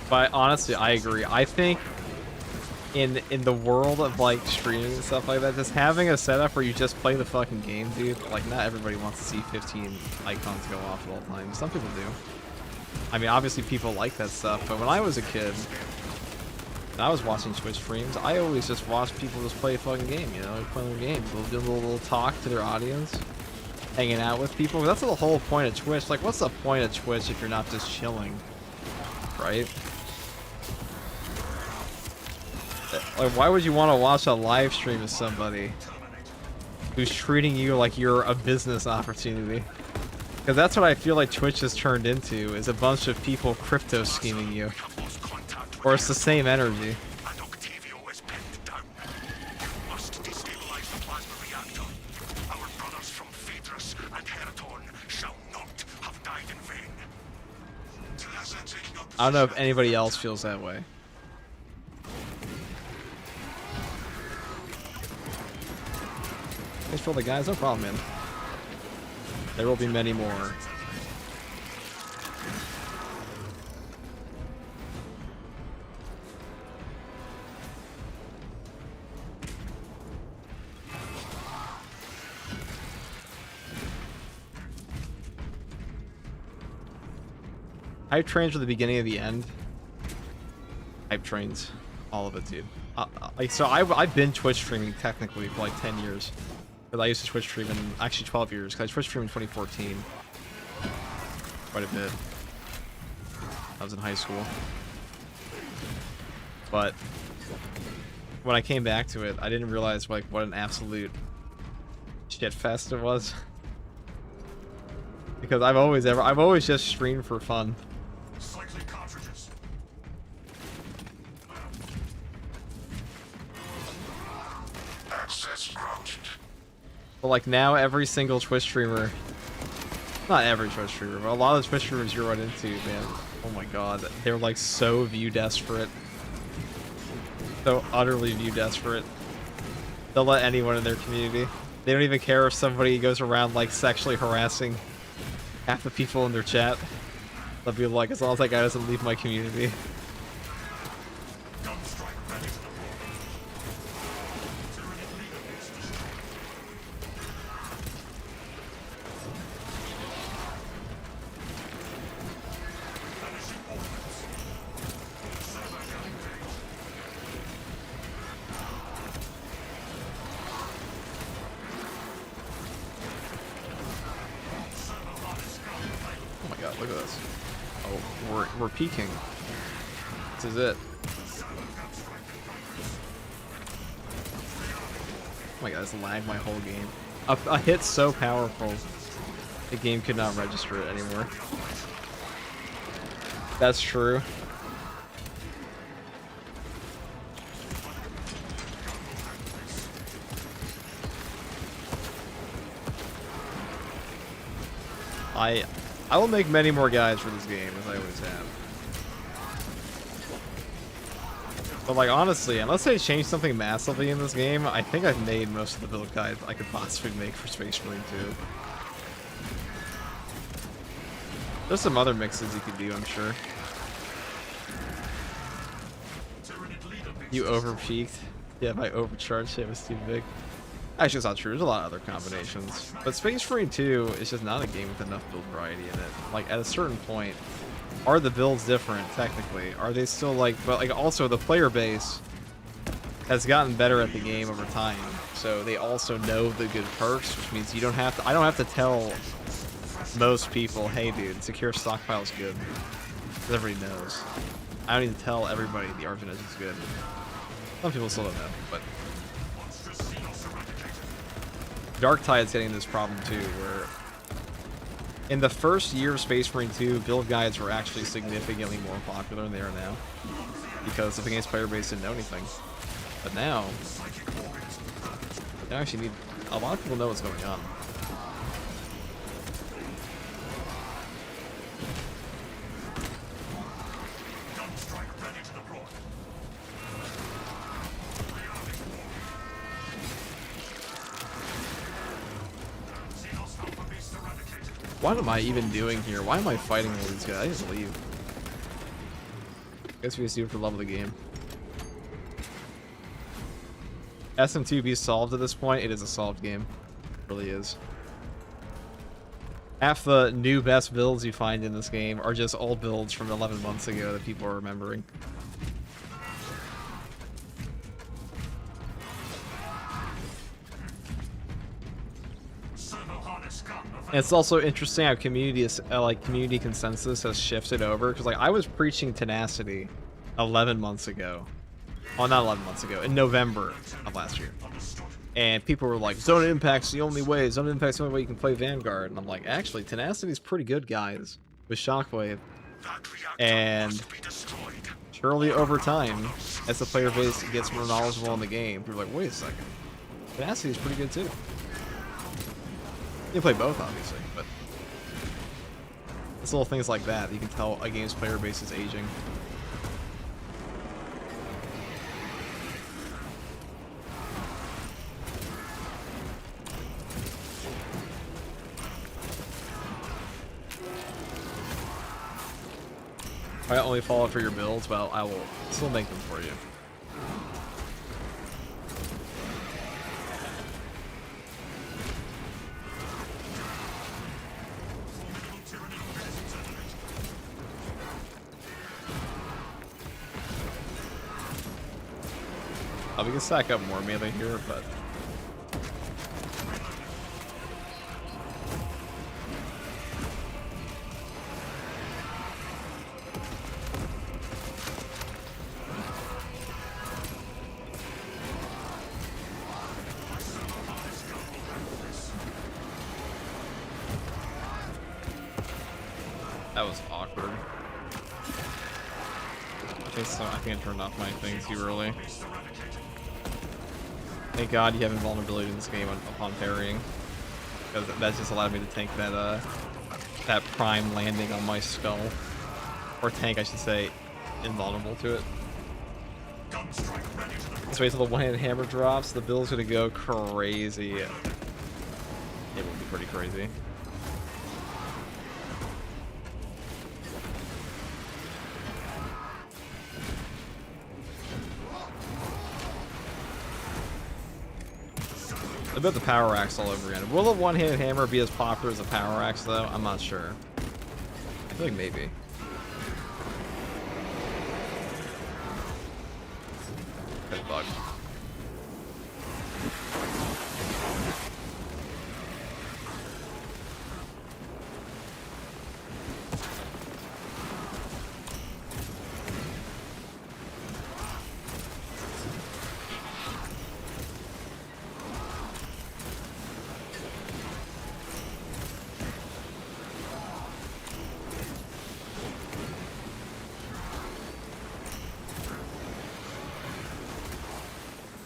But honestly, I agree. I think in the world of like streaming and stuff like that, just having a setup where you just play the fucking game, dude. Like, not everybody wants to see 15 icons go off at all times. Some people do. I mean, obviously people like that stuff. But when I was a kid, and I was watching Twitch streams, I always just watched people just play a fucking game. You know, like playing their game, do a little talk to their audience, hanging out with people. That's the whole point of Twitch. Like, what's the point of Twitch if you're not just chilling, right? Like, why would you want to watch a live stream of somebody who's treating you like you're a business opportunity? Because that's what I feel like Twitch has turned into, is a bunch of people crypto scheming you. Or it's the same energy. I don't know if anybody else feels that way. Thanks for all the guys, no problem, man. There will be many more. Hype trains are the beginning of the end. Hype trains, all of it, dude. Like, so I've been Twitch streaming technically for like 10 years. But I used to Twitch stream in actually 12 years, because I Twitch streamed in 2014. Quite a bit. I was in high school. But when I came back to it, I didn't realize like what an absolute shit fest it was. Because I've always just streamed for fun. But like now, every single Twitch streamer, not every Twitch streamer, but a lot of the Twitch streamers you run into, man, oh my god, they're like so view desperate. So utterly view desperate. They'll let anyone in their community. They don't even care if somebody goes around like sexually harassing half the people in their chat. They'll be like, as long as that guy doesn't leave my community. Oh my god, look at this. Oh, we're peaking. This is it. Oh my god, this lagged my whole game. A hit so powerful, the game could not register it anymore. That's true. I will make many more guides for this game, as I always have. But like honestly, unless they change something massively in this game, I think I've made most of the build guides I could possibly make for Space Marine 2. There's some other mixes you could do, I'm sure. You over-peaked. Yeah, my overcharge hit was too big. Actually, it's not true. There's a lot of other combinations. But Space Marine 2 is just not a game with enough build variety in it. Like, at a certain point, are the builds different, technically? Are they still, like... But, like, also, the player base has gotten better at the game over time. So they also know the good perks, which means you don't have to... I don't have to tell most people, hey, dude, secure stockpile is good. Because everybody knows. I don't need to tell everybody the Arcanist is good. Some people still don't know, but... Darktide's getting this problem too, where in the first year of Space Marine 2, build guides were actually significantly more popular than they are now, because the game's player base didn't know anything. But now, they actually need a lot of people know what's going on. What am I even doing here? Why am I fighting all these guys? I just leave. Guess we just do it for the love of the game. SM2B solved at this point. It is a solved game. It really is. Half the new best builds you find in this game are just old builds from 11 months ago that people are remembering. And it's also interesting how community consensus has shifted over, because like I was preaching tenacity 11 months ago. Oh, not 11 months ago, in November of last year. And people were like, Zone Impact's the only way, Zone Impact's the only way you can play Vanguard. And I'm like, actually, tenacity's pretty good, guys, with Shockwave. And surely over time, as the player base gets more knowledgeable in the game, people are like, wait a second, tenacity's pretty good too. You can play both, obviously, but it's little things like that you can tell a game's player base is aging. I only follow for your builds, but I will still make them for you. We can stack up more melee here, but that was awkward. I think I turned off my thing too early. Thank God you have invulnerability in this game upon parrying, because that just allowed me to tank that that prime landing on my skull, or tank, I should say, invulnerable to it. Let's wait till the one-handed hammer drops. The build's gonna go crazy. It will be pretty crazy. I bet the power axe all over again. Will the one-handed hammer be as popular as the power axe, though? I'm not sure. I feel like maybe. Good bug.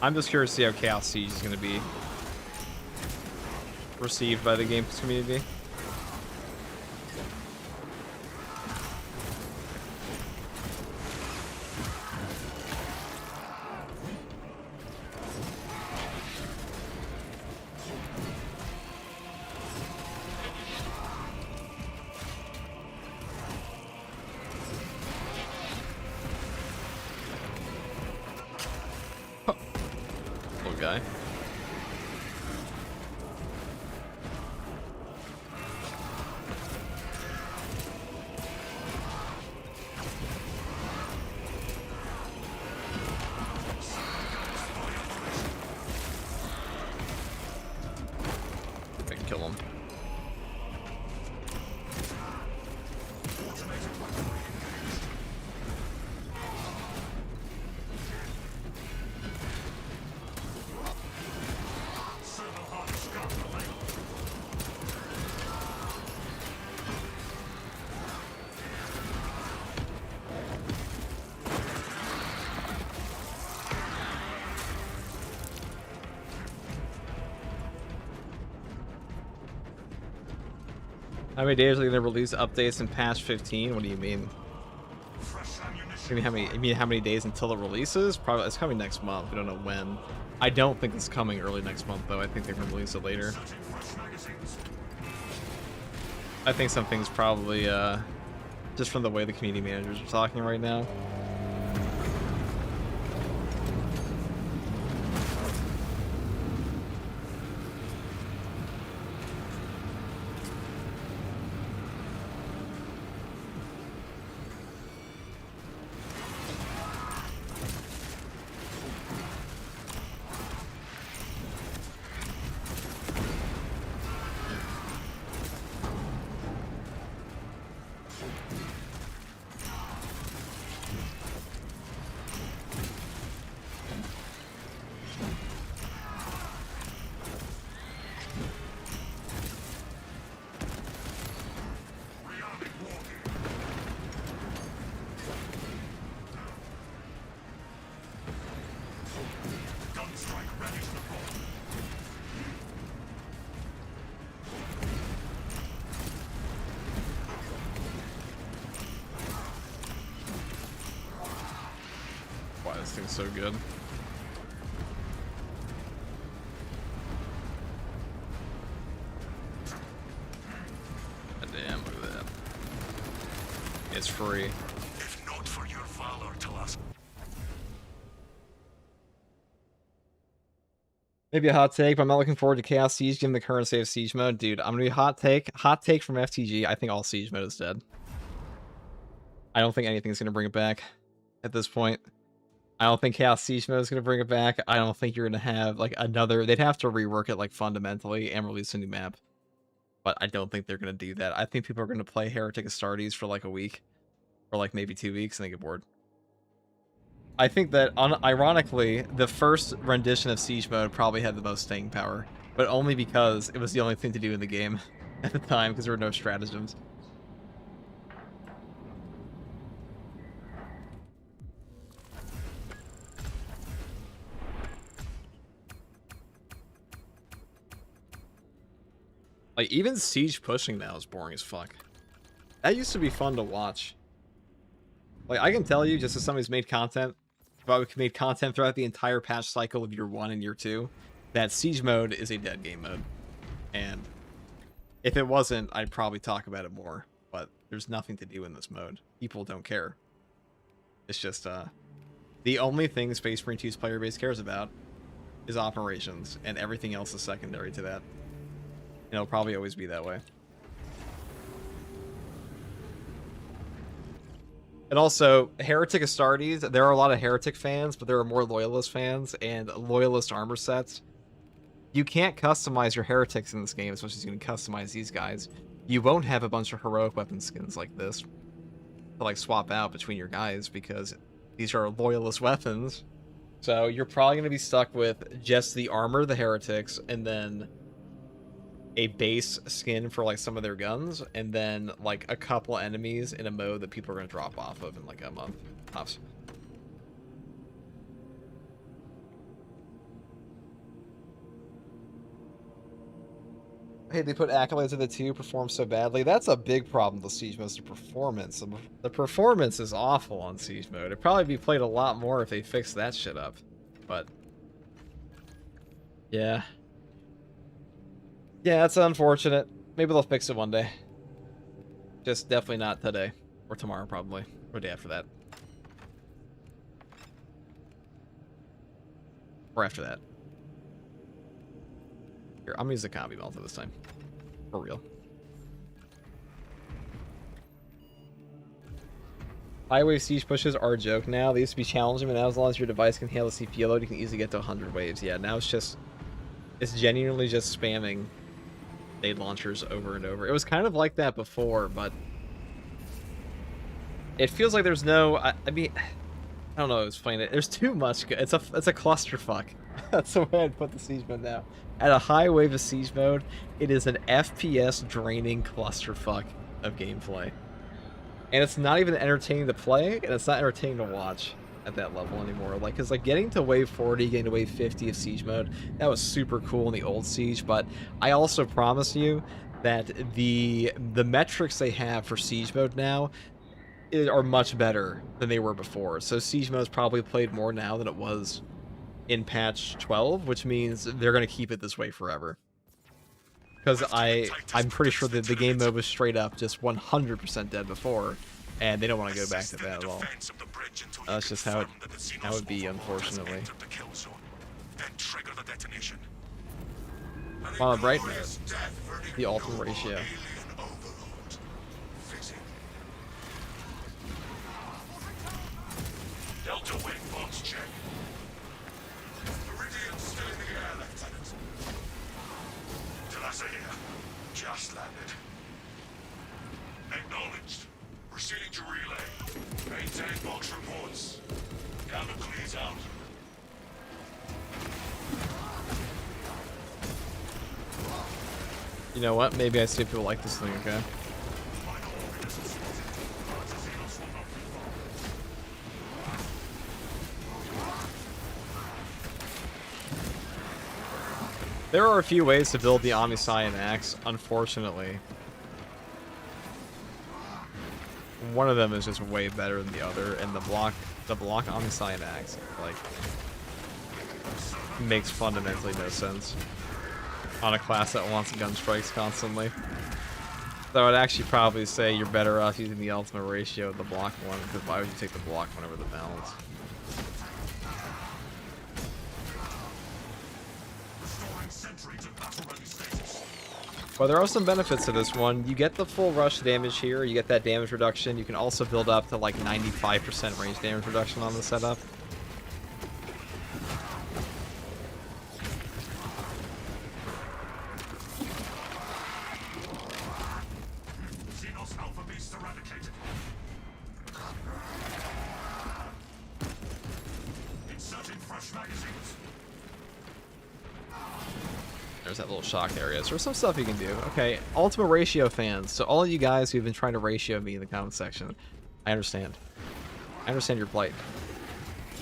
I'm just curious to see how Chaos Siege is going to be received by the games community. Little guy. I can kill him. How many days are they gonna release updates in patch 15? What do you mean? You mean how many days until it releases? Probably it's coming next month. We don't know when. I don't think it's coming early next month though. I think they're gonna release it later. I think something's probably just from the way the community managers are talking right now. Wow, this thing's so good. God damn, look at that. It's free. If not for your valor, Talas. Maybe a hot take, but I'm not looking forward to Chaos Siege given the current state of Siege mode. Dude, I'm gonna be hot take. Hot take from FTG. I think all Siege mode is dead. I don't think anything's gonna bring it back at this point. I don't think Chaos Siege mode is gonna bring it back. I don't think you're gonna have like another. They'd have to rework it like fundamentally and release a new map. But I don't think they're gonna do that. I think people are gonna play Heretic Astartes for like a week, or like maybe 2 weeks, and they get bored. I think that, ironically, the first rendition of Siege mode probably had the most staying power, but only because it was the only thing to do in the game at the time, because there were no stratagems. Like, even Siege pushing now is boring as fuck. That used to be fun to watch. Like, I can tell you, just as somebody who's made content, made content throughout the entire patch cycle of year 1 and year 2, that Siege mode is a dead game mode. And if it wasn't, I'd probably talk about it more. But there's nothing to do in this mode. People don't care. It's just, the only thing Space Marine 2's player base cares about is operations, and everything else is secondary to that. And it'll probably always be that way. And also, Heretic Astartes, there are a lot of Heretic fans, but there are more Loyalist fans, and Loyalist armor sets. You can't customize your Heretics in this game as much as you can customize these guys. You won't have a bunch of heroic weapon skins like this to, like, swap out between your guys, because these are Loyalist weapons. So you're probably going to be stuck with just the armor, the Heretics, and then a base skin for, like, some of their guns, and then, like, a couple enemies in a mode that people are going to drop off of in, like, a month. Tops. Hey, they put accolades in the 2, perform so badly. That's a big problem with Siege mode, the performance. The performance is awful on Siege mode. It'd probably be played a lot more if they fixed that shit up. But yeah. Yeah, that's unfortunate. Maybe they'll fix it one day. Just definitely not today. Or tomorrow, probably. Or the day after that. Or after that. Here, I'm gonna use the combi melter this time. For real. Highway siege pushes are a joke now. They used to be challenging, but now as long as your device can handle the CPU load, you can easily get to 100 waves. Yeah, now it's genuinely just spamming nade launchers over and over. It was kind of like that before, but it feels like there's no. I mean, I don't know how to explain it. There's too much. It's a clusterfuck. That's the way I'd put the siege mode now. At a high wave of siege mode, it is an FPS draining clusterfuck of gameplay. And it's not even entertaining to play, and it's not entertaining to watch at that level anymore. Like, cause like getting to wave 40, getting to wave 50 of siege mode, that was super cool in the old siege. But I also promise you that the metrics they have for siege mode now are much better than they were before. So siege mode is probably played more now than it was in patch 12, which means they're going to keep it this way forever. Because I'm pretty sure that the game mode was straight up just 100% dead before, and they don't want to go back to that at all. That's just how it would be, unfortunately. On a bright note, the ultimate ratio. Delta wing box check. Iridium's still in the air, Lieutenant. Telasa here. Just landed. Acknowledged. Proceeding to relay. Maintain box reports. Gamma clears out. You know what? Maybe I see if people like this thing, okay? There are a few ways to build the Omniscient Axe, unfortunately. One of them is just way better than the other, and the block Omniscient Axe, like, makes fundamentally no sense on a class that wants gun strikes constantly. So I'd actually probably say you're better off using the ultimate ratio of the block one, because why would you take the block one over the balance? Well, there are some benefits to this one. You get the full rush damage here, you get that damage reduction. You can also build up to like 95% range damage reduction on the setup. There's that little shock area. So there's some stuff you can do. Okay, Ultimate Ratio fans. So all of you guys who've been trying to ratio me in the comment section, I understand. I understand your plight.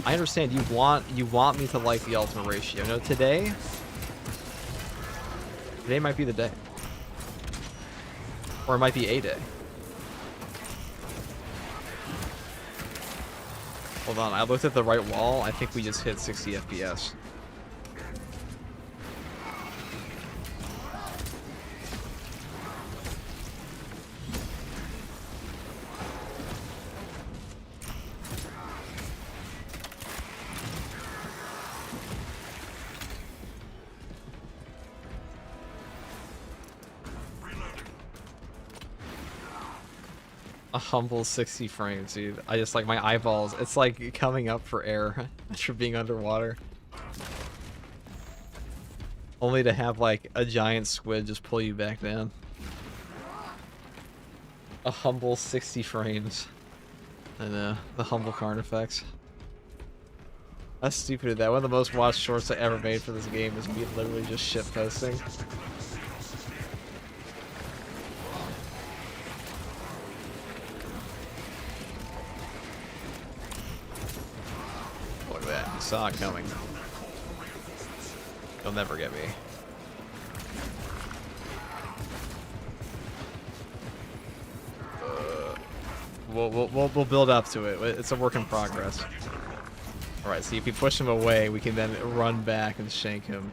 I understand you want me to like the Ultimate Ratio. No, today might be the day. Or it might be A Day. Hold on, I looked at the right wall. I think we just hit 60 FPS. A humble 60 frames, dude. I just like my eyeballs. It's like coming up for air after being underwater. Only to have like a giant squid just pull you back down. A humble 60 frames. I know, the humble Carnifex. How stupid is that? One of the most watched shorts I ever made for this game is me literally just shit posting. Look at that. You saw it coming. You'll never get me. We'll build up to it. It's a work in progress. Alright, see if we push him away, we can then run back and shank him.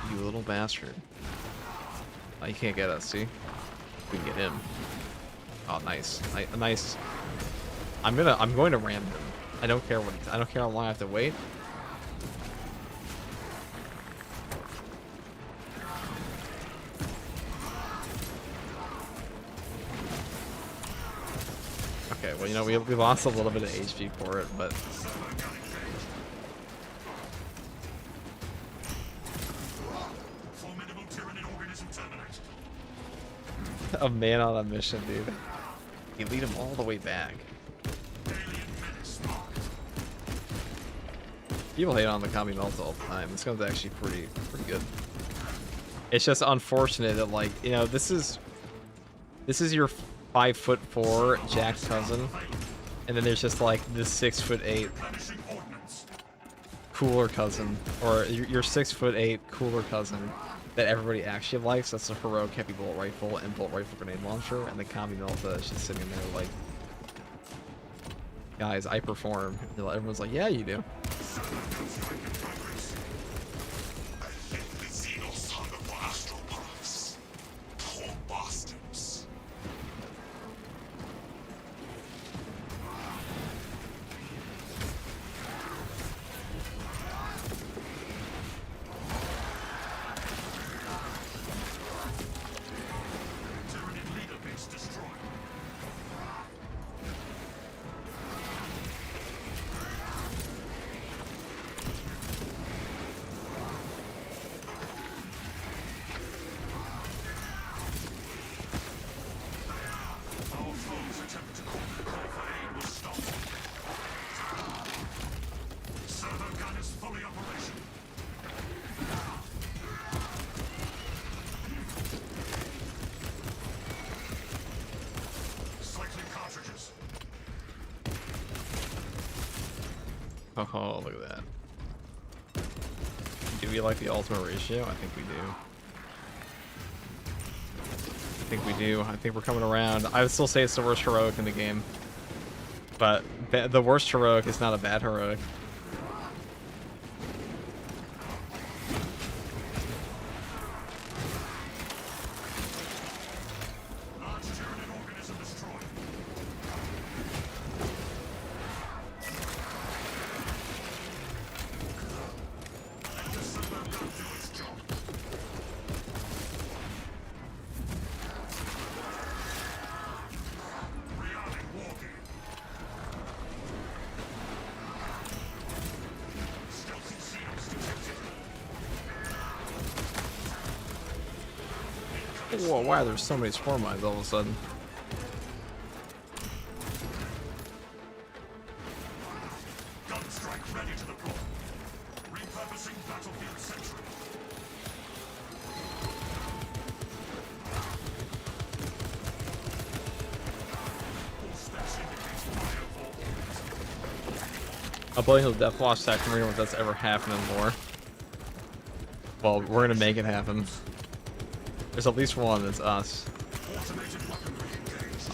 You little bastard. Oh, you can't get us, see? We can get him. Oh, nice. Nice. I'm going to ram him. I don't care how long I have to wait. Okay, well, you know, we lost a little bit of HP for it, but... A man on a mission, dude. You lead him all the way back. People hate on the Kami Melt all the time. This gun's actually pretty good. It's just unfortunate that, like, you know, this is your 5'4" jacked cousin, and then there's just like this 6'8" cooler cousin, or your 6'8" cooler cousin that everybody actually likes. That's a heroic heavy bolt rifle and bolt rifle grenade launcher, and the Kami Melta is just sitting there like, guys, I perform. And everyone's like, yeah, you do. Oh, look at that. Do we like the ultimate ratio? I think we do. I think we're coming around. I would still say it's the worst heroic in the game. But the worst heroic is not a bad heroic. Whoa, why are there so many spore mines all of a sudden? Gunstrike ready to deploy. Repurposing battlefield sentry. All specs indicates fire for I'll believe he'll death watch Sack Marine if that's ever happened in lore. Well, we're gonna make it happen. There's at least one. It's us. Automated weaponry engaged.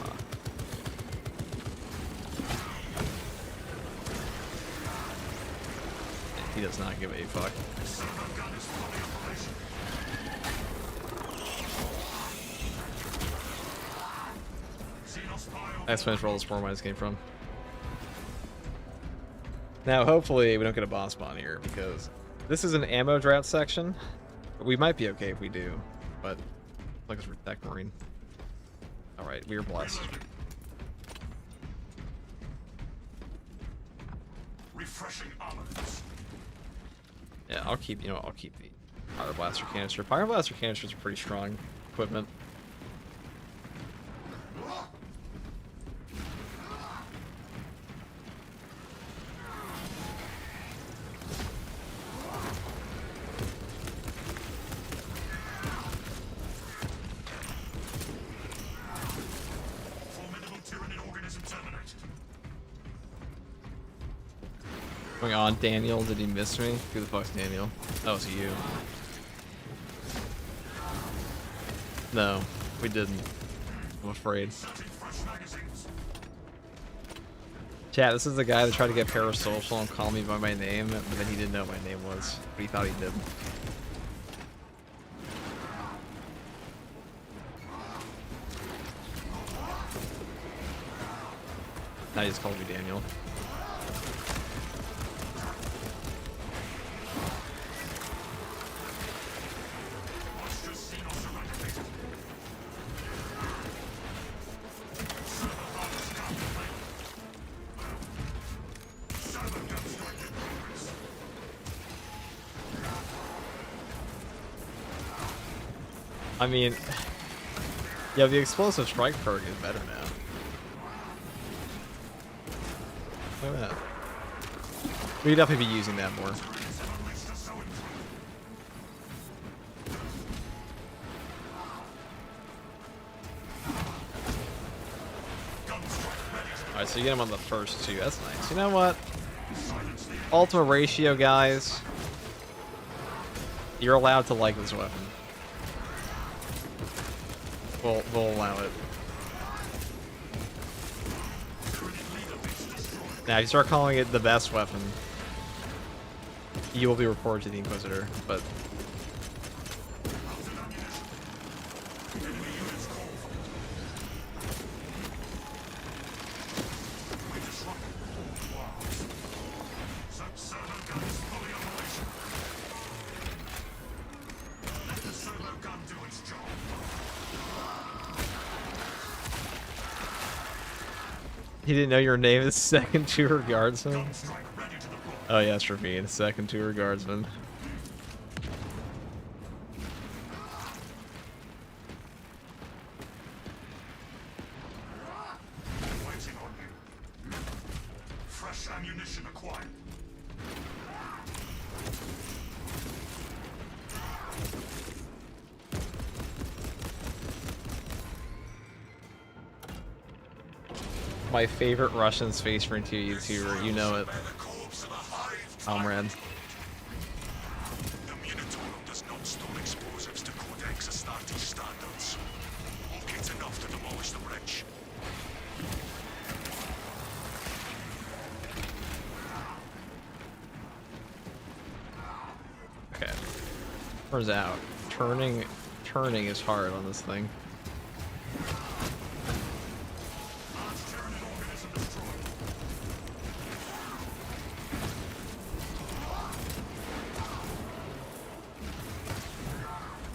He does not give a fuck. Servo gun is fully operational. Xenos bio. That's where all the spore mines came from. Now, hopefully, we don't get a boss spawn here because this is an ammo drought section. We might be okay if we do, but look, it's Tech Marine. All right, we are blessed. Refreshing armaments. Yeah, I'll keep. You know, I'll keep the Pyro Blaster canister. Pyro Blaster canisters are pretty strong equipment. Formidable Tyranid organism terminated. Going on, Daniel. Did he miss me? Who the fuck's Daniel? That was you. No, we didn't. I'm afraid. Inserting fresh magazines. Chat, this is the guy that tried to get parasocial and call me by my name, but then he didn't know what my name was, but he thought he did. Now he just called me Daniel. Monstrous Xenos eradicated. Servo bombs counterfeit. Servo gun strike in progress. I mean, yeah, the explosive strike perk is better now. Look at that. We could definitely be using that more. Alright, so you get him on the first two. That's nice. You know what? Ultima ratio, guys. You're allowed to like this weapon. We'll allow it. Now, if you start calling it the best weapon, you will be reported to the Inquisitor, but... Servo gun is fully operational. Let the servo gun do its job. He didn't know your name is second tour guardsman? Gun strike ready to deploy. Oh yes, Ravine, second tour guardsman. Waiting on you. Fresh ammunition acquired. My favorite Russian Space Frontier YouTuber, you know it. By the corpse of a hive Comrade. The Munitorum does not store explosives to Codex Astartes standards. It's enough to demolish the wretch. Okay. Turns out, turning is hard on this thing. Large Tyranid organism destroyed.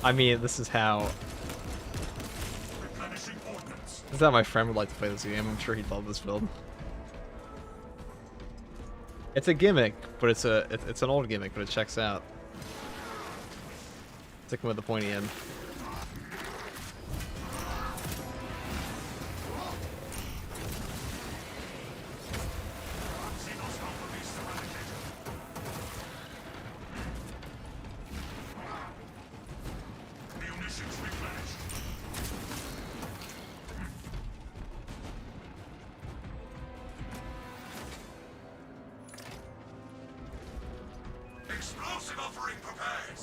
I mean, this is how Replenishing ordnance. this is how my friend would like to play this game. I'm sure he'd love this build. It's a gimmick, but it's an old gimmick, but it checks out. Sticking with the pointy end. Xenos alpha beast eradicated. Munitions replenished. Explosive offering prepared.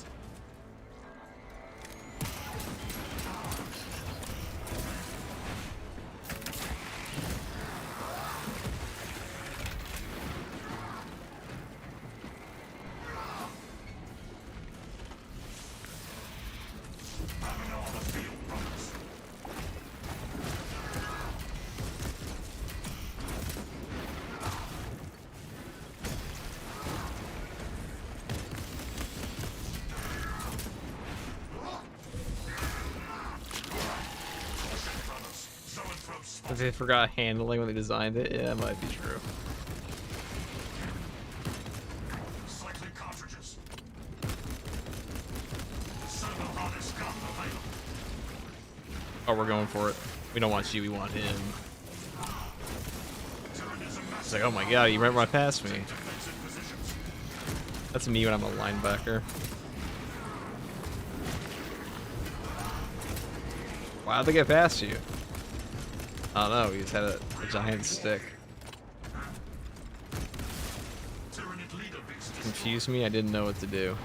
If they forgot handling when they designed it, yeah, it might be true. Cycling cartridges. Servo harness gun available. Oh, we're going for it. We don't want you, we want him. It's like, oh my god, you went right past me. That's me when I'm a linebacker. Why'd they get past you? I don't know, he just had a giant stick. Confused me, I didn't know what to do.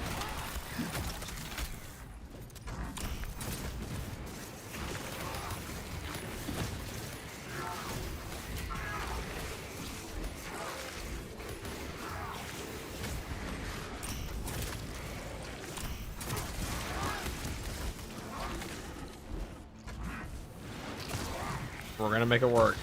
We're gonna make it work.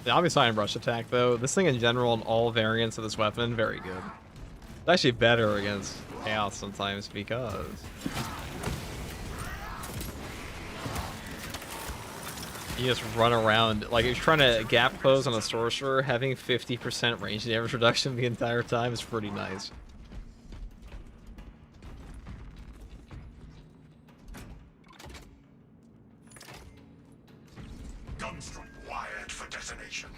The Omniscient Rush attack, though, this thing in general and all variants of this weapon, very good. It's actually better against Chaos sometimes because you just run around. Like, if you're trying to gap close on a sorcerer, having 50% range damage reduction the entire time is pretty nice. Gunstrike wired for detonation.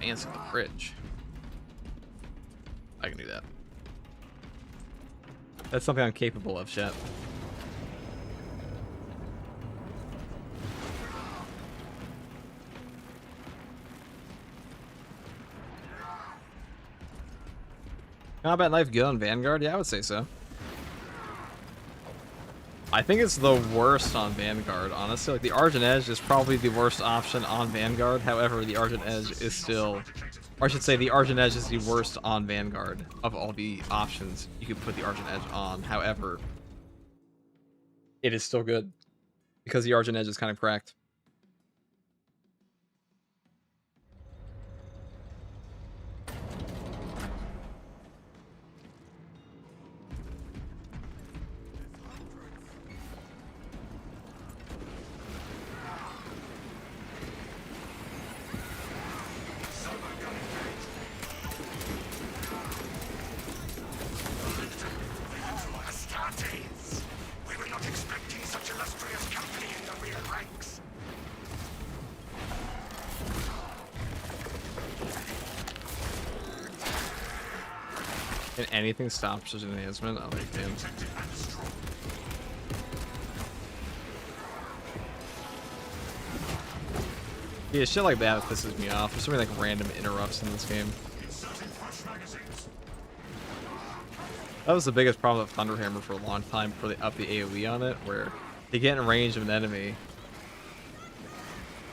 Answer the fridge. I can do that. That's something I'm capable of, chat. Combat knife good on Vanguard? Yeah, I would say so. I think it's the worst on Vanguard, honestly. Like, the Argent Edge is probably the worst option on Vanguard. However, the Argent Edge is still... Or I should say, the Argent Edge is the worst on Vanguard of all the options you could put the Argent Edge on. However, it is still good because the Argent Edge is kind of cracked. We were not expecting such illustrious company in the rear ranks. Can anything stop such an enhancement? Oh, they can. Yeah, shit like that pisses me off. There's so many like random interrupts in this game. That was the biggest problem with Thunderhammer for a long time before they upped the AoE on it, where they get in range of an enemy.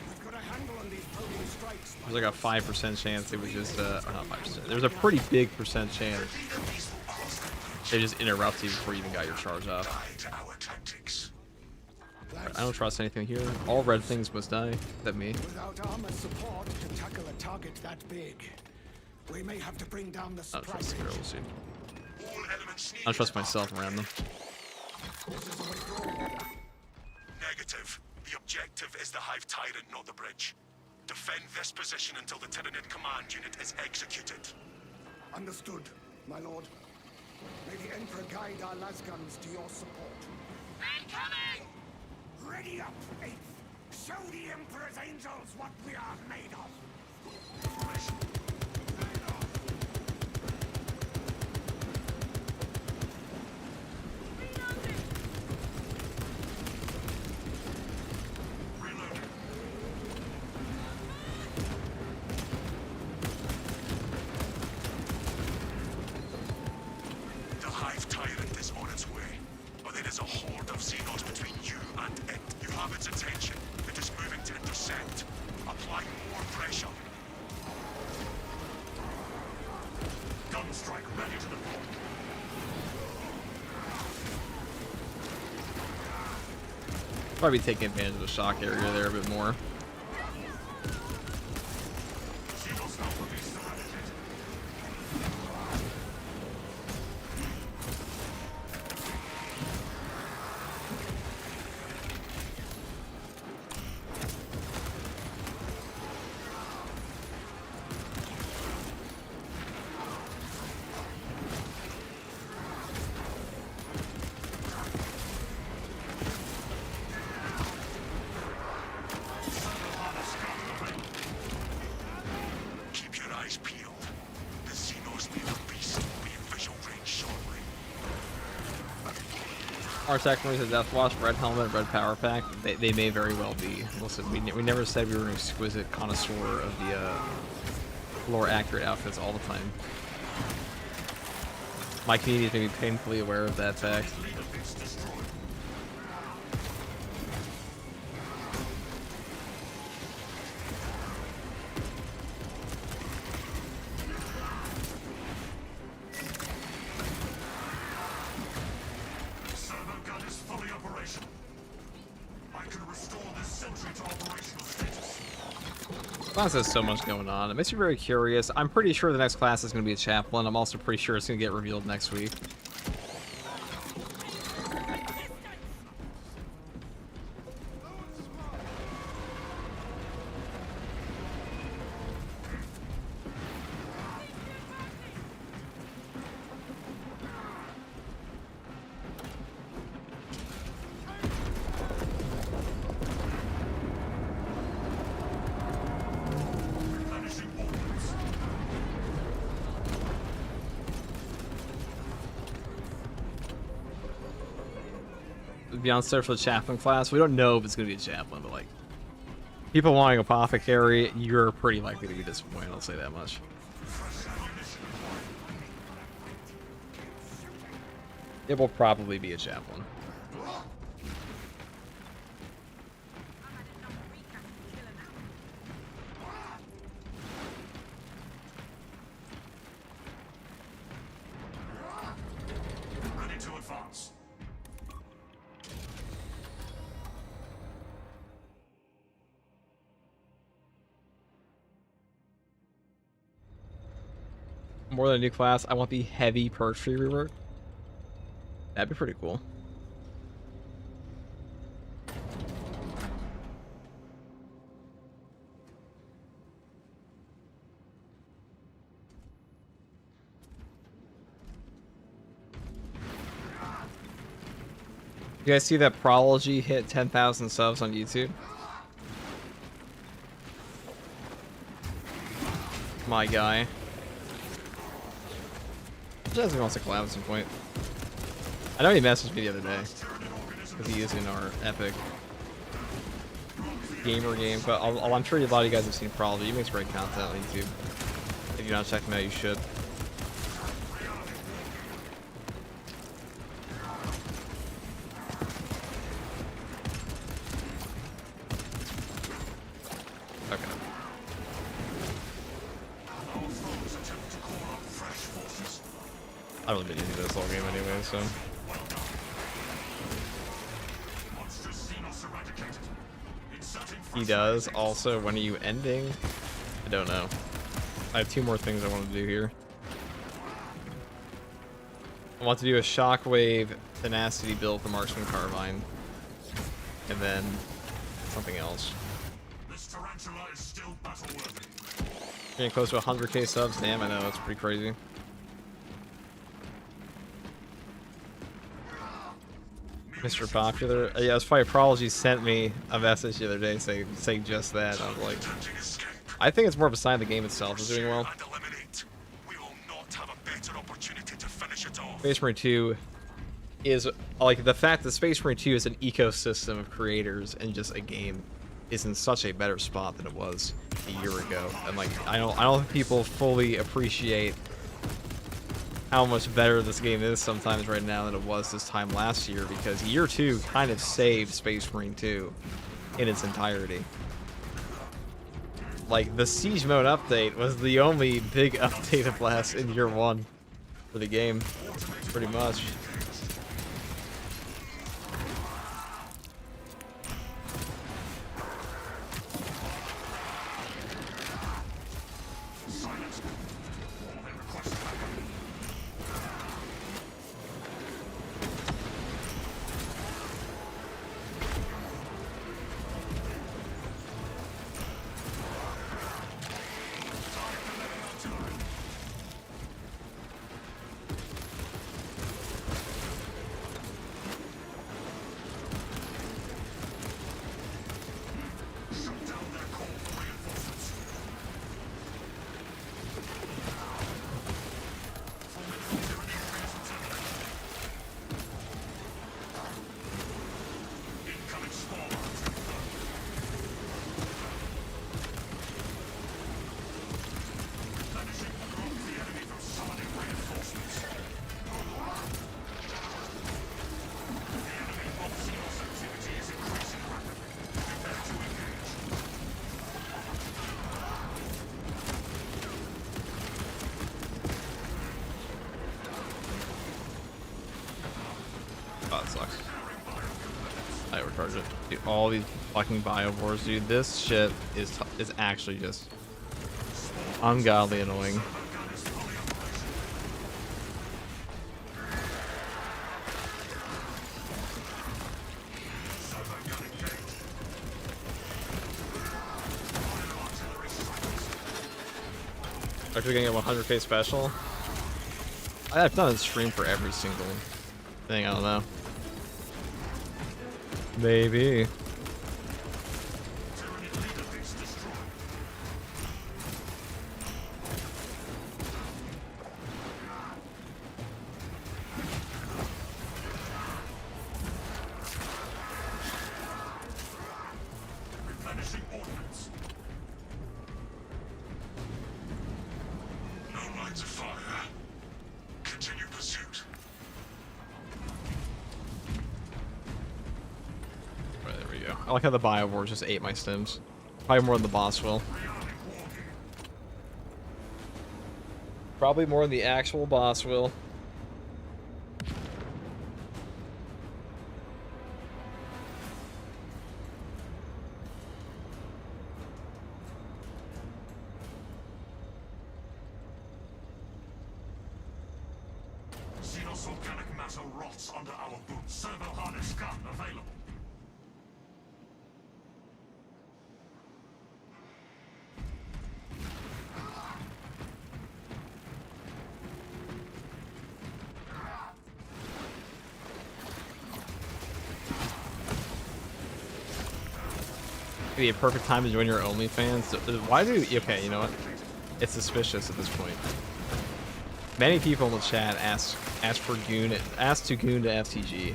We've got a handle on these ponies. There's like a 5% chance it was just or not 5%. There's a pretty big percent chance they just interrupt you before you even got your charge off. Right, I don't trust anything here. All red things must die. Except me. Without armor support to tackle a target that big, we may have to bring down the I don't supply trust the chain. girls, dude. I don't trust myself around them. Negative. The objective is the Hive Tyrant, not the bridge. Defend this position until the Tyranid command unit is executed. Understood, my lord. May the Emperor guide our lasguns to your support. Incoming! Ready up, Eighth! Show the Emperor's angels what we are made of! The Hive Tyrant is on its way, but it is a horde of Xenos between you and it. You have its attention. It is moving to intercept. Apply more pressure. Gun strike ready to deploy. Probably taking advantage of the shock area there a bit more. Xenos Alpha base eradicated. Keep your eyes peeled. The Xenos need a beast will be in visual range shortly. Our tech is a Death Watch, red helmet, red power pack. They may very well be. Listen, we never said we were an exquisite connoisseur of the lore accurate outfits all the time. My community may be painfully aware of that fact. Servo gun is fully operational. I can restore this sentry to operational status. Class has so much going on. It makes me very curious. I'm pretty sure the next class is going to be a chaplain. I'm also pretty sure it's going to get revealed next week. Replenishing ordnance. Be on set for the chaplain class. We don't know if it's going to be a chaplain, but like, people wanting apothecary, you're pretty likely to be disappointed. I'll say that much. It will probably be a chaplain. Ready to advance. More than a new class, I want the heavy perch tree rework. That'd be pretty cool. You guys see that Prology hit 10,000 subs on YouTube? My guy. Jesse wants to collab at some point. I know he messaged me the other day because he is in our epic gamer game, but I'm sure a lot of you guys have seen Prology. He makes great content on YouTube. If you're not checking him out, you should. Okay. I don't really been using this whole game anyway, so. He does. Also, when are you ending? I don't know. I have 2 more things I want to do here. I want to do a shockwave tenacity build with the marksman carbine, and then something else. This tarantula is still battle-worthy. Getting close to 100k subs. Damn, I know, that's pretty crazy. Mr. Popular. Yeah, it was probably Prology sent me a message the other day saying just that. I was like, I think it's more of a sign the game itself is doing well. We will not have a better opportunity to finish it off. Space Marine 2 is like the fact that Space Marine 2 is an ecosystem of creators and just a game is in such a better spot than it was a year ago. And like I don't think people fully appreciate how much better this game is sometimes right now than it was this time last year, because year 2 kind of saved Space Marine 2 in its entirety. Like the Siege Mode update was the only big update of last in year 1 for the game, pretty much. Oh, that sucks. I overcharged it. Dude, all these fucking biowars, dude. This shit is actually just ungodly annoying. Actually gonna get 100k special. I've done a stream for every single thing, I don't know. Maybe. Replenishing ordnance. No lines of fire. Continue pursuit. Right, there we go. I like how the biowars just ate my stims. Probably more than the boss will. Probably more than the actual boss will. Xenos organic matter rots under our boots. Servo harness gun available. Be a perfect time to join your OnlyFans. Why do? Okay, you know what? It's suspicious at this point. Many people in the chat ask for Goon, ask to Goon to FTG.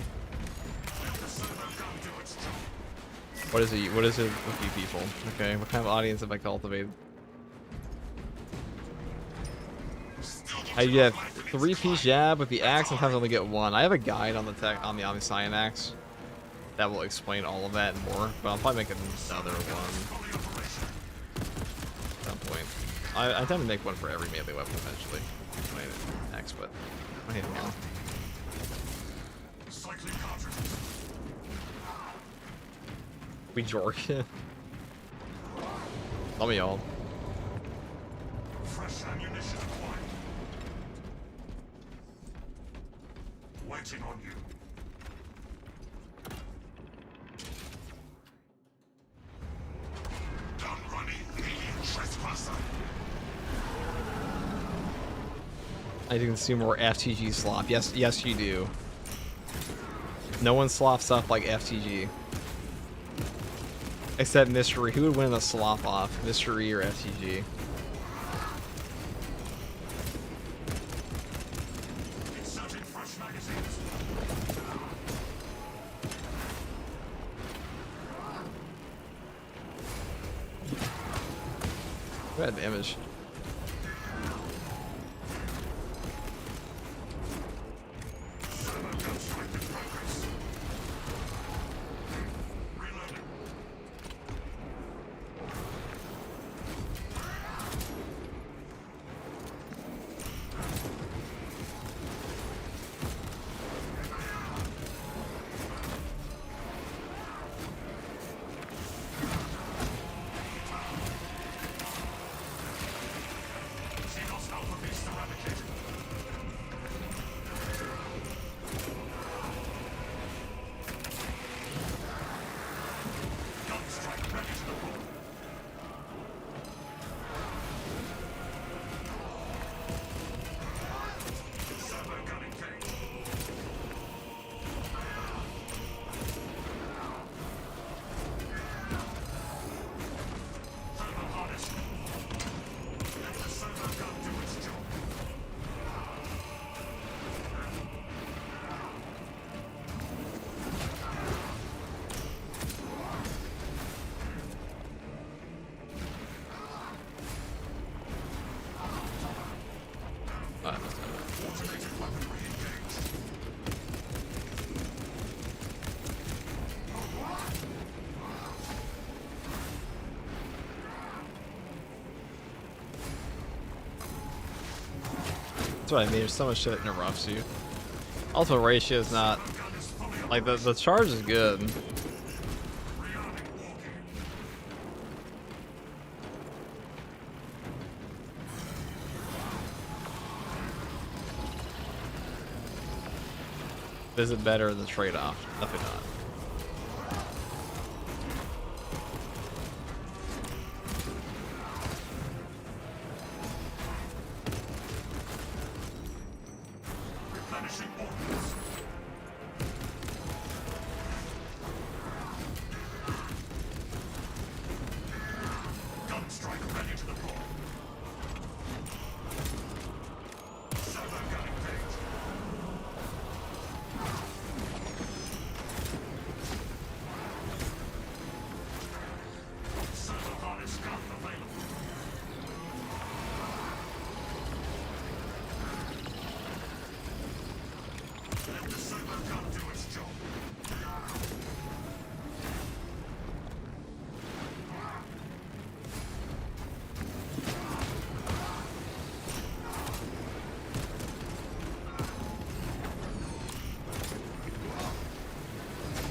What is it? What is it with you people? Okay, what kind of audience have I cultivated? I have 3-piece jab with the axe. Sometimes I only get 1. I have a guide on the Omniscience axe that will explain all of that and more, but I'll probably make another one at some point. I intend to make one for every melee weapon eventually. explain it next, but I don't know. Cycling cartridges. We Georgia. Tell me all. Fresh ammunition acquired. Waiting on you. Done running, alien trespasser. I do consume more FTG slop. Yes, yes, you do. No one slops up like FTG. Except Mystery. Who would win a slop off? Mystery or FTG? Inserting fresh magazines. Bad damage. Servo gun strike in progress. Reloading. Xenos Alpha Beast eradicated. Gun strike ready to deploy. Servo gun engaged. Thermal harness. Let the servo gun do its job. Automated weaponry engaged. That's what I mean. There's so much shit that interrupts you. Also, ratio is not Gun is fully like the charge is good. rearming walking. Is it better than the trade-off? Definitely not. Replenishing ordnance. Gun strike ready to deploy. Servo gun engaged. Servo harness gun available. Let the servo gun do its job.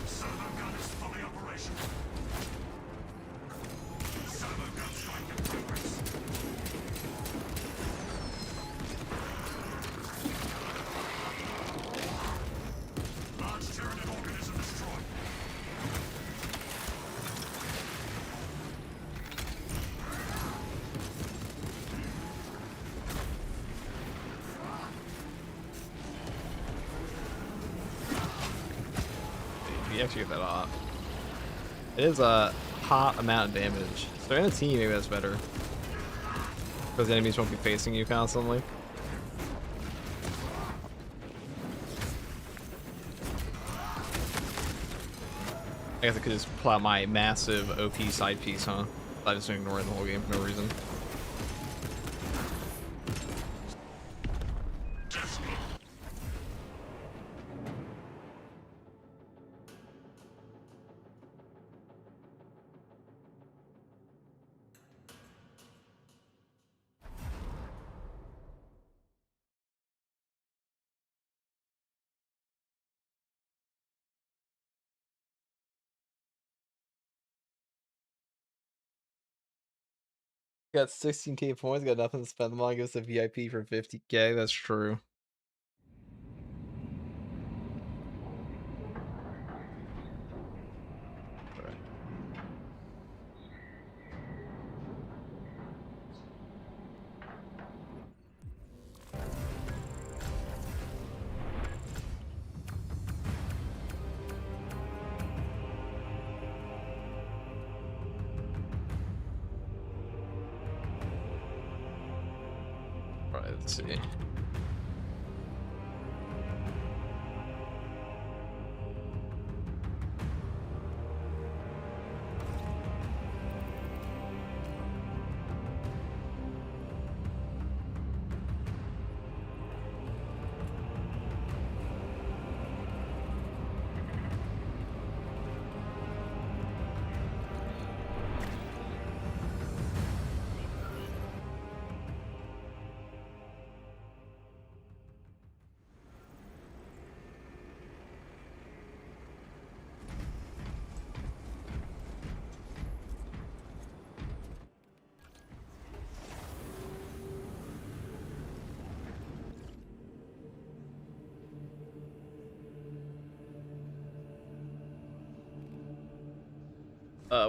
Servo gun is fully operational. Servo gun strike in progress. Large Tyranid organism destroyed. You actually get that off. It is a hot amount of damage. So in a team, maybe that's better. Because enemies won't be facing you constantly. I guess I could just pull out my massive OP side piece, huh? I just ignore it the whole game for no reason. Got 16k points, got nothing to spend them on, gives a VIP for 50k. That's true. Alright. Alright, let's see.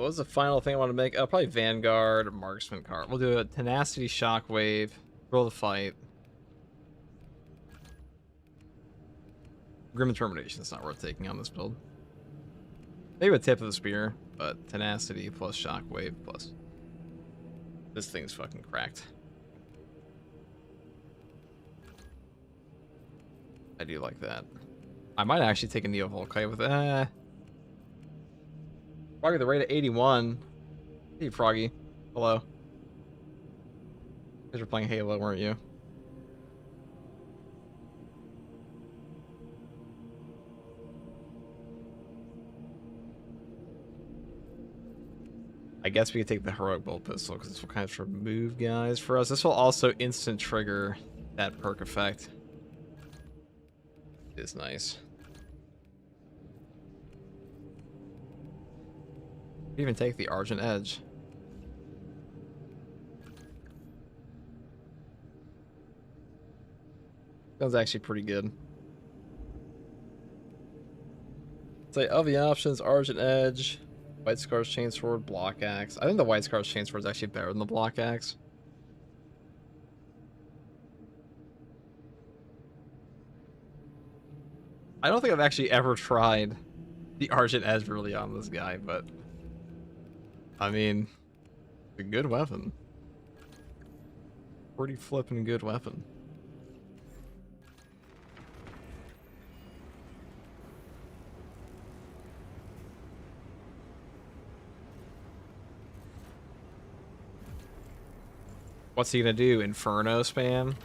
What's the final thing I want to make? Probably Vanguard, Marksman card. We'll do a Tenacity, Shockwave, Roll the Fight. Grim Determination is not worth taking on this build. Maybe a Tip of the Spear, but Tenacity plus Shockwave plus... This thing's fucking cracked. I do like that. I might actually take a Neo Volkite with that. Froggy the rate at 81. Hey, Froggy. Hello. You guys were playing Halo, weren't you? I guess we could take the Heroic Bolt Pistol, because this will kind of remove guys for us. This will also instant trigger that perk effect. It is nice. Even take the Argent Edge. That was actually pretty good. Say of the options, Argent Edge, White Scar's Chainsword, Block Axe. I think the White Scar's Chainsword is actually better than the Block Axe. I don't think I've actually ever tried the Argent Edge really on this guy, but I mean, it's a good weapon. Pretty flippin' good weapon. What's he gonna do? Inferno spam?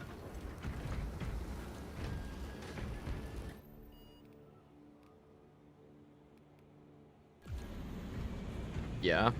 Yeah.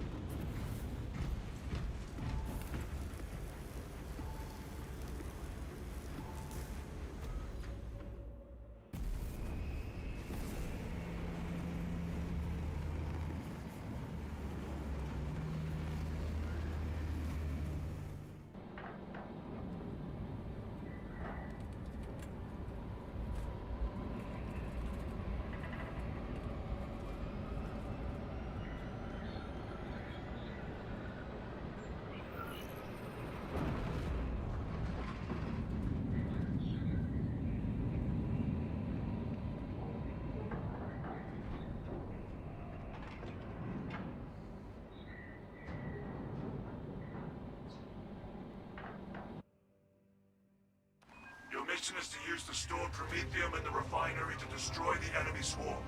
Your mission is to use the stored Promethium in the refinery to destroy the enemy swarm.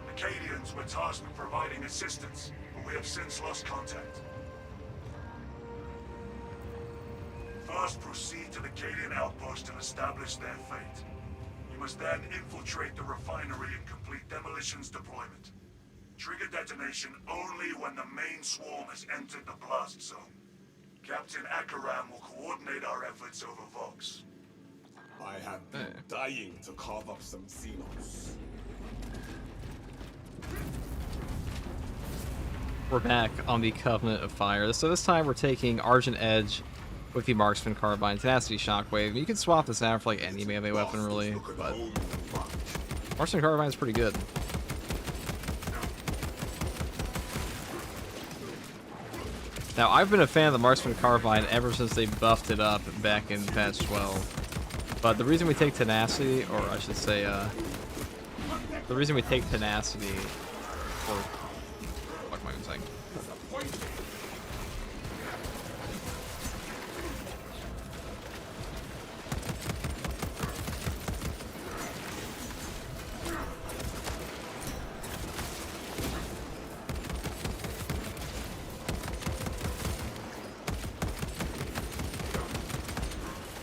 The Cadians were tasked with providing assistance, but we have since lost contact. First, proceed to the Cadian outpost and establish their fate. You must then infiltrate the refinery and complete demolition's deployment. Trigger detonation only when the main swarm has entered the blast zone. Captain Akaram will coordinate our efforts over Vox. I have been dying to carve up some Xenos. We're back on the Covenant of Fire. So this time we're taking Argent Edge with the Marksman Carbine, Tenacity Shockwave. You can swap this out for like any melee weapon really, but Marksman Carbine is pretty good. Now I've been a fan of the Marksman Carbine ever since they buffed it up back in patch 12. But the reason we take Tenacity, or I should say, the reason we take Tenacity, or what am I even saying?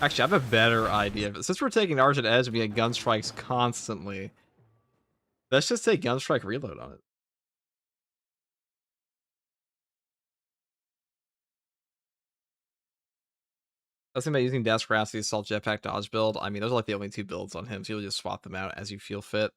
Actually, I have a better idea. Since we're taking Argent Edge and we get gun strikes constantly, let's just take Gunstrike Reload on it. That's about using Dash Veracity, Assault Jetpack, Dodge build. I mean, those are like the only two builds on him, so you'll just swap them out as you feel fit.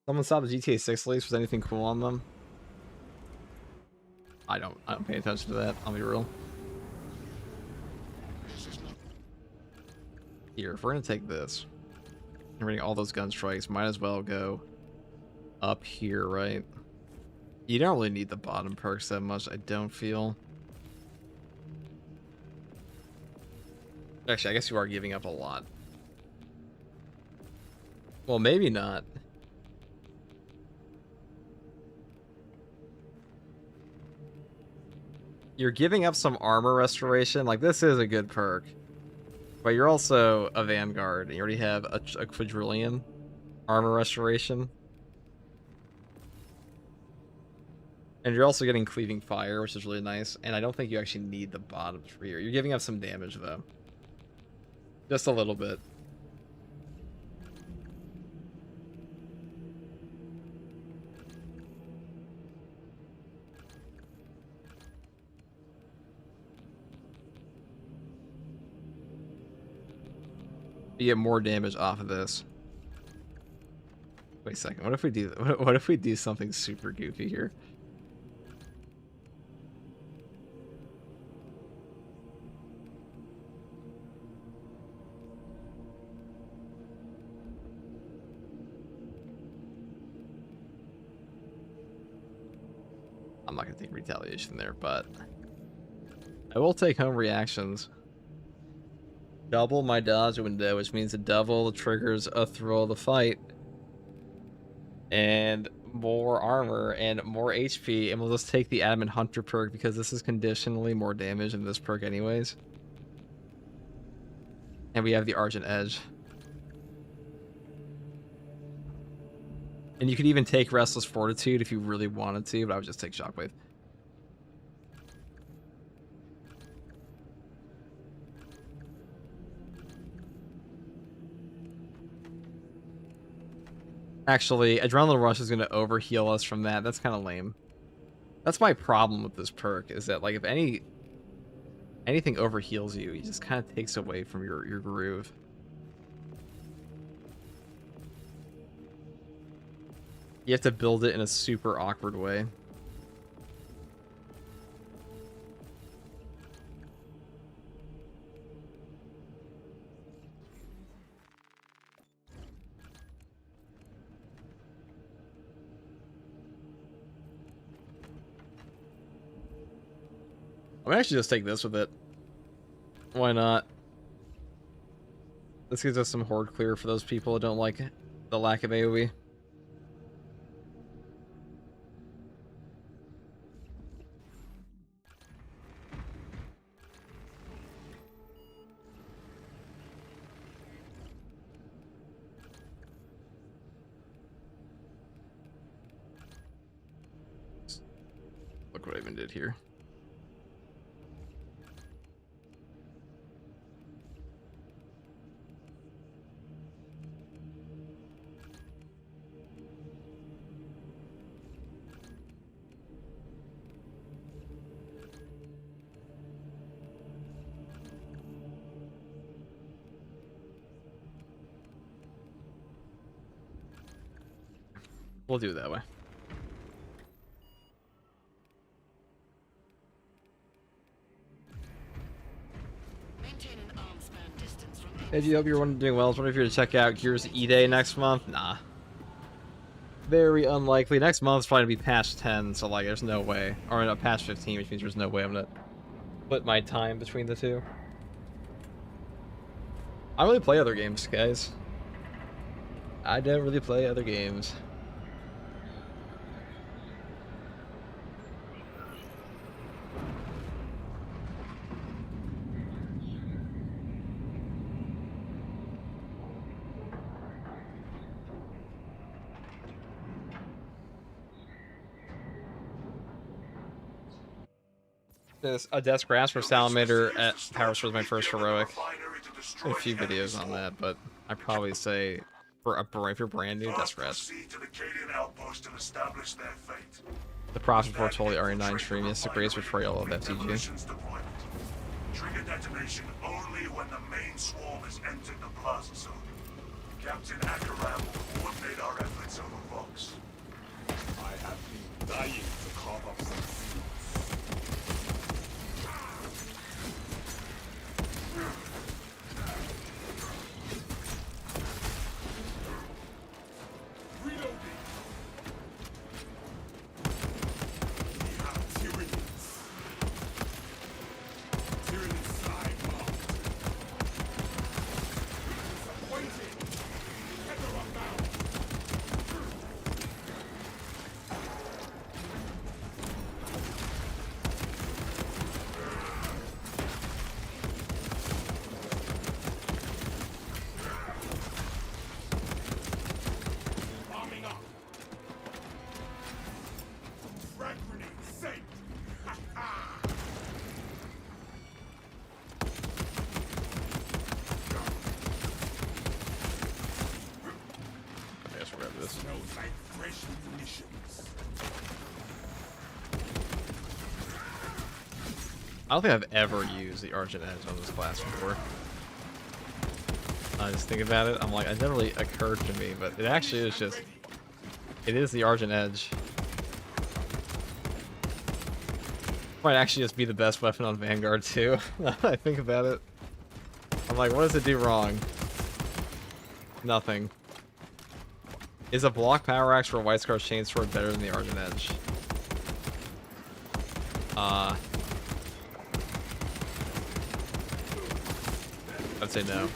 Someone saw the GTA 6 release. Was anything cool on them? I don't pay attention to that. I'll be real. Here, if we're gonna take this, and we're getting all those gun strikes, might as well go up here, right? You don't really need the bottom perks that much, I don't feel. Actually, I guess you are giving up a lot. Well, maybe not. You're giving up some armor restoration. Like, this is a good perk. But you're also a Vanguard, and you already have a quadrillion armor restoration. And you're also getting Cleaving Fire, which is really nice. And I don't think you actually need the bottom three. You're giving up some damage, though. Just a little bit. You get more damage off of this. Wait a second. What if we do? What if we do something super goofy here? I'm not gonna take retaliation there, but I will take home reactions. Double my dodge window, which means the double triggers a throw of the fight. And more armor and more HP, and we'll just take the Adamant Hunter perk because this is conditionally more damage than this perk anyways. And we have the Argent Edge. And you could even take Restless Fortitude if you really wanted to, but I would just take Shockwave. Actually, Adrenaline Rush is going to overheal us from that. That's kind of lame. That's my problem with this perk, is that, like, if anything overheals you, it just kind of takes away from your groove. You have to build it in a super awkward way. I'm gonna actually just take this with it. Why not? This gives us some horde clear for those people who don't like the lack of AoE. Look what I even did here. We'll do it that way. Maintain an arm span distance from Hey, do you hope you're doing well? I was wondering if you're to check out Gears E-Day next month. Nah. Very unlikely. Next month's probably gonna be patch 10, so like there's no way. Or no, patch 15, which means there's no way I'm gonna put my time between the two. I don't really play other games, guys. I don't really play other games. A desk grasp for Salamander at Power Sword was my first heroic. A few videos on that, but I'd probably say for if you're brand new, desk grasp. The Prophet foretold the RE9 stream. Yes, the greatest betrayal of FTG. Trigger detonation only when the main swarm has entered the plaza zone. Captain Akaram will coordinate our efforts over Vox. I have been dying to carve up some seeds. I don't think I've ever used the Argent Edge on this class before. I just think about it, I'm like, it never really occurred to me, but it actually is just, it is the Argent Edge. Might actually just be the best weapon on Vanguard too, now that I think about it. I'm like, what does it do wrong? Nothing. Is a block power axe for a White Scar's Chainsword better than the Argent Edge? I'd say no.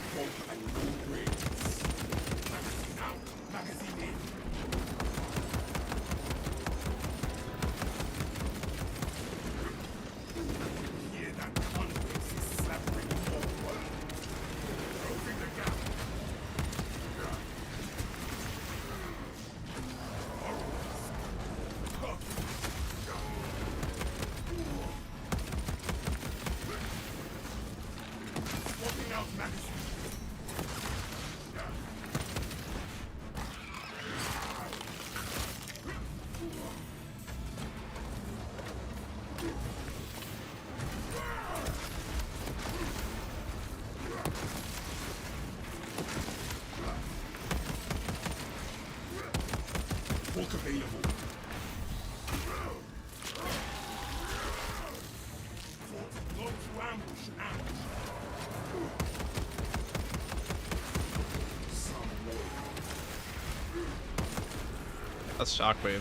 That's Shockwave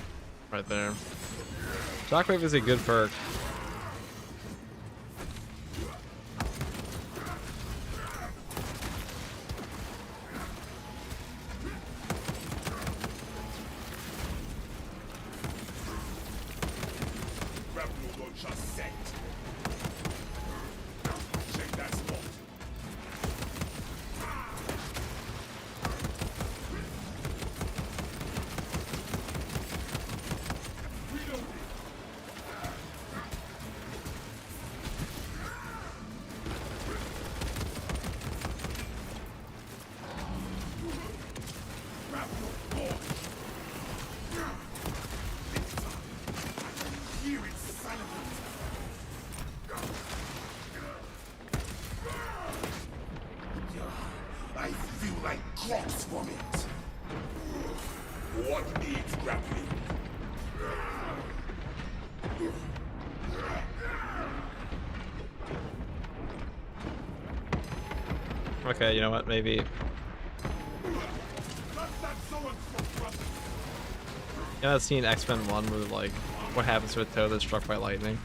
right there. Shockwave is a good perk. What needs grappling? Okay, you know what? Maybe. You know that scene in X-Men 1 where like, what happens to a toe that's struck by lightning?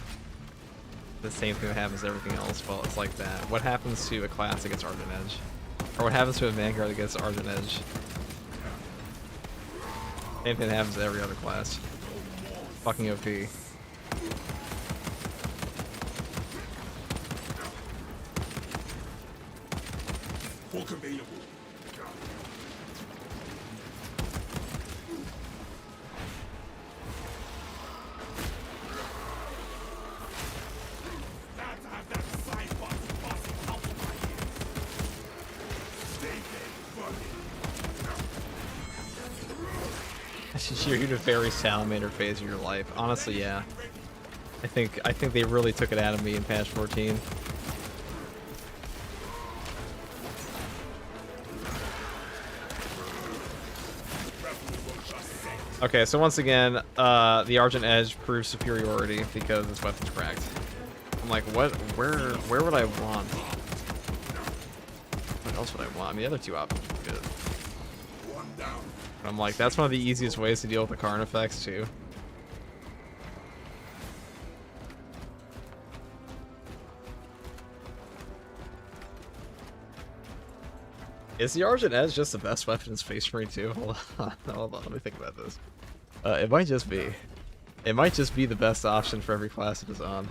The same thing that happens to everything else. Well, it's like that. What happens to a class that gets Argent Edge? Or what happens to a Vanguard that gets Argent Edge? Same thing that happens to every other class. Fucking OP. Hook available. You're in a very salamander phase of your life. Honestly, yeah. I think they really took it out of me in patch 14. Okay, so once again, the Argent Edge proves superiority because this weapon's cracked. I'm like, what? Where would I want? What else would I want? I mean, the other two options were good. I'm like, that's one of the easiest ways to deal with the Karn effects, too. Is the Argent Edge just the best weapon in Space Marine 2? Hold on, let me think about this. It might just be. It might just be the best option for every class it is on.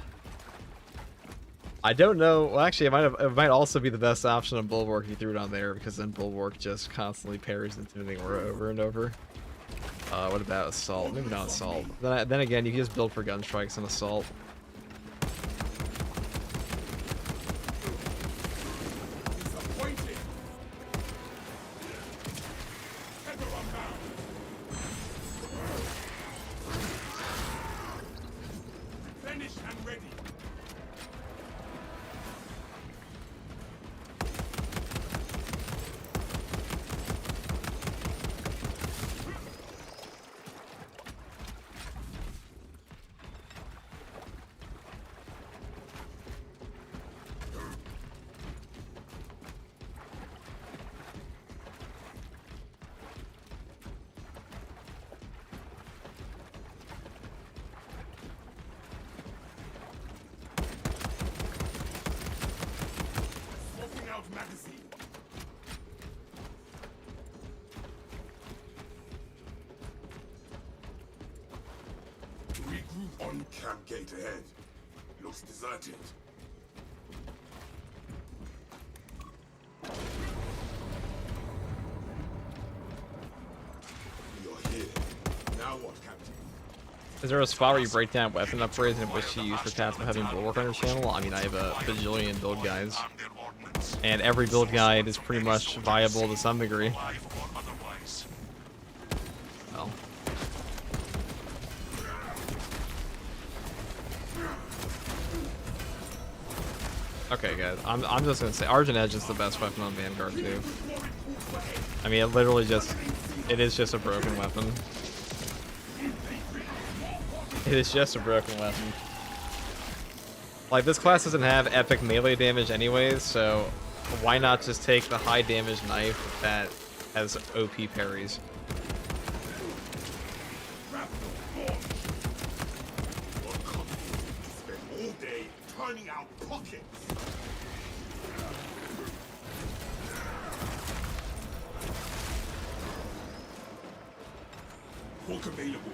I don't know. Well, actually, it might also be the best option on Bulwark if you threw it on there, because then Bulwark just constantly parries Intimidating Aura over and over. What about Assault? Maybe not Assault. Then again, you can just build for gun strikes and Assault. On camp gate ahead. Looks deserted. You're here. Now what, Captain? Is there a spot where you break down weapon upgrades and which you use for tasks of having Bulwark on your channel? I mean, I have a bajillion build guides. And every build guide is pretty much viable to some degree. Well. Okay, guys. I'm just gonna say Argent Edge is the best weapon on Vanguard too. I mean, it is just a broken weapon. It is just a broken weapon. Like, this class doesn't have epic melee damage anyways, so why not just take the high damage knife that has OP parries? Turning out pockets. Hook available.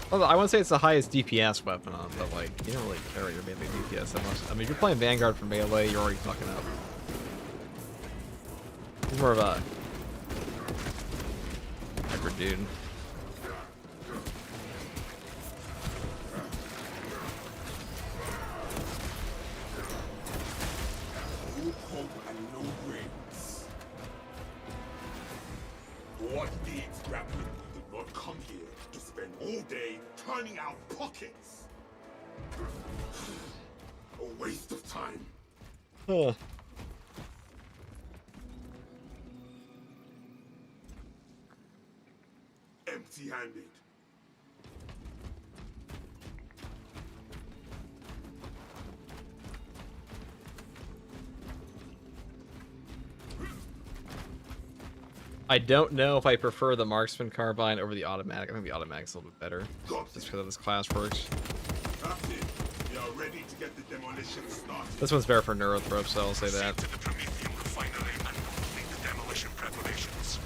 Well, I wouldn't say it's the highest DPS weapon on, but like, you don't really carry your melee DPS that much. I mean, if you're playing Vanguard for melee, you're already fucking up. He's more of a hyper dude. What needs grappling? You did not come here to spend all day turning out pockets. A waste of time. Huh. empty-handed. I don't know if I prefer the marksman carbine over the automatic. I think the automatic's a little bit better, just because of this class perks. That's it. We are ready to get the demolition started. This one's better for neurothrope, so I'll say that. To the Prometheum refinery and complete the demolition preparations.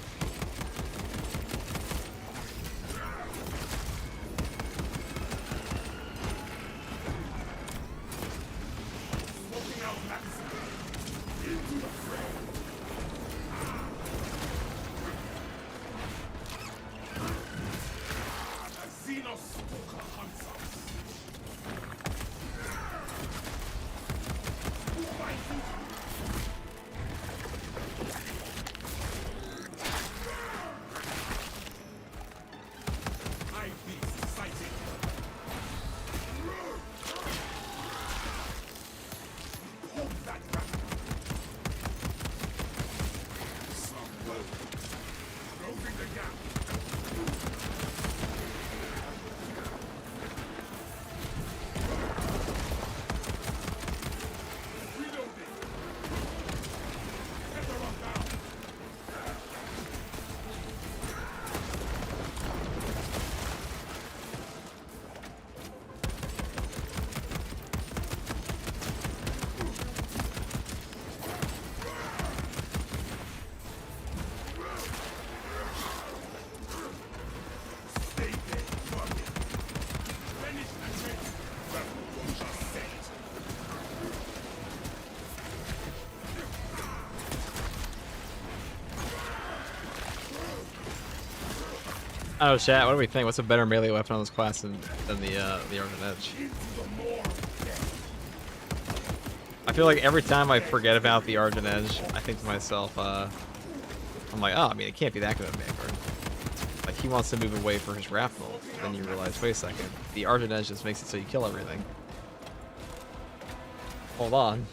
Smoking out magazine. Into the fray. A Xenos stalker hunts us. High beast sighted. Hold that rapid. Some will. Closing the gap. Reloading. Get the rock down. Stay there, target. Finish the trick. Rebel will just say it. Oh, chat, what do we think? What's a better melee weapon on this class than the Argent Edge? Into the more. I feel like every time I forget about the Argent Edge, I think to myself, I'm like, oh, I mean, it can't be that good of a Vanguard. Like, he wants to move away for his grapple. Then you realize, wait a second, the Argent Edge just makes it so you kill everything. Hold on.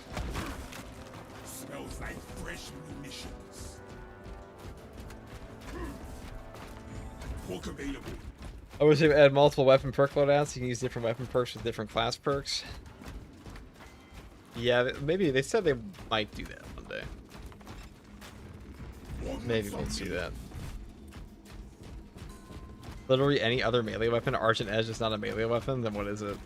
Smells like fresh munitions. Pork available. I wish they would add multiple weapon perk loadouts. You can use different weapon perks with different class perks. Yeah, maybe they said they might do that one day. Maybe we'll see that. Literally any other melee weapon. Argent Edge is not a melee weapon, then what is it?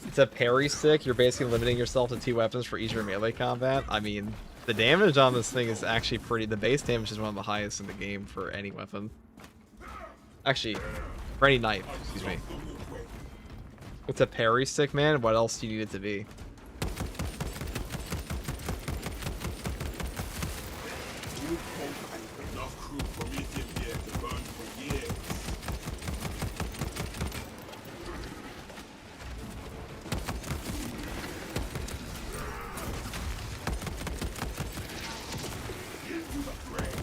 It's a parry stick. You're basically limiting yourself to 2 weapons for each of your melee combat. I mean, the damage on this thing is actually pretty... The base damage is one of the highest in the game for any weapon. Actually, for any knife, excuse me. It's a parry stick, man. What else do you need it to be? Enough crew Prometheum here to burn for years. Into the fray.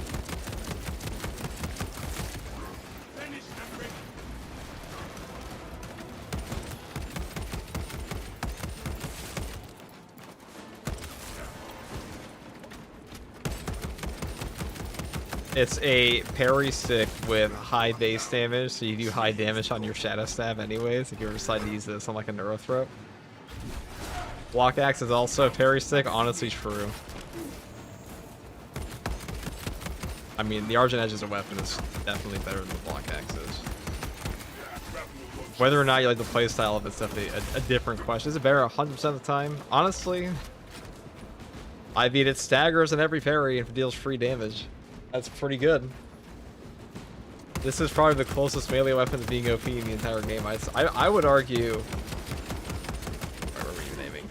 Finish and ready. It's a parry stick with high base damage, so you do high damage on your shadow stab anyways, if you ever decide to use this on like a neurothrope. Block axe is also a parry stick, honestly true. I mean, the Argent Edge as a weapon is definitely better than the block axe is. Whether or not you like the playstyle of it's definitely a different question. Is it better 100% of the time? Honestly, I mean, it staggers in every parry and deals free damage. That's pretty good. This is probably the closest melee weapon to being OP in the entire game. I would argue... Where were you naming?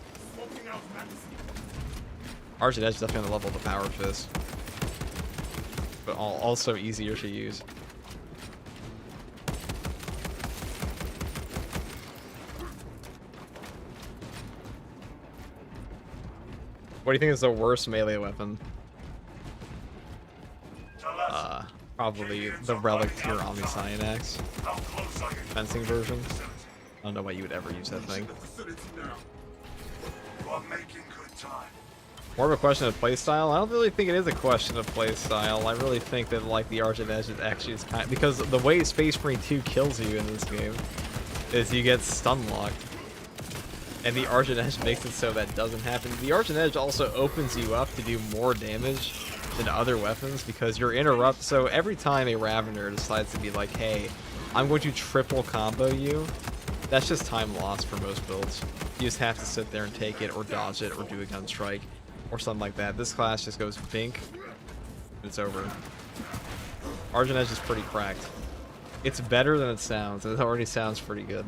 Argent Edge is definitely on the level of the Power Fist. But also easier to use. What do you think is the worst melee weapon? Probably the Relic Tier Omni-Scion Axe. Fencing version. I don't know why you would ever use that thing. You are making good time. More of a question of playstyle? I don't really think it is a question of playstyle. I really think that like the Argent Edge is actually is kind because the way Space Marine 2 kills you in this game is you get stun locked. And the Argent Edge makes it so that doesn't happen. The Argent Edge also opens you up to do more damage than other weapons because you're interrupt. So every time a Ravener decides to be like, hey, I'm going to triple combo you, that's just time lost for most builds. You just have to sit there and take it or dodge it or do a gun strike or something like that. This class just goes bink and it's over. Argent Edge is pretty cracked. It's better than it sounds. It already sounds pretty good.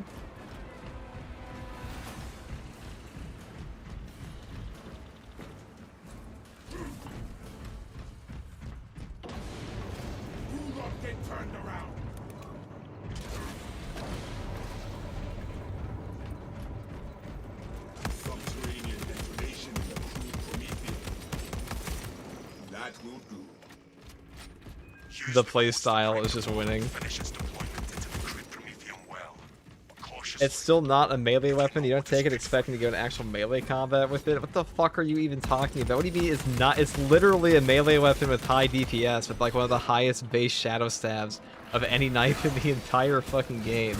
Do not get turned around. Subterranean detonation in the crude Prometheus. That will do. The playstyle is just winning. It's still not a melee weapon. You don't take it expecting to go in actual melee combat with it. What the fuck are you even talking about? What do you mean it's not? It's literally a melee weapon with high DPS, with like one of the highest base shadow stabs of any knife in the entire fucking game.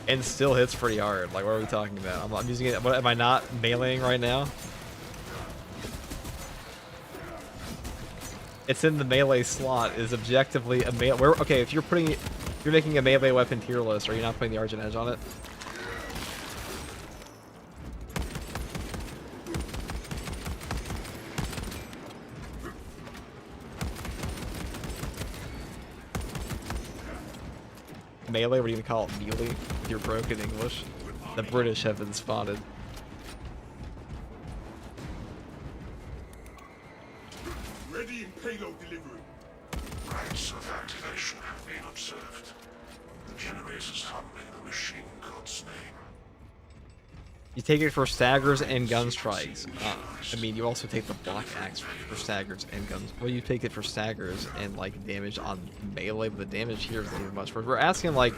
And still hits pretty hard. Like, what are we talking about? I'm using it. What, am I not meleeing right now? It's in the melee slot. Is objectively a melee. Okay, if you're making a melee weapon tier list, are you not putting the Argent Edge on it? Melee? What are you gonna call it? Melee? With your broken English? The British have been spotted. Ready in payload delivery. Rates of activation have been observed. The generator's handling the machine god's name. You take it for staggers and gun strikes. I mean, you also take the block axe for staggers and guns. Well, you take it for staggers and like damage on melee, but the damage here is not even much. We're asking like,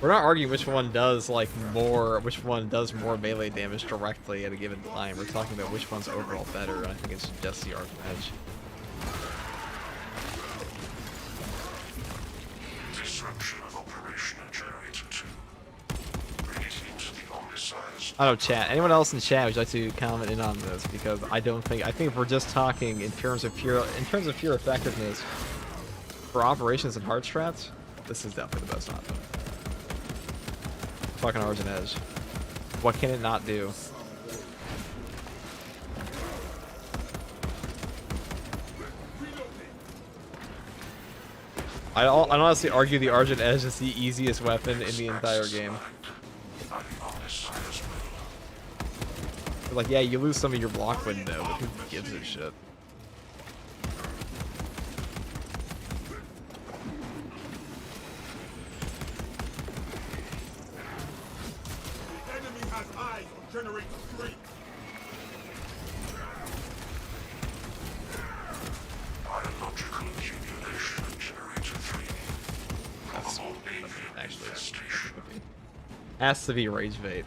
we're not arguing which one does like more, which one does more melee damage directly at a given time. We're talking about which one's overall better. And I think it's just the Argent Edge. Disruption of operation at generator 2. Bring it into the Omniscience. I don't know, chat. Anyone else in chat would like to comment in on this? Because I think if we're just talking in terms of pure effectiveness for operations and hard strats, this is definitely the best option. Fucking Argent Edge. What can it not do? I'd honestly argue the Argent Edge is the easiest weapon in the entire game. Like, yeah, you lose some of your block window, but who gives a shit? The enemy has eyes on generator 3. Biological accumulation of generator 3. Probable Actually, infestation. has to be rage bait.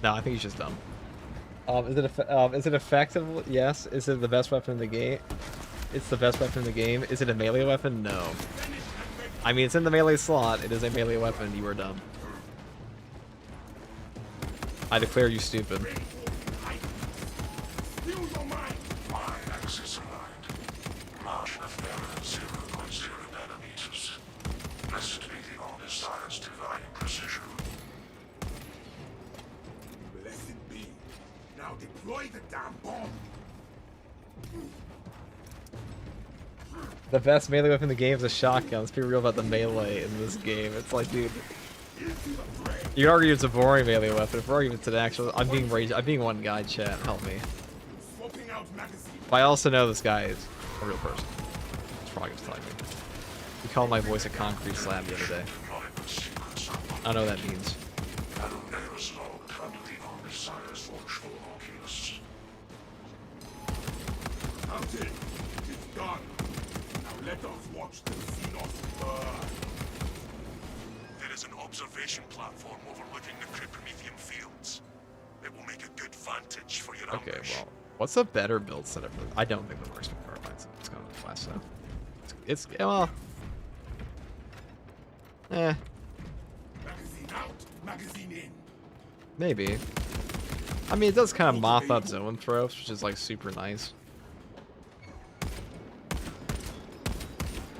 No, I think he's just dumb. Is it effective? Yes. Is it the best weapon in the game? It's the best weapon in the game. Is it a melee weapon? No. I mean, it's in the melee slot. It is a melee weapon. You are dumb. I declare you stupid. My axis aligned. Margin of error 0.0 nanometers. Blessed be the Omniscience divine precision. Blessed be. Now deploy the damn bomb. The best melee weapon in the game is a shotgun. Let's be real about the melee in this game. It's like, dude, you can argue it's a boring melee weapon. For arguments, it actually, I'm being one guy. Chat, help me. Swapping out magazine. But I also know this guy is a real person. It's probably just typing. He called my voice a concrete slab the other day. I don't know what that means. Errors logged under the Omniscience watchful oculus. Captain, it is done. Now let us watch the Xenos burn. There is an observation platform overlooking the Promethean fields. It will make a good vantage for your Okay, ambush. well, What's a better build setup for this? I don't think the marksman carbine's it's going to class, so it's well. Eh. Magazine out, magazine in. Maybe. I mean, it does kind of mop up zone throws, which is like super nice.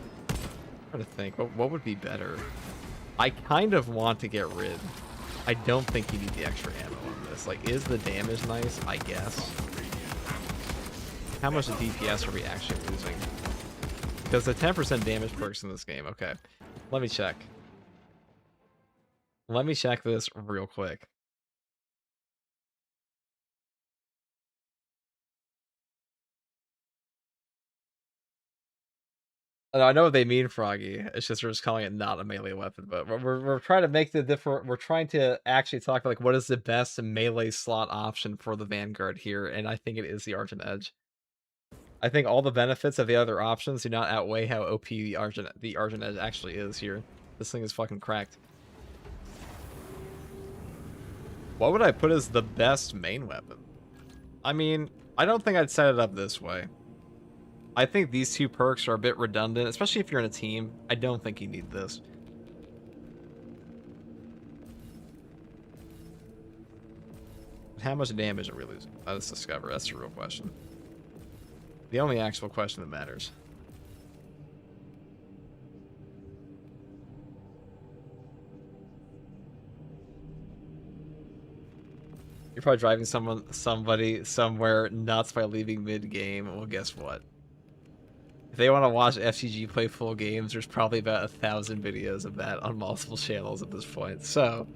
I'm trying to think, what would be better? I kind of want to get rid. I don't think you need the extra ammo on this. Like, is the damage nice? I guess. How much DPS are we actually losing? Because the 10% damage perks in this game. Okay, let me check. Let me check this real quick. I know what they mean, Froggy. It's just we're just calling it not a melee weapon, but we're trying to make the different. We're trying to actually talk like what is the best melee slot option for the Vanguard here, and I think it is the Argent Edge. I think all the benefits of the other options do not outweigh how OP the Argent Edge actually is here. This thing is fucking cracked. What would I put as the best main weapon? I mean, I don't think I'd set it up this way. I think these two perks are a bit redundant, especially if you're in a team. I don't think you need this. How much damage are we losing? Let's discover. That's the real question. The only actual question that matters. You're probably driving somebody somewhere nuts by leaving mid-game. Well, guess what? If they want to watch FGG play full games, there's probably about 1,000 videos of that on multiple channels at this point. So,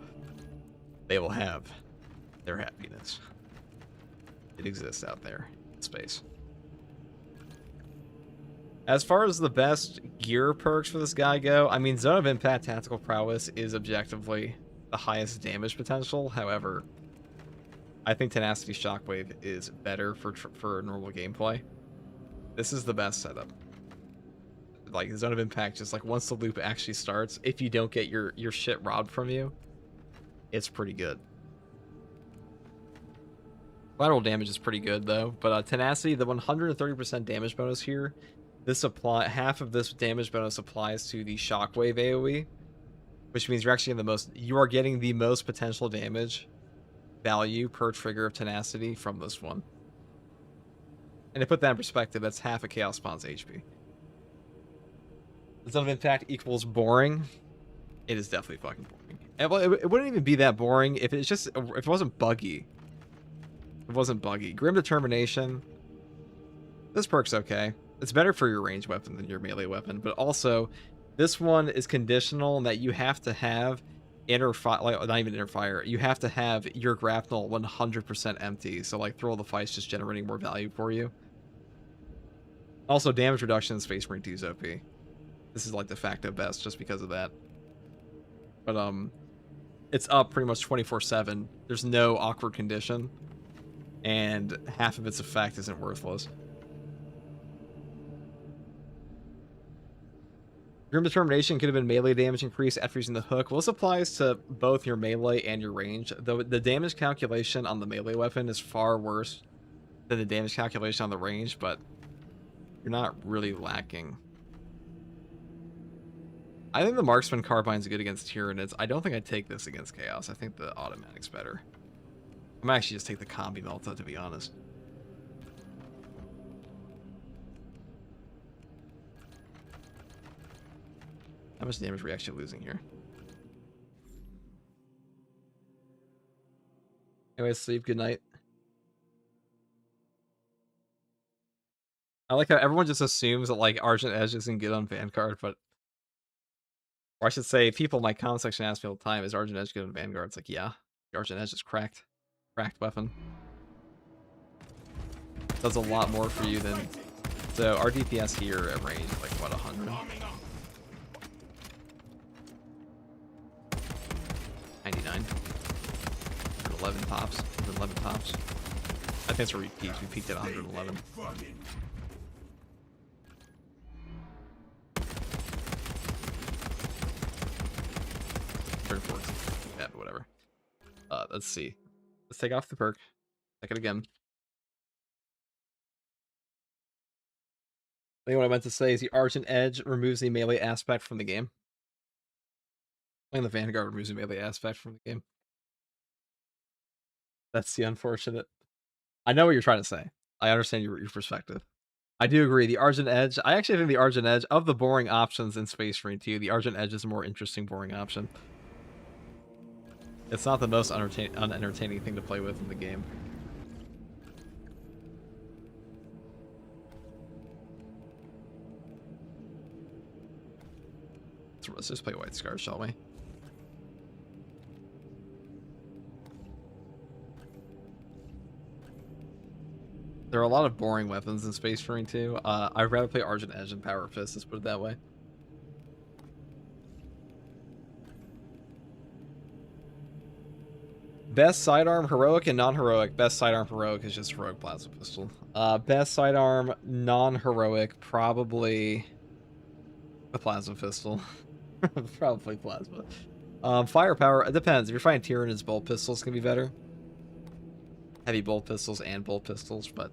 they will have their happiness. It exists out there in space. As far as the best gear perks for this guy go, I mean, Zone of Impact Tactical Prowess is objectively the highest damage potential. However, I think Tenacity Shockwave is better for normal gameplay. This is the best setup. Like, Zone of Impact, just like once the loop actually starts, if you don't get your shit robbed from you, it's pretty good. Lateral damage is pretty good though, but Tenacity, the 130% damage bonus here, half of this damage bonus applies to the Shockwave AoE, which means you're actually you are getting the most potential damage value per trigger of Tenacity from this one. And to put that in perspective, that's half a Chaos Spawn's HP. Zone of Impact equals boring. It is definitely fucking boring. It wouldn't even be that boring if it wasn't buggy. It wasn't buggy. Grim Determination. This perk's okay. It's better for your ranged weapon than your melee weapon, but also this one is conditional in that you have to have inner fire, like not even inner fire. You have to have your grapnel 100% empty. So like Thrill of the Fight's just generating more value for you. Also, damage reduction in Space Marine 2 is OP. This is like de facto best just because of that. But it's up pretty much 24/7. There's no awkward condition, and half of its effect isn't worthless. Grim Determination could have been melee damage increase after using the hook. Well, this applies to both your melee and your range. Though the damage calculation on the melee weapon is far worse than the damage calculation on the range, but you're not really lacking. I think the Marksman Carbine's good against Tyranids. I don't think I'd take this against Chaos. I think the Automatic's better. I might actually just take the Combi Melta, to be honest. How much damage are we actually losing here? Anyways, sleep. Good night. I like how everyone just assumes that like Argent Edge isn't good on Vanguard, but or I should say, people in my comment section ask me all the time, is Argent Edge good on Vanguard? It's like, yeah, the Argent Edge is cracked weapon. Does a lot more for you than. So our DPS here at range is like what, 100? 99. 111 tops. 111 tops. I think that's where we peaked. We peaked at 111. Yeah, whatever. Let's see. Let's take off the perk. Check it again. think what I meant to say is the Argent Edge removes the melee aspect from the game. Playing the Vanguard removes the melee aspect from the game. That's the unfortunate. I know what you're trying to say. I understand your perspective. I do agree. The Argent Edge, I actually think the Argent Edge, of the boring options in Space Marine 2, the Argent Edge is a more interesting boring option. It's not the most unentertaining thing to play with in the game. So let's just play White Scar, shall we? There are a lot of boring weapons in Space Marine 2. I'd rather play Argent Edge and Power Fist, let's put it that way. Best sidearm, heroic and non-heroic. Best sidearm heroic is just heroic plasma pistol. Best sidearm non-heroic, probably the plasma pistol. Probably plasma. Firepower, it depends. If you're fighting Tyranids, bolt pistols can be better. Heavy bolt pistols and bolt pistols, but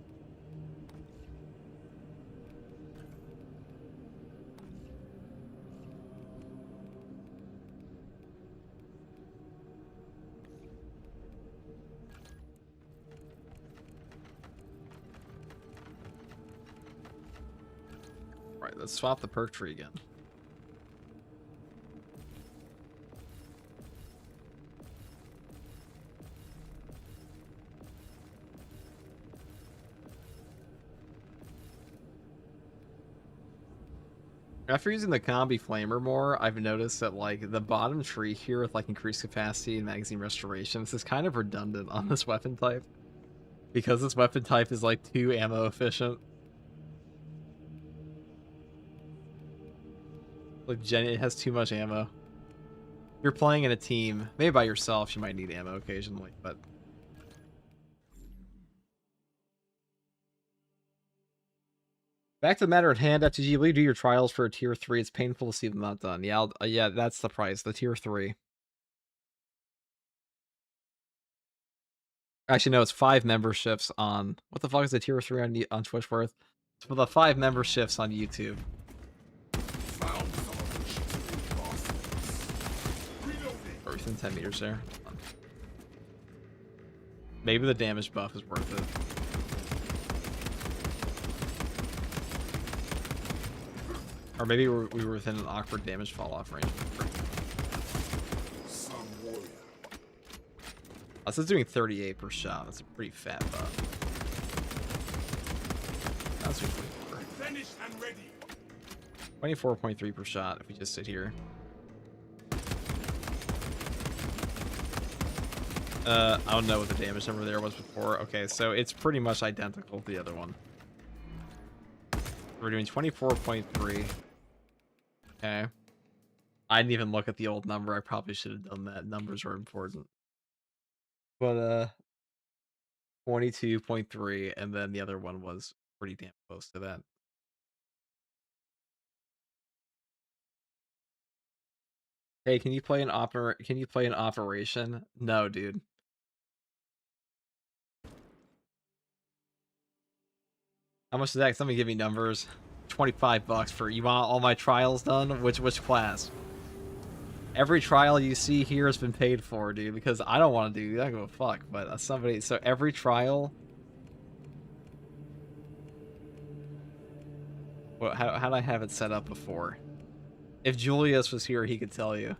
right, let's swap the perk tree again. After using the combi flamer more, I've noticed that like the bottom tree here with like increased capacity and magazine restoration, this is kind of redundant on this weapon type. Because this weapon type is like too ammo efficient. Like it has too much ammo. If you're playing in a team, maybe by yourself, you might need ammo occasionally, but back to the matter at hand, FTG, will you do your trials for a tier 3? It's painful to see them not done. Yeah, yeah, that's the price, the tier 3. Actually, no, it's 5 memberships on... What the fuck is the tier 3 on Twitch worth? It's for the 5 memberships on YouTube. Or within 10 meters there. Maybe the damage buff is worth it. Or maybe we were within an awkward damage fall-off range. This is doing 38 per shot. That's a pretty fat buff. That's 24. Finished and ready. 24.3 per shot if we just sit here. I don't know what the damage number there was before. Okay, so it's pretty much identical to the other one. We're doing 24.3. Okay. I didn't even look at the old number. I probably should have done that. Numbers are important. But 22.3, and then the other one was pretty damn close to that. Hey, can you play an operation? No, dude. How much is that? Somebody give me numbers. $25 for, you want all my trials done? Which class? Every trial you see here has been paid for, dude, because I don't want to do that. I don't give a fuck, but somebody, so every trial. Well, how did I have it set up before? If Julius was here, he could tell you.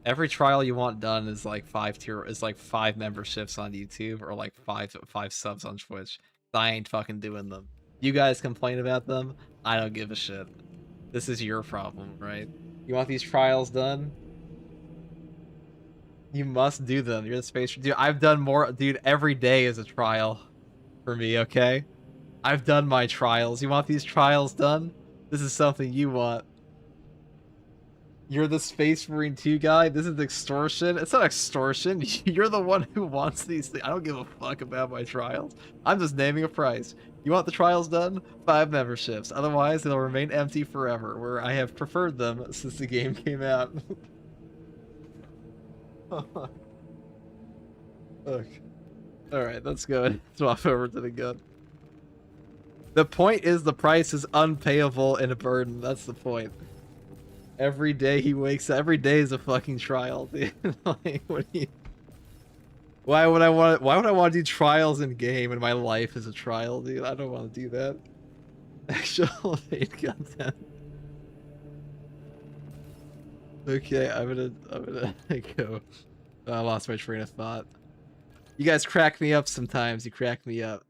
Every trial you want done is like 5 memberships on YouTube or like five subs on Twitch. I ain't fucking doing them. You guys complain about them. I don't give a shit. This is your problem, right? You want these trials done? You must do them. You're the space. Dude, I've done more. Dude, every day is a trial for me, okay? I've done my trials. You want these trials done? This is something you want. You're the Space Marine 2 guy? This is extortion? It's not extortion. You're the one who wants these things. I don't give a fuck about my trials. I'm just naming a price. You want the trials done? 5 memberships. Otherwise, they'll remain empty forever, where I have preferred them since the game came out. Look. Alright, let's go and swap over to the gun. The point is the price is unpayable and a burden. That's the point. Every day he wakes up, every day is a fucking trial, dude. Like, what do you... Why would I want to do trials in game when my life is a trial, dude? I don't want to do that. Actual paid content. Okay, I'm gonna go. I lost my train of thought. You guys crack me up sometimes. You crack me up.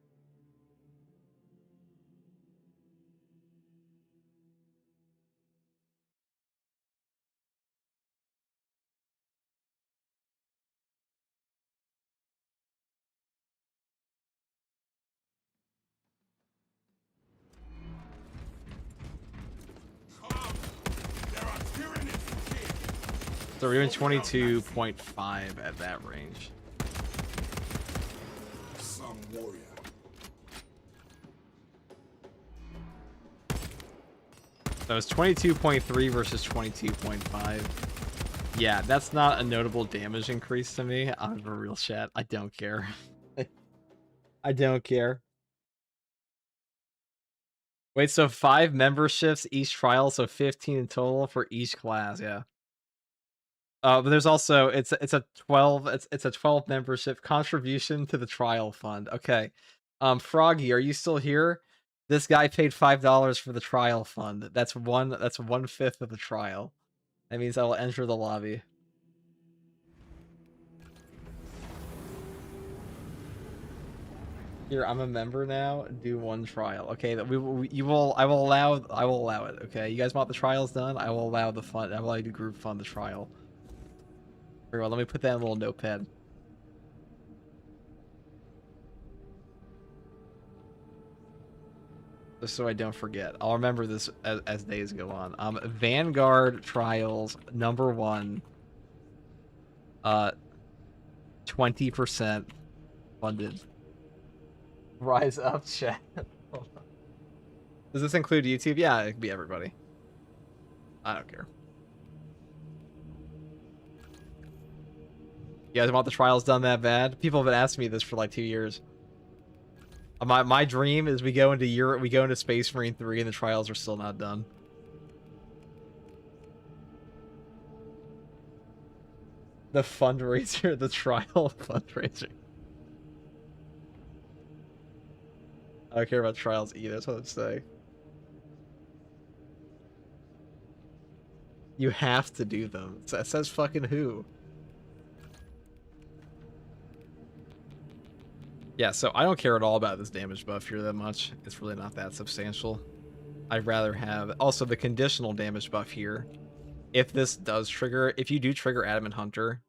So we're doing 22.5 at that range. Some warrior. So it's 22.3 versus 22.5. Yeah, that's not a notable damage increase to me. I'm a real chat. I don't care. I don't care. Wait, so 5 memberships each trial, so 15 in total for each class, yeah. But there's also it's a 12 membership contribution to the trial fund. Okay. Froggy, are you still here? This guy paid $5 for the trial fund. That's 1/5 of the trial. That means I will enter the lobby. Here, I'm a member now. Do 1 trial. Okay, I will allow it. Okay, you guys want the trials done? I will allow the fund. I will allow you to group fund the trial. Very well. Let me put that in a little notepad. Just so I don't forget. I'll remember this as days go on. Vanguard trials number 1. 20% funded. Rise up, chat. Does this include YouTube? Yeah, it could be everybody. I don't care. You guys want the trials done that bad? People have been asking me this for like 2 years. My dream is we go into Europe, we go into Space Marine 3, and the trials are still not done. The fundraiser, the trial fundraiser. I don't care about trials either, that's what I'm saying. You have to do them. That says fucking who? Yeah, so I don't care at all about this damage buff here that much. It's really not that substantial. I'd rather have... Also, the conditional damage buff here. If this does trigger... If you do trigger Adamant Hunter,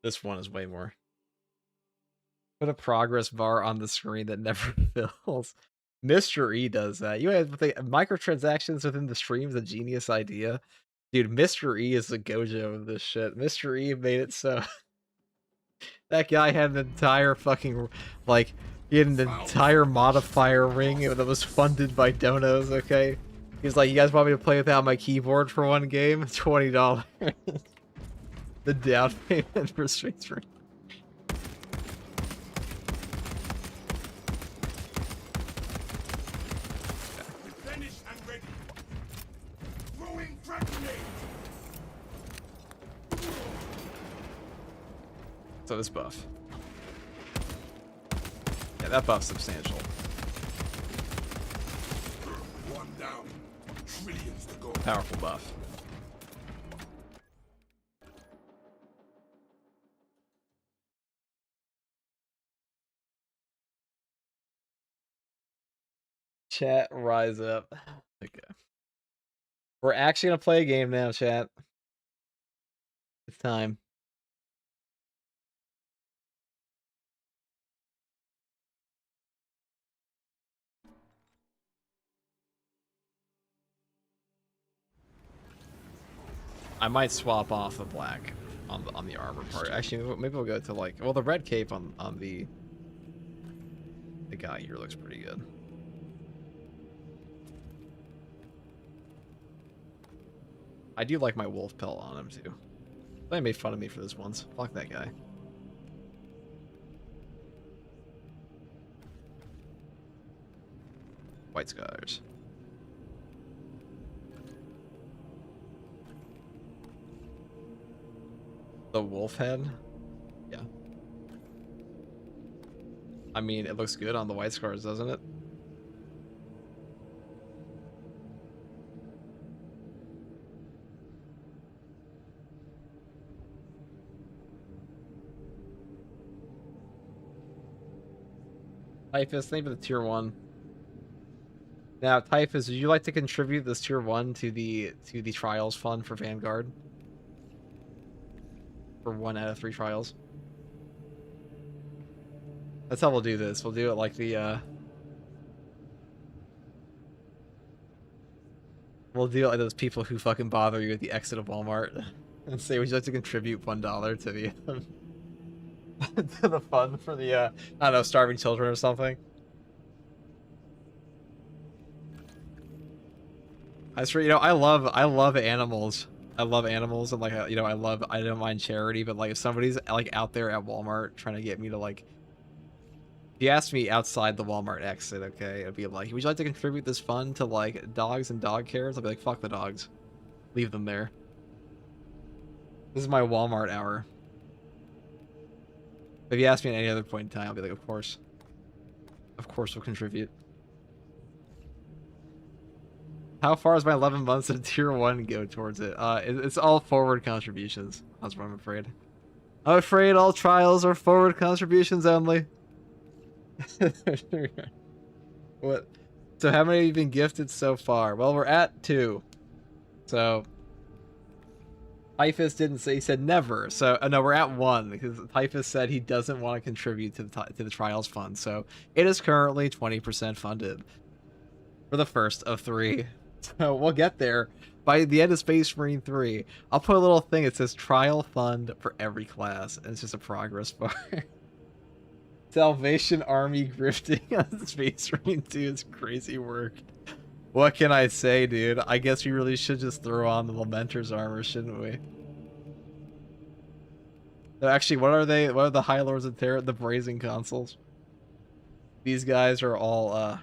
this one is way more. Put a progress bar on the screen that never fills. Mr. E does that. You have the microtransactions within the stream is a genius idea. Dude, Mr. E is the Gojo of this shit. Mr. E made it so... That guy had an entire fucking, like, he had an entire modifier ring that was funded by donos, okay? He's like, you guys want me to play without my keyboard for 1 game? $20. The down payment for Space Marine. Finished and ready. Throwing frag grenade. So this buff. Yeah, that buff's substantial. 1 down. Trillions to go. Powerful buff. Chat, rise up. Okay. We're actually gonna play a game now, chat. It's time. I might swap off the black on the armor part. Actually, maybe we'll go to like, well, the red cape on the guy here looks pretty good. I do like my wolf pelt on him too. They made fun of me for this once. Fuck that guy. White scars. The wolf head? Yeah. I mean, it looks good on the white scars, doesn't it? Typhus, thank you for the tier 1. Now, Typhus, would you like to contribute this tier 1 to the trials fund for Vanguard? For 1 out of 3 trials. That's how we'll do this. We'll do it like the we'll do it like those people who fucking bother you at the exit of Walmart and say, would you like to contribute $1 to the to the fund for the I don't know, starving children or something. I swear, you know, I love animals. I love animals, and like, you know, I don't mind charity, but like if somebody's like out there at Walmart trying to get me to like, if you asked me outside the Walmart exit, okay, it'd be like, would you like to contribute this fund to like dogs and dog cares? I'll be like, fuck the dogs, leave them there. This is my Walmart hour. If you ask me at any other point in time, I'll be like, of course we'll contribute. How far is my 11 months of tier 1 go towards it? It's all forward contributions. That's what I'm afraid. I'm afraid all trials are forward contributions only. What? So how many have you been gifted so far? Well, we're at 2. So Typhus didn't say, he said never. So no, we're at 1 because Typhus said he doesn't want to contribute to the trials fund. So it is currently 20% funded for the first of 3. So we'll get there by the end of Space Marine 3. I'll put a little thing that says trial fund for every class, and it's just a progress bar. Salvation Army grifting on Space Marine 2 is crazy work. What can I say, dude? I guess we really should just throw on the Lamenter's armor, shouldn't we? No, actually, what are they? What are the High Lords of Terror? The Brazen Consuls. These guys are all,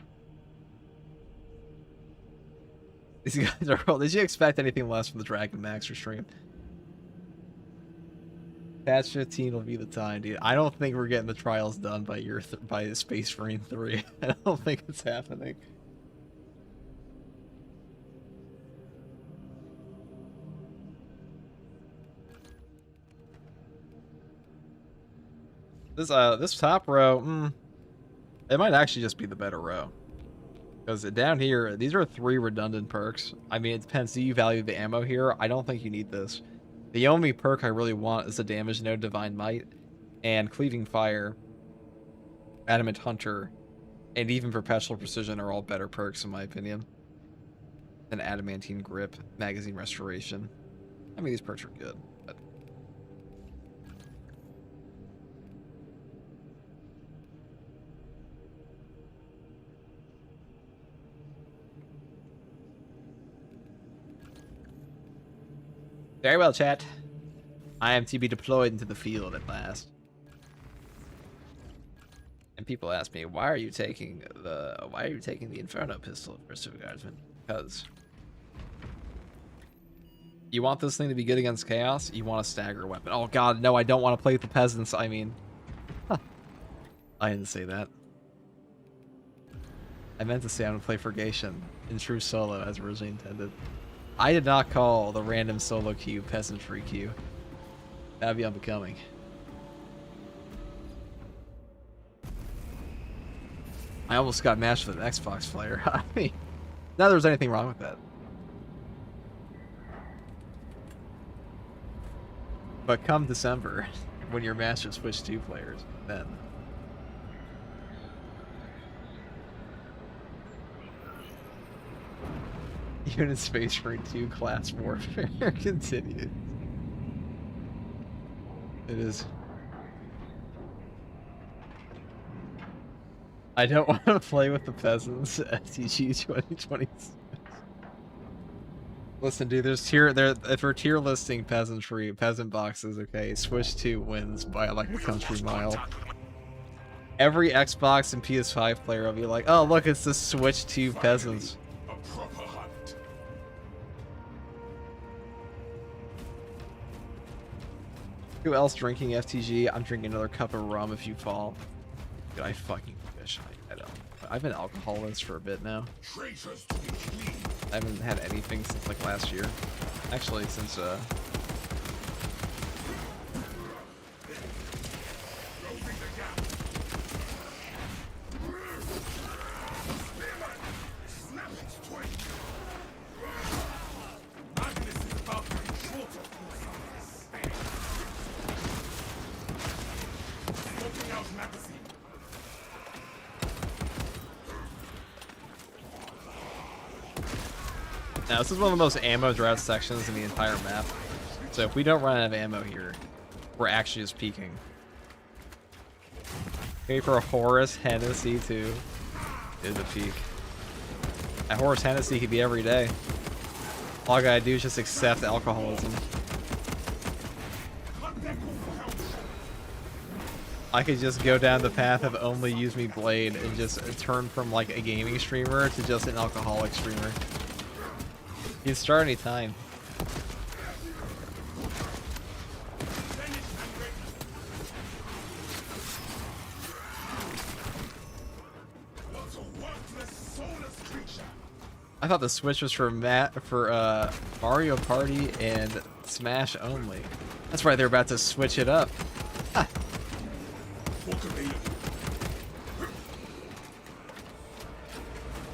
These guys are all... Did you expect anything less from the Dragon Maxer stream? Patch 15 will be the time, dude. I don't think we're getting the trials done by by Space Marine 3. I don't think it's happening. This top row, it might actually just be the better row. Because down here, these are 3 redundant perks. I mean, it depends. Do you value the ammo here? I don't think you need this. The only perk I really want is the damage node Divine Might, and Cleaving Fire, Adamant Hunter, and even Perpetual Precision are all better perks in my opinion than Adamantine Grip, Magazine Restoration. I mean, these perks are good, but... Very well, chat. I am to be deployed into the field at last. And people ask me, why are you taking the Inferno pistol for Super Guardsman? Because you want this thing to be good against chaos, you want a stagger weapon. Oh god, no, I don't want to play with the peasants. I mean, I didn't say that. I meant to say I'm gonna play Purgation in true solo as originally intended. I did not call the random solo queue peasantry queue. That'd be unbecoming. I almost got matched with an Xbox player. I mean, not there's anything wrong with that. But come December, when your Master Switch 2 players, then... Unit Space Marine 2 class warfare continues. It is. I don't want to play with the peasants. STG 2026. Listen, dude. If we're tier listing peasant boxes, okay. Switch 2 wins by like a country mile. Every Xbox and PS5 player will be like, oh look, it's the Switch 2 peasants. A proper hunt. Who else drinking FTG? I'm drinking another cup of rum if you fall. Dude, I fucking wish I don't. I've been alcoholless for a bit now. Traitors to be clean. I haven't had anything since like last year. Actually, since Closing the gap. Spearman! Snap its twig. Madness is about to be shorter. Smoking out magazine. now this is one of the most ammo drought sections in the entire map. So if we don't run out of ammo here, we're actually just peaking. Maybe for a Horus Hennessy too is a peak. A Horus Hennessy could be every day. All I gotta do is just accept alcoholism. I could just go down the path of only use me blade and just turn from like a gaming streamer to just an alcoholic streamer. You can start anytime. I thought the Switch was for Mario Party and Smash only. That's right, they're about to switch it up. Ah.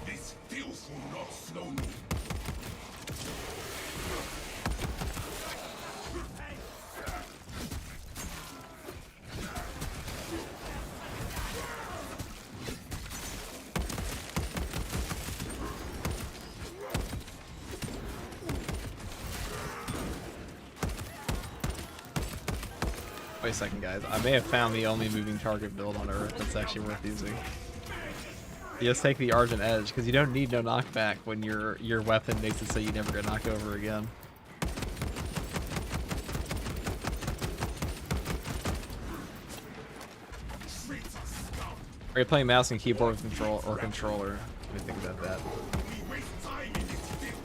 This filth will not slow me. Wait a second, guys. I may have found the only moving target build on Earth that's actually worth using. You just take the Argent Edge, because you don't need no knockback when your weapon makes it so you never get knocked over again. Are you playing mouse and keyboard with controller? What do you think about that? We waste time in this filth.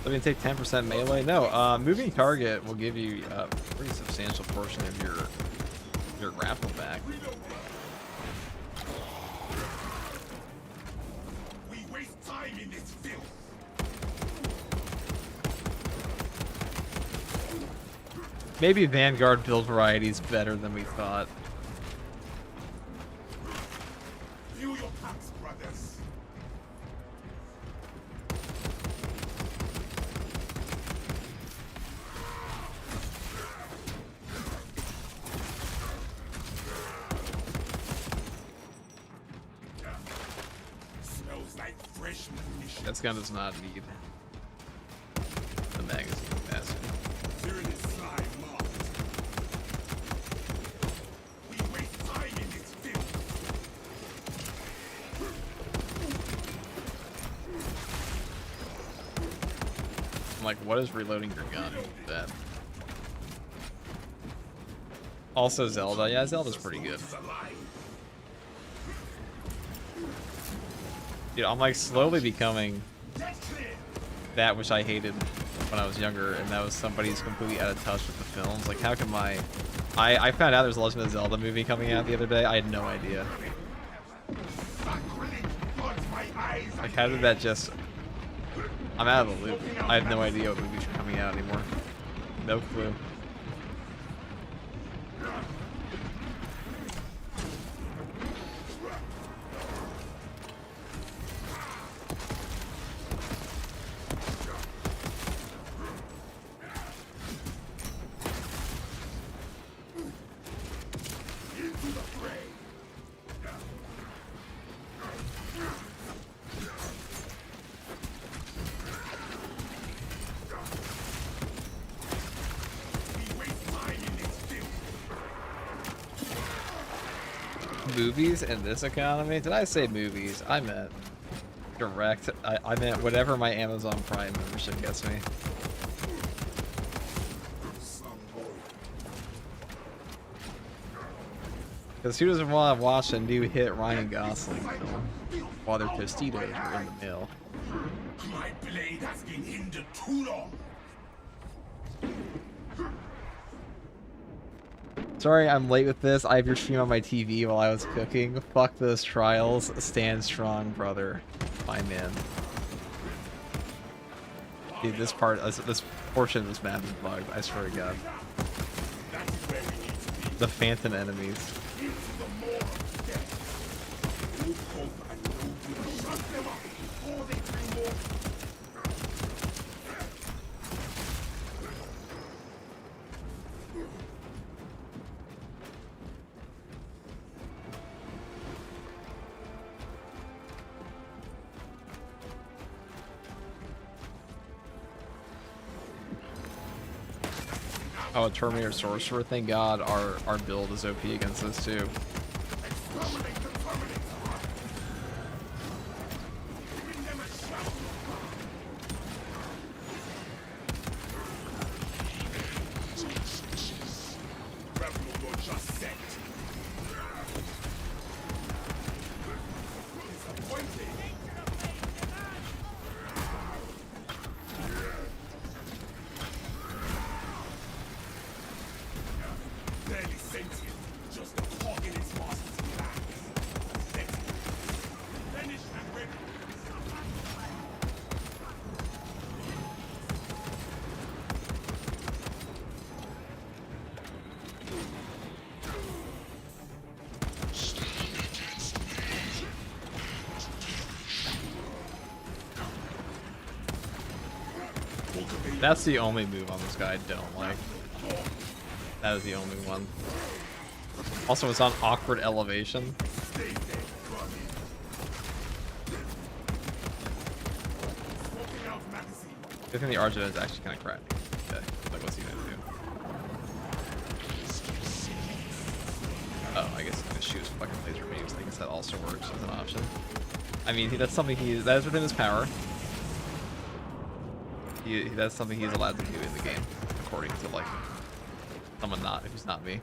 So we can take 10% melee? No, moving target will give you a pretty substantial portion of your grapple back. We waste time in this filth. Maybe Vanguard build variety is better than we thought. View your packs, brothers. Smells like fresh munitions. This gun does not need the magazine capacity. Tyranny slide marked. We waste time in this filth. I'm like, what is reloading your gun? That. Also Zelda. Yeah, Zelda's pretty good. Dude, I'm like slowly becoming that which I hated when I was younger, and that was somebody who's completely out of touch with the films. Like, how come I found out there's a Legend of Zelda movie coming out the other day. I had no idea. Like, how did that just... I'm out of the loop. I have no idea what movies are coming out anymore. No clue. movies in this economy? Did I say movies? I meant direct. I meant whatever my Amazon Prime membership gets me. Because who doesn't want to watch a new hit Ryan Gosling film while their Tostitos are in the mail? My blade has been hindered too long. Sorry I'm late with this. I have your stream on my TV while I was cooking. Fuck those trials. Stand strong, brother. My man. Dude, this portion of this map is bugged. I swear to God. The phantom enemies. Oh, a Terminator Sorcerer. Thank God our build is OP against this too. That's the only move on this guy I don't like. That is the only one. Also, it's on awkward elevation. I think the Arjun is actually kind of crappy. Okay, like what's he gonna do? Oh, I guess he's gonna shoot his fucking laser beams. I guess that also works as an option. I mean, that's something that is within his power. That's something he's allowed to do in the game, according to like someone who's not me.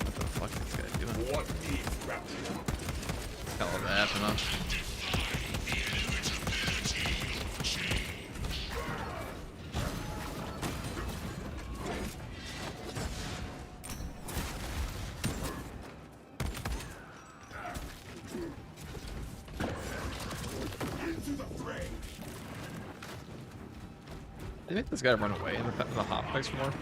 What the fuck is this guy doing? What needs rapture? Hell of that, huh? Did they make this guy run away in the hot fix more?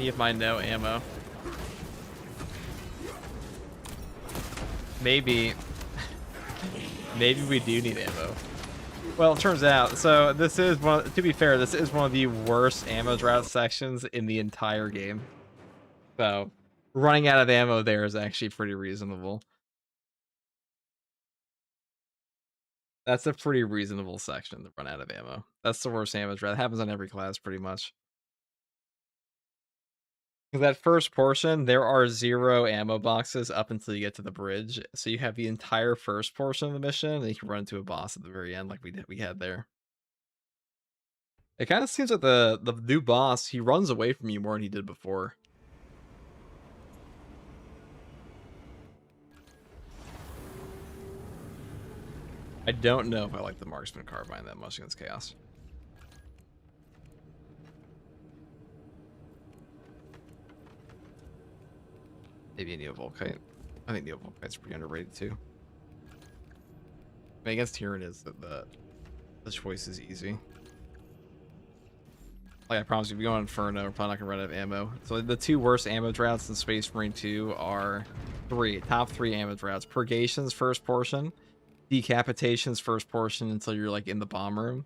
Of my no ammo. Maybe we do need ammo. Well, it turns out, so this is to be fair, this is one of the worst ammo drought sections in the entire game. So running out of ammo there is actually pretty reasonable. That's a pretty reasonable section to run out of ammo. That's the worst ammo drought. It happens on every class pretty much. That first portion, there are 0 ammo boxes up until you get to the bridge. So you have the entire first portion of the mission, and you can run into a boss at the very end like we had there. It kind of seems like the new boss, he runs away from you more than he did before. I don't know if I like the Marksman Carbine that much against Chaos. Maybe a Neovolkite. I think Neovolkite's pretty underrated too. I mean, against Tyrann is the choice is easy. Like I promise you, if we go on Inferno, we're probably not gonna run out of ammo. So the two worst ammo droughts in Space Marine 2 are top three ammo droughts. Purgation's first portion, Decapitation's first portion until you're like in the bomb room,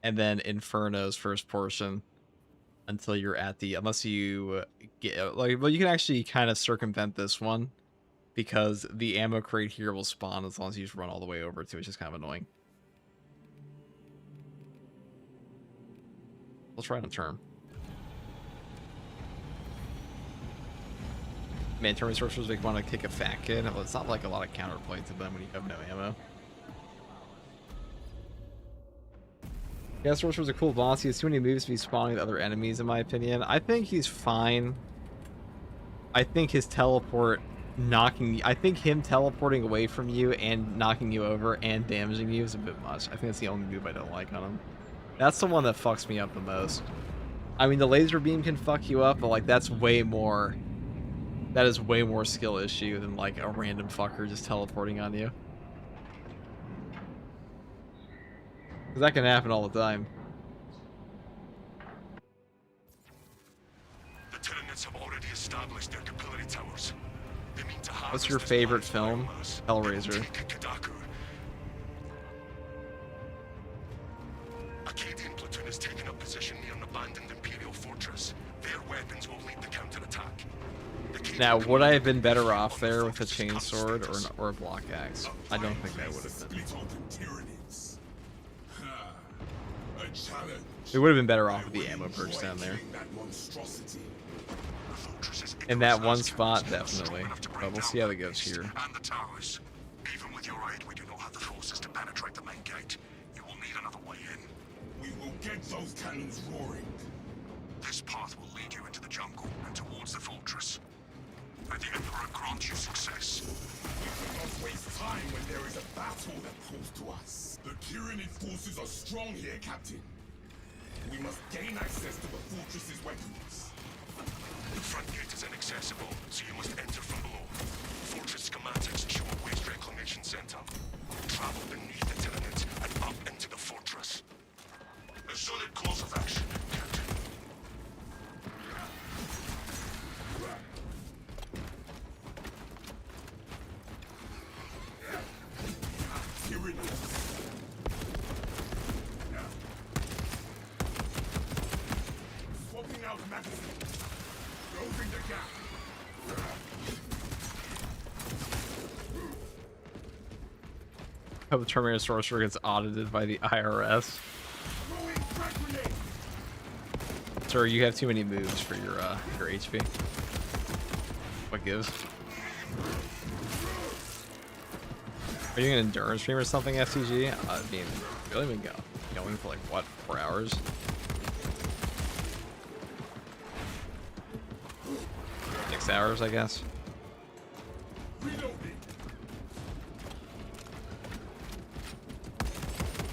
and then Inferno's first portion until you're at the, unless you get like, well, you can actually kind of circumvent this one because the ammo crate here will spawn as long as you just run all the way over to it, which is kind of annoying. Let's try on a term. Man, term resources make want to kick a fat kid. Well, it's not like a lot of counterplay to them when you have no ammo. Yeah, Sorcerer's a cool boss. He has too many moves to be spawning with other enemies, in my opinion. I think he's fine. I think his teleport I think him teleporting away from you and knocking you over and damaging you is a bit much. I think that's the only move I don't like on him. That's the one that fucks me up the most. I mean, the laser beam can fuck you up, but like that's way more. That is way more skill issue than like a random fucker just teleporting on you. Because that can happen all the time. The Tyranids have already established their capillary towers. They mean to What's your favorite film? Hellraiser. Acadian platoon has taken up position near an abandoned Imperial fortress. Their weapons will lead the counterattack. Now, would I have been better off there with a chainsword or a block axe? I don't think I would have been. It would have been better off with the ammo perks down there. In that one spot, definitely. But we'll see how it goes here. And the towers. Even with your aid, we do not have the forces to penetrate the main gate. You will need another way in. We will get those cannons roaring. This path will lead you into the jungle and towards the fortress. May the Emperor grant you success. We cannot waste time when there is a battle that calls to us. The Tyranid forces are strong here, Captain. We must gain access to the fortress's weapons. The front gate is inaccessible, so you must enter from below. Fortress schematics show a waste reclamation center. Travel beneath the Tyranids and up into the fortress. A solid course of action, Captain. Swapping out magazines. Closing the gap. Hope the Terminator Sorcerer gets audited by the IRS. Sir, you have too many moves for your HP. What gives? Are you an endurance stream or something, FCG? I mean, really been going for like, what, 4 hours? Six hours, I guess.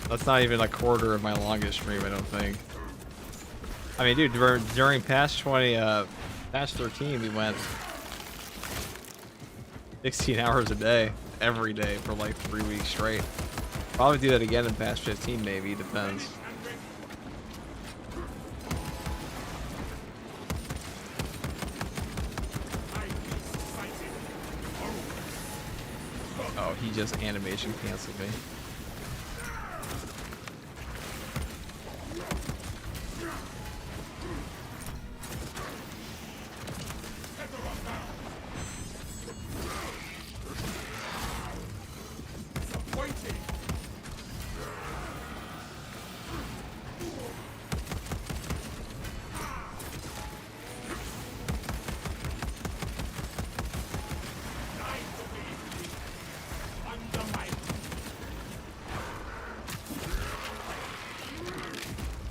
That's not even a quarter of my longest stream, I don't think. I mean, dude, during patch 13, we went 16 hours a day, every day for like 3 weeks straight. Probably do that again in patch 15, maybe, depends. Oh, he just animation canceled me.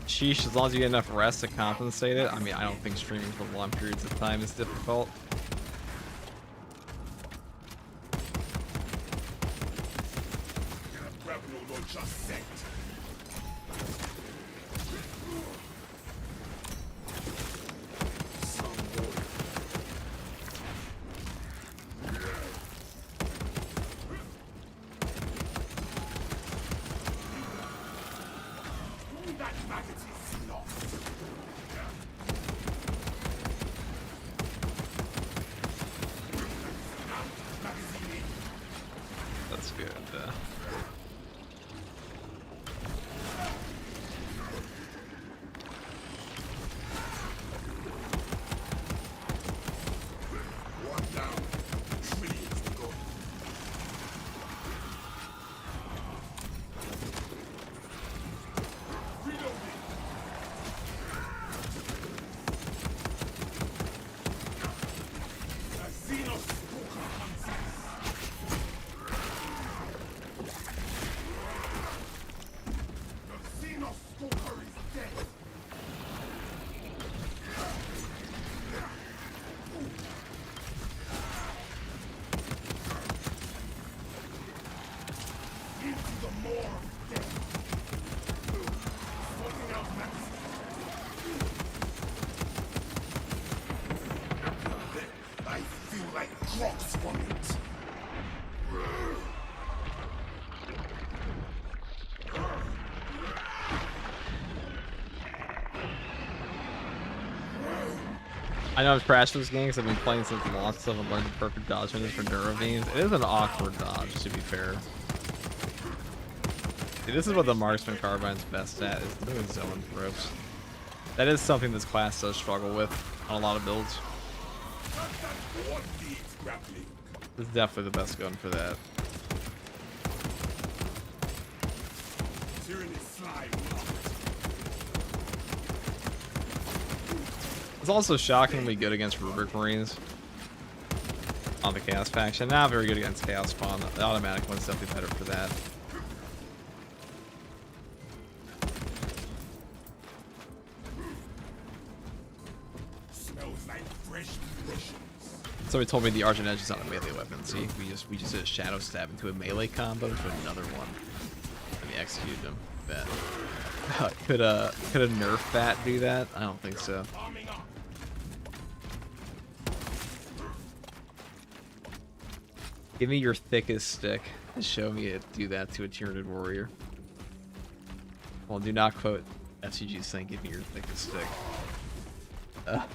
Sheesh, as long as you get enough rest to compensate it. I mean, I don't think streaming for long periods of time is difficult. I know I've crashed this game because I've been playing since launch, so I've learned the perfect dodge is for Neurobeams. It is an awkward dodge, to be fair. See, this is what the Marksman Carbine's best at, is doing zone ropes. That is something this class does struggle with on a lot of builds. This is definitely the best gun for that. It's also shockingly good against Rubric Marines on the Chaos faction. Not very good against Chaos Spawn. The automatic one's definitely better for that. Smells like fresh munitions. Somebody told me the Argent Edge is not a melee weapon. See, we just did a shadow stab into a melee combo to another one, and we executed them. Bet. Could a nerf bat do that? I don't think so. Give me your thickest stick and show me it do that to a Tyranid warrior. Well, do not quote FCG saying give me your thickest stick.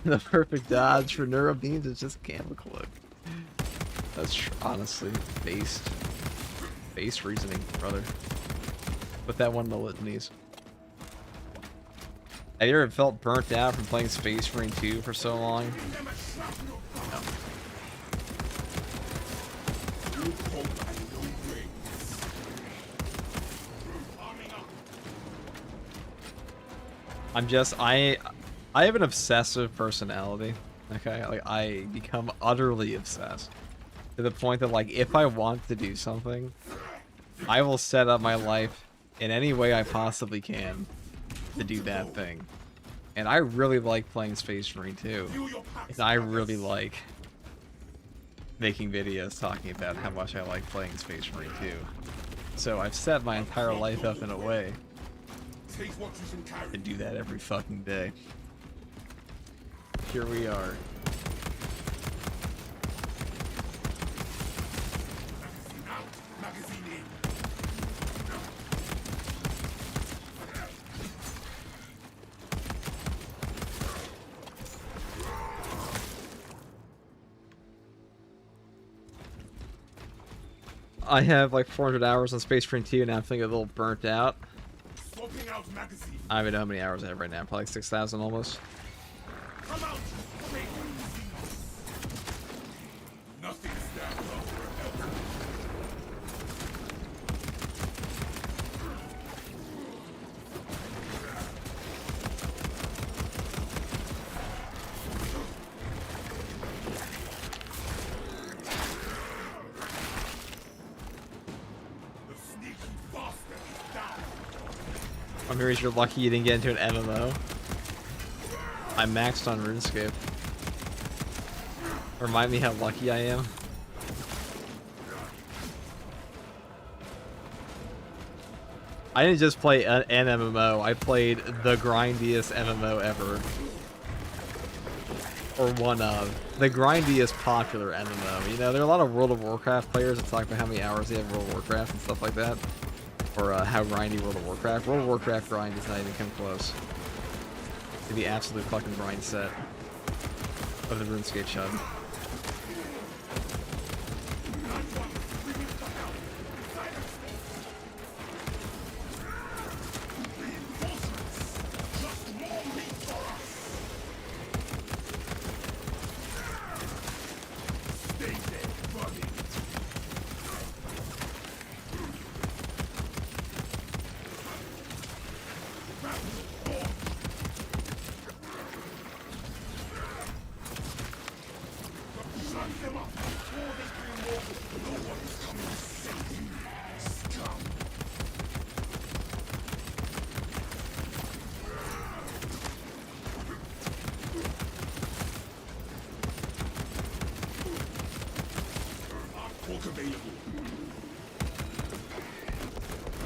The perfect dodge for Neurobeams is just Gamma Cloak. That's honestly based reasoning, brother. Put that one in the litanies. Have you ever felt burnt out from playing Space Marine 2 for so long? No. I have an obsessive personality. Okay, like I become utterly obsessed to the point that like if I want to do something, I will set up my life in any way I possibly can to do that thing. And I really like playing Space Marine 2. And I really like making videos talking about how much I like playing Space Marine 2. So I've set my entire life up in a way to do that every fucking day. Here we are. I have like 400 hours on Space Marine 2 and I'm feeling a little burnt out. I don't even know how many hours I have right now. Probably like 6,000 almost. Come out. I'm here. You're lucky you didn't get into an MMO. I'm maxed on RuneScape. Remind me how lucky I am. I didn't just play an MMO, I played the grindiest MMO ever. Or one of. The grindiest popular MMO. You know, there are a lot of World of Warcraft players that talk about how many hours they have in World of Warcraft and stuff like that. Or how grindy World of Warcraft. World of Warcraft grind does not even come close to the absolute fucking grind set of the RuneScape chug.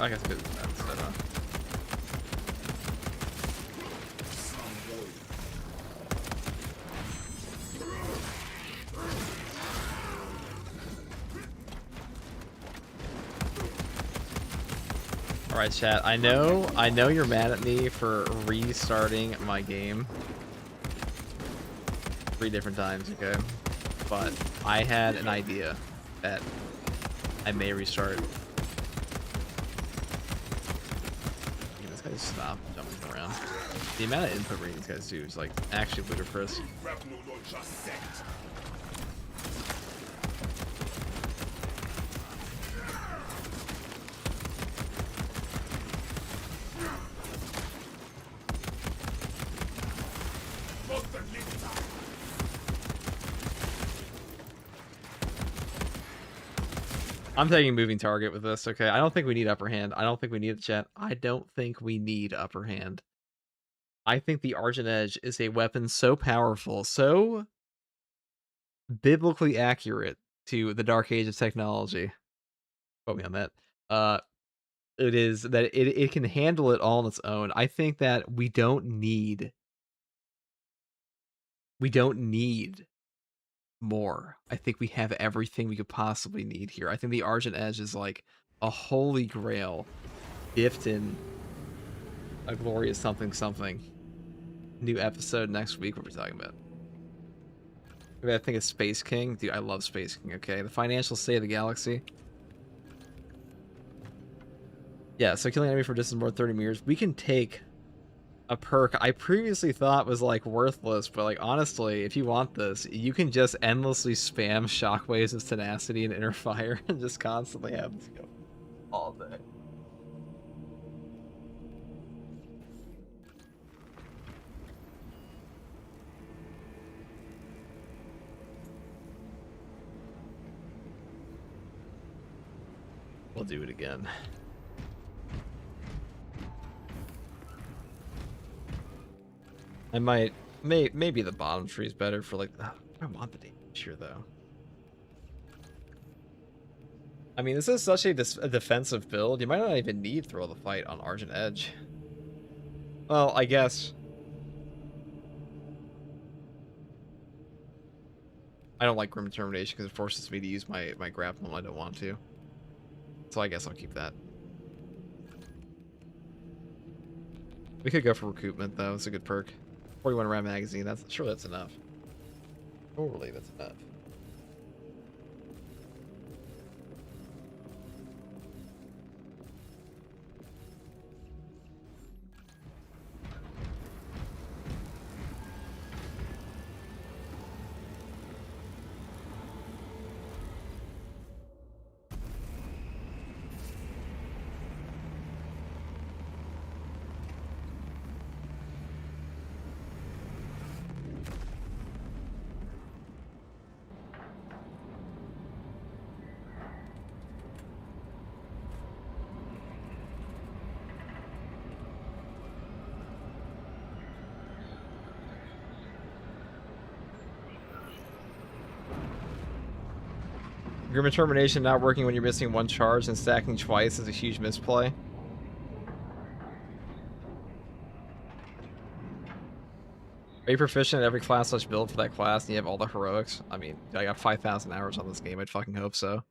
I guess good. That's Alright, chat. I know you're mad at me for restarting my game. 3 different times, okay? But I had an idea that I may restart. This guy stop jumping around. The amount of input reading these guys do is like actually ludicrous. I'm taking moving target with this, okay? I don't think we need upper hand. I don't think we need a chat. I don't think we need upper hand. I think the Argent Edge is a weapon so powerful, so biblically accurate to the dark age of technology. Quote me on that. It is that it can handle it all on its own. I think that we don't need more. I think we have everything we could possibly need here. I think the Argent Edge is like a holy grail dipped in a glorious something something. New episode next week. What are we talking about? Maybe I think it's Space King. Dude, I love Space King, okay? The financial state of the galaxy. Yeah, so killing enemy for distance more than 30 meters. We can take a perk I previously thought was like worthless, but like honestly, if you want this, you can just endlessly spam shockwaves of tenacity and inner fire and just constantly have this go all day. We'll do it again. I might, maybe the bottom tree is better for like, I want the damage here though. I mean, this is such a defensive build. You might not even need Thrill of the Fight on Argent Edge. Well, I guess. I don't like Grim Determination because it forces me to use my grapple when I don't want to. So I guess I'll keep that. We could go for recoupment though. It's a good perk. 41 round magazine. That's enough. Totally, that's enough. Grim Determination not working when you're missing one charge and stacking twice is a huge misplay. Are you proficient at every class slash build for that class and you have all the heroics? I mean, I got 5,000 hours on this game. I'd fucking hope so.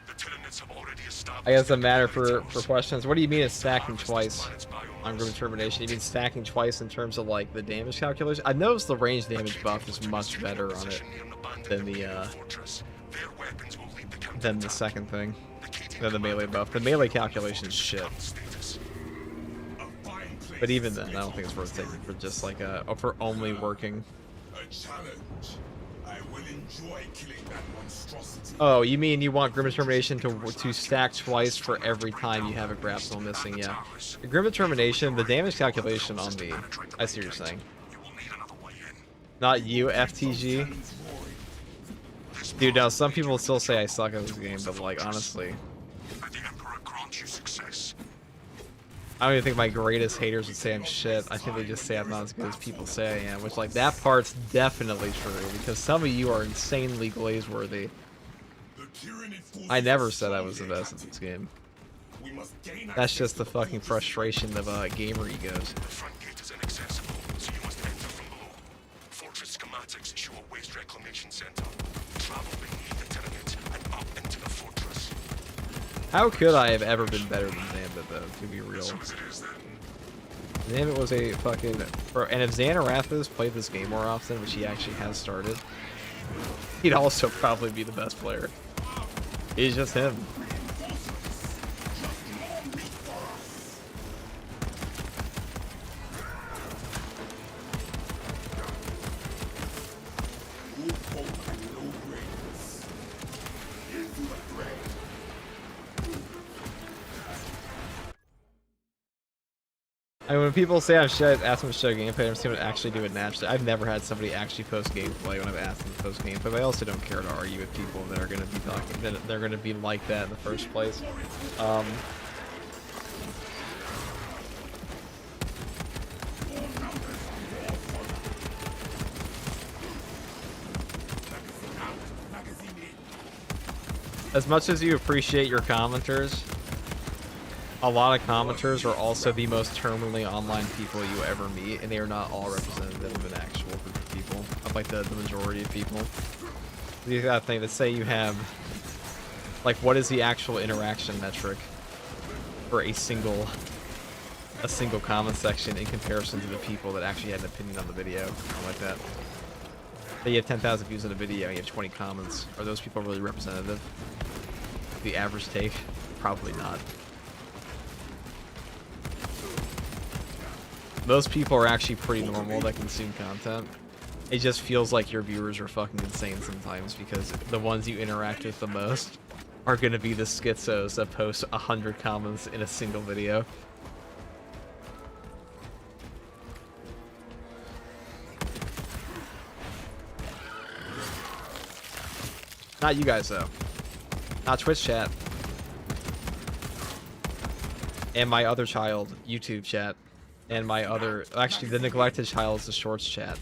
I guess it doesn't matter for questions. What do you mean it's stacking twice on Grim Determination? You mean stacking twice in terms of like the damage calculation? I noticed the range damage buff is much better on it than the second thing, than the melee buff. The melee calculation is shit. But even then, I don't think it's worth taking for just like for only working. Oh, you mean you want Grim Determination to stack twice for every time you have a grapple missing? Yeah. Grim Determination, the damage calculation on the... I see what you're saying. Not you, FTG. Dude, now some people still say I suck at this game, but like honestly, I don't even think my greatest haters would say I'm shit. I think they just say I'm not as good as people say I am, which like that part's definitely true because some of you are insanely glaze-worthy. I never said I was the best at this game. That's just the fucking frustration of gamer egos. How could I have ever been better than Zambit, though, to be real? Name it was a fucking... Bro, and if Xanarathis played this game more often, which he actually has started, he'd also probably be the best player. He's just him. I mean, when people say I'm shit, ask them to show gameplay, I'm going to actually do it naturally. I've never had somebody actually post gameplay when I've asked them to post gameplay, but I also don't care to argue with people that are going to be talking, that they're going to be like that in the first place. As much as you appreciate your commenters, a lot of commenters are also the most terminally online people you ever meet, and they are not all representative of an actual group of people, of like the majority of people. You gotta think, let's say you have, like, what is the actual interaction metric for a single comment section in comparison to the people that actually had an opinion on the video, something like that. Say you have 10,000 views on a video and you have 20 comments. Are those people really representative? The average take? Probably not. Most people are actually pretty normal that consume content. It just feels like your viewers are fucking insane sometimes because the ones you interact with the most are going to be the schizos that post 100 comments in a single video. Not you guys, though. Not Twitch chat. And my other child, YouTube chat. And my other... Actually, the neglected child is the Shorts chat.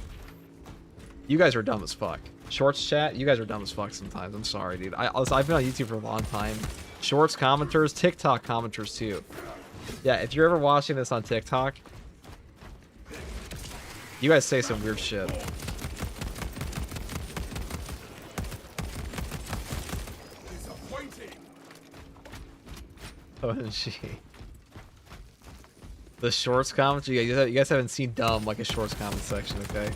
You guys are dumb as fuck. Shorts chat, you guys are dumb as fuck sometimes. I'm sorry, dude. I've been on YouTube for a long time. Shorts commenters, TikTok commenters, too. Yeah, if you're ever watching this on TikTok, you guys say some weird shit. OMG. The Shorts comments? You guys haven't seen dumb like a Shorts comment section, okay?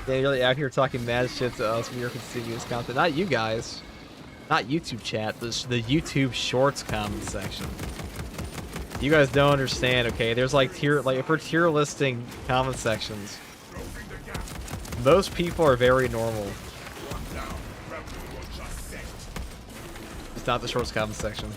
Yeah, you're really out here talking mad shit to us when you're consuming this content. Not you guys. Not YouTube chat. The YouTube Shorts comment section. You guys don't understand, okay? There's like if we're tier listing comment sections, most people are very normal. It's not the Shorts comment section.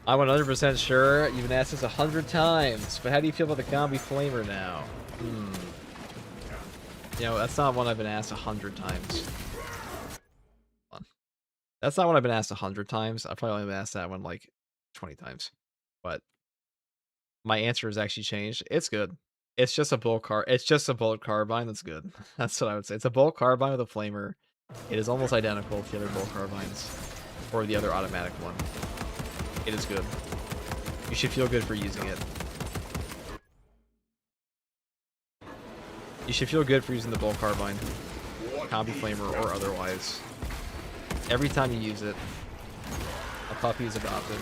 I'm 100% sure you've been asked this 100 times, but how do you feel about the Combi Flamer now? You know, that's not one I've been asked 100 times. That's not one I've been asked 100 times. I've probably only been asked that one like 20 times. But my answer has actually changed. It's good. It's just a bullet carbine that's good. That's what I would say. It's a bullet carbine with a flamer. It is almost identical to the other bullet carbines or the other automatic one. It is good. You should feel good for using it. You should feel good for using the bullet carbine, combi flamer, or otherwise. Every time you use it, a puppy is adopted.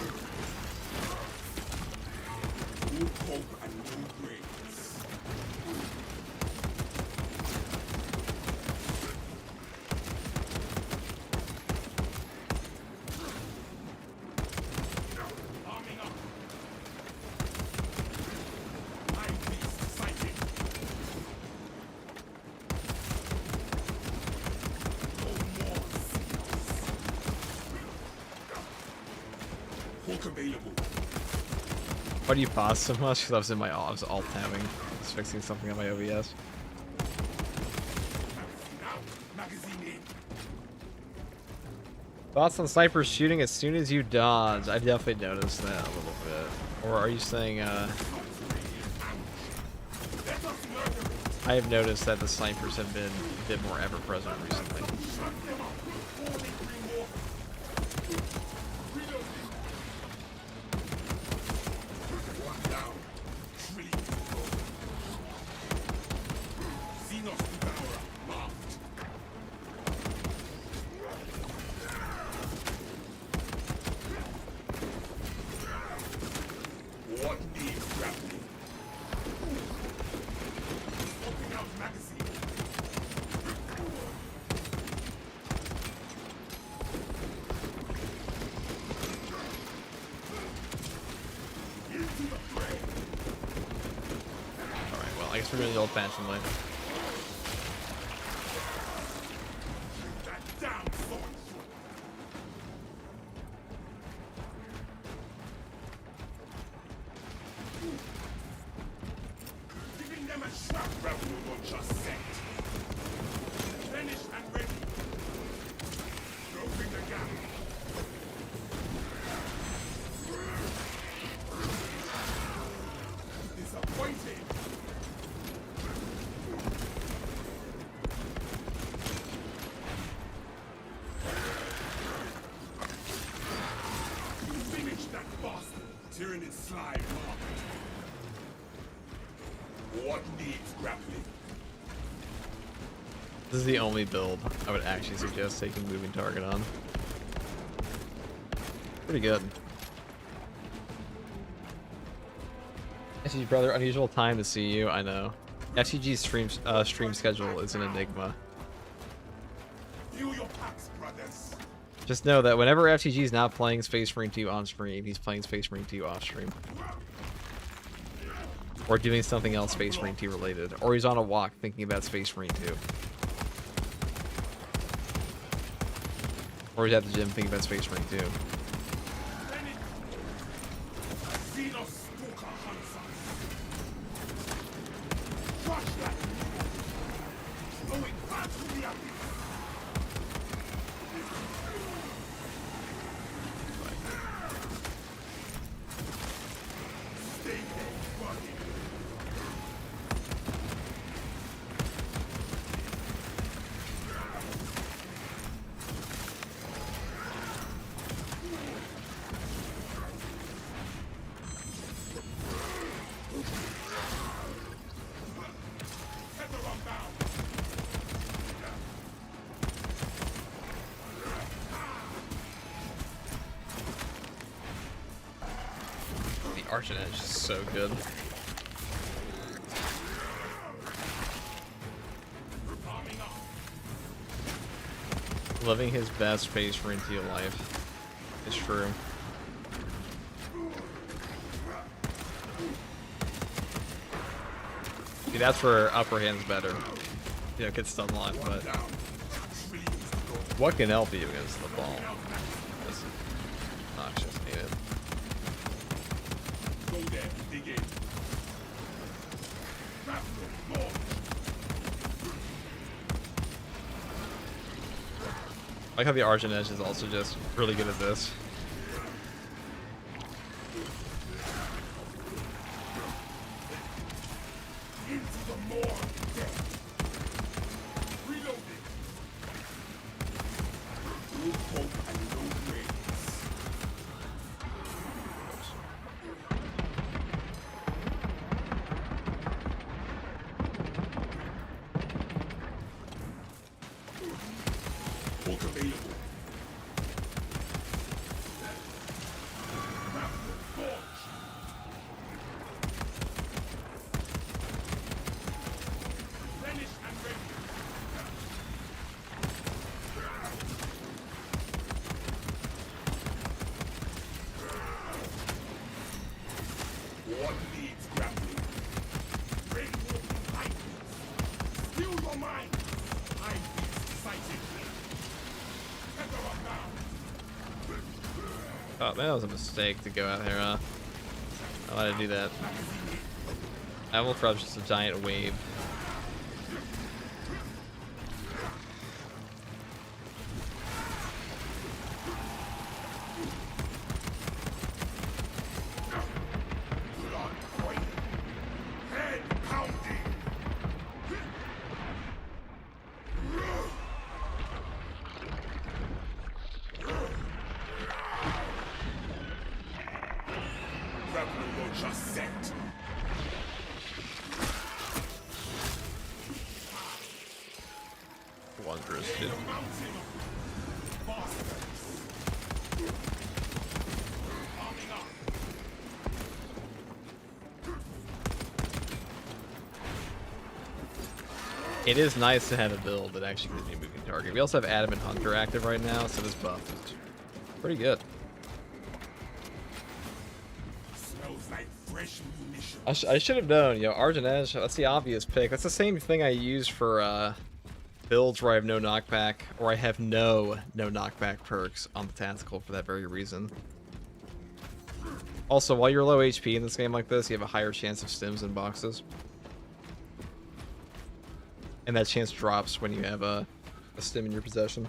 Why do you pause so much? Because I was alt tabbing. I was fixing something on my OBS. Thoughts on snipers shooting as soon as you dodge? I definitely noticed that a little bit. Or are you saying, I have noticed that the snipers have been a bit more ever-present recently. I guess we're doing the old-fashioned way. That damn sword. Giving them a shrap rebel launcher set. Finished and ready. Closing the gap. Disappointed. Finish that bastard. Tyranid slide marked. What needs grappling? This is the only build I would actually suggest taking moving target on. Pretty good. FTG brother, unusual time to see you. I know. FTG's stream schedule is an enigma. Feel your packs, brothers. Just know that whenever FTG is not playing Space Marine 2 on stream, he's playing Space Marine 2 off stream. Or doing something else Space Marine 2 related. Or he's on a walk thinking about Space Marine 2. Or he's at the gym thinking about Space Marine 2. Arch and Edge is so good. Living his best Space Marine 2 life. It's true. See, that's where upper hand's better. You know, get stun locked, but what can help you against the ball? It's obnoxious, hate it. I like how the Argent Edge is also just really good at this. Oh, man, that was a mistake to go out here, huh? Why did I do that? Animal Crab's just a giant wave. Wondrous, dude. It is nice to have a build that actually gives me a moving target. We also have Adamant Hunter active right now, so this buff is pretty good. Smells like fresh munitions. I should have known, Argent Edge, that's the obvious pick. That's the same thing I use for builds where I have no knockback, or I have no knockback perks on the tactical for that very reason. Also, while you're low HP in this game like this, you have a higher chance of stims and boxes. And that chance drops when you have a stim in your possession.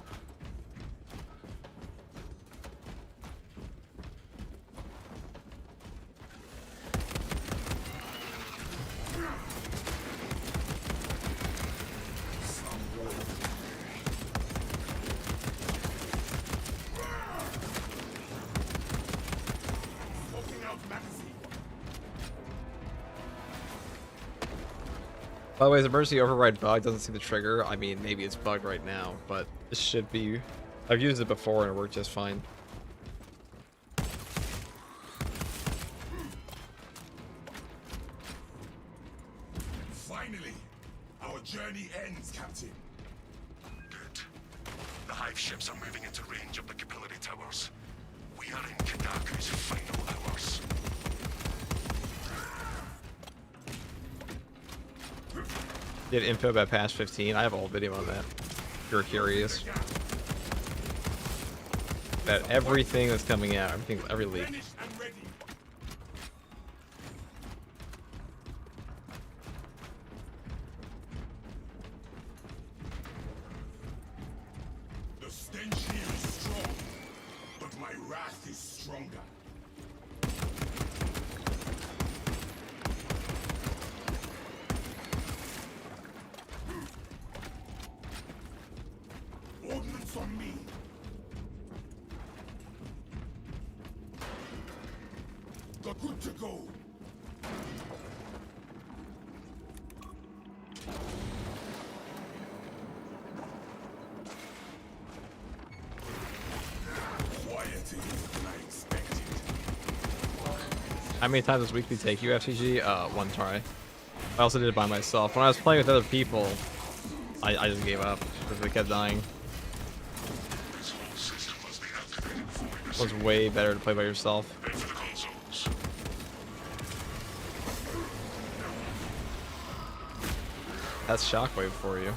By the way, the emergency override bug doesn't see the trigger. I mean, maybe it's bugged right now, but this should be... I've used it before and it worked just fine. Finally, our journey ends, Captain. Good. The hive ships are moving into range of the capillary towers. We are in Kadaku's final hours. Did info about past 15. I have a whole video on that. If you're curious. About everything that's coming out, every leak. Finished and ready. The stench here is strong, but my wrath is stronger. Ordnance on me. Got good to go. Quieter than I expected. How many times does weekly take you, FCG? One try. I also did it by myself. When I was playing with other people, I just gave up because they kept dying. This whole system must be activated before we It was way better to play by yourself. Head for the consoles. That's Shockwave for you.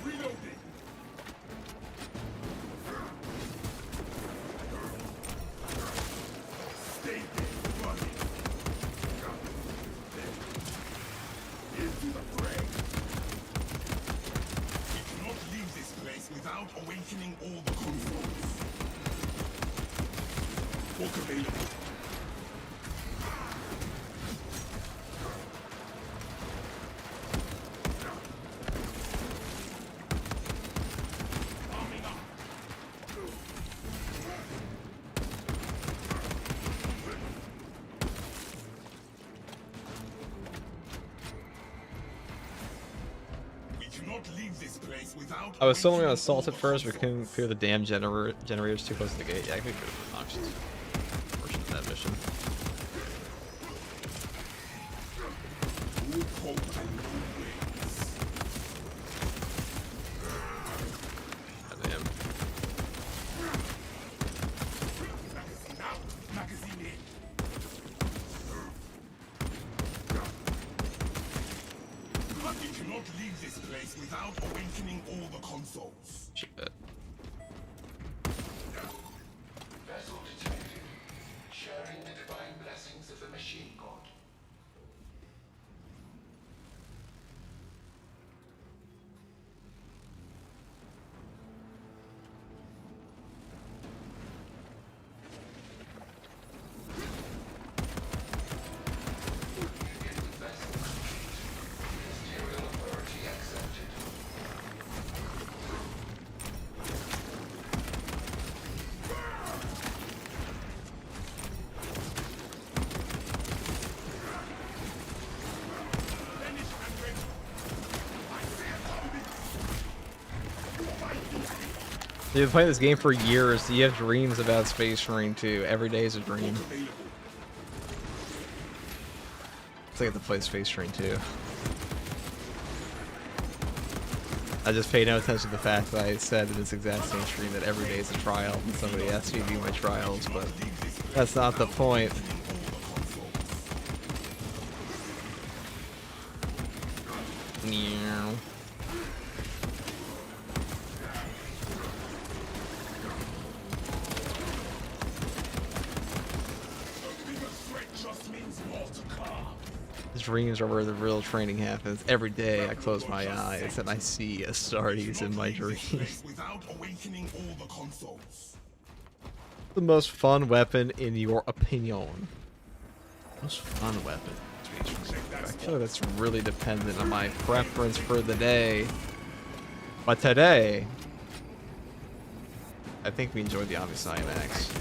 Reloading. Stay there, buddy. Into the fray. We cannot leave this place without awakening all the consoles. Walk available. Arming up. We cannot leave this place without I was still awakening gonna assault all at the first, but couldn't consoles. clear the damn generators too close to the gate. Yeah, I could go to the auctions. Fortunate that mission. All hope and no wings. Goddamn. Magazine out, magazine in. But we cannot leave this place without awakening all the consoles. Shit. Vessel detected. Sharing the divine blessings of the machine god. Vessel complete. Ministerial authority accepted. You've been playing this game for years. You have dreams about Space Marine 2. Every day is a dream. Available. It's like I have to play Space Marine 2. I just pay no attention to the fact that I said in this exact same stream that every day is a trial, and somebody asked me to view my trials, but that's not the point. Meow. Dreams are where the real training happens. Every day I close my eyes and I see Astartes in my dreams. The most fun weapon in your opinion? Most fun weapon? I feel like that's really dependent on my preference for the day. But today, I think we enjoyed the obvious IMAX.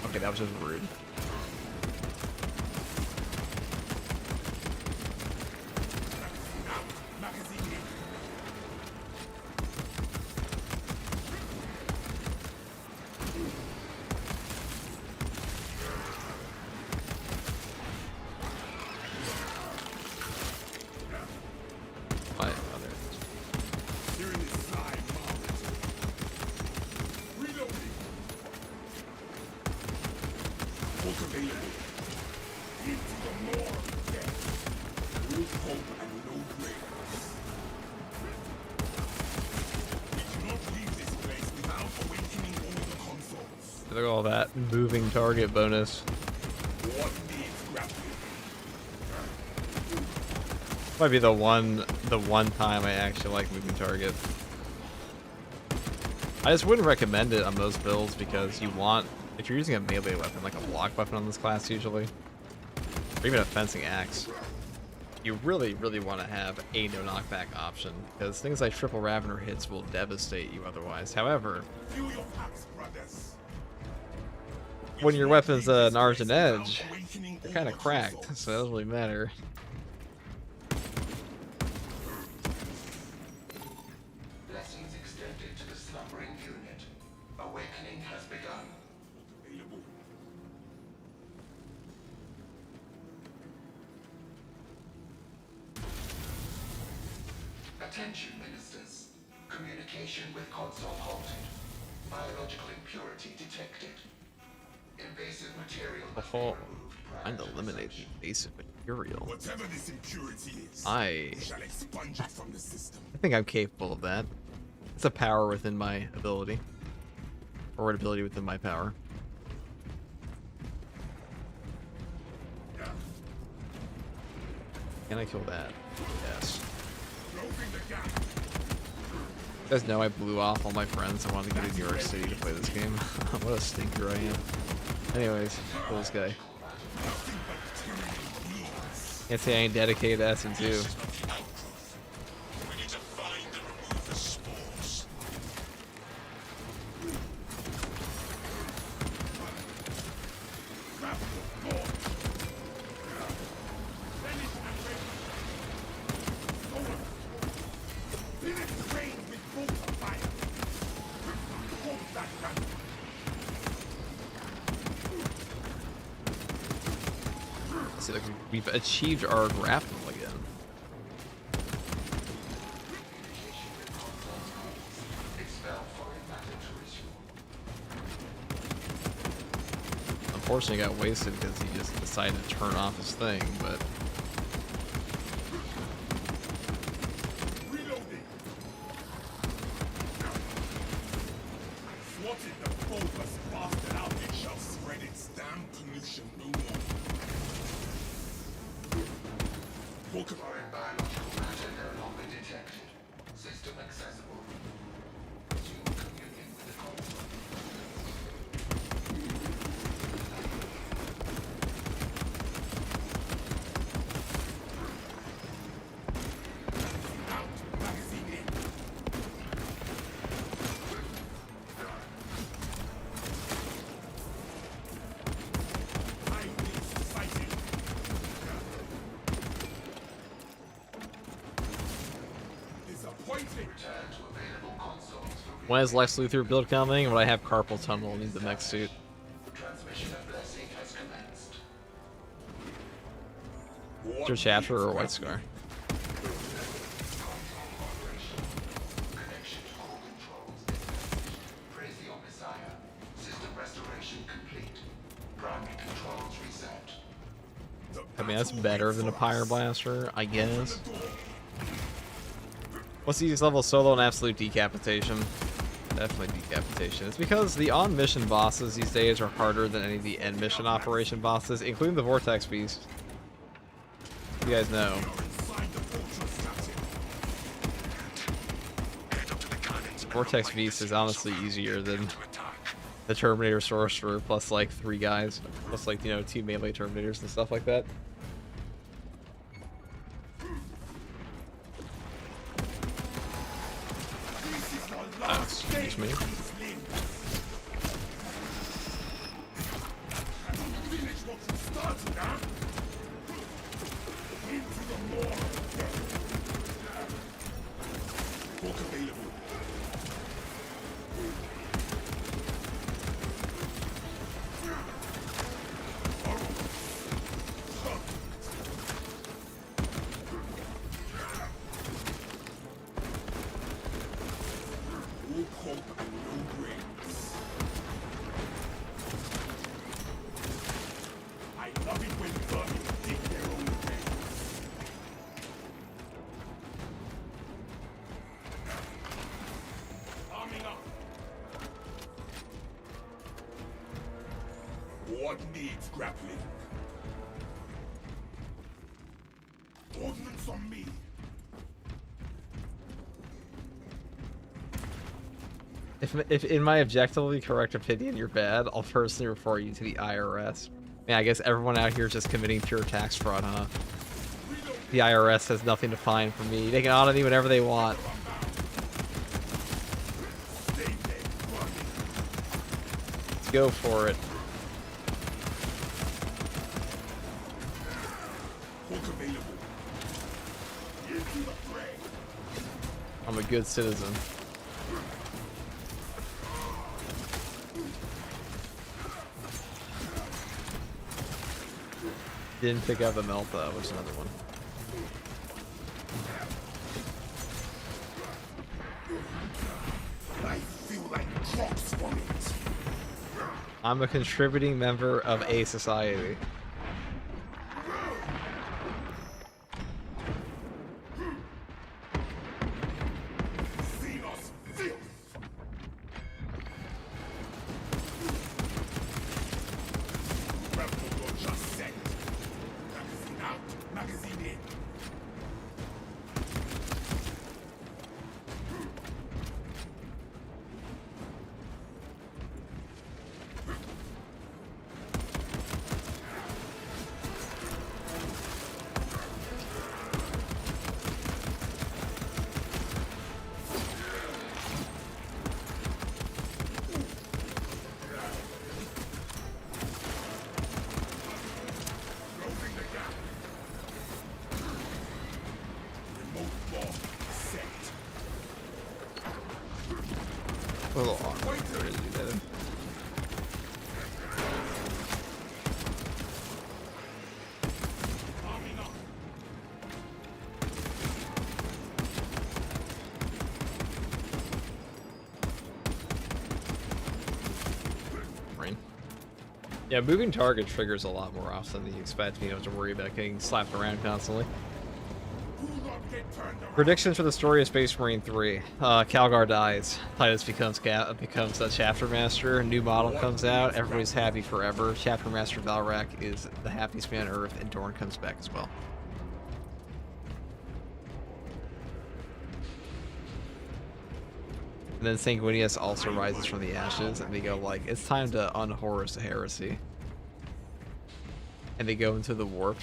Okay, that was just rude. Look at all that moving target bonus. Might be the one time I actually like moving target. I just wouldn't recommend it on most builds because you want, if you're using a melee weapon, like a block weapon on this class usually, or even a fencing axe, you really want to have a no knockback option because things like triple Ravener hits will devastate you otherwise. However, when your weapon's an Argent Edge, they're kind of cracked, so it doesn't really matter. Blessings extended to the slumbering unit. Awakening has begun. Attention, ministers. Communication with console halted. Biological impurity detected. Invasive material. And eliminate the invasive material. Whatever this impurity is, I shall expunge it from the system. think I'm capable of that. It's a power within my ability. Or an ability within my power. Can I kill that? Yes. You guys know I blew off all my friends. I wanted to go to New York City to play this game. What a stinker I am. Anyways, kill this guy. Can't say I ain't dedicated to SM2. We need to find and remove the spores. See, like we've achieved our grapple again. Unfortunately, got wasted because he just decided to turn off his thing, but. Foreign biological matter no longer detected. System accessible. Resume communion with the console. When is Lex Luthor build coming? When I have carpal tunnel in the mech suit. Transmission of blessing has commenced. Is there a chapter or a white scar? Connection to core controls established. Praise the Messiah. System restoration complete. Primary controls reset. I mean, that's better than a Pyre Blaster, I guess. What's the easiest level? Solo and absolute decapitation. Definitely decapitation. It's because the on-mission bosses these days are harder than any of the end-mission operation bosses, including the Vortex Beast. You guys know. Vortex Beast is honestly easier than the Terminator Sorcerer plus like 3 guys. Plus like, you know, 2 melee Terminators and stuff like that. Excuse me. What needs grappling? Ordnance on me. If in my objectively correct opinion you're bad, I'll personally refer you to the IRS. Man, I guess everyone out here is just committing pure tax fraud, huh? The IRS has nothing to find for me. They can audit me whenever they want. Let's go for it. I'm a good citizen. Didn't pick up the melt though, which is another one. I feel like drops from it. I'm a contributing member of a society. A little awkward to really do that. Rain. Yeah, moving target triggers a lot more often than you expect. You don't have to worry about getting slapped around constantly. Predictions for the story of Space Marine 3. Calgar dies. Titus becomes a chapter master. New model comes out. Everybody's happy forever. Chapter master Valrak is the happiest man on Earth, and Dorn comes back as well. And then Sanguinius also rises from the ashes, and they go like, it's time to unhorse the heresy. And they go into the warp.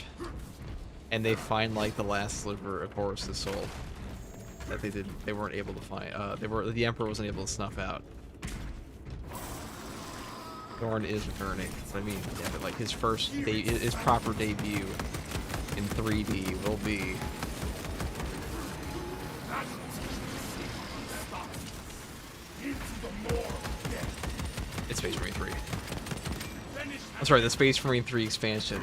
And they find like the last sliver of Horus's soul that they weren't able to find. The Emperor wasn't able to snuff out. Dorn is returning. I mean, yeah, but like his proper debut in 3D will be It's Space Marine 3. I'm sorry, the Space Marine 3 expansion.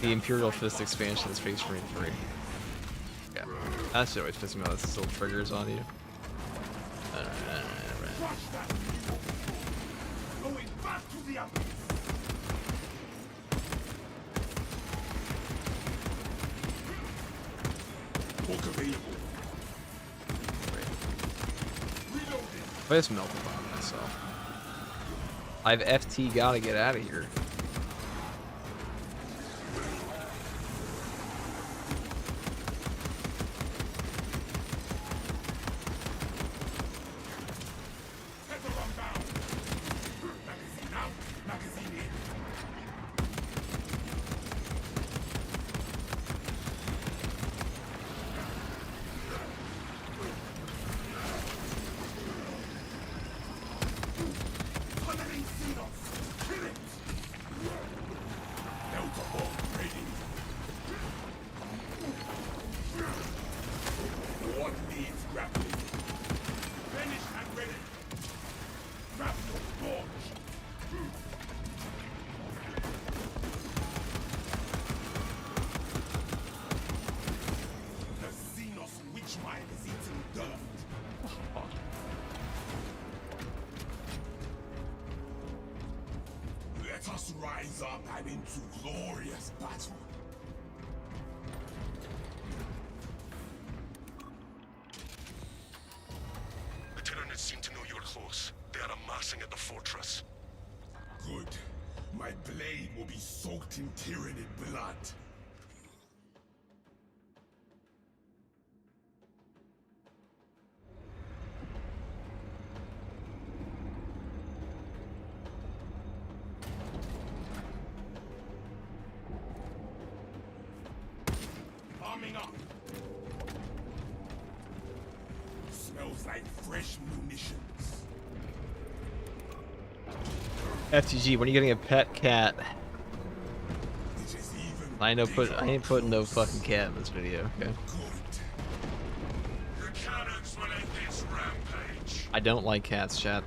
The Imperial Fist expansion is Space Marine 3. Yeah, that shit always pisses me off. It still triggers on you. Going back to the upper. Book available. I just melted bomb myself. I've FT gotta get out of here. Let us rise up and into glorious battle. The Tyranids seem to know you're close. They are amassing at the fortress. Good. My blade will be soaked in Tyranid blood. Arming up. Smells like fresh munitions. FTG, when are you getting a pet cat? It is even I bigger. ain't putting no fucking cat in this video, okay? The cannons will end this rampage. I don't like cats, chat.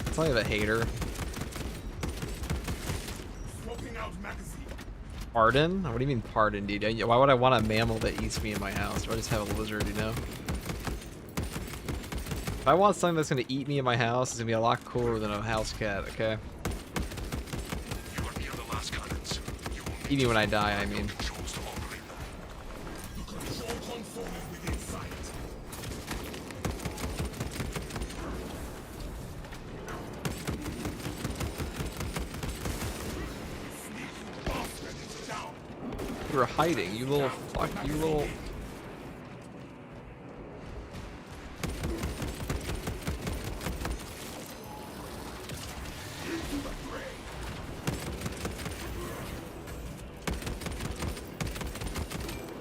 It's not even a hater. Swapping out magazine. Pardon? What do you mean pardon, dude? Why would I want a mammal that eats me in my house? Or I just have a lizard, you know? If I want something that's gonna eat me in my house, it's gonna be a lot cooler than a house cat, okay? You are near the last cannons. You will Eat me when I die, I mean. controls to operate them. The control console is within sight. Sneaky bastard is down. You were hiding, you little fuck, you little... Into the fray.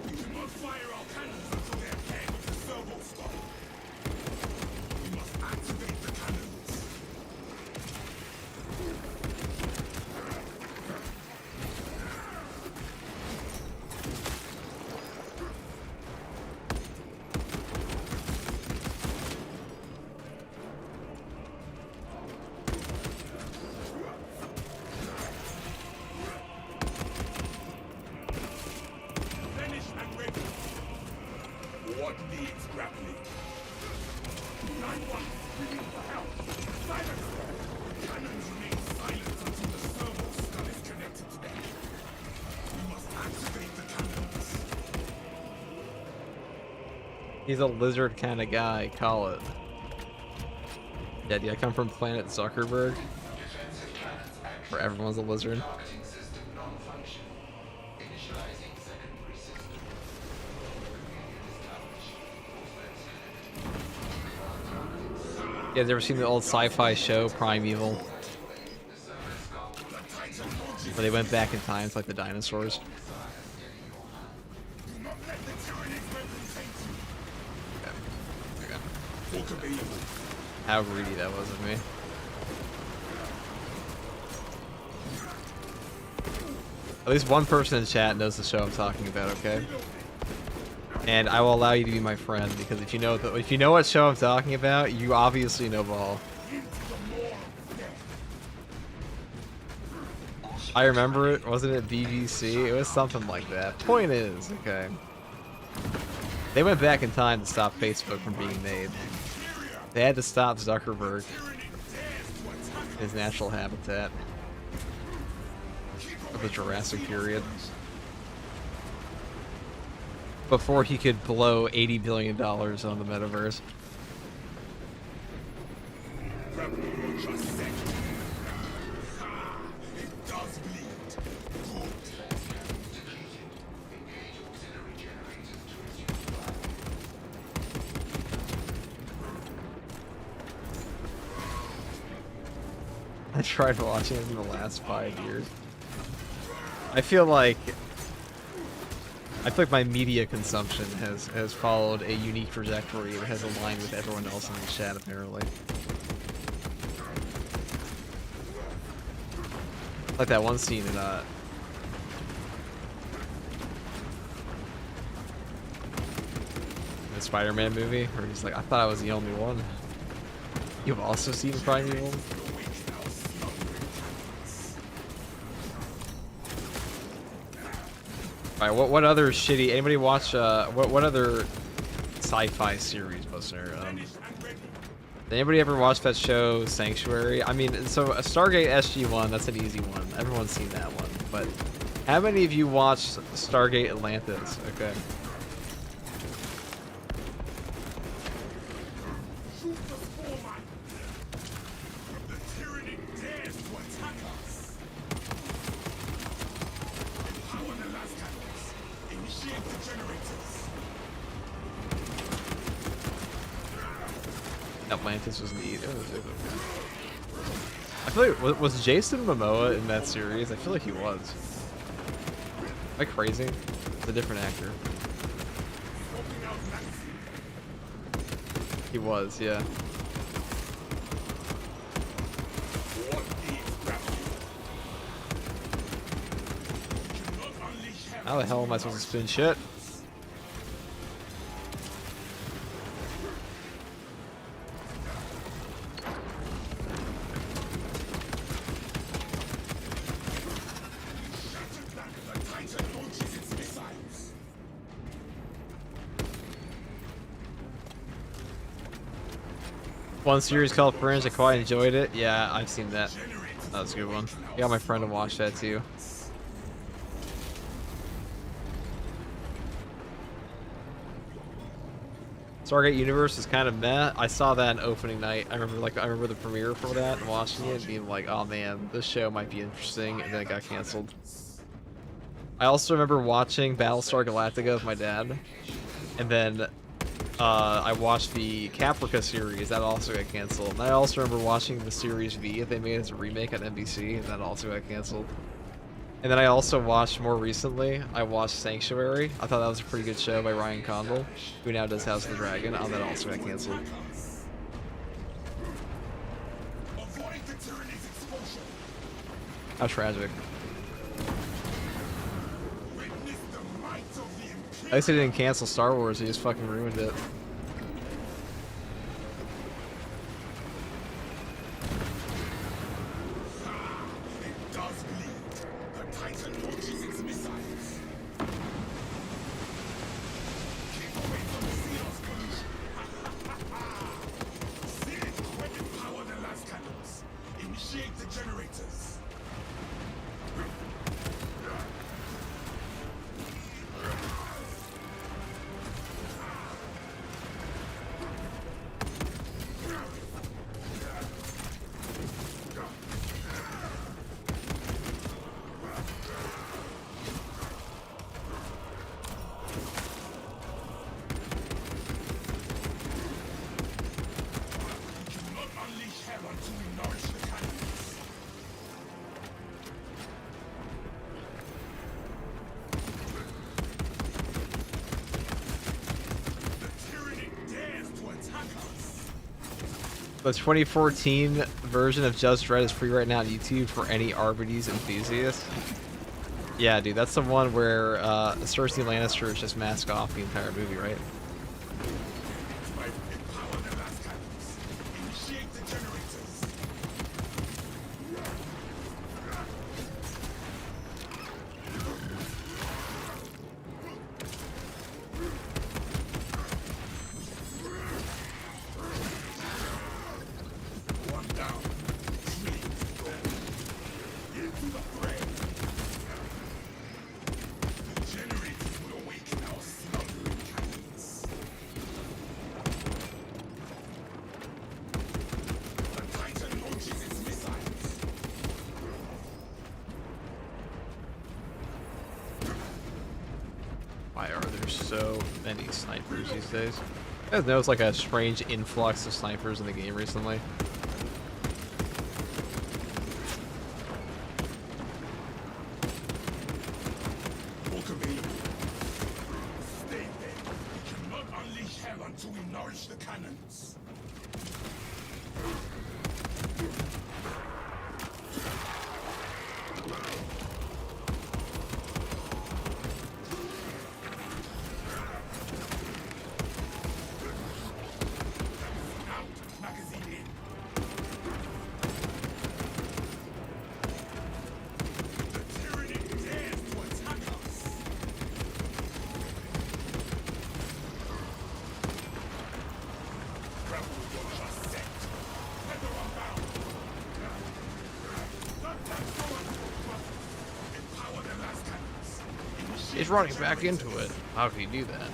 We cannot fire our cannons until they're paired with the servo stock. We must activate the cannons. Finish and ready. What needs grappling? 9-1, we need for help. Silence! Cannons remain silent until the servo skull is connected to them. We must activate the cannons. He's a lizard kind of guy, call it. Yeah, dude, I come from planet Zuckerberg, Defensive cannons action. where everyone's a lizard. Targeting system non-function. Initializing secondary system. Convenient established. You guys ever seen the old sci-fi show, Primeval? Where they went back in time to like the dinosaurs? Do not let the Tyranids represent you. Okay. Talk available. How greedy that was of me. At least one person in chat knows the show I'm talking about, okay? And I will allow you to be my friend because if you know what show I'm talking about, you obviously know ball. I remember it. Wasn't it BBC? It was something like that. Point is, okay. They went back in time to stop Facebook from being made. They had to stop Zuckerberg in his natural habitat of the Jurassic period before he could blow $80 billion on the metaverse. I tried watching it in the last 5 years. I feel like my media consumption has followed a unique trajectory that has aligned with everyone else in the chat apparently. Like that one scene in the Spider-Man movie where he's like, I thought I was the only one. You've also seen Primeval? Alright, what other shitty... Anybody watch, what other sci-fi series was there? Did anybody ever watch that show, Sanctuary? I mean, so a Stargate SG-1, that's an easy one. Everyone's seen that one. But how many of you watched Stargate Atlantis? Okay. Atlantis was neat. It was okay. I feel like, was Jason Momoa in that series? I feel like he was. Am I crazy? It's a different actor. He was, yeah. How the hell am I supposed to spin shit? One series called Fringe, I quite enjoyed it. Yeah, I've seen that. That was a good one. I got my friend to watch that too. Stargate Universe is kind of meh. I saw that in opening night. I remember the premiere for that and watching it and being like, oh man, this show might be interesting, and then it got canceled. I also remember watching Battlestar Galactica with my dad, and then I watched the Caprica series, that also got canceled. And I also remember watching the Series V that they made as a remake on NBC, and that also got canceled. And then I also watched, more recently, I watched Sanctuary. I thought that was a pretty good show by Ryan Condal, who now does House of the Dragon. Oh, that also got canceled. How tragic. At least they didn't cancel Star Wars, they just fucking ruined it. The 2014 version of Judge Dredd is free right now on YouTube for any RPGs enthusiast. Yeah, dude, that's the one where Cersei Lannister is just mask off the entire movie, right? Why are there so many snipers these days? You guys know it's like a strange influx of snipers in the game recently. Until we nourish the cannons. He's running back into it. How can you do that?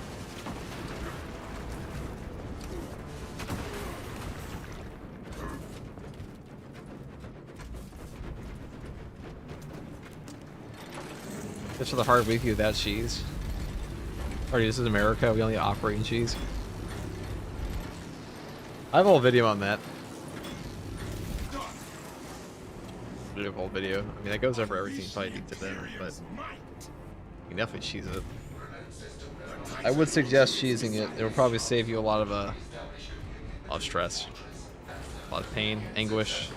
Just for the hard week without cheese. Alright, this is America. We only operate in cheese. I have a whole video on that. A whole video. I mean, that goes over everything you probably need to know, but you can definitely cheese it. I would suggest cheesing it. It will probably save you a lot of stress, a lot of pain, anguish.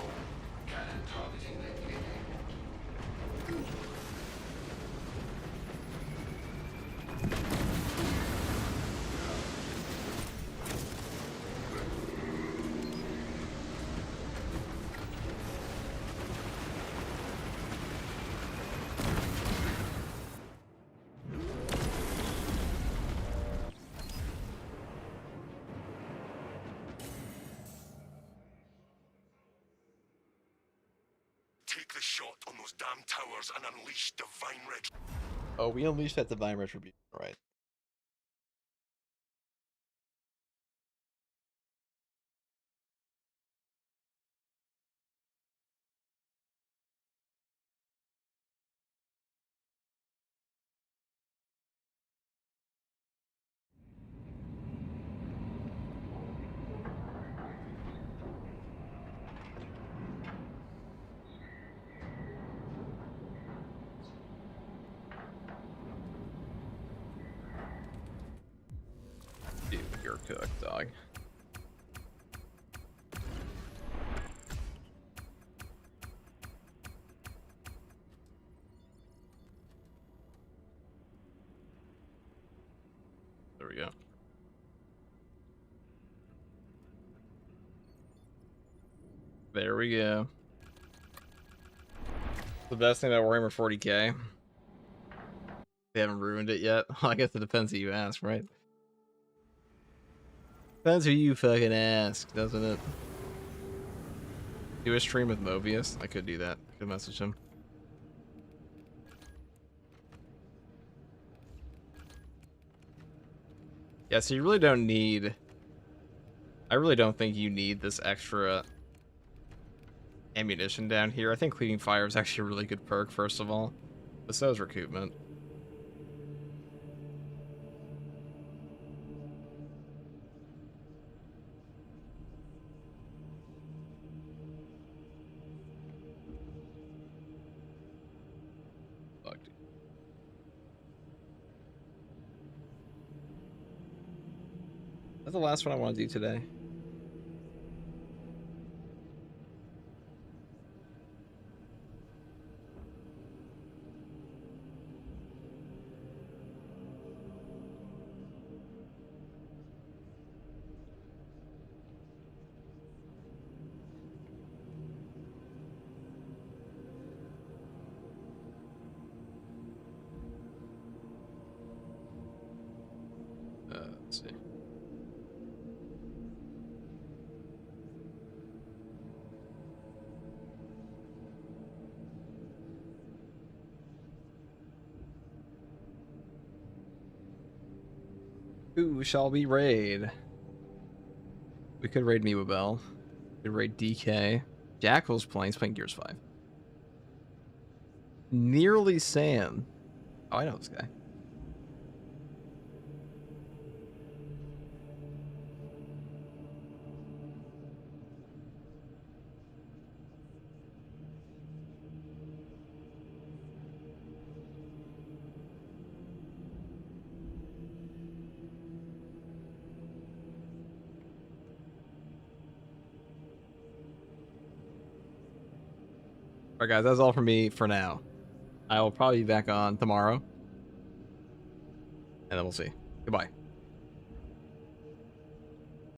Take the shot on those damn towers and unleash divine red. Oh, we unleashed that divine retribution, right? Dude, you're cooked, dog. There we go. There we go. The best thing about Warhammer 40k. They haven't ruined it yet. I guess it depends who you ask, right? Depends who you fucking ask, doesn't it? Do a stream with Mobius? I could do that. I could message him. Yeah, so you really don't need... I really don't think you need this extra ammunition down here. I think Cleaning Fire is actually a really good perk, first of all. But so is Recoupment. Fuck, dude. That's the last one I want to do today. see. Who shall we raid? We could raid Mewabell. We could raid DK. Jackal's playing. He's playing Gears 5. Nearly Sam. Oh, I know this guy. Alright guys, that's all from me for now. I will probably be back on tomorrow. And then we'll see. Goodbye.